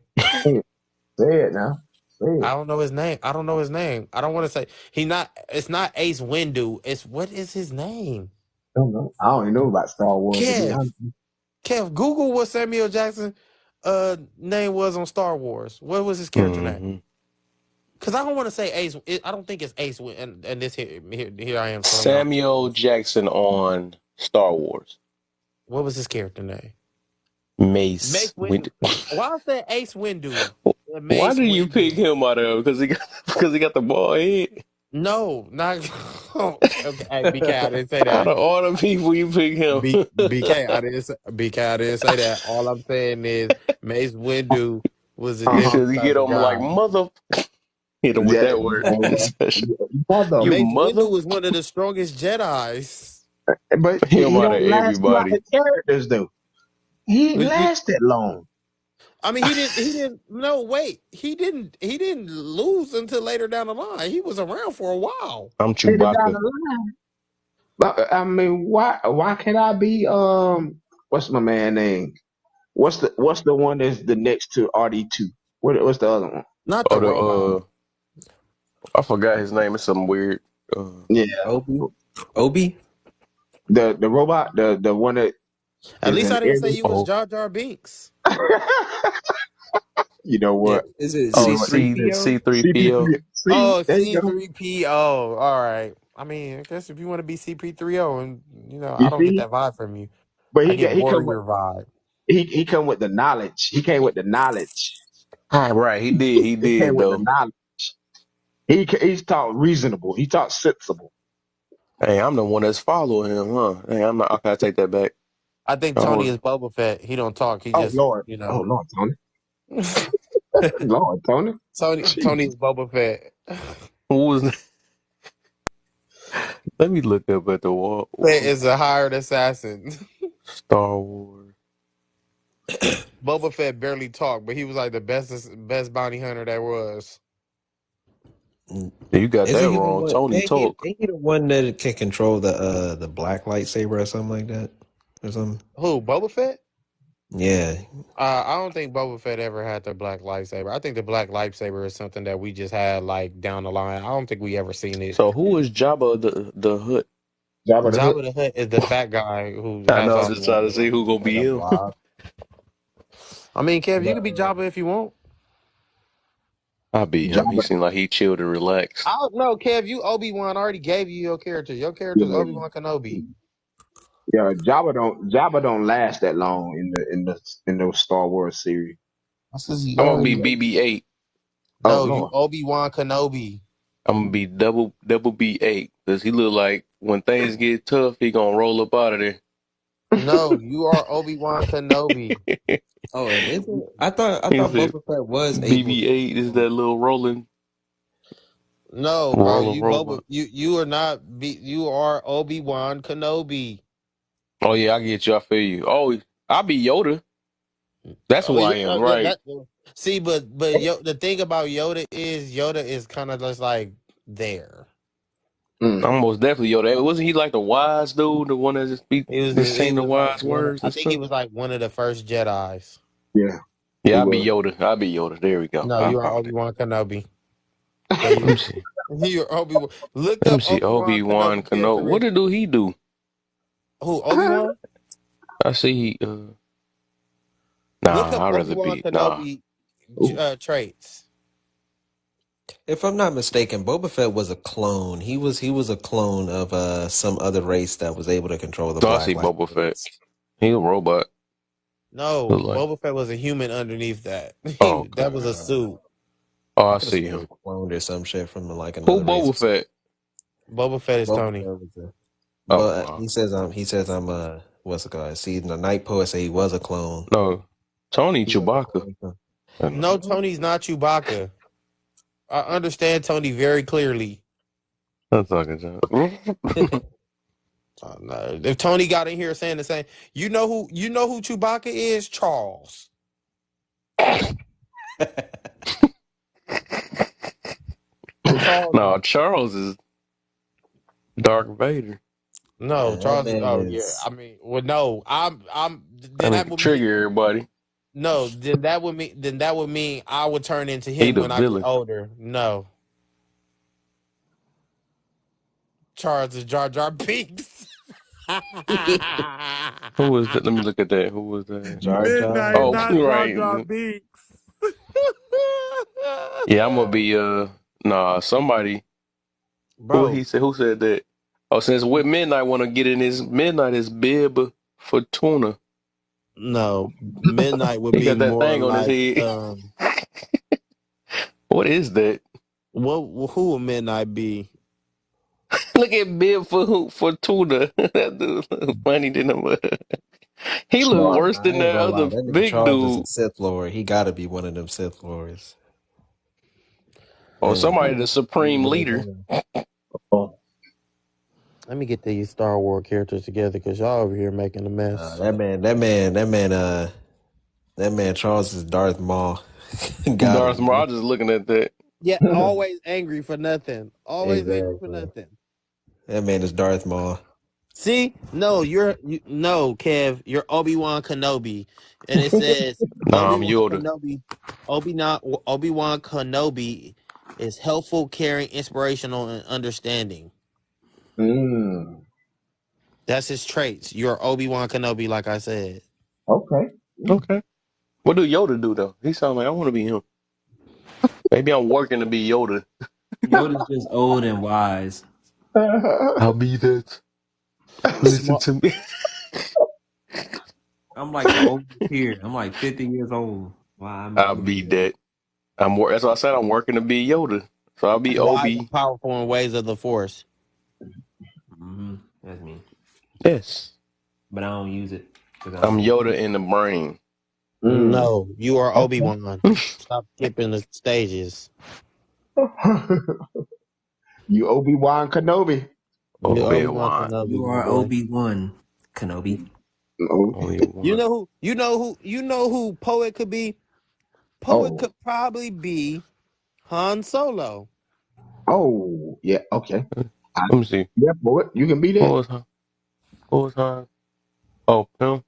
Speaker 2: Say it now. Say
Speaker 5: I
Speaker 2: it.
Speaker 5: don't know his name. I don't know his name. I don't want to say he not. It's not Ace Windu. It's what is his name?
Speaker 2: Don't know. I don't even know about Star Wars to be
Speaker 5: Kev.
Speaker 2: honest.
Speaker 5: Kev. Google what Samuel Jackson name was on Star Wars. What was his character name?
Speaker 1: Hmm.
Speaker 5: Because I don't want to say Ace. I don't think it's Ace. And this here I am showing y'all.
Speaker 1: Samuel Jackson on Star Wars.
Speaker 5: What was his character name?
Speaker 1: Mace.
Speaker 5: Mace Windu. Why is that Ace Windu?
Speaker 1: Why
Speaker 5: Mace
Speaker 1: do you pick
Speaker 5: Windu.
Speaker 1: him out of? Because he got the bald head.
Speaker 5: No, not okay. Hey, BK, I didn't say
Speaker 1: Out
Speaker 5: that.
Speaker 1: of all the people, you pick him.
Speaker 5: BK, I didn't say that. All I'm saying is Mace Windu was a
Speaker 2: Uh-huh.
Speaker 1: Because
Speaker 5: different
Speaker 1: he
Speaker 5: type
Speaker 1: get
Speaker 5: of
Speaker 1: on like
Speaker 5: guy.
Speaker 1: mother. Hit him with
Speaker 2: Yeah.
Speaker 1: that word.
Speaker 2: Mother.
Speaker 1: You
Speaker 5: Mace
Speaker 1: mother
Speaker 5: Windu was one of the strongest Jedi's.
Speaker 2: But
Speaker 1: him
Speaker 2: he
Speaker 1: out of
Speaker 2: don't last a lot
Speaker 1: everybody.
Speaker 2: of characters though. He ain't
Speaker 5: We- we-
Speaker 2: last that long.
Speaker 5: I mean, he didn't. He didn't. No, wait. He didn't. He didn't lose until later down the line. He was around for a while.
Speaker 1: I'm
Speaker 2: Later down
Speaker 1: Chewbacca.
Speaker 2: the line. But I mean, why can't I be what's my man name? What's the one that's the next to RD2? What's the other one?
Speaker 5: Not the
Speaker 1: Oh, the
Speaker 5: robot.
Speaker 1: I forgot his name. It's something weird.
Speaker 2: Yeah.
Speaker 7: Obi? Obi?
Speaker 2: The robot, the one that
Speaker 5: At
Speaker 2: is
Speaker 5: least
Speaker 2: in
Speaker 5: I didn't say
Speaker 2: every
Speaker 5: you was
Speaker 1: Oh,
Speaker 5: Jar Jar Binks.
Speaker 2: you know
Speaker 7: Yeah.
Speaker 2: what?
Speaker 7: Is it
Speaker 2: You
Speaker 1: oh,
Speaker 2: know what?
Speaker 7: C3PO?
Speaker 1: C3PO.
Speaker 2: CP3. See,
Speaker 5: Oh,
Speaker 2: there you go.
Speaker 5: C3PO. All right. I mean, I guess if you want to be CP30, and I
Speaker 2: You
Speaker 5: don't get
Speaker 2: see?
Speaker 5: that vibe from you.
Speaker 2: But
Speaker 5: I get
Speaker 2: he come with
Speaker 5: warrior vibe.
Speaker 2: he come with the knowledge. He came with the knowledge.
Speaker 1: Ah, right, he did. He
Speaker 2: He came
Speaker 1: did
Speaker 2: with the
Speaker 1: though.
Speaker 2: knowledge. He's taught reasonable. He taught sensible.
Speaker 1: Hey, I'm the one that's following him, huh? Hey, I'm not. Okay, I take that back.
Speaker 5: I think
Speaker 1: I
Speaker 5: Tony
Speaker 1: was,
Speaker 5: is Boba Fett. He don't talk. He
Speaker 2: Oh
Speaker 5: just,
Speaker 2: Lord. Oh Lord, Tony. Lord, Tony.
Speaker 5: Tony
Speaker 2: Jesus.
Speaker 5: is Boba Fett.
Speaker 1: who was? Let me look up at the wall.
Speaker 5: Fett is a hired assassin.
Speaker 1: Star Wars.
Speaker 5: Boba Fett barely talked, but he was like the best bounty hunter there was.
Speaker 1: Yeah, you got
Speaker 7: Isn't
Speaker 1: that
Speaker 7: he the
Speaker 1: wrong.
Speaker 7: one?
Speaker 1: Tony talk.
Speaker 7: Ain't he the one that can control the black lightsaber or something like that? Or something?
Speaker 5: Who, Boba Fett?
Speaker 7: Yeah.
Speaker 5: I don't think Boba Fett ever had the black lightsaber. I think the black lightsaber is something that we just had like down the line. I don't think we ever seen it.
Speaker 1: So who is Jabba the Hutt?
Speaker 2: Jabba the Hutt.
Speaker 5: Jabba the Hutt is the fat guy who
Speaker 1: I
Speaker 5: has
Speaker 1: know. I'm
Speaker 5: all
Speaker 1: just trying to see who gonna be
Speaker 5: the
Speaker 1: him.
Speaker 5: blob. I mean, Kev, you
Speaker 2: But
Speaker 5: could be Jabba if you want.
Speaker 1: I be him. He
Speaker 2: Jabba,
Speaker 1: seemed like he chilled and relaxed.
Speaker 5: I don't know, Kev. You Obi-Wan already gave you your character. Your character's
Speaker 2: yeah,
Speaker 5: Obi-Wan Kenobi.
Speaker 2: yeah, Jabba don't last that long in those Star Wars series.
Speaker 5: I says he
Speaker 1: I'm gonna be
Speaker 5: already.
Speaker 1: BB-8.
Speaker 2: Oh
Speaker 5: No, you
Speaker 2: Lord.
Speaker 5: Obi-Wan Kenobi.
Speaker 1: I'm gonna be double B8 because he look like when things get tough, he gonna roll up out of there.
Speaker 5: No, you are Obi-Wan Kenobi.
Speaker 7: Oh, is it? I thought
Speaker 1: He said
Speaker 7: Boba Fett was able to
Speaker 1: BB-8 is that little
Speaker 5: No, bro,
Speaker 1: rolling
Speaker 5: you Boba.
Speaker 1: robot.
Speaker 5: You are not. You are Obi-Wan Kenobi.
Speaker 1: Oh yeah, I get you. I feel you. Oh, I be Yoda. That's
Speaker 5: Oh
Speaker 1: who I
Speaker 5: yeah,
Speaker 1: am,
Speaker 5: yeah.
Speaker 1: right?
Speaker 5: See, but the thing about Yoda is kind of just like there.
Speaker 2: Mm.
Speaker 1: I'm most definitely Yoda. Wasn't he like the wise dude, the one that just be
Speaker 5: He was
Speaker 1: just
Speaker 5: he
Speaker 1: saying the
Speaker 5: was like
Speaker 1: wise
Speaker 5: one.
Speaker 1: words
Speaker 5: I
Speaker 1: and
Speaker 5: think he
Speaker 1: stuff?
Speaker 5: was like one of the first Jedi's.
Speaker 2: Yeah, he
Speaker 1: Yeah, I'll be
Speaker 2: was.
Speaker 1: Yoda. I'll be Yoda. There we go.
Speaker 5: No,
Speaker 1: I
Speaker 5: you are
Speaker 1: found
Speaker 5: Obi
Speaker 1: it.
Speaker 5: Wan Kenobi. No,
Speaker 1: Let
Speaker 5: you
Speaker 1: me see.
Speaker 5: you're Obi Wan. Look
Speaker 1: Let me
Speaker 5: up
Speaker 1: see.
Speaker 5: Obi Wan
Speaker 1: Obi-Wan
Speaker 5: Kenobi
Speaker 1: Kenobi. What did
Speaker 5: characteristics.
Speaker 1: do he do?
Speaker 5: Who Obi Wan?
Speaker 1: I see.
Speaker 5: Look up
Speaker 1: I'd
Speaker 5: Obi
Speaker 1: rather
Speaker 5: Wan
Speaker 1: be nah.
Speaker 5: Kenobi
Speaker 2: Ooh.
Speaker 5: traits.
Speaker 7: If I'm not mistaken, Boba Fett was a clone. He was a clone of some other race that was able to control the
Speaker 1: So I
Speaker 7: black
Speaker 1: see
Speaker 7: light.
Speaker 1: Boba Fett. He a robot.
Speaker 5: No,
Speaker 1: Look like.
Speaker 5: Boba Fett was a human underneath that.
Speaker 1: Oh,
Speaker 5: That
Speaker 1: okay.
Speaker 5: was a suit.
Speaker 1: Oh,
Speaker 7: I
Speaker 1: I
Speaker 7: could have
Speaker 1: see
Speaker 7: sworn he
Speaker 1: him.
Speaker 7: was cloned or some shit from like
Speaker 1: Who
Speaker 7: another race
Speaker 1: Boba
Speaker 7: or something.
Speaker 1: Fett?
Speaker 5: Boba Fett is
Speaker 7: Boba
Speaker 5: Tony.
Speaker 7: Fett was a,
Speaker 1: Oh,
Speaker 7: but he says I'm what's it called? See, the Night Poet say he was a clone.
Speaker 1: no. Tony
Speaker 7: He was a
Speaker 1: Chewbacca.
Speaker 7: clone. From-
Speaker 1: I know.
Speaker 5: No, Tony's not Chewbacca. I understand Tony very clearly.
Speaker 1: I'm talking to.
Speaker 5: No. If Tony got in here saying the same, you know who Chewbacca is? Charles. Charles.
Speaker 1: No, Charles is Darth Vader.
Speaker 5: No,
Speaker 7: Man, that
Speaker 5: Charles is.
Speaker 7: man
Speaker 5: Oh yeah.
Speaker 7: is.
Speaker 5: I mean, well, no. I'm.
Speaker 1: I
Speaker 5: Then
Speaker 1: need
Speaker 5: that
Speaker 1: to
Speaker 5: would mean
Speaker 1: trigger everybody.
Speaker 5: no. Then that would mean I would turn into
Speaker 1: He
Speaker 5: him
Speaker 1: the
Speaker 5: when I get
Speaker 1: villain.
Speaker 5: older. No, Charles is Jar Jar Binks.
Speaker 1: Who was that? Let me look at that. Who was that?
Speaker 7: Jar Jar.
Speaker 5: Midnight,
Speaker 1: Oh,
Speaker 5: not Jar Jar
Speaker 1: right.
Speaker 5: Binks.
Speaker 1: Yeah, I'm gonna be somebody.
Speaker 5: Bro,
Speaker 1: Who said that? Oh, since with Midnight want to get in his Midnight is bib for tuna.
Speaker 5: no, Midnight would
Speaker 1: He
Speaker 5: be
Speaker 1: got that
Speaker 5: more
Speaker 1: thing on his
Speaker 5: like
Speaker 1: head. What is that?
Speaker 5: what? Who would Midnight be?
Speaker 1: Look at bib for tuna. That dude look funny than him. He look
Speaker 2: Charles.
Speaker 1: worse
Speaker 7: I
Speaker 1: than
Speaker 7: ain't
Speaker 1: that
Speaker 7: gonna lie.
Speaker 1: other
Speaker 7: That nigga
Speaker 1: big
Speaker 7: Charles is a
Speaker 1: dude.
Speaker 7: Sith Lord. He got to be one of them Sith Lords.
Speaker 1: Or
Speaker 7: Man,
Speaker 1: somebody the supreme leader.
Speaker 2: Oh,
Speaker 5: Let me get these Star Wars characters together because y'all over here making a mess.
Speaker 7: that man Charles is Darth Maul. Gotta
Speaker 1: Darth Maul.
Speaker 7: be.
Speaker 1: I just looking at that.
Speaker 5: Yeah, always angry for nothing. Always angry for
Speaker 7: Exactly.
Speaker 5: nothing.
Speaker 7: That man is Darth Maul.
Speaker 5: See, no, no, Kev, you're Obi-Wan Kenobi, and it says
Speaker 1: Nah, I'm
Speaker 5: Obi-Wan
Speaker 1: Yoda.
Speaker 5: Kenobi. Obi-Wan Kenobi is helpful, caring, inspirational, and understanding.
Speaker 2: mm.
Speaker 5: That's his traits. You're Obi-Wan Kenobi, like I said.
Speaker 2: Okay.
Speaker 1: Okay. What do Yoda do though? He sound like I want to be him. Maybe I'm working to be Yoda.
Speaker 8: Yoda's just old and wise.
Speaker 1: I'll be that. Listen
Speaker 5: Smart.
Speaker 1: to me.
Speaker 8: I'm like the oldest here. I'm like 50 years old. Wow,
Speaker 1: I'll
Speaker 8: I'm
Speaker 1: be that. That's why I said I'm working to be Yoda. So I'll be
Speaker 5: Wise and
Speaker 1: Obi.
Speaker 5: powerful in ways of the Force.
Speaker 8: That's me.
Speaker 1: Yes.
Speaker 8: But I don't use it because I
Speaker 1: I'm
Speaker 8: don't.
Speaker 1: Yoda in the brain.
Speaker 2: Mm.
Speaker 5: No, you are
Speaker 2: Okay.
Speaker 5: Obi-Wan. Stop skipping the stages.
Speaker 2: You Obi-Wan Kenobi.
Speaker 5: You're
Speaker 1: Obi
Speaker 5: Obi-Wan
Speaker 1: Wan.
Speaker 5: Kenobi,
Speaker 8: You
Speaker 5: my
Speaker 8: are
Speaker 5: boy.
Speaker 8: Obi-Wan Kenobi.
Speaker 1: Obi
Speaker 5: You
Speaker 1: Wan.
Speaker 5: know who? You know who Poet could be? Poet
Speaker 2: Oh.
Speaker 5: could probably be Han Solo.
Speaker 2: Oh. Yeah. Okay. I,
Speaker 1: Let me see.
Speaker 2: yeah, boy. You can be
Speaker 1: What
Speaker 2: that.
Speaker 1: was Han? What was Han? Oh, him.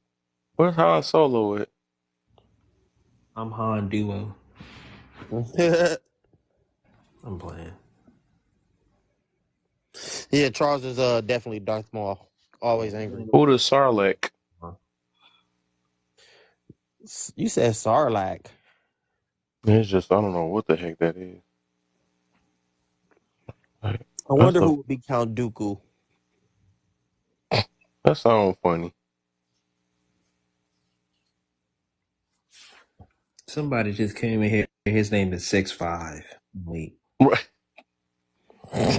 Speaker 1: Where's Han Solo at?
Speaker 8: I'm Han Duo.
Speaker 5: Yeah,
Speaker 8: I'm playing.
Speaker 5: Charles is definitely Darth Maul. Always
Speaker 8: Yeah.
Speaker 5: angry.
Speaker 1: Who the Sarlacc?
Speaker 5: You said Sarlacc.
Speaker 1: It's just I don't know what the heck that is. Like,
Speaker 5: I
Speaker 1: That's
Speaker 5: wonder
Speaker 1: a
Speaker 5: who would be Count Dooku.
Speaker 1: that sounds funny.
Speaker 7: Somebody just came in here. His name is 6'5". Wait.
Speaker 1: Right.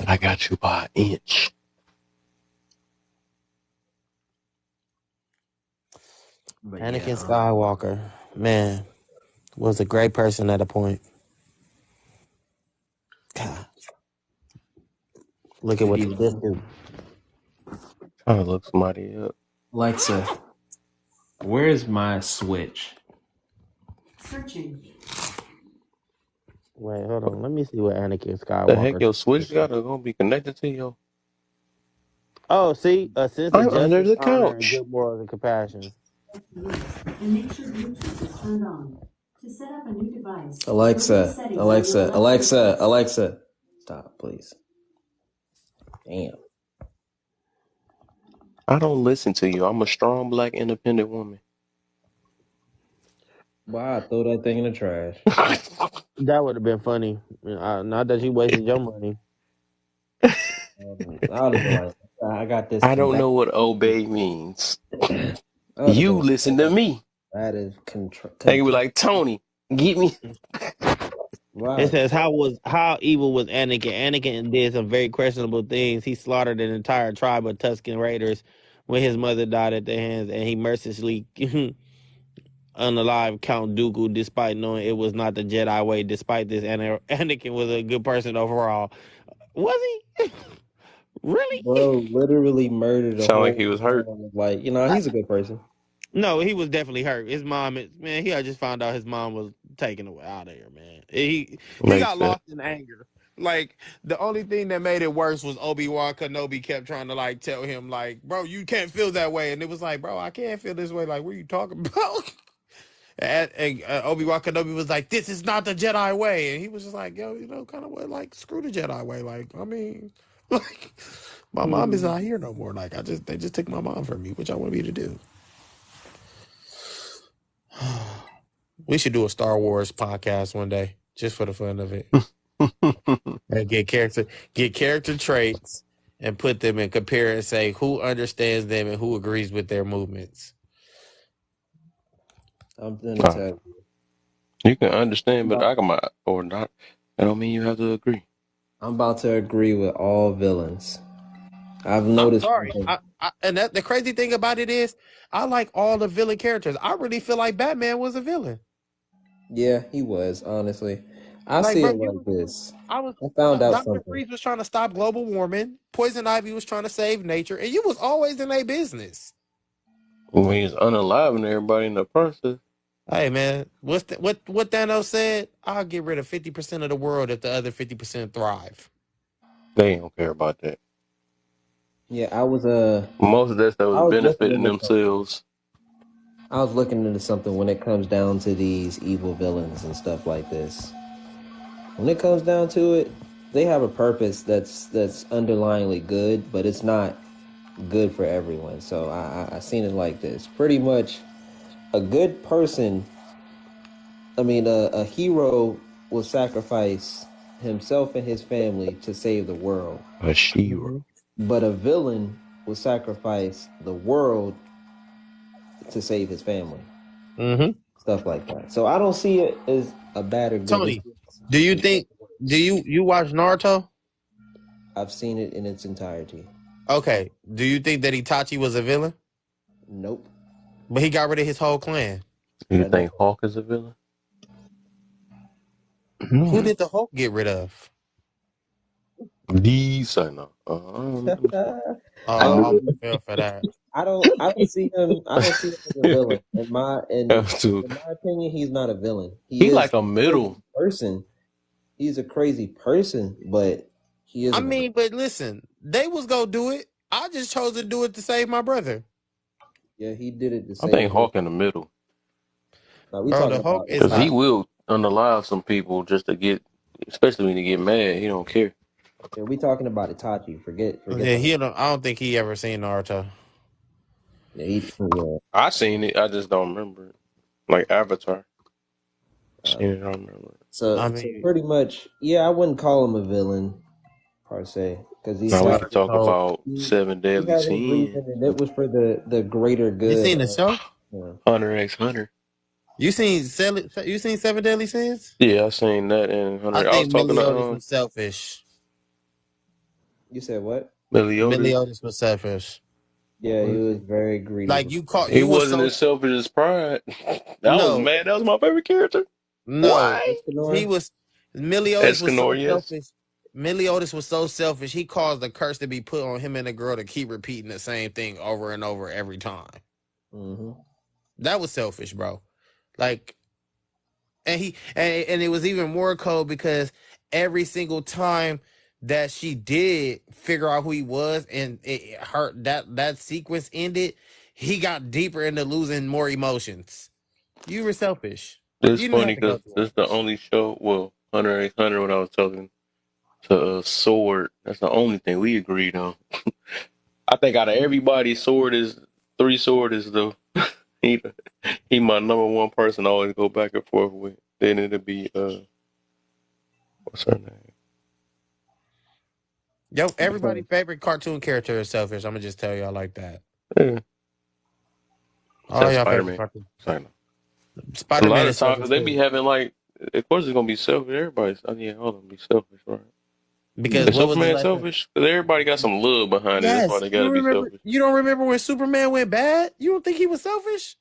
Speaker 1: I got you by an inch.
Speaker 7: But
Speaker 5: Anakin
Speaker 7: yeah,
Speaker 5: Skywalker, man, was a great person at a point. God, look at what
Speaker 7: he
Speaker 5: the Sith do.
Speaker 1: Trying to look somebody up.
Speaker 7: Alexa, where's my Switch?
Speaker 5: Wait, hold on. Let me see what Anakin
Speaker 1: The heck
Speaker 5: Skywalker
Speaker 1: your
Speaker 5: did.
Speaker 1: switch gonna be connected to your?
Speaker 5: Oh, see, a sense of
Speaker 1: I'm under
Speaker 5: justice,
Speaker 1: the
Speaker 5: honor, and
Speaker 1: couch.
Speaker 5: good morals and compassion.
Speaker 9: And make sure Bluetooth is turned on. To set up a new device,
Speaker 7: Alexa, Alexa, Alexa, Alexa. Stop, please. Damn.
Speaker 1: I don't listen to you. I'm a strong black independent woman.
Speaker 7: Wow, throw that thing in the trash.
Speaker 5: That would have been funny. Not that you wasted your money.
Speaker 7: I would have been like, I got this
Speaker 1: I don't
Speaker 7: combat.
Speaker 1: know what obey means.
Speaker 7: I would have been
Speaker 1: You
Speaker 7: like,
Speaker 1: listen to me.
Speaker 7: that is
Speaker 1: They can be like, Tony, get me.
Speaker 5: It
Speaker 7: Right.
Speaker 5: says how evil was Anakin? Anakin did some very questionable things. He slaughtered an entire tribe of Tusken Raiders when his mother died at their hands, and he mercilessly unalive Count Dooku, despite knowing it was not the Jedi way. Despite this, Anakin was a good person overall. Was he? Really?
Speaker 7: Bro literally murdered a
Speaker 1: Sound like
Speaker 7: whole
Speaker 1: he was hurt.
Speaker 7: town. Like, he's a good person.
Speaker 5: No, he was definitely hurt. His mom, man, he had just found out his mom was taken away out of here, man. He
Speaker 1: Makes
Speaker 5: got
Speaker 1: sense.
Speaker 5: lost in anger. Like the only thing that made it worse was Obi-Wan Kenobi kept trying to like tell him like, bro, you can't feel that way, and it was like, bro, I can't feel this way. Like, what are you talking about? And Obi-Wan Kenobi was like, this is not the Jedi way, and he was just like, yo, kind of what, like, screw the Jedi way. Like, I mean, like, my mom is not here no more. Like, they just took my mom from me. What y'all want me to do? We should do a Star Wars podcast one day, just for the fun of it. And get character traits and put them and compare and say who understands them and who agrees with their movements.
Speaker 7: I'm gonna tell you.
Speaker 1: You can understand, but I can or not. That don't mean you have to agree.
Speaker 7: I'm about to agree with all villains. I've
Speaker 5: I'm
Speaker 7: noticed
Speaker 5: sorry.
Speaker 7: something.
Speaker 5: And the crazy thing about it is, I like all the villain characters. I really feel like Batman was a villain.
Speaker 7: Yeah, he was, honestly. I
Speaker 5: Like,
Speaker 7: see
Speaker 5: bro,
Speaker 7: it like this.
Speaker 5: I was
Speaker 7: I found out
Speaker 5: Dr.
Speaker 7: something.
Speaker 5: Freeze was trying to stop global warming. Poison Ivy was trying to save nature, and you was always in a business.
Speaker 1: When he's unaliving everybody in the process.
Speaker 5: Hey man, what Thanos said? I'll get rid of 50% of the world if the other 50% thrive.
Speaker 1: They don't care about that.
Speaker 7: Yeah, I was
Speaker 1: Most of that stuff was
Speaker 7: looking
Speaker 1: benefiting
Speaker 7: into something.
Speaker 1: themselves.
Speaker 7: I was looking into something when it comes down to these evil villains and stuff like this. When it comes down to it, they have a purpose that's underlyingly good, but it's not good for everyone. So I seen it like this. Pretty much, a good person. I mean, a hero will sacrifice himself and his family to save the world.
Speaker 1: A She-Ra.
Speaker 7: But a villain will sacrifice the world to save his family.
Speaker 5: Mm-hmm.
Speaker 7: Stuff like that. So I don't see it as a bad or good.
Speaker 5: Tony, do you watch Naruto?
Speaker 7: I've seen it in its entirety.
Speaker 5: Okay. Do you think that Itachi was a villain?
Speaker 7: Nope.
Speaker 5: But he got rid of his whole clan.
Speaker 1: You think Hawk is a villain?
Speaker 5: Who did the Hulk get rid of?
Speaker 1: These I know.
Speaker 5: I feel for that.
Speaker 7: I don't see him. I don't see him as a villain. In my opinion, he's not a villain.
Speaker 1: He like a middle
Speaker 7: person. He's a crazy person, but he is.
Speaker 5: I mean, but listen, they was gonna do it. I just chose to do it to save my brother.
Speaker 7: Yeah, he did it to save.
Speaker 1: I think Hawk in the middle.
Speaker 7: Now, we
Speaker 5: Bro,
Speaker 7: talking
Speaker 5: the Hulk
Speaker 7: about
Speaker 5: is
Speaker 1: Because
Speaker 5: not.
Speaker 1: he will unalive some people just to get, especially when you get mad. He don't care.
Speaker 7: Yeah, we talking about Itachi. Forget.
Speaker 5: Yeah, I don't think he ever seen Naruto.
Speaker 7: Yeah,
Speaker 1: I seen it. I just don't remember it. Like Avatar. Seen it. I don't remember it.
Speaker 7: So pretty much, yeah, I wouldn't call him a villain per se, because
Speaker 1: Now we could talk about Seven Deadly
Speaker 7: had his reason,
Speaker 1: Sins.
Speaker 7: and it was for the greater good.
Speaker 5: You seen the show?
Speaker 1: Hunter x Hunter.
Speaker 5: You seen Seven Deadly Sins?
Speaker 1: Yeah, I seen that in Hunter.
Speaker 5: I
Speaker 1: I was
Speaker 5: think
Speaker 1: talking
Speaker 5: Meliodas
Speaker 1: to
Speaker 5: was selfish.
Speaker 7: You said what?
Speaker 5: Meliodas was selfish.
Speaker 7: Yeah, he was very greedy.
Speaker 5: Like you caught.
Speaker 1: He
Speaker 5: You was
Speaker 1: wasn't
Speaker 5: so
Speaker 1: as selfish as Pride. I was mad. That was my favorite character.
Speaker 5: No,
Speaker 1: Why?
Speaker 5: he was. Meliodas was so
Speaker 1: Escanor, yes.
Speaker 5: selfish. Meliodas was so selfish. He caused a curse to be put on him and the girl to keep repeating the same thing over and over every time.
Speaker 7: Mm-hmm.
Speaker 5: That was selfish, bro. Like, and it was even more cold because every single time that she did figure out who he was, and that sequence ended, he got deeper into losing more emotions. You were selfish.
Speaker 1: It's
Speaker 5: You didn't
Speaker 1: funny
Speaker 5: have to go
Speaker 1: because
Speaker 5: through
Speaker 1: this is
Speaker 5: all
Speaker 1: the only show. Well, Hunter x Hunter. When I was talking to Sword, that's the only thing we agreed on. I think out of everybody, Sword is the he he my number one person I always go back and forth with. Then it'll be what's her name?
Speaker 5: Yo, everybody's favorite cartoon character is selfish. I'm gonna just tell y'all like that.
Speaker 1: Yeah,
Speaker 5: All
Speaker 1: that's
Speaker 5: y'all
Speaker 1: Spider
Speaker 5: favorite
Speaker 1: Man.
Speaker 5: cartoon.
Speaker 1: Sorry. A
Speaker 5: Spider
Speaker 1: lot
Speaker 5: Man
Speaker 1: of
Speaker 5: is
Speaker 1: times
Speaker 5: selfish
Speaker 1: they be
Speaker 5: too.
Speaker 1: having like, of course it's gonna be selfish. Everybody's, oh yeah, hold on, be selfish, right?
Speaker 5: Because
Speaker 1: Is
Speaker 5: what was the
Speaker 1: Superman
Speaker 5: lesson?
Speaker 1: selfish? 'Cause everybody got some love behind it. That's why
Speaker 5: Yes,
Speaker 1: they gotta be selfish.
Speaker 5: you don't remember when Superman went bad? You don't think he was selfish?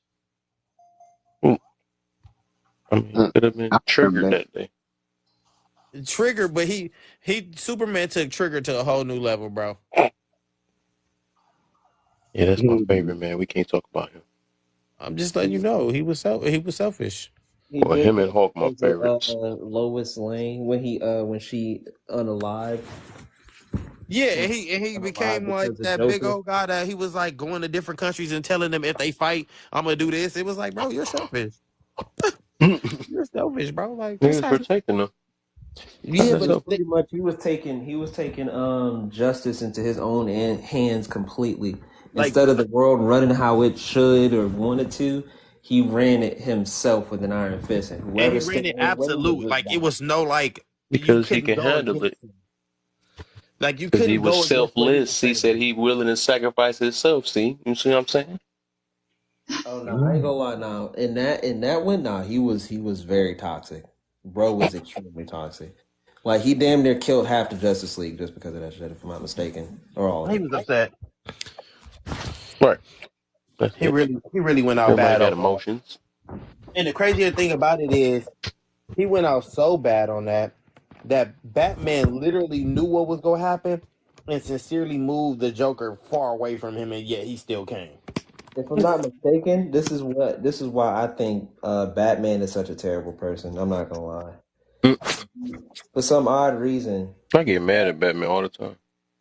Speaker 1: Hmm. I mean, he
Speaker 2: Mm,
Speaker 1: could have been
Speaker 2: I remember
Speaker 1: triggered
Speaker 2: that.
Speaker 1: that day.
Speaker 5: Trigger, but he Superman took Trigger to a whole new level, bro.
Speaker 1: Yeah, that's my
Speaker 2: Mm.
Speaker 1: favorite man. We can't talk about him.
Speaker 5: I'm just letting you know he was selfish.
Speaker 7: He
Speaker 1: Well,
Speaker 7: did
Speaker 1: him and Hulk, my
Speaker 7: was
Speaker 1: favorites.
Speaker 7: Lois Lane when she unalived
Speaker 5: Yeah,
Speaker 7: when
Speaker 5: and he
Speaker 7: unalived
Speaker 5: became like
Speaker 7: because of
Speaker 5: that big
Speaker 7: Joker.
Speaker 5: old guy that he was like going to different countries and telling them if they fight, I'm gonna do this. It was like, bro, you're selfish.
Speaker 1: He
Speaker 5: You're selfish, bro. Like, what's
Speaker 1: was
Speaker 5: happening?
Speaker 1: protecting them.
Speaker 5: Yeah,
Speaker 1: That's
Speaker 5: but
Speaker 1: selfish.
Speaker 7: Pretty much he was taking justice into his own hands completely.
Speaker 5: like,
Speaker 7: Instead of the world running how it should or wanted to, he ran it himself with an iron fist, and
Speaker 5: and he
Speaker 7: whoever stood
Speaker 5: ran it
Speaker 7: in his way was
Speaker 5: absolute.
Speaker 7: just
Speaker 5: Like, it
Speaker 7: gone.
Speaker 5: was no like you
Speaker 1: Because he
Speaker 5: couldn't
Speaker 1: can
Speaker 5: go
Speaker 1: handle it.
Speaker 5: against him. Like, you
Speaker 1: Because he
Speaker 5: couldn't
Speaker 1: was
Speaker 5: go against what he was
Speaker 1: selfless. He said
Speaker 5: saying.
Speaker 1: he willing to sacrifice himself. See? You see what I'm saying?
Speaker 7: Oh no, I ain't gonna lie. Now in that one, nah, he was very toxic. Bro was extremely toxic. Like he damn near killed half the Justice League just because of that shit, if I'm not mistaken, or all of
Speaker 5: He
Speaker 7: it.
Speaker 5: was upset.
Speaker 1: Right. That's it.
Speaker 5: He really went out
Speaker 1: Everybody
Speaker 5: bad
Speaker 1: got
Speaker 5: on that.
Speaker 1: emotions.
Speaker 5: And the crazier thing about it is, he went out so bad on that Batman literally knew what was gonna happen and sincerely moved the Joker far away from him, and yet he still came.
Speaker 7: If I'm not mistaken, this is why I think Batman is such a terrible person. I'm not gonna lie.
Speaker 1: Mm.
Speaker 7: For some odd reason,
Speaker 1: I get mad at Batman all the time.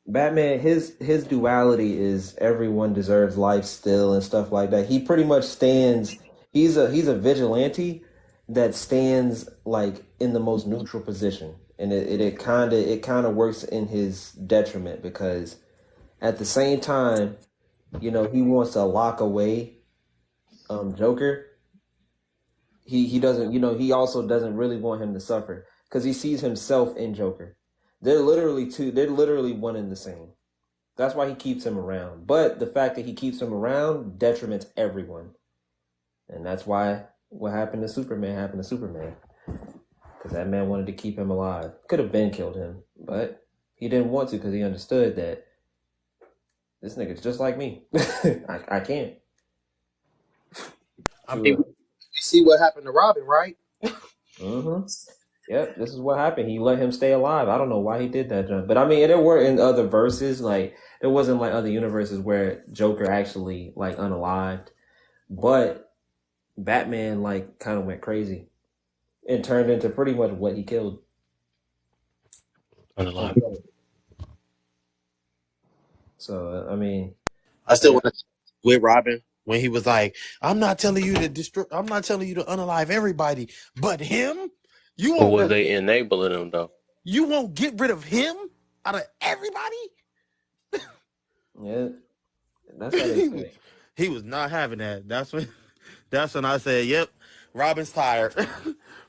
Speaker 7: Batman his duality is everyone deserves life still and stuff like that. He pretty much stands. He's a vigilante that stands like in the most neutral position, and it kind of works in his detriment because at the same time, he wants to lock away Joker. He doesn't, he also doesn't really want him to suffer because he sees himself in Joker. They're literally one and the same. That's why he keeps him around. But the fact that he keeps him around detriments everyone. And that's why what happened to Superman happened to Superman. Because that man wanted to keep him alive. Could have been killed him, but he didn't want to because he understood that this nigga's just like me. I can't.
Speaker 5: I mean, you see what happened to Robin, right?
Speaker 7: Mm-hmm. Yep, this is what happened. He let him stay alive. I don't know why he did that, John. But I mean, there were in other verses, like there wasn't like other universes where Joker actually like unalived, but Batman like kind of went crazy and turned into pretty much what he killed.
Speaker 1: Unalive.
Speaker 7: So I mean,
Speaker 5: I still
Speaker 7: yeah.
Speaker 5: want to with Robin when he was like, I'm not telling you to destroy, I'm not telling you to unalive everybody, but him? You
Speaker 1: Or was
Speaker 5: won't
Speaker 1: they enabling him though?
Speaker 5: you won't get rid of him out of everybody?
Speaker 7: Yeah, that's how they say.
Speaker 5: He was not having that. That's when I said, yep, Robin's tired.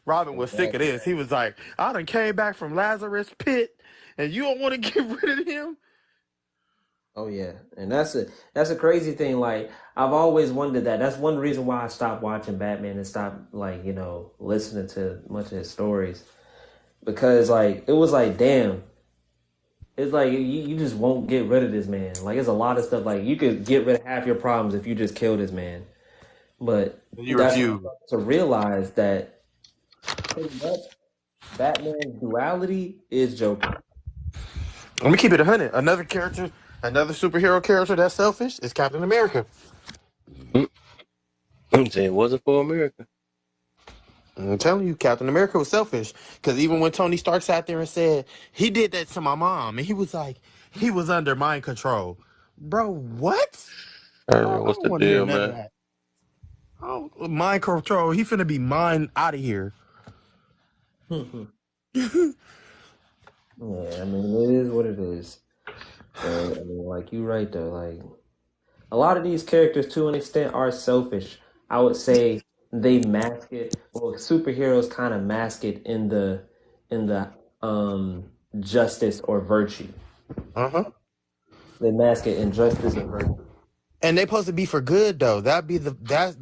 Speaker 5: Robin was sick of
Speaker 7: Exactly.
Speaker 5: this. He was like, I done came back from Lazarus pit and you don't want to get rid of him?
Speaker 7: Oh yeah, and that's a crazy thing. Like I've always wondered that. That's one reason why I stopped watching Batman and stopped like listening to much of his stories because like it was like damn. It's like you just won't get rid of this man. Like it's a lot of stuff. Like you could get rid of half your problems if you just kill this man. But
Speaker 5: You
Speaker 7: that's
Speaker 5: refuse.
Speaker 7: to realize that pretty much Batman's duality is Joker.
Speaker 5: Let me keep it 100. Another character, another superhero character that's selfish is Captain America.
Speaker 1: I'm saying it wasn't for America.
Speaker 5: I'm telling you, Captain America was selfish. Because even when Tony Stark sat there and said, he did that to my mom, and he was like, he was under mind control. Bro, what? I
Speaker 1: What's
Speaker 5: don't
Speaker 1: the
Speaker 5: want to hear
Speaker 1: deal,
Speaker 5: none of
Speaker 1: man?
Speaker 5: that. Oh, mind control. He finna be mind out of here.
Speaker 7: Yeah, I mean, it is what it is. But I mean, like you right though. Like a lot of these characters, to an extent, are selfish. I would say they mask it. Well, superheroes kind of mask it in the justice or virtue.
Speaker 5: Uh-huh.
Speaker 7: They mask it in justice and virtue.
Speaker 5: And they supposed to be for good though.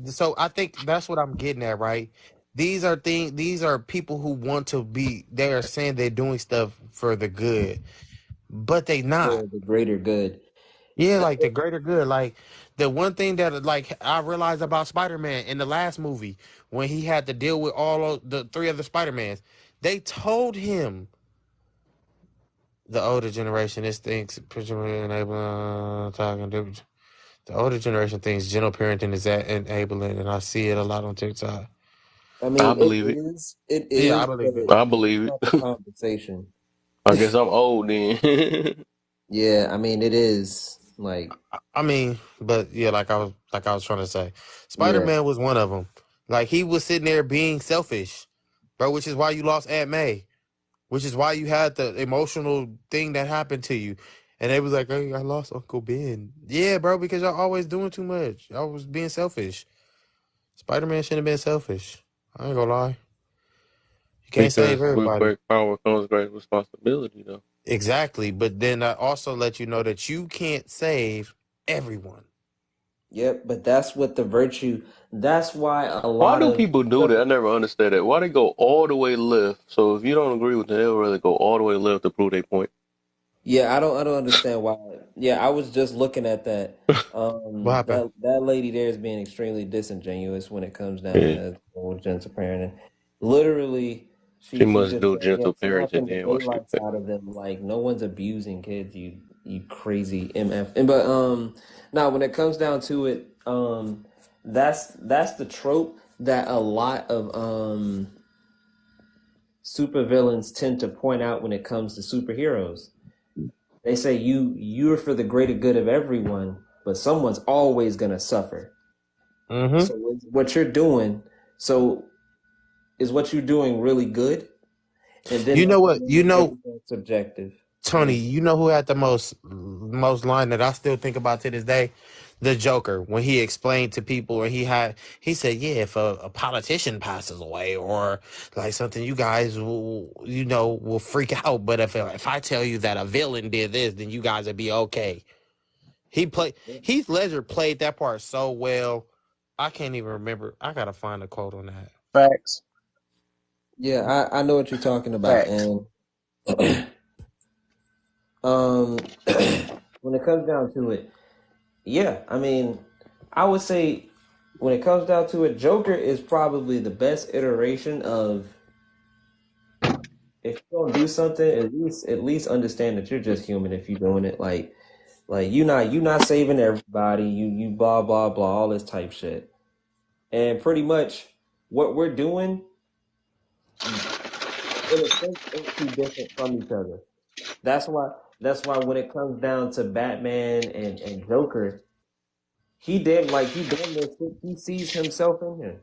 Speaker 5: So I think that's what I'm getting at, right? These are people who want to be, they are saying they're doing stuff for the good, but they not.
Speaker 7: For the greater good.
Speaker 5: Yeah, like the greater good. Like the one thing that like I realized about Spider-Man in the last movie when he had to deal with all of the three other Spider-Mans, they told him the older generation this thinks talking to the older generation thinks gentle parenting is that enabling, and I see it a lot on TikTok.
Speaker 7: I
Speaker 1: I
Speaker 7: mean, it
Speaker 1: believe it.
Speaker 7: is. It
Speaker 5: Yeah, I
Speaker 7: is, but
Speaker 5: believe it.
Speaker 1: I
Speaker 7: it's
Speaker 1: believe
Speaker 7: not the
Speaker 1: it.
Speaker 7: conversation.
Speaker 1: I guess I'm old then.
Speaker 7: Yeah, I mean, it is like
Speaker 5: I mean, but yeah, like I was trying to say, Spider
Speaker 7: yeah.
Speaker 5: Man was one of them. Like he was sitting there being selfish, bro, which is why you lost Aunt May, which is why you had the emotional thing that happened to you. And they was like, "Hey, I lost Uncle Ben." Yeah, bro, because y'all always doing too much. Y'all was being selfish. Spider Man shouldn't have been selfish. I ain't gonna lie. You can't save
Speaker 1: Because with
Speaker 5: everybody.
Speaker 1: great power comes great responsibility, though.
Speaker 5: Exactly, but then I also let you know that you can't save everyone.
Speaker 7: Yep, but that's what the virtue. That's why a
Speaker 1: Why
Speaker 7: lot
Speaker 1: do
Speaker 7: of
Speaker 1: people do that? I never understand that. Why they go all the way left? So if you don't agree with them, they'll really go all the way left to prove their point.
Speaker 7: yeah, I don't understand why. Yeah, I was just looking at that.
Speaker 5: What happened?
Speaker 7: That lady there is being extremely disingenuous when it comes down
Speaker 1: Yeah,
Speaker 7: to gentle parenting. Literally,
Speaker 1: she
Speaker 7: she
Speaker 1: must
Speaker 7: just
Speaker 1: do
Speaker 7: said, yeah,
Speaker 1: gentle parenting
Speaker 7: snapping the
Speaker 1: then. What she
Speaker 7: daylights out of them. Like no one's abusing kids. You crazy mf. And but now when it comes down to it, that's the trope that a lot of supervillains tend to point out when it comes to superheroes. They say you're for the greater good of everyone, but someone's always gonna suffer.
Speaker 5: Mm-hmm.
Speaker 7: So what you're doing, so is what you're doing really good? And then
Speaker 5: You
Speaker 7: that's
Speaker 5: know
Speaker 7: when
Speaker 5: what?
Speaker 7: they
Speaker 5: You
Speaker 7: make
Speaker 5: know,
Speaker 7: everything subjective.
Speaker 5: Tony. You know who had the most line that I still think about to this day? The Joker, when he explained to people, and he said, "Yeah, if a politician passes away, or like something, you guys will freak out. But if I tell you that a villain did this, then you guys would be okay." Heath Ledger played that part so well. I can't even remember. I gotta find a quote on that.
Speaker 2: Facts.
Speaker 7: Yeah, I know what you're talking about.
Speaker 2: Facts.
Speaker 7: And um when it comes down to it, yeah, I mean, I would say when it comes down to it, Joker is probably the best iteration of if you're gonna do something, at least understand that you're just human if you're doing it. Like you not saving everybody, you blah blah blah, all this type shit. And pretty much what we're doing in a sense ain't too different from each other. That's why when it comes down to Batman and Joker, he damn near he sees himself in him.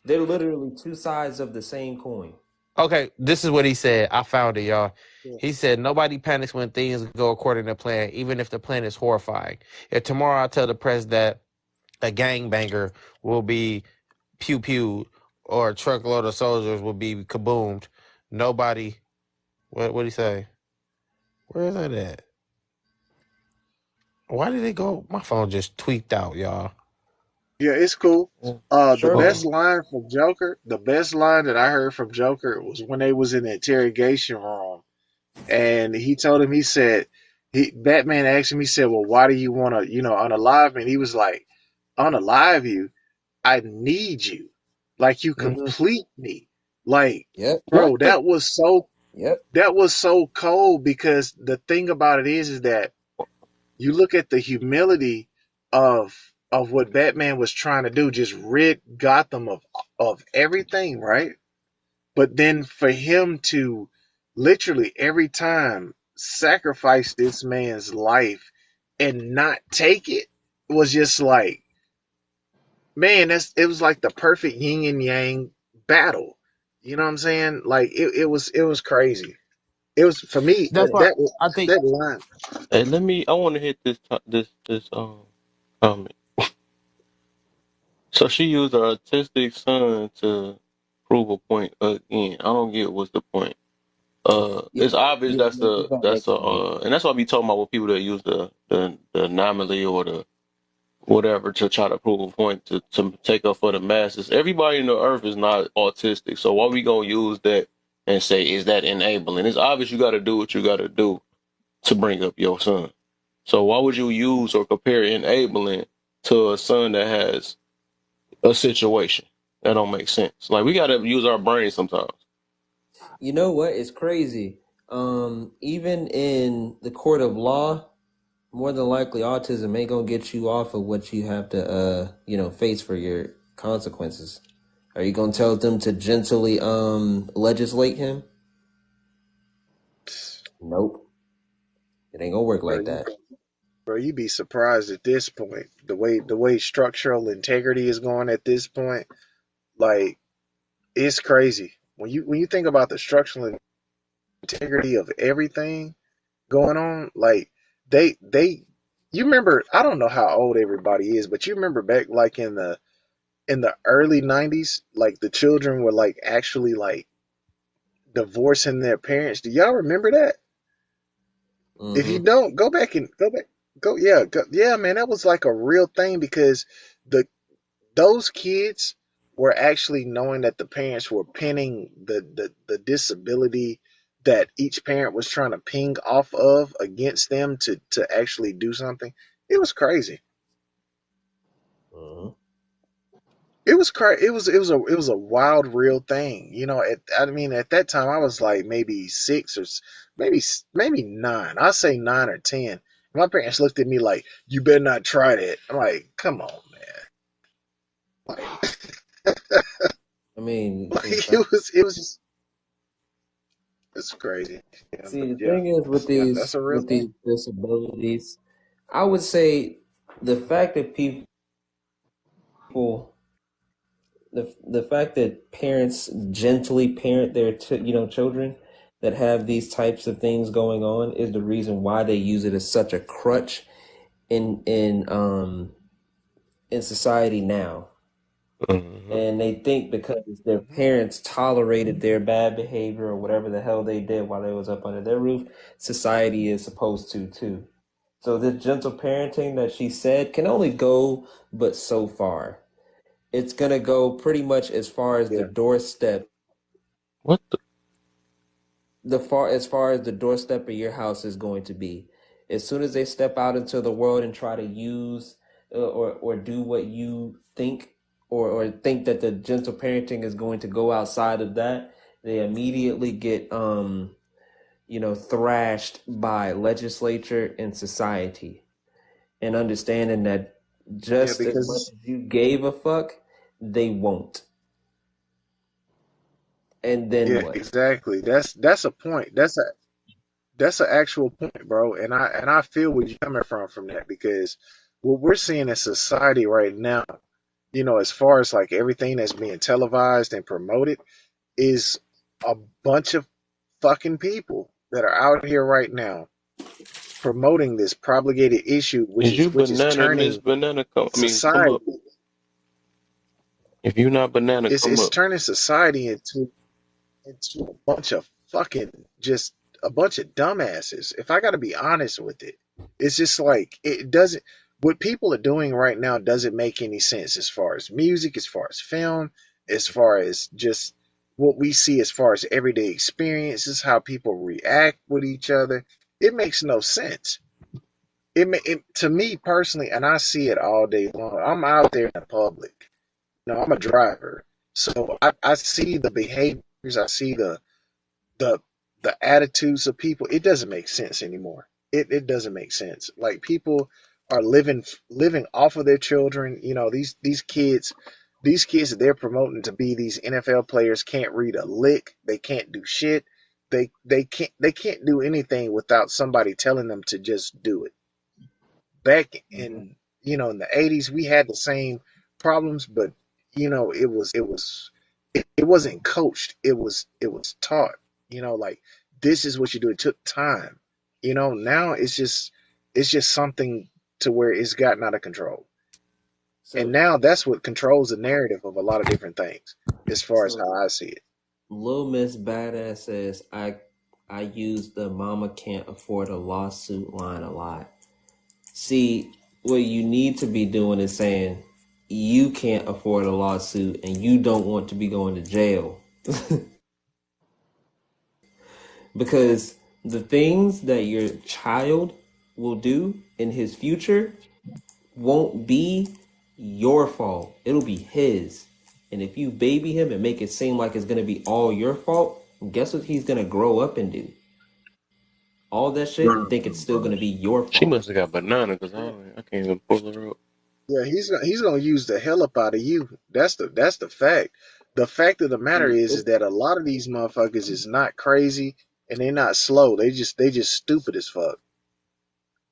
Speaker 7: They're literally two sides of the same coin.
Speaker 5: Okay, this is what he said. I found it, y'all.
Speaker 7: Yeah.
Speaker 5: He said, "Nobody panics when things go according to plan, even if the plan is horrifying. If tomorrow I tell the press that a gangbanger will be pew pew or a truckload of soldiers will be kaboomed, nobody." What did he say? Where is that at? Why did it go? My phone just tweaked out, y'all.
Speaker 10: Yeah, it's cool. The
Speaker 7: Sure,
Speaker 5: Hold
Speaker 10: best
Speaker 5: on.
Speaker 7: man.
Speaker 10: line from Joker, the best line that I heard from Joker was when they was in the interrogation room, and he told him, he said, Batman asked him, he said, well, why do you want to, unalive me? And he was like, unalive you? I need you. Like you
Speaker 5: Mm-hmm.
Speaker 10: complete me. Like,
Speaker 7: Yep,
Speaker 5: What
Speaker 10: bro,
Speaker 5: the?
Speaker 7: yep.
Speaker 10: that was so cold because the thing about it is that you look at the humility of of what Batman was trying to do, just rid Gotham of everything, right? But then for him to literally every time sacrifice this man's life and not take it was just like, man, it was like the perfect yin and yang battle. You know what I'm saying? Like it was crazy. It was for me
Speaker 4: That's what I think.
Speaker 10: that line.
Speaker 1: Hey, I want to hit this comment. So she used her autistic son to prove a point again. I don't get what's the point.
Speaker 7: Yeah,
Speaker 1: It's obvious
Speaker 7: yeah, you're gonna make a point.
Speaker 1: and that's why I be talking about with people that use the anomaly or the whatever to try to prove a point to take up for the masses. Everybody in the earth is not autistic, so why we gonna use that and say is that enabling? It's obvious you got to do what you got to do to bring up your son. So why would you use or compare enabling to a son that has a situation? That don't make sense. Like we got to use our brains sometimes.
Speaker 7: You know what? It's crazy. Even in the court of law, more than likely autism ain't gonna get you off of what you have to face for your consequences. Are you gonna tell them to gently legislate him? Nope. It ain't gonna work
Speaker 10: Bro,
Speaker 7: like that.
Speaker 10: you'd be surprised at this point. The way structural integrity is going at this point, like it's crazy. When you think about the structural integrity of everything going on, like they you remember, I don't know how old everybody is, but you remember back like in the early 90s, like the children were like actually like divorcing their parents. Do y'all remember that? If you
Speaker 7: Mm-hmm.
Speaker 10: don't, go back, man, that was like a real thing because the those kids were actually knowing that the parents were pinning the disability that each parent was trying to ping off of against them to actually do something. It was crazy.
Speaker 7: Mm-hmm.
Speaker 10: It was crazy. It was a wild, real thing. I mean, at that time, I was like maybe six or maybe nine. I say 9 or 10. My parents looked at me like, "You better not try that." I'm like, "Come on, man!"
Speaker 7: I mean,
Speaker 10: Like,
Speaker 7: in
Speaker 10: it
Speaker 7: fact,
Speaker 10: was it was just it's crazy. Yeah, but
Speaker 7: see, the
Speaker 10: yeah,
Speaker 7: thing is with
Speaker 10: that's
Speaker 7: these
Speaker 10: a real
Speaker 7: with these
Speaker 10: thing.
Speaker 7: disabilities, I would say the fact that people the fact that parents gently parent their children that have these types of things going on is the reason why they use it as such a crutch in society now.
Speaker 1: Hmm.
Speaker 7: And they think because their
Speaker 10: Hmm.
Speaker 7: parents tolerated their bad behavior or whatever the hell they did while they was up under their roof, society is supposed to too. So this gentle parenting that she said can only go but so far. It's gonna go pretty much as far as the
Speaker 10: Yeah,
Speaker 7: doorstep,
Speaker 1: What the?
Speaker 7: as far as the doorstep of your house is going to be. As soon as they step out into the world and try to use or do what you think or think that the gentle parenting is going to go outside of that, they immediately get thrashed by legislature and society. And understanding that
Speaker 10: yeah,
Speaker 7: just as much
Speaker 10: because
Speaker 7: as you gave a fuck, they won't. And then
Speaker 10: yeah,
Speaker 7: what?
Speaker 10: exactly. That's a point. That's an actual point, bro. And I feel where you're coming from that because what we're seeing in society right now, as far as like everything that's being televised and promoted, is a bunch of fucking people that are out here right now promoting this propagated issue, which
Speaker 1: Is
Speaker 10: is
Speaker 1: you
Speaker 10: which is
Speaker 1: banana, Miss
Speaker 10: turning
Speaker 1: Banana? Come
Speaker 10: society.
Speaker 1: up. If you not banana, come
Speaker 10: It's
Speaker 1: up.
Speaker 10: turning society into a bunch of fucking just a bunch of dumbasses. If I got to be honest with it, it's just like it doesn't. What people are doing right now doesn't make any sense as far as music, as far as film, as far as just what we see as far as everyday experiences, how people react with each other. It makes no sense. It to me personally, and I see it all day long. I'm out there in the public. I'm a driver, so I see the behaviors. I see the the attitudes of people. It doesn't make sense anymore. It doesn't make sense. Like people are living off of their children. You know, these kids that they're promoting to be these NFL players can't read a lick. They can't do shit. They can't do anything without somebody telling them to just do it. Back in, in the 80s, we had the same problems, but it wasn't coached. It was taught. Like, this is what you do. It took time. Now it's just something to where it's gotten out of control. And
Speaker 7: So
Speaker 10: now that's what controls the narrative of a lot of different things, as far as how
Speaker 7: so
Speaker 10: I see it.
Speaker 7: Lil Miss Badass says I use the mama can't afford a lawsuit line a lot. See, what you need to be doing is saying you can't afford a lawsuit and you don't want to be going to jail. Because the things that your child will do in his future won't be your fault. It'll be his. And if you baby him and make it seem like it's going to be all your fault, guess what he's going to grow up and do? All that shit and think it's still going to be your
Speaker 1: She
Speaker 7: fault.
Speaker 1: must have got banana because
Speaker 10: Yeah,
Speaker 1: I can't even pull her up.
Speaker 10: yeah, he's gonna use the hell up out of you. That's the fact. The fact of the matter is that a lot of these motherfuckers is not crazy and they're not slow. They just stupid as fuck.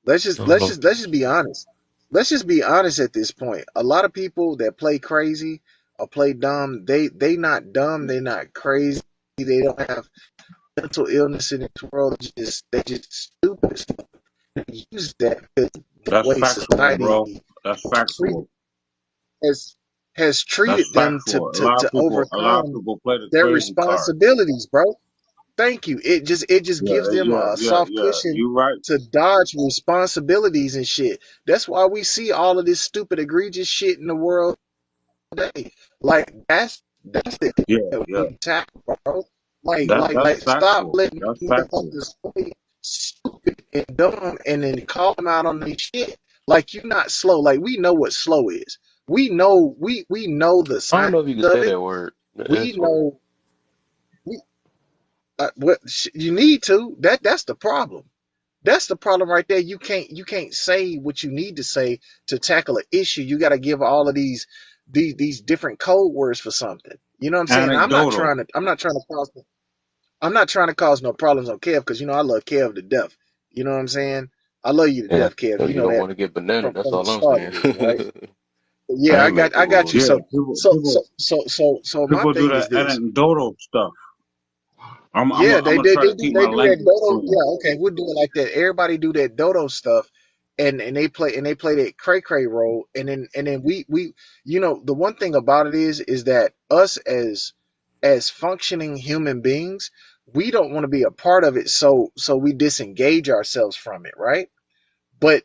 Speaker 10: Let's just let's
Speaker 1: Uh-huh.
Speaker 10: just let's just be honest. Let's just be honest at this point. A lot of people that play crazy or play dumb, they not dumb, they not crazy. They don't have mental illness in this world. They just stupid as fuck. They use that because the
Speaker 11: That's
Speaker 10: way
Speaker 11: factual, bro.
Speaker 10: society
Speaker 11: That's
Speaker 10: has treated
Speaker 11: factual.
Speaker 10: has has
Speaker 11: That's
Speaker 10: treated them to,
Speaker 11: factual.
Speaker 10: to, to
Speaker 11: A lot of
Speaker 10: overcome
Speaker 11: people play the
Speaker 10: their
Speaker 11: crazy card.
Speaker 10: responsibilities, bro. Thank you. It just
Speaker 11: Yeah,
Speaker 10: gives them a soft
Speaker 11: yeah.
Speaker 10: cushion
Speaker 11: You right.
Speaker 10: to dodge responsibilities and shit. That's why we see all of this stupid egregious shit in the world today. Like, that's the thing
Speaker 11: Yeah,
Speaker 10: that we
Speaker 11: yeah.
Speaker 10: need to tackle, bro. Like
Speaker 11: That's
Speaker 10: like stop
Speaker 11: factual.
Speaker 10: letting
Speaker 11: That's factual.
Speaker 10: motherfuckers play stupid and dumb and then call them out on their shit. Like, you're not slow. Like, we know what slow is. We know the
Speaker 1: I don't know if you
Speaker 10: science
Speaker 1: can
Speaker 10: of
Speaker 1: say
Speaker 10: it.
Speaker 1: that word.
Speaker 10: We
Speaker 1: That's word.
Speaker 10: know we what you need to. That's the problem. That's the problem right there. You can't say what you need to say to tackle an issue. You got to give all of these different code words for something. You know what I'm saying? I'm not
Speaker 11: Anecdotal.
Speaker 10: trying to cause no problems on Kev, because I love Kev to death. You know what I'm saying? I love you to
Speaker 1: Yeah,
Speaker 10: death, Kev.
Speaker 1: so
Speaker 10: You
Speaker 1: you
Speaker 10: know
Speaker 1: don't
Speaker 10: that
Speaker 1: want to get banana.
Speaker 10: from
Speaker 1: That's
Speaker 10: from the
Speaker 1: all I'm
Speaker 10: start of
Speaker 1: saying.
Speaker 10: this, right?
Speaker 1: I
Speaker 10: Yeah, I
Speaker 1: ain't
Speaker 10: got
Speaker 1: make the
Speaker 10: I got you.
Speaker 1: rules.
Speaker 11: Yeah,
Speaker 10: So my
Speaker 11: people do
Speaker 10: thing is
Speaker 11: the
Speaker 10: this.
Speaker 11: anecdotal stuff.
Speaker 10: Yeah,
Speaker 11: I'm
Speaker 10: they,
Speaker 11: gonna
Speaker 10: they,
Speaker 11: try
Speaker 10: they
Speaker 11: to
Speaker 10: do
Speaker 11: keep
Speaker 10: they
Speaker 11: my
Speaker 10: do that
Speaker 11: language
Speaker 10: dodo.
Speaker 11: clean.
Speaker 10: Yeah, okay, we'll do it like that. Everybody do that dodo stuff, and they play that cray cray role, and then we the one thing about it is that us as functioning human beings, we don't want to be a part of it, so we disengage ourselves from it, right? But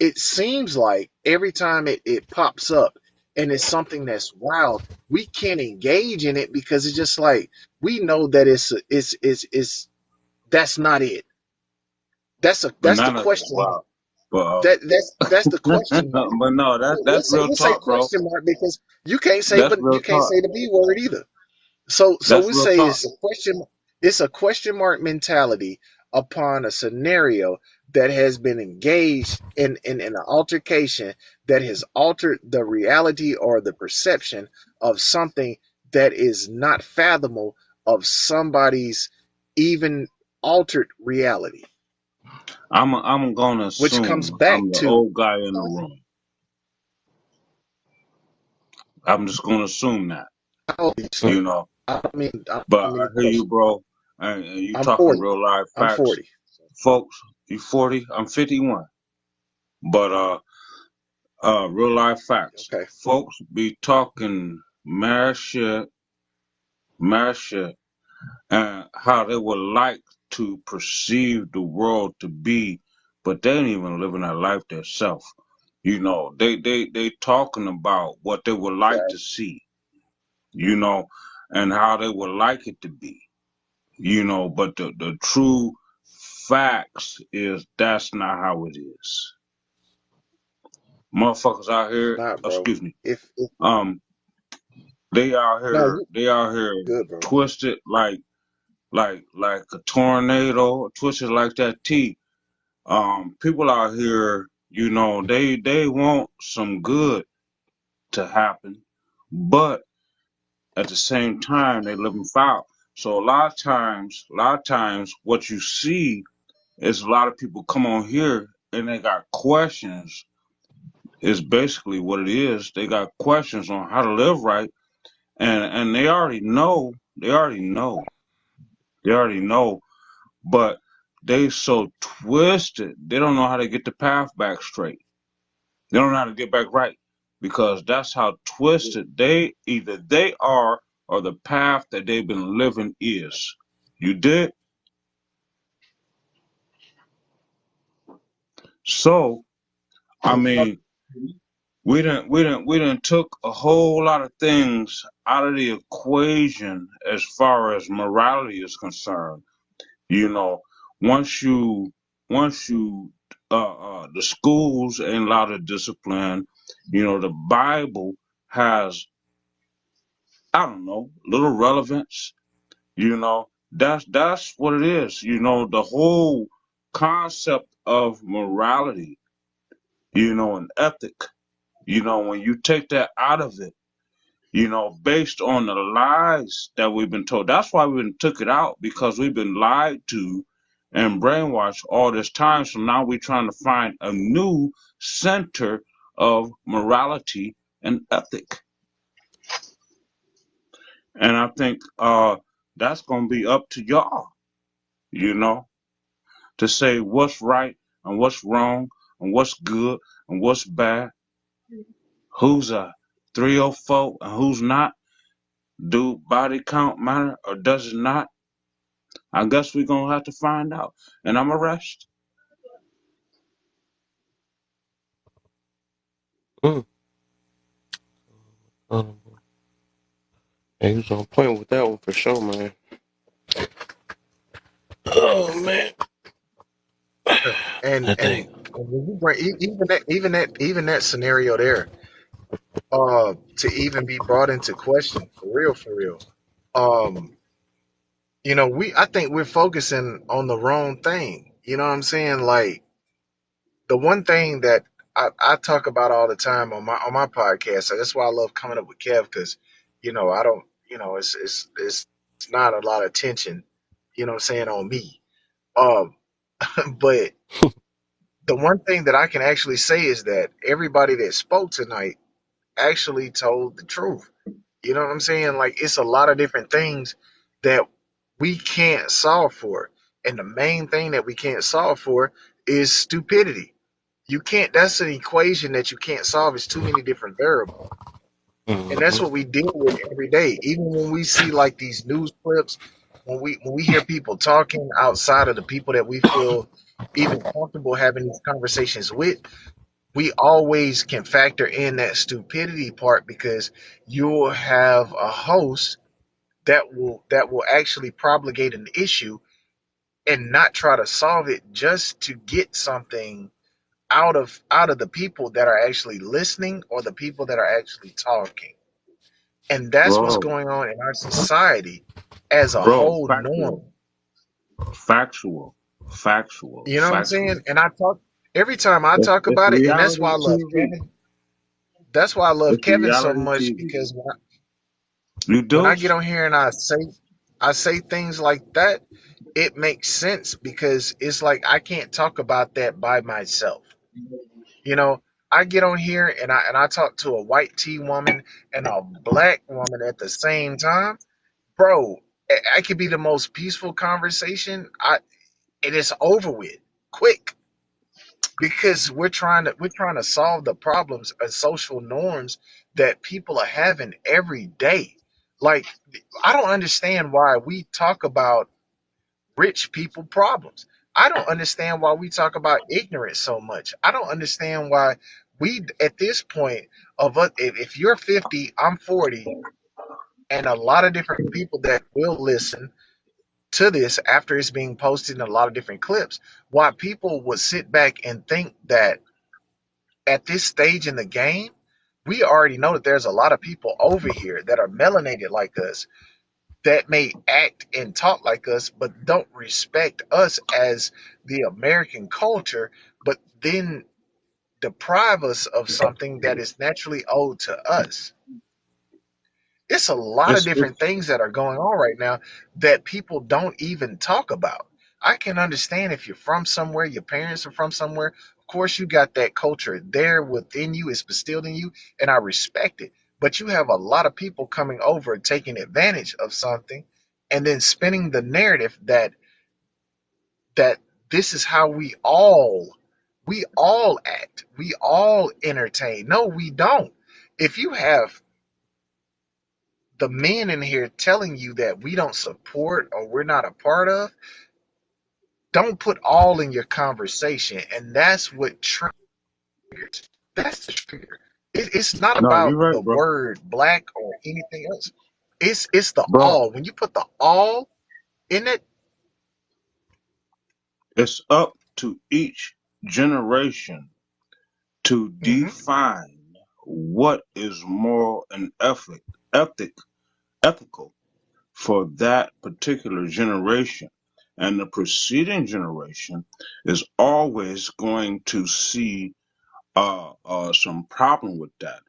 Speaker 10: it seems like every time it pops up and it's something that's wild, we can't engage in it because it's just like we know that it's that's not it. That's the
Speaker 11: Bananas is
Speaker 10: question mark.
Speaker 11: wild, but
Speaker 10: That's the question mark.
Speaker 11: but no, that's real
Speaker 10: We'll say
Speaker 11: talk, bro.
Speaker 10: question mark because you can't say
Speaker 11: That's
Speaker 10: but
Speaker 11: real
Speaker 10: you can't
Speaker 11: talk.
Speaker 10: say the B word either. So
Speaker 11: That's
Speaker 10: we
Speaker 11: real
Speaker 10: say
Speaker 11: talk.
Speaker 10: it's a question mark mentality upon a scenario that has been engaged in an altercation that has altered the reality or the perception of something that is not fathomable of somebody's even altered reality,
Speaker 11: I'm gonna
Speaker 10: which comes
Speaker 11: assume
Speaker 10: back
Speaker 11: I'm the
Speaker 10: to
Speaker 11: old guy in the room. I'm just gonna assume that,
Speaker 10: how old are you,
Speaker 11: you
Speaker 10: sir?
Speaker 11: know.
Speaker 10: I don't mean I
Speaker 11: But
Speaker 10: don't
Speaker 11: I
Speaker 10: mean to
Speaker 11: hear
Speaker 10: question.
Speaker 11: you, bro, and you
Speaker 10: I'm
Speaker 11: talking
Speaker 10: 40.
Speaker 11: real life
Speaker 10: I'm
Speaker 11: facts,
Speaker 10: 40.
Speaker 11: folks. You 40, I'm 51. But real life facts,
Speaker 10: Okay.
Speaker 11: folks be talking mad shit, and how they would like to perceive the world to be, but they ain't even living that life themselves. They talking about what they would like
Speaker 10: Okay.
Speaker 11: to see, you know, and how they would like it to be, but the true facts is that's not how it is. Motherfuckers out
Speaker 10: It's
Speaker 11: here,
Speaker 10: not, bro.
Speaker 11: excuse me,
Speaker 10: If
Speaker 11: um,
Speaker 10: no, you
Speaker 11: they out here
Speaker 10: good, bro.
Speaker 11: twisted like a tornado, twisted like that T. People out here. They want some good to happen, but at the same time they living foul. So a lot of times what you see is a lot of people come on here and they got questions. Is basically what it is. They got questions on how to live right, and they already know, but they so twisted. They don't know how to get the path back straight. They don't know how to get back right because that's how twisted they are or the path that they've been living is. You did? So, I mean, we didn't took a whole lot of things out of the equation as far as morality is concerned. You know, once you once you the schools ain't a lot of discipline. The Bible has, I don't know, little relevance. That's what it is. The whole concept of morality, and ethic. When you take that out of it, based on the lies that we've been told. That's why we took it out, because we've been lied to and brainwashed all this time. So now we're trying to find a new center of morality and ethic. And I think that's gonna be up to y'all, you know, to say what's right and what's wrong and what's good and what's bad, who's a 304 and who's not. Do body count matter or does it not? I guess we're gonna have to find out. And I'm a rest.
Speaker 1: Mm. Um, he was on point with that one for sure, man. Oh man,
Speaker 10: And
Speaker 1: that
Speaker 10: and
Speaker 1: thing.
Speaker 10: when you bring even that scenario there, to even be brought into question for real. Um, I think we're focusing on the wrong thing. You know what I'm saying? Like the one thing that I talk about all the time on my podcast. So that's why I love coming up with Kev, because I don't it's not a lot of tension. You know what I'm saying, on me. Um, but the one thing that I can actually say is that everybody that spoke tonight actually told the truth. You know what I'm saying? Like it's a lot of different things that we can't solve for. And the main thing that we can't solve for is stupidity. You can't, that's an equation that you can't solve. It's too many different variables. And that's
Speaker 1: Mm-hmm.
Speaker 10: what we deal with every day. Even when we see like these news clips, when we hear people talking outside of the people that we feel even comfortable having these conversations with, we always can factor in that stupidity part, because you'll have a host that will actually propagate an issue and not try to solve it just to get something out of the people that are actually listening or the people that are actually talking. And that's what's
Speaker 11: Bro,
Speaker 10: going on in our society as a
Speaker 11: bro,
Speaker 10: whole
Speaker 11: factual.
Speaker 10: norm.
Speaker 11: Factual. Factual.
Speaker 10: You know what I'm
Speaker 11: Factual.
Speaker 10: saying? And I talk every time I talk
Speaker 11: It's
Speaker 10: about it, and that's why
Speaker 11: reality
Speaker 10: I love
Speaker 11: TV.
Speaker 10: Kevin. That's why I love
Speaker 11: It's
Speaker 10: Kevin so
Speaker 11: reality
Speaker 10: much,
Speaker 11: TV.
Speaker 10: because
Speaker 11: You
Speaker 10: when
Speaker 11: do?
Speaker 10: I get on here and I say things like that, it makes sense, because it's like I can't talk about that by myself. You know, I get on here and I talk to a white tea woman and a black woman at the same time, bro. I could be the most peaceful conversation. And it's over with quick, because we're trying to solve the problems and social norms that people are having every day. Like I don't understand why we talk about rich people problems. I don't understand why we talk about ignorance so much. I don't understand why we, at this point of us, if you're 50, I'm 40, and a lot of different people that will listen to this after it's being posted in a lot of different clips, why people would sit back and think that at this stage in the game, we already know that there's a lot of people over here that are melanated like us, that may act and talk like us, but don't respect us as the American culture. But then deprive us of something that is naturally owed to us. It's a lot of
Speaker 11: it's
Speaker 10: different things that are going on right now that people don't even talk about. I can understand if you're from somewhere, your parents are from somewhere. Of course, you got that culture there within you, it's instilled in you, and I respect it. But you have a lot of people coming over taking advantage of something and then spinning the narrative that this is how we all act. We all entertain. No, we don't. If you have the men in here telling you that we don't support or we're not a part of, don't put all in your conversation. And that's what triggers. That's the trigger. It's not
Speaker 11: no, you're
Speaker 10: about
Speaker 11: right,
Speaker 10: the
Speaker 11: bro.
Speaker 10: word black or anything else. It's the
Speaker 11: Bro,
Speaker 10: all. When you put the all in it,
Speaker 11: it's up to each generation to
Speaker 10: mhm,
Speaker 11: define what is moral and ethic, ethical for that particular generation. And the preceding generation is always going to see some problem with that.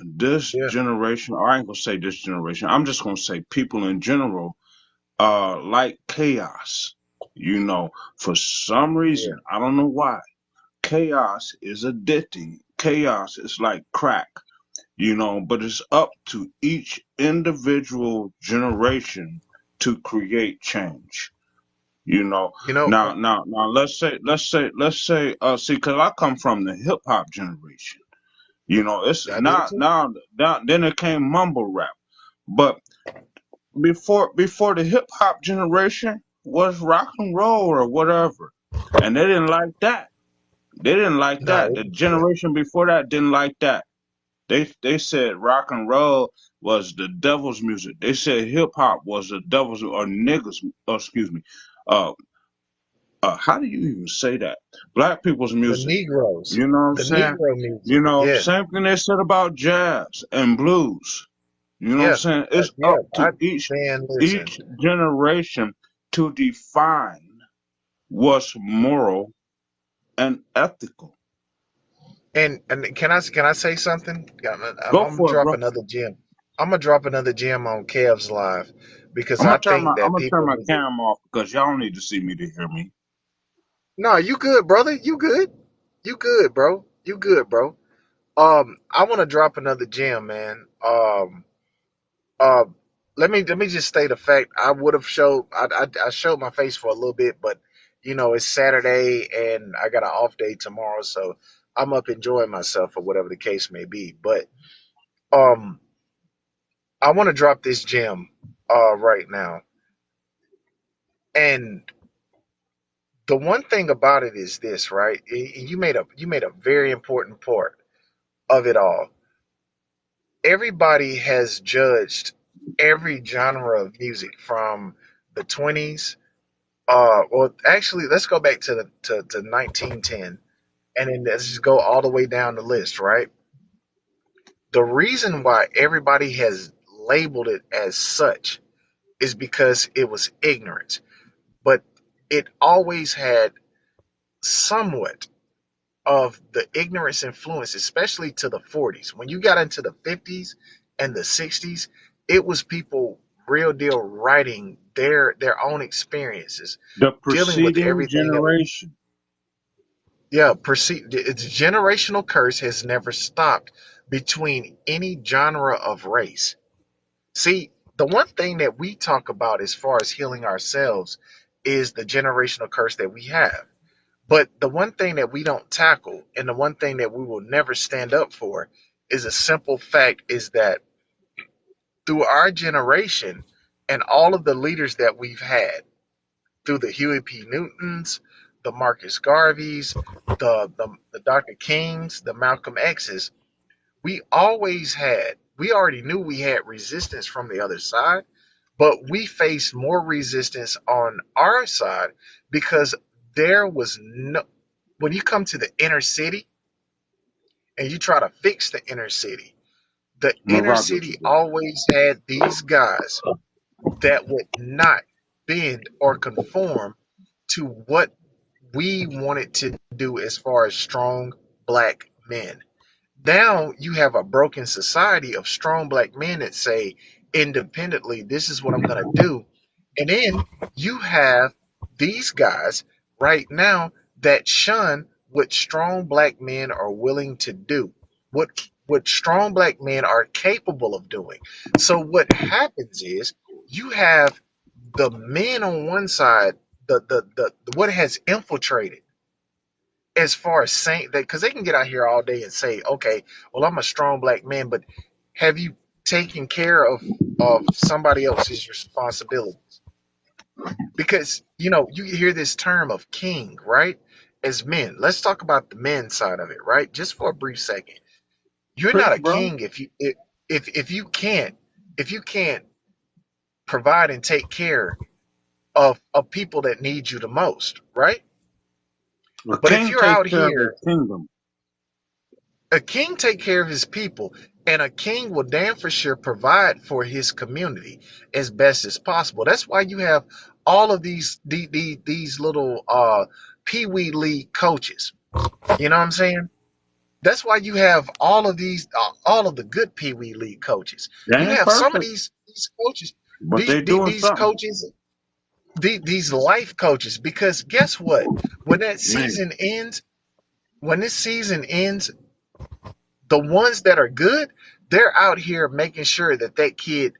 Speaker 11: This
Speaker 10: yeah,
Speaker 11: generation, or I ain't gonna say this generation, I'm just gonna say people in general, like chaos. You know, for some
Speaker 10: yeah.
Speaker 11: reason, I don't know why, chaos is addicting. Chaos is like crack, you know, but it's up to each individual generation to create change. You know,
Speaker 10: You know,
Speaker 11: now, see, because I come from the hip hop generation. You know, it's
Speaker 10: I did too.
Speaker 11: now, then it came mumble rap. But before the hip hop generation was rock and roll or whatever, and they didn't like that. They didn't like
Speaker 10: No,
Speaker 11: that. The generation before that didn't like that. They said rock and roll was the devil's music. They said hip hop was the devil's or niggas. Excuse me. Uh, how do you even say that? Black people's
Speaker 10: the
Speaker 11: music.
Speaker 10: Negroes,
Speaker 11: You know what I'm
Speaker 10: the
Speaker 11: saying?
Speaker 10: Negro music.
Speaker 11: You know,
Speaker 10: Yeah,
Speaker 11: same thing they said about jazz and blues. You know what I'm
Speaker 10: yeah,
Speaker 11: saying? It's
Speaker 10: yeah.
Speaker 11: up to
Speaker 10: Man, listen.
Speaker 11: each generation to define what's moral and ethical.
Speaker 10: And can I say something? Yeah, I'm
Speaker 11: Go
Speaker 10: gonna
Speaker 11: for it,
Speaker 10: drop
Speaker 11: bro.
Speaker 10: another gem. I'm gonna drop another gem on Kev's live because
Speaker 11: I'm
Speaker 10: I
Speaker 11: gonna turn my
Speaker 10: think
Speaker 11: I'm
Speaker 10: that
Speaker 11: gonna turn
Speaker 10: people
Speaker 11: my
Speaker 10: need to.
Speaker 11: cam off because y'all don't need to see me to hear me.
Speaker 10: No, you good, brother. You good. You good, bro. You good, bro. I want to drop another gem, man. Uh, let me just state a fact. I would have showed. I showed my face for a little bit, but it's Saturday and I got an off day tomorrow, so I'm up enjoying myself or whatever the case may be. But um. I want to drop this gem right now. And the one thing about it is this, right? You made a very important part of it all. Everybody has judged every genre of music from the 20s. Well, actually, let's go back to 1910, and then let's just go all the way down the list, right? The reason why everybody has labeled it as such is because it was ignorance, but it always had somewhat of the ignorance influence, especially to the 40s. When you got into the 50s and the 60s, it was people real deal writing their own experiences,
Speaker 11: The
Speaker 10: dealing with
Speaker 11: preceding
Speaker 10: everything that was,
Speaker 11: generation.
Speaker 10: yeah, perceived. Its generational curse has never stopped between any genre of race. See, the one thing that we talk about as far as healing ourselves is the generational curse that we have. But the one thing that we don't tackle and the one thing that we will never stand up for is a simple fact is that through our generation and all of the leaders that we've had, through the Huey P. Newtons, the Marcus Garveys, the Dr. Kings, the Malcolm X's, we already knew we had resistance from the other side, but we faced more resistance on our side because there was no, when you come to the inner city and you try to fix the inner city, the
Speaker 11: I'm gonna
Speaker 10: inner
Speaker 11: rock with you,
Speaker 10: city
Speaker 11: bro.
Speaker 10: always had these guys that would not bend or conform to what we wanted to do as far as strong. black men. Now you have a broken society of strong black men that say independently, this is what I'm going to do. And then you have these guys right now that shun what strong black men are willing to do, what strong black men are capable of doing. So what happens is you have the men on one side, the what has infiltrated as far as saying that, because they can get out here all day and say, okay, well, I'm a strong black man, but have you taken care of somebody else's responsibilities? Because you hear this term of king, right? As men, let's talk about the men's side of it, right? Just for a brief second. You're not
Speaker 11: Preach,
Speaker 10: a
Speaker 11: bro.
Speaker 10: king if you can't provide and take care of people that need you the most, right?
Speaker 11: A
Speaker 10: But if
Speaker 11: king
Speaker 10: you're
Speaker 11: takes
Speaker 10: out
Speaker 11: care of his
Speaker 10: here,
Speaker 11: kingdom.
Speaker 10: a king take care of his people, and a king will damn for sure provide for his community as best as possible. That's why you have all of these little pee wee league coaches. You know what I'm saying? That's why you have all of the good pee wee league coaches.
Speaker 11: They
Speaker 10: You
Speaker 11: ain't
Speaker 10: have some of
Speaker 11: perfect,
Speaker 10: these coaches,
Speaker 11: but they doing
Speaker 10: these
Speaker 11: something.
Speaker 10: coaches, these life coaches. Because guess what? When that
Speaker 11: Man,
Speaker 10: season ends, when this season ends, the ones that are good, they're out here making sure that that kid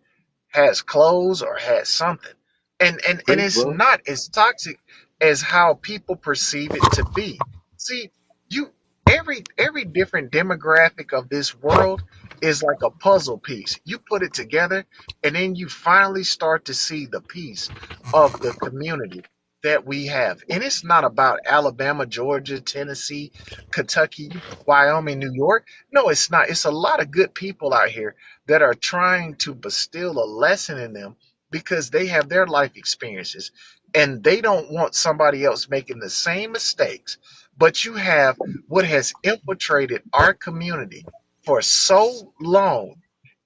Speaker 10: has clothes or has something. And
Speaker 11: preach,
Speaker 10: it's
Speaker 11: bro.
Speaker 10: not as toxic as how people perceive it to be. See, you every different demographic of this world is like a puzzle piece. You put it together and then you finally start to see the piece of the community that we have. And it's not about Alabama, Georgia, Tennessee, Kentucky, Wyoming, New York. No, it's not. It's a lot of good people out here that are trying to bestow a lesson in them because they have their life experiences and they don't want somebody else making the same mistakes. But you have what has infiltrated our community for so long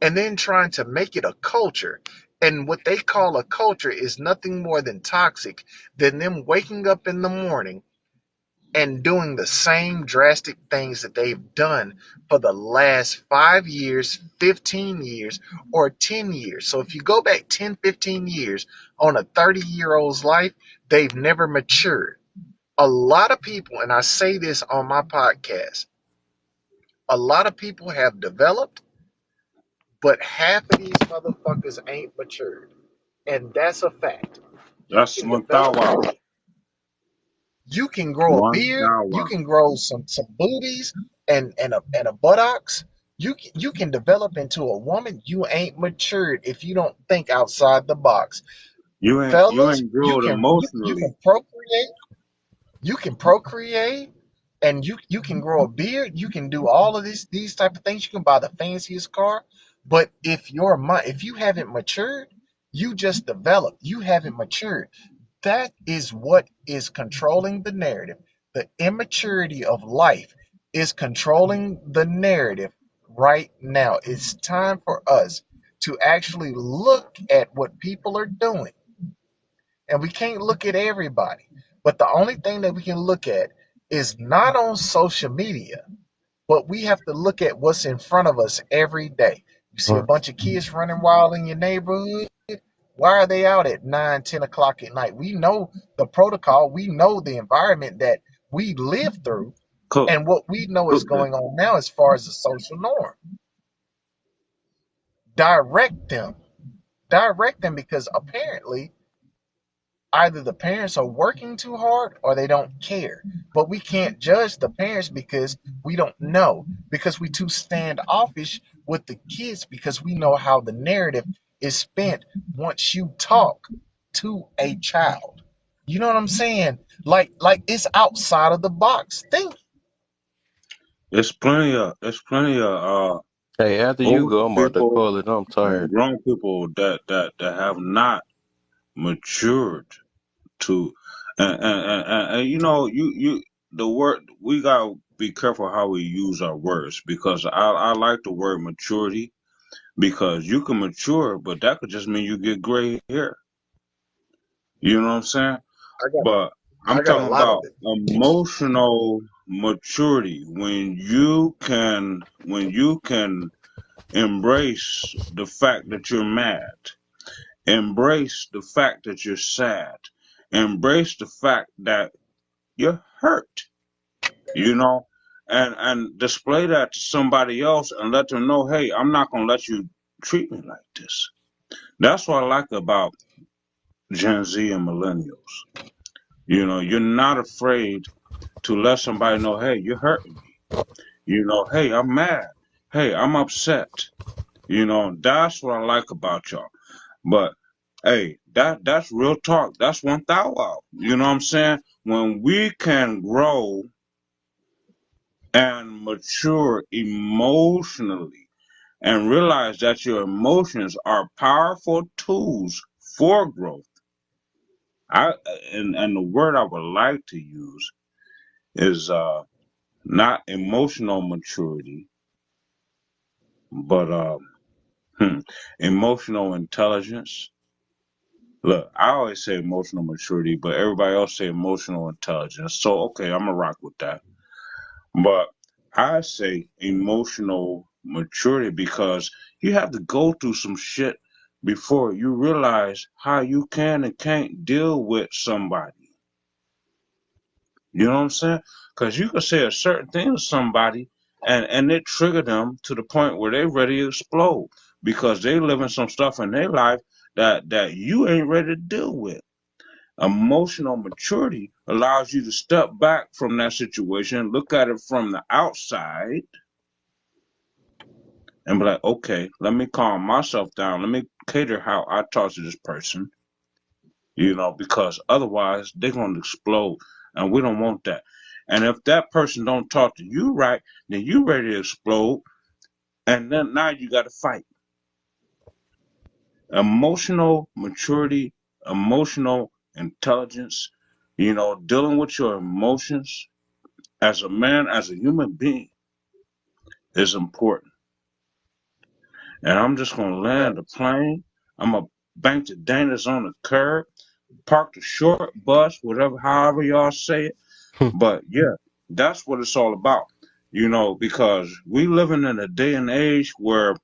Speaker 10: and then trying to make it a culture. And what they call a culture is nothing more than toxic than them waking up in the morning and doing the same drastic things that they've done for the last 5 years, 15 years, or 10 years. So if you go back 10, 15 years on a 30-year-old's life, they've never matured. A lot of people, and I say this on my podcast, a lot of people have developed, but half of these motherfuckers ain't matured. And that's a fact. You
Speaker 11: That's
Speaker 10: can
Speaker 11: one
Speaker 10: develop,
Speaker 11: thou wow.
Speaker 10: you can grow a
Speaker 11: One
Speaker 10: beard,
Speaker 11: thou
Speaker 10: you
Speaker 11: wow.
Speaker 10: can grow some booties and a buttocks. You can develop into a woman. You ain't matured if you don't think outside the box.
Speaker 11: You
Speaker 10: Fellas,
Speaker 11: ain't growing
Speaker 10: you
Speaker 11: emotionally.
Speaker 10: can procreate, you can procreate, and you can grow a beard, you can do all of these type of things, you can buy the fanciest car. But if you haven't matured, you just developed, you haven't matured. That is what is controlling the narrative. The immaturity of life is controlling the narrative right now. It's time for us to actually look at what people are doing. And we can't look at everybody. But the only thing that we can look at is not on social media, but we have to look at what's in front of us every day. You see a bunch of kids running wild in your neighborhood. Why are they out at 9, 10 o'clock at night? We know the protocol. We know the environment that we live through.
Speaker 11: Cook,
Speaker 10: And what we know is
Speaker 11: cook that.
Speaker 10: going on now as far as the social norm. Direct them. Direct them because apparently either the parents are working too hard or they don't care. But we can't judge the parents because we don't know, because we too standoffish with the kids because we know how the narrative is spent once you talk to a child. You know what I'm saying? Like it's outside of the box. Think.
Speaker 11: There's plenty of
Speaker 1: Hey, after you
Speaker 11: older
Speaker 1: go, I'm about to
Speaker 11: people
Speaker 1: call it. I'm
Speaker 11: and
Speaker 1: tired.
Speaker 11: grown people that have not matured to and you the word we gotta be careful how we use our words because I like the word maturity because you can mature but that could just mean you get gray hair. You know what I'm saying?
Speaker 10: I got
Speaker 11: But I'm
Speaker 10: I got a
Speaker 11: talking
Speaker 10: lot of
Speaker 11: about
Speaker 10: it.
Speaker 11: emotional. maturity, when you can embrace the fact that you're mad, embrace the fact that you're sad, embrace the fact that you're hurt, you know, and display that to somebody else and let them know, hey, I'm not gonna let you treat me like this. That's what I like about Gen Z and millennials. You know, you're not afraid to let somebody know, hey, you're hurting me. You know, hey, I'm mad. Hey, I'm upset. You know, that's what I like about y'all. But hey, that's real talk. That's one thou wow. You know what I'm saying? When we can grow and mature emotionally and realize that your emotions are powerful tools for growth. I and the word I would like to use is not emotional maturity, but emotional intelligence. Look, I always say emotional maturity, but everybody else say emotional intelligence. So okay, I'm gonna rock with that. But I say emotional maturity because you have to go through some shit before you realize how you can and can't deal with somebody. You know what I'm saying? Because you can say a certain thing to somebody and it trigger them to the point where they ready to explode because they living some stuff in their life that you ain't ready to deal with. Emotional maturity allows you to step back from that situation, look at it from the outside, and be like, okay, let me calm myself down. Let me cater how I talk to this person, you know, because otherwise they're going to explode, and we don't want that. And if that person don't talk to you right, then you ready to explode, and then now you got to fight. Emotional maturity, emotional intelligence, you know, dealing with your emotions as a man, as a human being, is important. And I'm just gonna land the plane. I'm gonna bank the Dana's on the curb, park the short bus, whatever, however y'all say it. But yeah, that's what it's all about. You know, because we living in a day and age where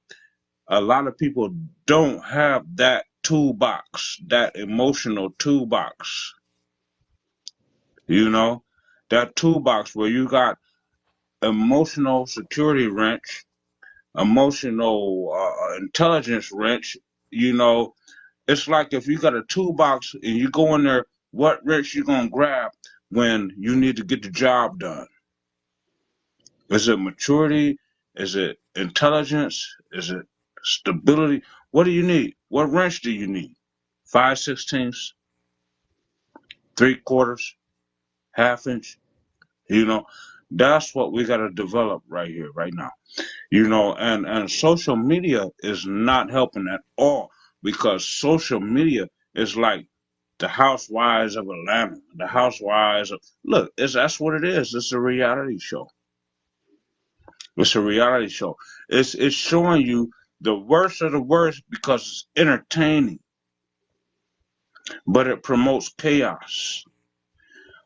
Speaker 11: a lot of people don't have that toolbox, that emotional toolbox. You know, that toolbox where you got emotional security wrench, emotional intelligence wrench. You know, it's like if you got a toolbox and you go in there, what wrench you gonna grab when you need to get the job done? Is it maturity? Is it intelligence? Is it stability? What do you need? What wrench do you need? 5/16, 3/4, half inch. You know, that's what we got to develop right here, right now. You know, and social media is not helping at all because social media is like the housewives of Atlanta, the housewives of look, that's what it is. It's a reality show. It's a reality show. It's showing you the worst of the worst because it's entertaining, but it promotes chaos.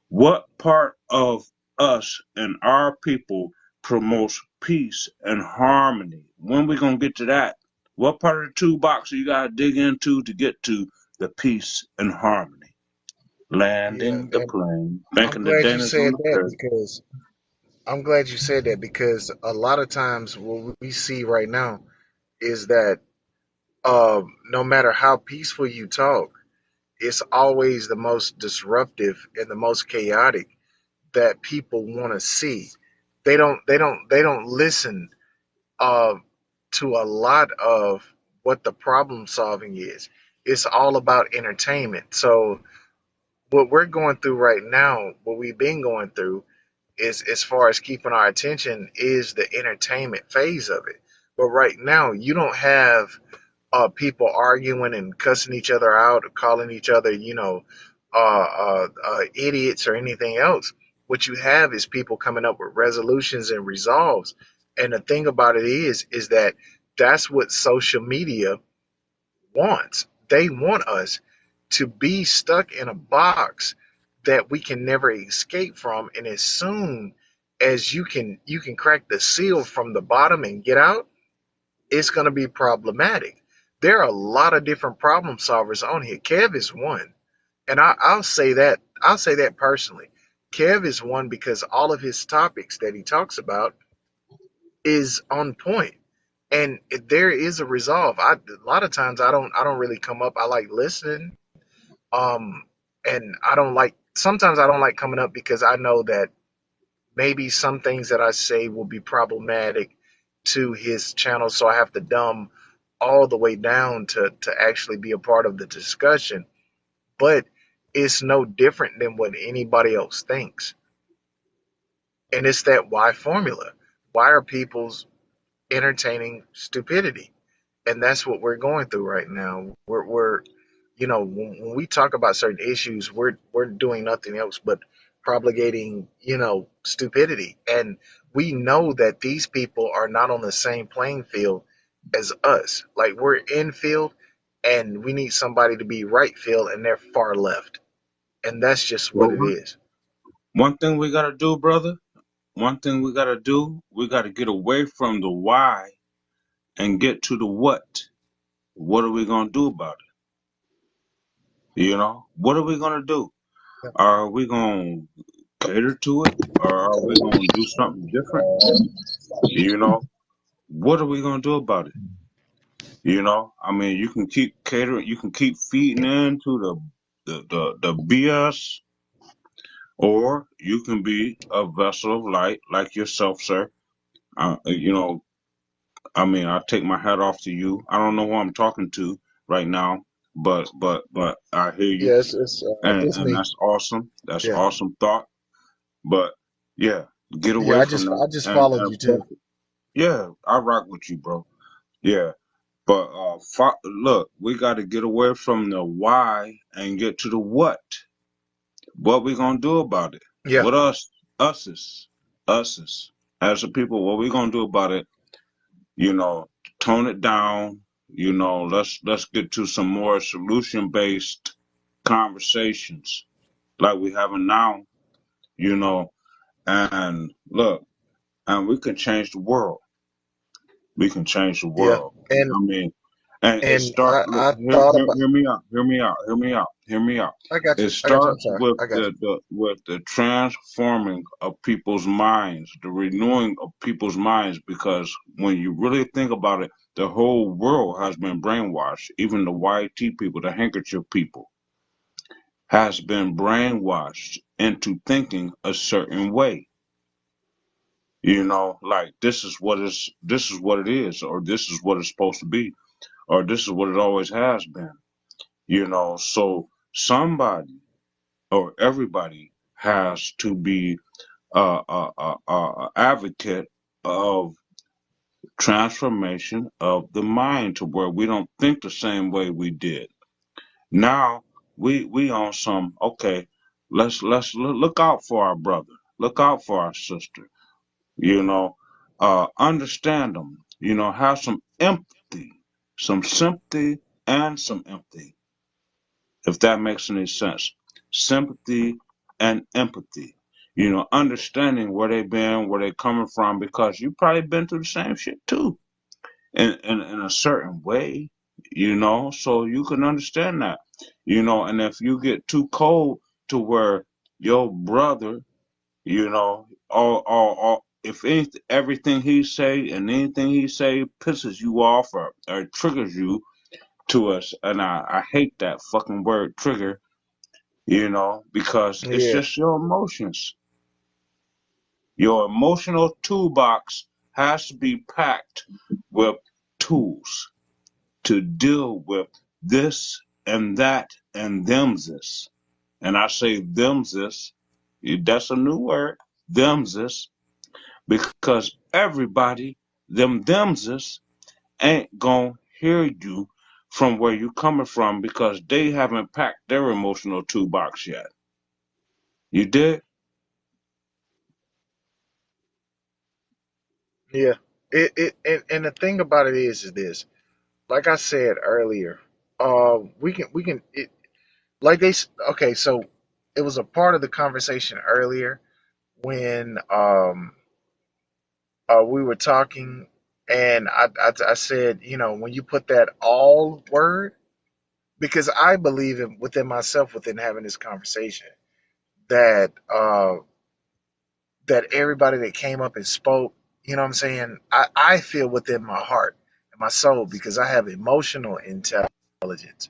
Speaker 11: What part of us and our people promotes peace and harmony? When we gonna get to that? What part of the toolbox you gotta dig into to get to the peace and harmony?
Speaker 10: Yeah,
Speaker 11: Landing the
Speaker 10: and
Speaker 11: plane,
Speaker 10: I'm
Speaker 11: banking the
Speaker 10: glad you
Speaker 11: Danish on
Speaker 10: said
Speaker 11: the
Speaker 10: that
Speaker 11: curb.
Speaker 10: because I'm glad you said that because a lot of times what we see right now is that no matter how peaceful you talk, it's always the most disruptive and the most chaotic that people want to see. They don't listen uh, to a lot of what the problem solving is. It's all about entertainment. So what we're going through right now, what we've been going through, is as far as keeping our attention is the entertainment phase of it. But right now, you don't have people arguing and cussing each other out or calling each other, idiots or anything else. What you have is people coming up with resolutions and resolves. And the thing about it is that that's what social media wants. They want us to be stuck in a box that we can never escape from. And as soon as you can crack the seal from the bottom and get out, it's going to be problematic. There are a lot of different problem solvers on here. Kev is one, and I'll say that personally. Kev is one because all of his topics that he talks about is on point, and there is a resolve. A lot of times I don't really come up. I like listening, um, and I don't like sometimes I don't like coming up because I know that maybe some things that I say will be problematic to his channel, so I have to dumb all the way down to actually be a part of the discussion. But it's no different than what anybody else thinks. And it's that why formula. Why are people's entertaining stupidity? And that's what we're going through right now. We're you know, when we talk about certain issues, we're doing nothing else but propagating, you know, stupidity. And we know that these people are not on the same playing field as us. Like we're in field and we need somebody to be right field and they're far left. And that's just what
Speaker 11: Well,
Speaker 10: it is.
Speaker 11: one thing we gotta do, brother. One thing we gotta do. We gotta get away from the why and get to the what. What are we gonna do about it? You know, what are we gonna do? Are we gonna cater to it, or are we gonna do something different? You know, what are we gonna do about it? You know, I mean, you can keep catering, you can keep feeding into the BS, or you can be a vessel of light like yourself, sir. You know, I mean, I take my hat off to you. I don't know who I'm talking to right now, but I hear you,
Speaker 10: Yeah, it's just
Speaker 11: and
Speaker 10: me.
Speaker 11: that's awesome. That's
Speaker 10: Yeah.
Speaker 11: awesome thought. But yeah, get
Speaker 10: Yeah,
Speaker 11: away from that,
Speaker 10: I just
Speaker 11: and
Speaker 10: followed you too.
Speaker 11: focus. Yeah, I rock with you, bro. Yeah. But look, we got to get away from the why and get to the what. What we gonna do about it?
Speaker 10: Yeah.
Speaker 11: What us is as a people. What we gonna do about it? You know, tone it down. You know, let's get to some more solution based conversations like we having now. You know, and look, and we can change the world. We can change the
Speaker 10: Yeah.
Speaker 11: world. I mean, and it
Speaker 10: And
Speaker 11: start. Look,
Speaker 10: I thought about
Speaker 11: hear me out. Hear me out. Hear me out. Hear me out.
Speaker 10: I got you.
Speaker 11: It
Speaker 10: I got you. I'm
Speaker 11: starts
Speaker 10: sorry.
Speaker 11: with
Speaker 10: I got
Speaker 11: the transforming of people's minds, the renewing of people's minds. Because when you really think about it, the whole world has been brainwashed. Even the YT people, the handkerchief people, has been brainwashed into thinking a certain way. You know, like this is what it is, or this is what it's supposed to be, or this is what it always has been. You know, so somebody or everybody has to be advocate of transformation of the mind to where we don't think the same way we did. Now we on some okay. Look out for our brother. Look out for our sister. You know, understand them. You know, have some empathy, some sympathy, and some empathy, if that makes any sense. Sympathy and empathy. You know, understanding where they've been, where they're coming from, because you probably been through the same shit too, in a certain way. You know, so you can understand that. You know, and if you get too cold to where your brother, you know, all if anything, everything he say and anything he say pisses you off or triggers you to us, and I hate that fucking word trigger, you know, because
Speaker 10: you.
Speaker 11: it's
Speaker 10: Yeah.
Speaker 11: just your emotions. Your emotional toolbox has to be packed with tools to deal with this and that and them's this. And I say them's this, that's a new word, them's this, because everybody, them's this, ain't gonna hear you from where you coming from because they haven't packed their emotional toolbox yet. You did?
Speaker 10: Yeah. And the thing about it is this. Like I said earlier, we can it like they okay. So it was a part of the conversation earlier. when we were talking, and I said, you know, when you put that all word, because I believe within myself, within having this conversation, that that everybody that came up and spoke, you know what I'm saying? I feel within my heart and my soul, because I have emotional intelligence,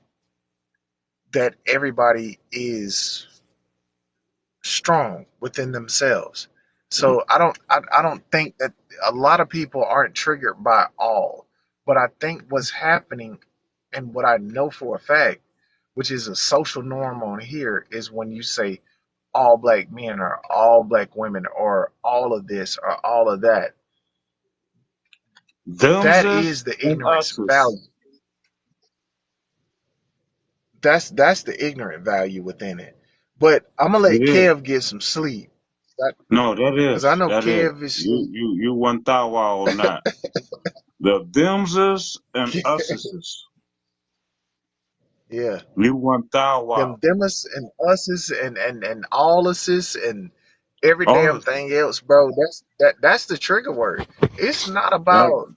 Speaker 10: that everybody is strong within themselves. So I don't think that a lot of people aren't triggered by all. But I think what's happening, and what I know for a fact, which is a social norm on here, is when you say all black men or all black women or all of this or all of that. That
Speaker 11: Themses
Speaker 10: is the
Speaker 11: and
Speaker 10: ignorance
Speaker 11: us's.
Speaker 10: value. That's the ignorant value within it. But I'm gonna let
Speaker 11: It is.
Speaker 10: Kev get some sleep,
Speaker 11: No, that
Speaker 10: because I
Speaker 11: is.
Speaker 10: know
Speaker 11: That is.
Speaker 10: Kev is
Speaker 11: You
Speaker 10: sleep.
Speaker 11: you you one thou on that. The themses and us's.
Speaker 10: Yeah,
Speaker 11: You one thou
Speaker 10: them
Speaker 11: wow.
Speaker 10: demus and us's and all uses and every
Speaker 11: All
Speaker 10: damn
Speaker 11: this
Speaker 10: thing else, bro. That's the trigger word. It's not
Speaker 11: that
Speaker 10: about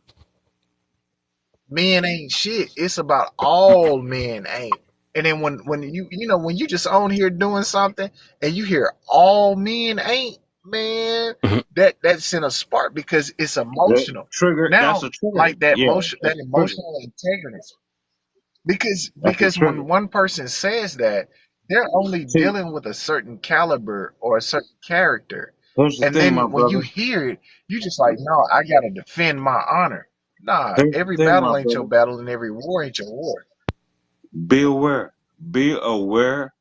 Speaker 10: men ain't shit. It's about all men ain't. And then when you know when you just on here doing something and you hear all men ain't, man, that's in a spark, because it's
Speaker 11: that
Speaker 10: emotional.
Speaker 11: trigger. That's
Speaker 10: Now,
Speaker 11: a trigger.
Speaker 10: like that
Speaker 11: Yeah,
Speaker 10: motion, that
Speaker 11: that's a trigger.
Speaker 10: emotional integrity. Because
Speaker 11: That's a
Speaker 10: when
Speaker 11: trigger.
Speaker 10: one person says that, they're only
Speaker 11: See,
Speaker 10: dealing with a certain caliber or a certain character.
Speaker 11: here's the
Speaker 10: And
Speaker 11: thing, my
Speaker 10: then when you
Speaker 11: brother.
Speaker 10: hear it, you just like, no, I gotta defend my honor. Nah,
Speaker 11: Here's the
Speaker 10: every
Speaker 11: thing, my
Speaker 10: battle ain't your
Speaker 11: brother.
Speaker 10: battle, and every war ain't your war.
Speaker 11: Be aware. Be aware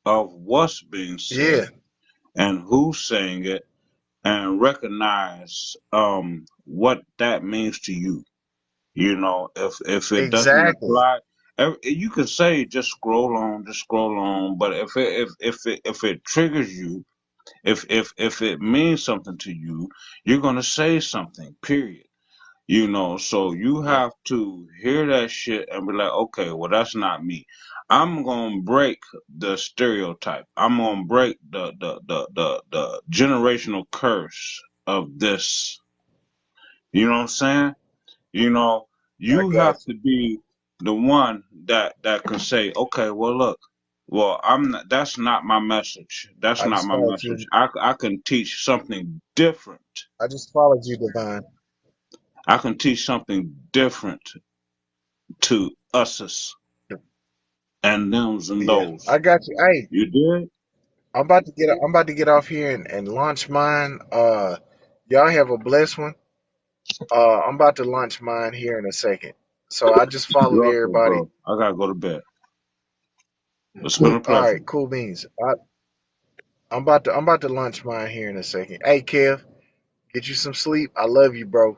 Speaker 11: of what's being
Speaker 10: Yeah,
Speaker 11: said and who's saying it, and recognize what that means to you. You know, if it doesn't
Speaker 10: exactly.
Speaker 11: apply, you can say just scroll on. But if it triggers you, if it means something to you, you're gonna say something. Period. You know, so you
Speaker 10: Yeah,
Speaker 11: have to hear that shit and be like, okay, well, that's not me. I'm gonna break the stereotype. I'm gonna break the generational curse of this. You know what I'm saying? You know,
Speaker 10: I
Speaker 11: you
Speaker 10: got
Speaker 11: have to be the one that can say, okay, well, look, well, I'm not, that's not my message. That's
Speaker 10: you. I
Speaker 11: not
Speaker 10: just
Speaker 11: my
Speaker 10: followed
Speaker 11: message.
Speaker 10: you.
Speaker 11: I can teach something different.
Speaker 10: I just followed you, Divine.
Speaker 11: I can teach something different to us's and thems and
Speaker 10: Yeah,
Speaker 11: those.
Speaker 10: I got you. Hey,
Speaker 11: You did?
Speaker 10: I'm about to get off here and launch mine. Y'all have a blessed one. I'm about to launch mine here in a second. So I just followed
Speaker 11: You're okay,
Speaker 10: everybody.
Speaker 11: bro. I gotta go to bed. It's been a
Speaker 10: All
Speaker 11: pleasure.
Speaker 10: right, cool beans. I'm about to launch mine here in a second. Hey, Kev, get you some sleep. I love you, bro.